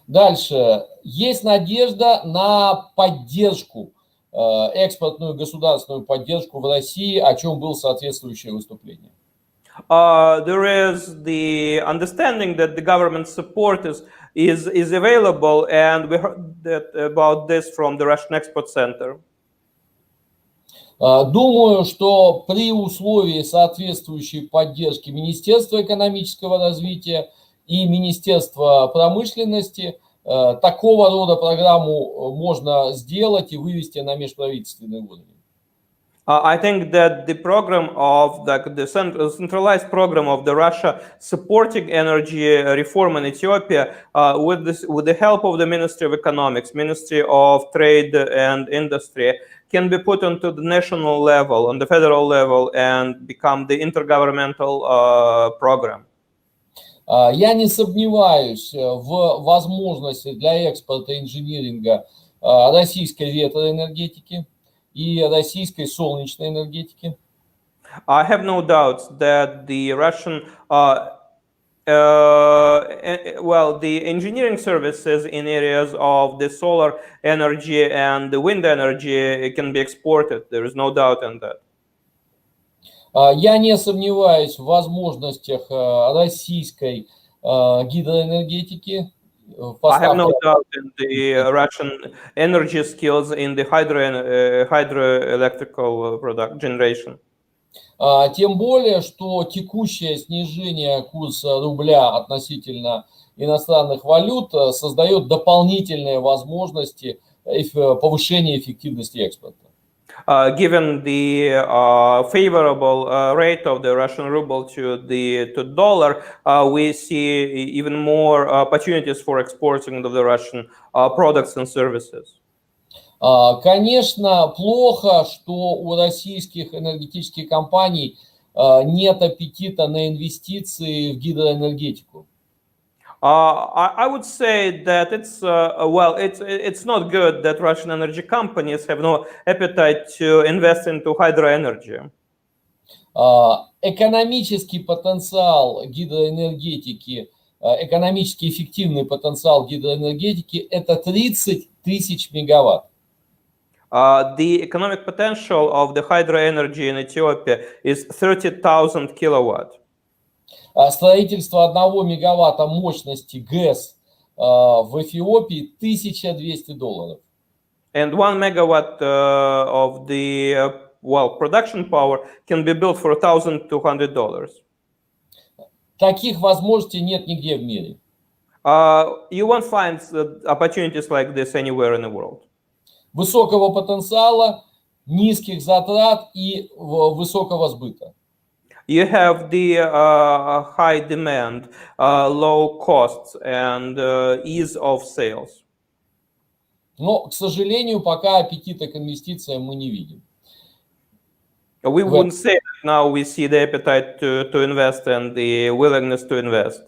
Дальше. Есть надежда на поддержку, экспортную государственную поддержку в России, о чем было соответствующее выступление. There is the understanding that the government support is available, and we heard about this from the Russian Export Center. Думаю, что при условии соответствующей поддержки Министерства экономического развития и Министерства промышленности такого рода программу можно сделать и вывести на межправительственный уровень. I think that the program of the centralized program of the Russia supporting energy reform in Ethiopia with the help of the Ministry of Economics, Ministry of Trade and Industry, can be put onto the national level, on the federal level, and become the intergovernmental program. Я не сомневаюсь в возможности для экспорта инжиниринга российской ветроэнергетики и российской солнечной энергетики. I have no doubts that the Russian, the engineering services in areas of the solar energy and the wind energy can be exported. There is no doubt in that. Я не сомневаюсь в возможностях российской гидроэнергетики. I have no doubt in the Russian energy skills in the hydroelectrical product generation. Тем более, что текущее снижение курса рубля относительно иностранных валют создает дополнительные возможности повышения эффективности экспорта. Given the favorable rate of the Russian ruble to dollar, we see even more opportunities for exporting of the Russian products and services. Конечно, плохо, что у российских энергетических компаний нет аппетита на инвестиции в гидроэнергетику. I would say that it's not good that Russian energy companies have no appetite to invest into hydroenergy. Экономический потенциал гидроэнергетики, экономически эффективный потенциал гидроэнергетики – это 30 тысяч мегаватт. The economic potential of the hydroenergy in Ethiopia is 30,000 kilowatt. Строительство 1 мегаватта мощности ГЭС в Эфиопии $1200. And 1 megawatt of the production power can be built for $1,200. Таких возможностей нет нигде в мире. You won't find opportunities like this anywhere in the world. Высокого потенциала, низких затрат и высокого сбыта. You have the high demand, low costs, and ease of sales. Но, к сожалению, пока аппетита к инвестициям мы не видим. We wouldn't say that now we see the appetite to invest and the willingness to invest.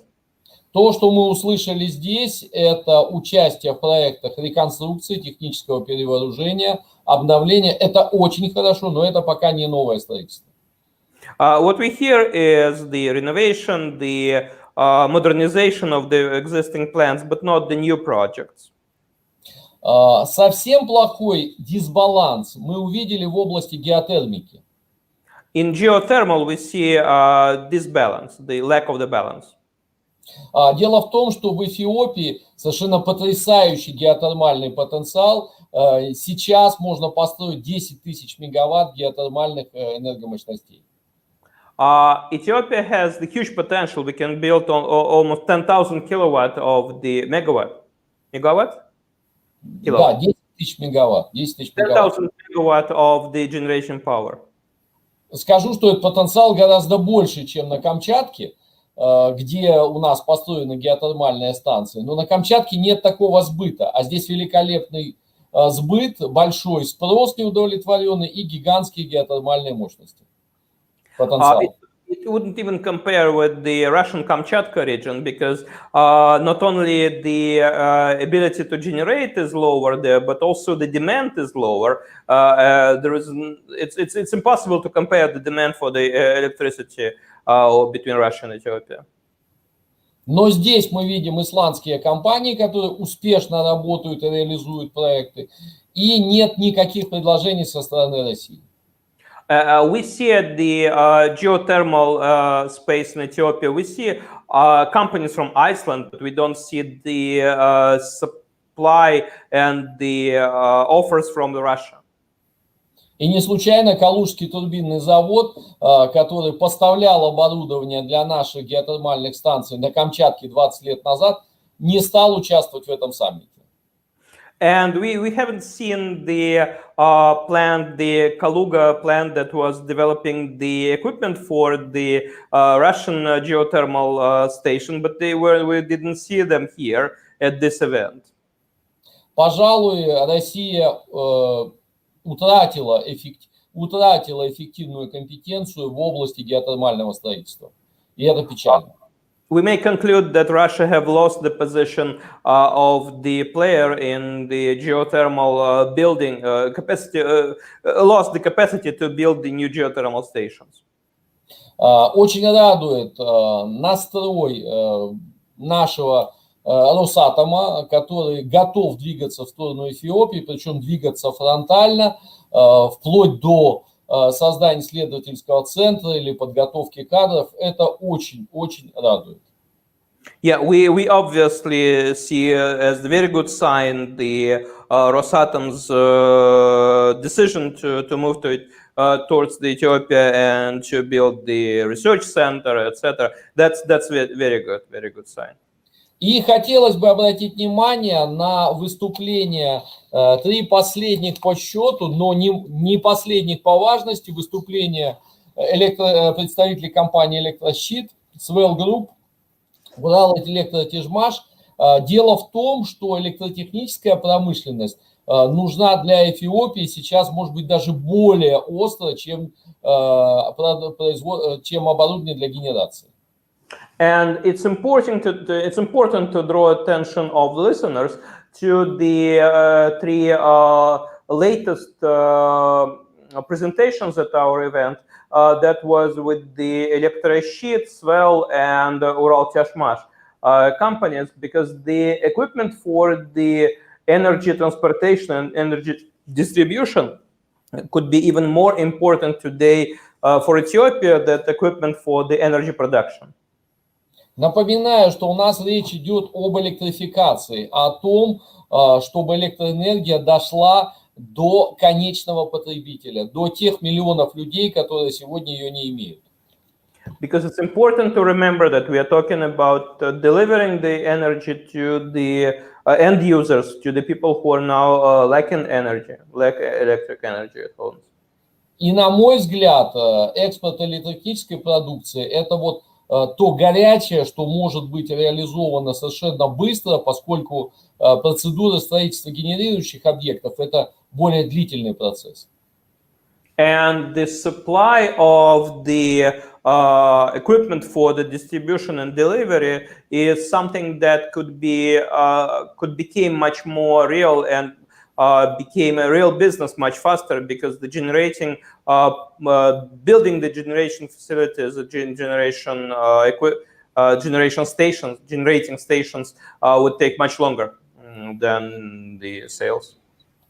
То, что мы услышали здесь, это участие в проектах реконструкции, технического перевооружения, обновления. Это очень хорошо, но это пока не новое строительство. What we hear is the renovation, the modernization of the existing plants, but not the new projects. Совсем плохой дисбаланс мы увидели в области геотермики. In geothermal, we see disbalance, the lack of the balance. Дело в том, что в Эфиопии совершенно потрясающий геотермальный потенциал. Сейчас можно построить 10 тысяч мегаватт геотермальных энергомощностей. Ethiopia has the huge potential. We can build on almost 10,000 kilowatt of the megawatt. Megawatt? Да, 10 тысяч мегаватт. 10,000 megawatt of the generation power. Скажу, что этот потенциал гораздо больше, чем на Камчатке, где у нас построена геотермальная станция. Но на Камчатке нет такого сбыта, а здесь великолепный сбыт, большой спрос неудовлетворенный и гигантские геотермальные мощности. It wouldn't even compare with the Russian Kamchatka region because not only the ability to generate is lower there, but also the demand is lower. It's impossible to compare the demand for the electricity between Russia and Ethiopia. Но здесь мы видим исландские компании, которые успешно работают и реализуют проекты, и нет никаких предложений со стороны России. We see at the geothermal space in Ethiopia, we see companies from Iceland, but we don't see the supply and the offers from Russia. И не случайно Калужский турбинный завод, который поставлял оборудование для наших геотермальных станций на Камчатке 20 лет назад, не стал участвовать в этом саммите. And we haven't seen the plant, the Kaluga plant that was developing the equipment for the Russian geothermal station, but we didn't see them here at this event. Пожалуй, Россия утратила эффективную компетенцию в области геотермального строительства. И это печально. we may conclude that Russia have lost the position of the player in the geothermal building capacity, lost the capacity to build the new geothermal stations. Очень радует настрой нашего Росатома, который готов двигаться в сторону Эфиопии, причем двигаться фронтально, вплоть до создания исследовательского центра или подготовки кадров. Это очень-очень радует. Yeah, we obviously see as a very good sign the Rosatom's decision to move towards the Ethiopia and to build the research center, etc. That's very good sign. И хотелось бы обратить внимание на выступления, 3 последних по счету, но не последних по важности, выступления представителей компании «Электрощит», Swell Group, Урал-Электротяжмаш. Дело в том, что электротехническая промышленность нужна для Эфиопии сейчас, может быть, даже более остро, чем оборудование для генерации. And it's important to draw attention of listeners to the 3 latest presentations at our event. That was with the Electrosheet, Swell, and Ural-Tashmash companies, because the equipment for the energy transportation and energy distribution could be even more important today for Ethiopia than equipment for the energy production. Напоминаю, что у нас речь идет об электрификации, о том, чтобы электроэнергия дошла до конечного потребителя, до тех миллионов людей, которые сегодня ее не имеют. Because it's important to remember that we are talking about delivering the energy to the end users, to the people who are now lacking energy, lack electric energy at home. И на мой взгляд, экспорт электротехнической продукции – это вот то горячее, что может быть реализовано совершенно быстро, поскольку процедура строительства генерирующих объектов – это более длительный процесс. And the supply of the equipment for the distribution and delivery is something that could become much more real and became a real business much faster, because the building the generation facilities, generating stations would take much longer than the sales.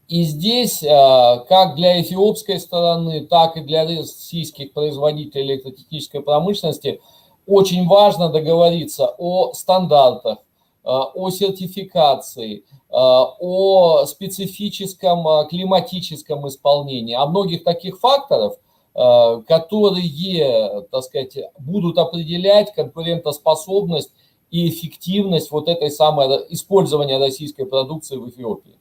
И здесь, как для эфиопской стороны, так и для российских производителей электротехнической промышленности, очень важно договориться о стандартах, о сертификации, о специфическом климатическом исполнении, о многих таких факторов, которые, так сказать, будут определять конкурентоспособность и эффективность вот этой самой использования российской продукции в Эфиопии.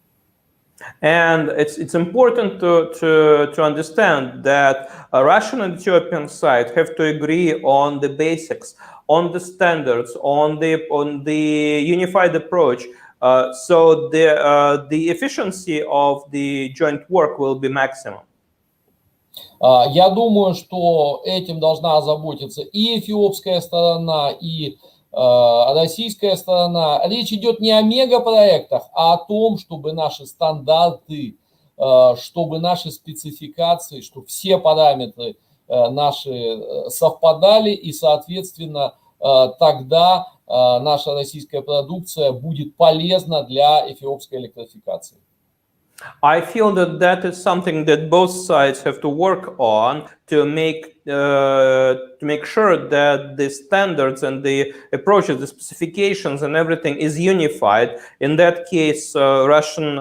And it's important to understand that Russian and Ethiopian side have to agree on the basics, on the standards, on the unified approach, so the efficiency of the joint work will be maximum. Я думаю, что этим должна озаботиться и эфиопская сторона, и российская сторона. Речь идет не о мегапроектах, а о том, чтобы наши стандарты, чтобы наши спецификации, чтобы все параметры наши совпадали, и, соответственно, тогда наша российская продукция будет полезна для эфиопской электрификации. I feel that is something that both sides have to work on to make sure that the standards and the approaches, the specifications and everything is unified. In that case, Russian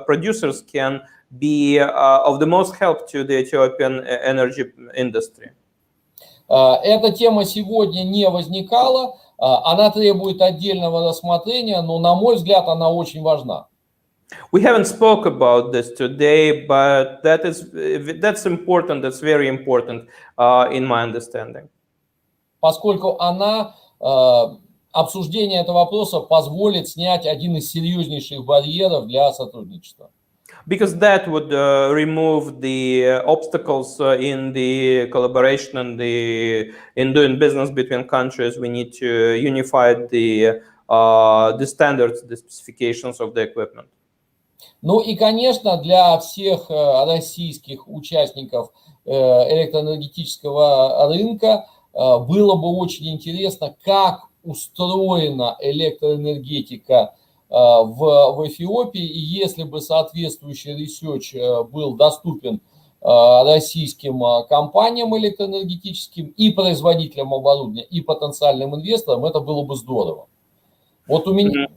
producers can be of the most help to the Ethiopian energy industry. Эта тема сегодня не возникала, она требует отдельного рассмотрения, но, на мой взгляд, она очень важна. We haven't spoke about this today, but that's important. That's very important in my understanding. Поскольку обсуждение этого вопроса позволит снять один из серьезнейших барьеров для сотрудничества. Because that would remove the obstacles in the collaboration and in doing business between countries. We need to unify the standards, the specifications of the equipment. Ну и, конечно, для всех российских участников электроэнергетического рынка было бы очень интересно, как устроена электроэнергетика в Эфиопии, и если бы соответствующий ресерч был доступен российским компаниям электроэнергетическим и производителям оборудования, и потенциальным инвесторам, это было бы здорово. Вот у меня...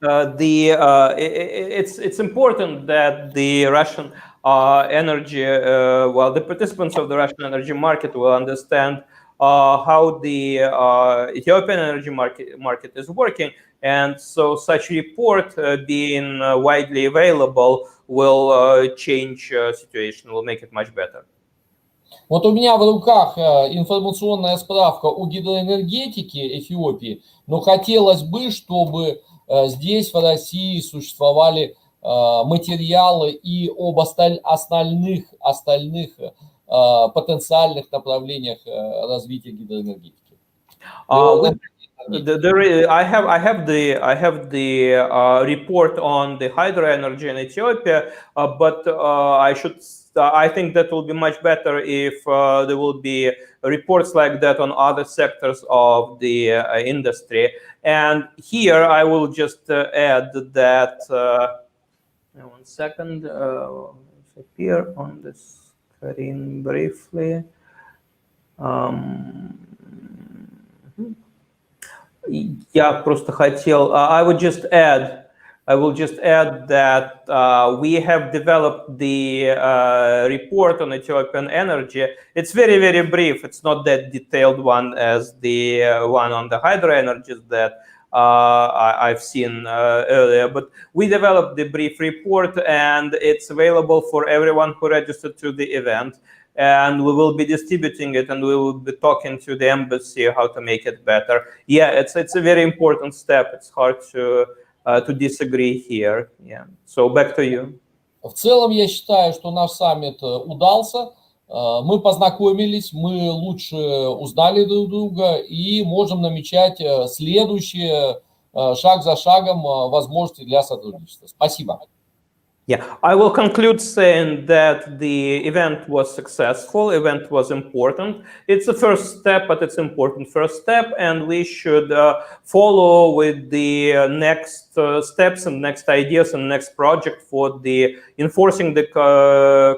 It's important that the Russian energy, the participants of the Russian energy market will understand how the Ethiopian energy market is working, and so such report being widely available will change situation, will make it much better. Вот у меня в руках информационная справка о гидроэнергетике Эфиопии, но хотелось бы, чтобы здесь, в России, существовали материалы и об остальных потенциальных направлениях развития гидроэнергетики. I have the report on the hydro energy in Ethiopia, but I think that will be much better if there will be reports like that on other sectors of the industry. And here I will just add that. One second, appear on the screen briefly. Я просто хотел. I will just add that we have developed the report on Ethiopian energy. It's very, very brief. It's not that detailed one as the one on the hydro energies that I've seen earlier. But we developed the brief report, and it's available for everyone who registered to the event. And we will be distributing it, and we will be talking to the embassy how to make it better. Yeah, it's a very important step. It's hard to disagree here. Yeah. So back to you. В целом я считаю, что наш саммит удался. Мы познакомились, мы лучше узнали друг друга и можем намечать следующие шаг за шагом возможности для сотрудничества. Спасибо. Yeah, I will conclude saying that the event was successful, event was important. It's a first step, but it's important first step, and we should follow with the next steps and next ideas and next project for the enforcing the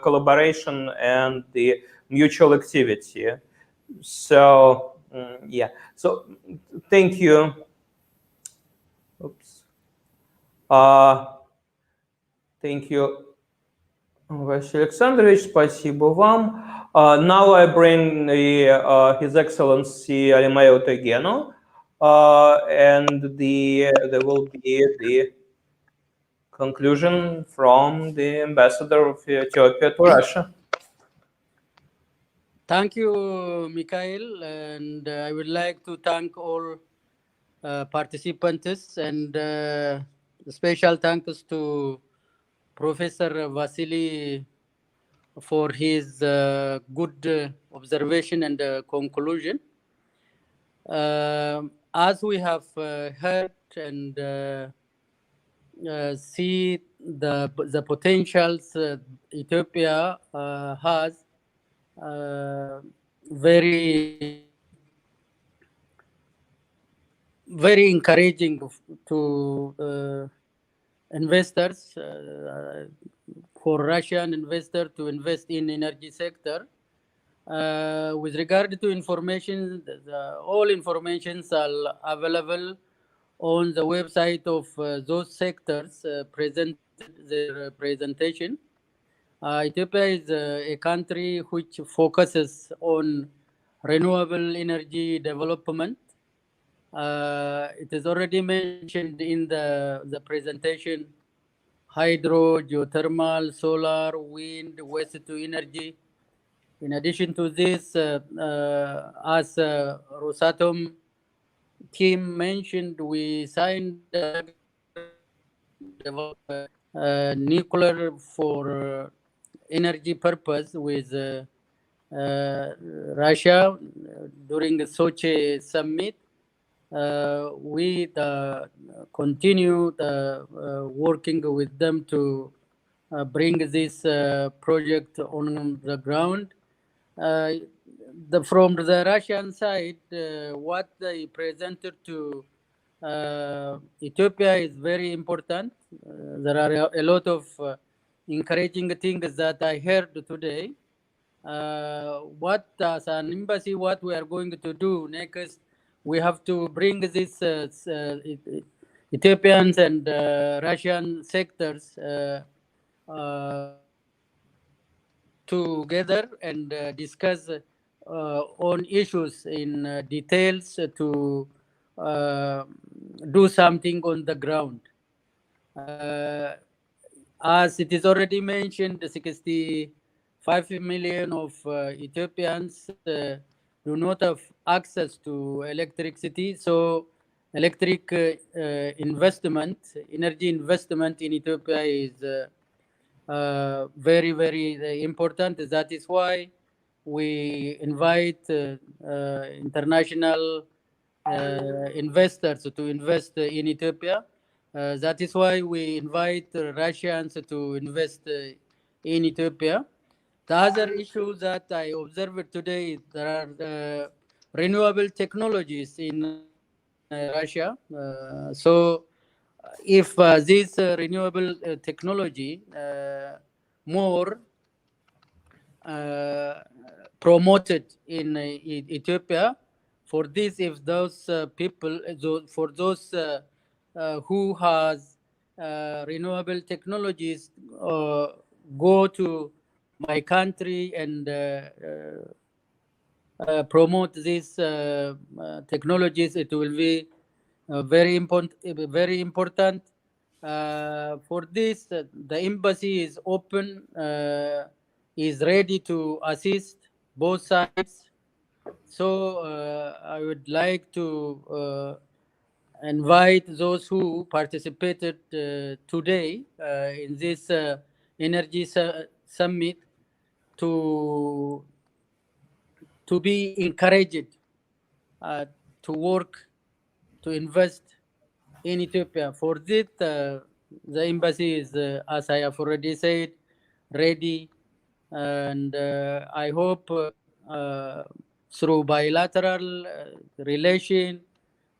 collaboration and the mutual activity. So, yeah, so thank you. Oops. Thank you, Vasily Alexandrovich. Спасибо вам. Now I bring His Excellency Alimeo Tegeno, and there will be the conclusion from the ambassador of Ethiopia to Russia. Thank you, Mikhail, and I would like to thank all participants, and special thanks to Professor Vasily for his good observation and conclusion. As we have heard and see the potentials Ethiopia has, very encouraging to investors, for Russian investor to invest in energy sector. With regard to information, all informations are available on the website of those sectors present their presentation. Ethiopia is a country which focuses on renewable energy development. It is already mentioned in the presentation: hydro, geothermal, solar, wind, waste to energy. In addition to this, as Rosatom team mentioned, we signed develop nuclear for energy purpose with Russia during the Sochi summit. We continue working with them to bring this project on the ground. From the Russian side, what they presented to Ethiopia is very important. There are a lot of encouraging things that I heard today. What as an embassy, what we are going to do next, we have to bring these Ethiopians and Russian sectors together and discuss on issues in details to do something on the ground. As it is already mentioned, 65 million of Ethiopians do not have access to electricity. So electric investment, energy investment in Ethiopia is very, very important. That is why we invite international investors to invest in Ethiopia. That is why we invite Russians to invest in Ethiopia. The other issue that I observed today, there are renewable technologies in Russia. So if this renewable technology more promoted in Ethiopia, for this, if those people, for those who has renewable technologies go to my country and promote these technologies, it will be very important. Very important. For this, the embassy is open, is ready to assist both sides. So I would like to invite those who participated today in this energy summit to be encouraged to work, to invest in Ethiopia. For this, the embassy is, as I have already said, ready, and I hope through bilateral relation,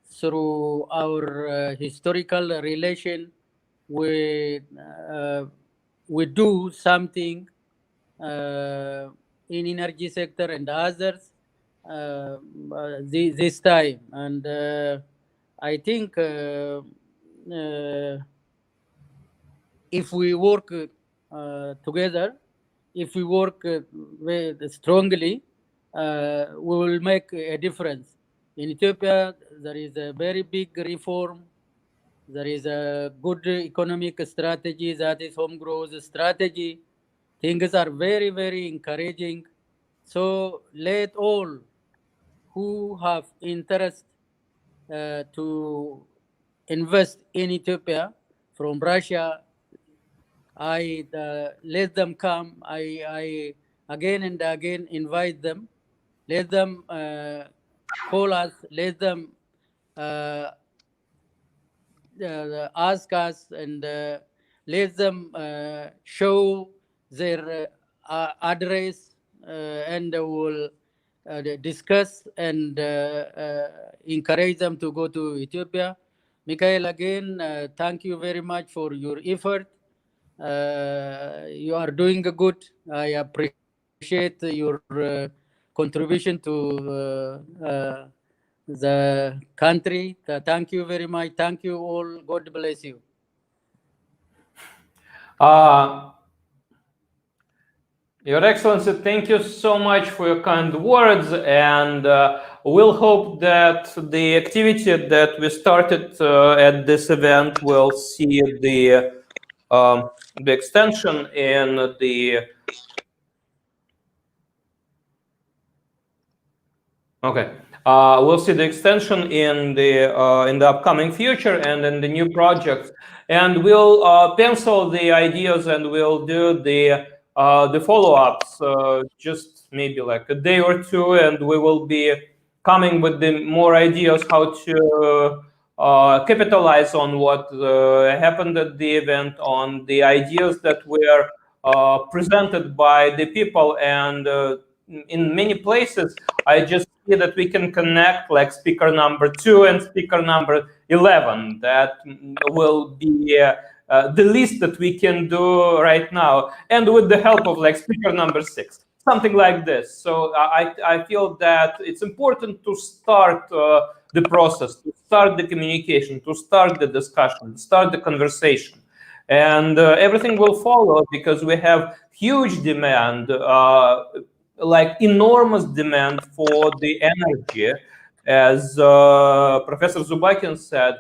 through our historical relation, we do something in energy sector and others this time. And I think if we work together, if we work strongly, we will make a difference. In Ethiopia, there is a very big reform. There is a good economic strategy, that is home growth strategy. Things are very, very encouraging. So let all who have interest to invest in Ethiopia from Russia, I let them come. I again and again invite them. Let them call us. Let them ask us, and let them show their address, and we'll discuss and encourage them to go to Ethiopia. Mikhail, again, thank you very much for your effort. You are doing good. I appreciate your contribution to the country. Thank you very much. Thank you all. God bless you. Your Excellency, thank you so much for your kind words, and we'll hope that the activity that we started at this event will see the extension in the Okay. We'll see the extension in the upcoming future and in the new projects, and we'll pencil the ideas and we'll do the follow-ups just maybe like a day or two, and we will be coming with the more ideas how to capitalize on what happened at the event, on the ideas that were presented by the people, and in many places I just see that we can connect like speaker number 2 and speaker number 11. That will be the least that we can do right now, and with the help of like speaker number 6, something like this. So I feel that it's important to start the process, to start the communication, to start the discussion, start the conversation. And everything will follow, because we have huge demand, like enormous demand for the energy. As Professor Zubakin said,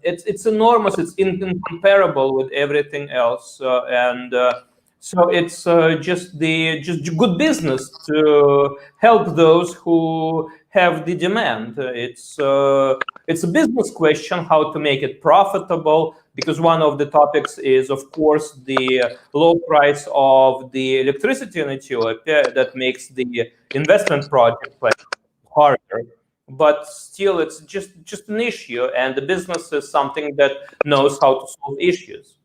it's enormous, it's incomparable with everything else. So it's just good business to help those who have the demand. It's a business question how to make it profitable, because one of the topics is, of course, the low price of the electricity in Ethiopia that makes the investment project like harder. But still, it's just an issue, and the business is something that knows how to solve issues.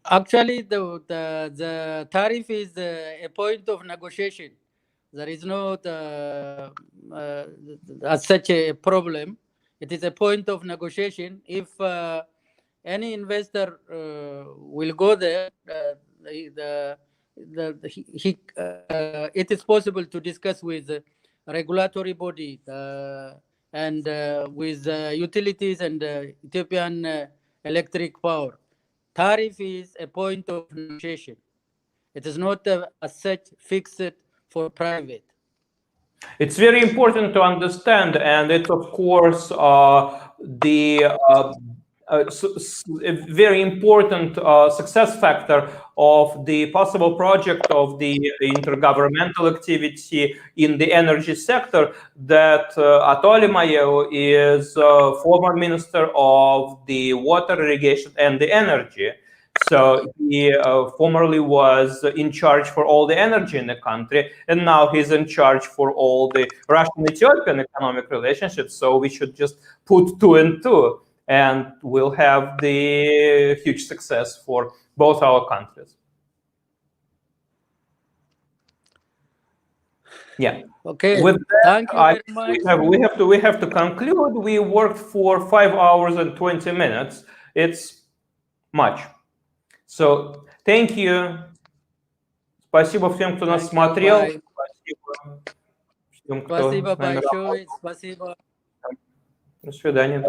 Actually, the tariff is a point of negotiation. There is no as such a problem. It is a point of negotiation. If any investor will go there, it is possible to discuss with the regulatory body and with utilities and Ethiopian electric power. Tariff is a point of negotiation. It is not as such fixed for private. It's very important to understand, and it's of course a very important success factor of the possible project of the intergovernmental activity in the energy sector, that Atoli Mayo is former Minister of the Water, Irrigation and the Energy. So he formerly was in charge for all the energy in the country, and now he's in charge for all the Russian-Ethiopian economic relationships. So we should just put 2 and 2, and we'll have the huge success for both our countries. Yeah. Okay. With that, thank you very much. we have to conclude. We worked for 5 hours and 20 minutes. It's much. So, thank you. Спасибо всем, кто нас смотрел. Спасибо всем, кто с нами работал. Спасибо. До свидания.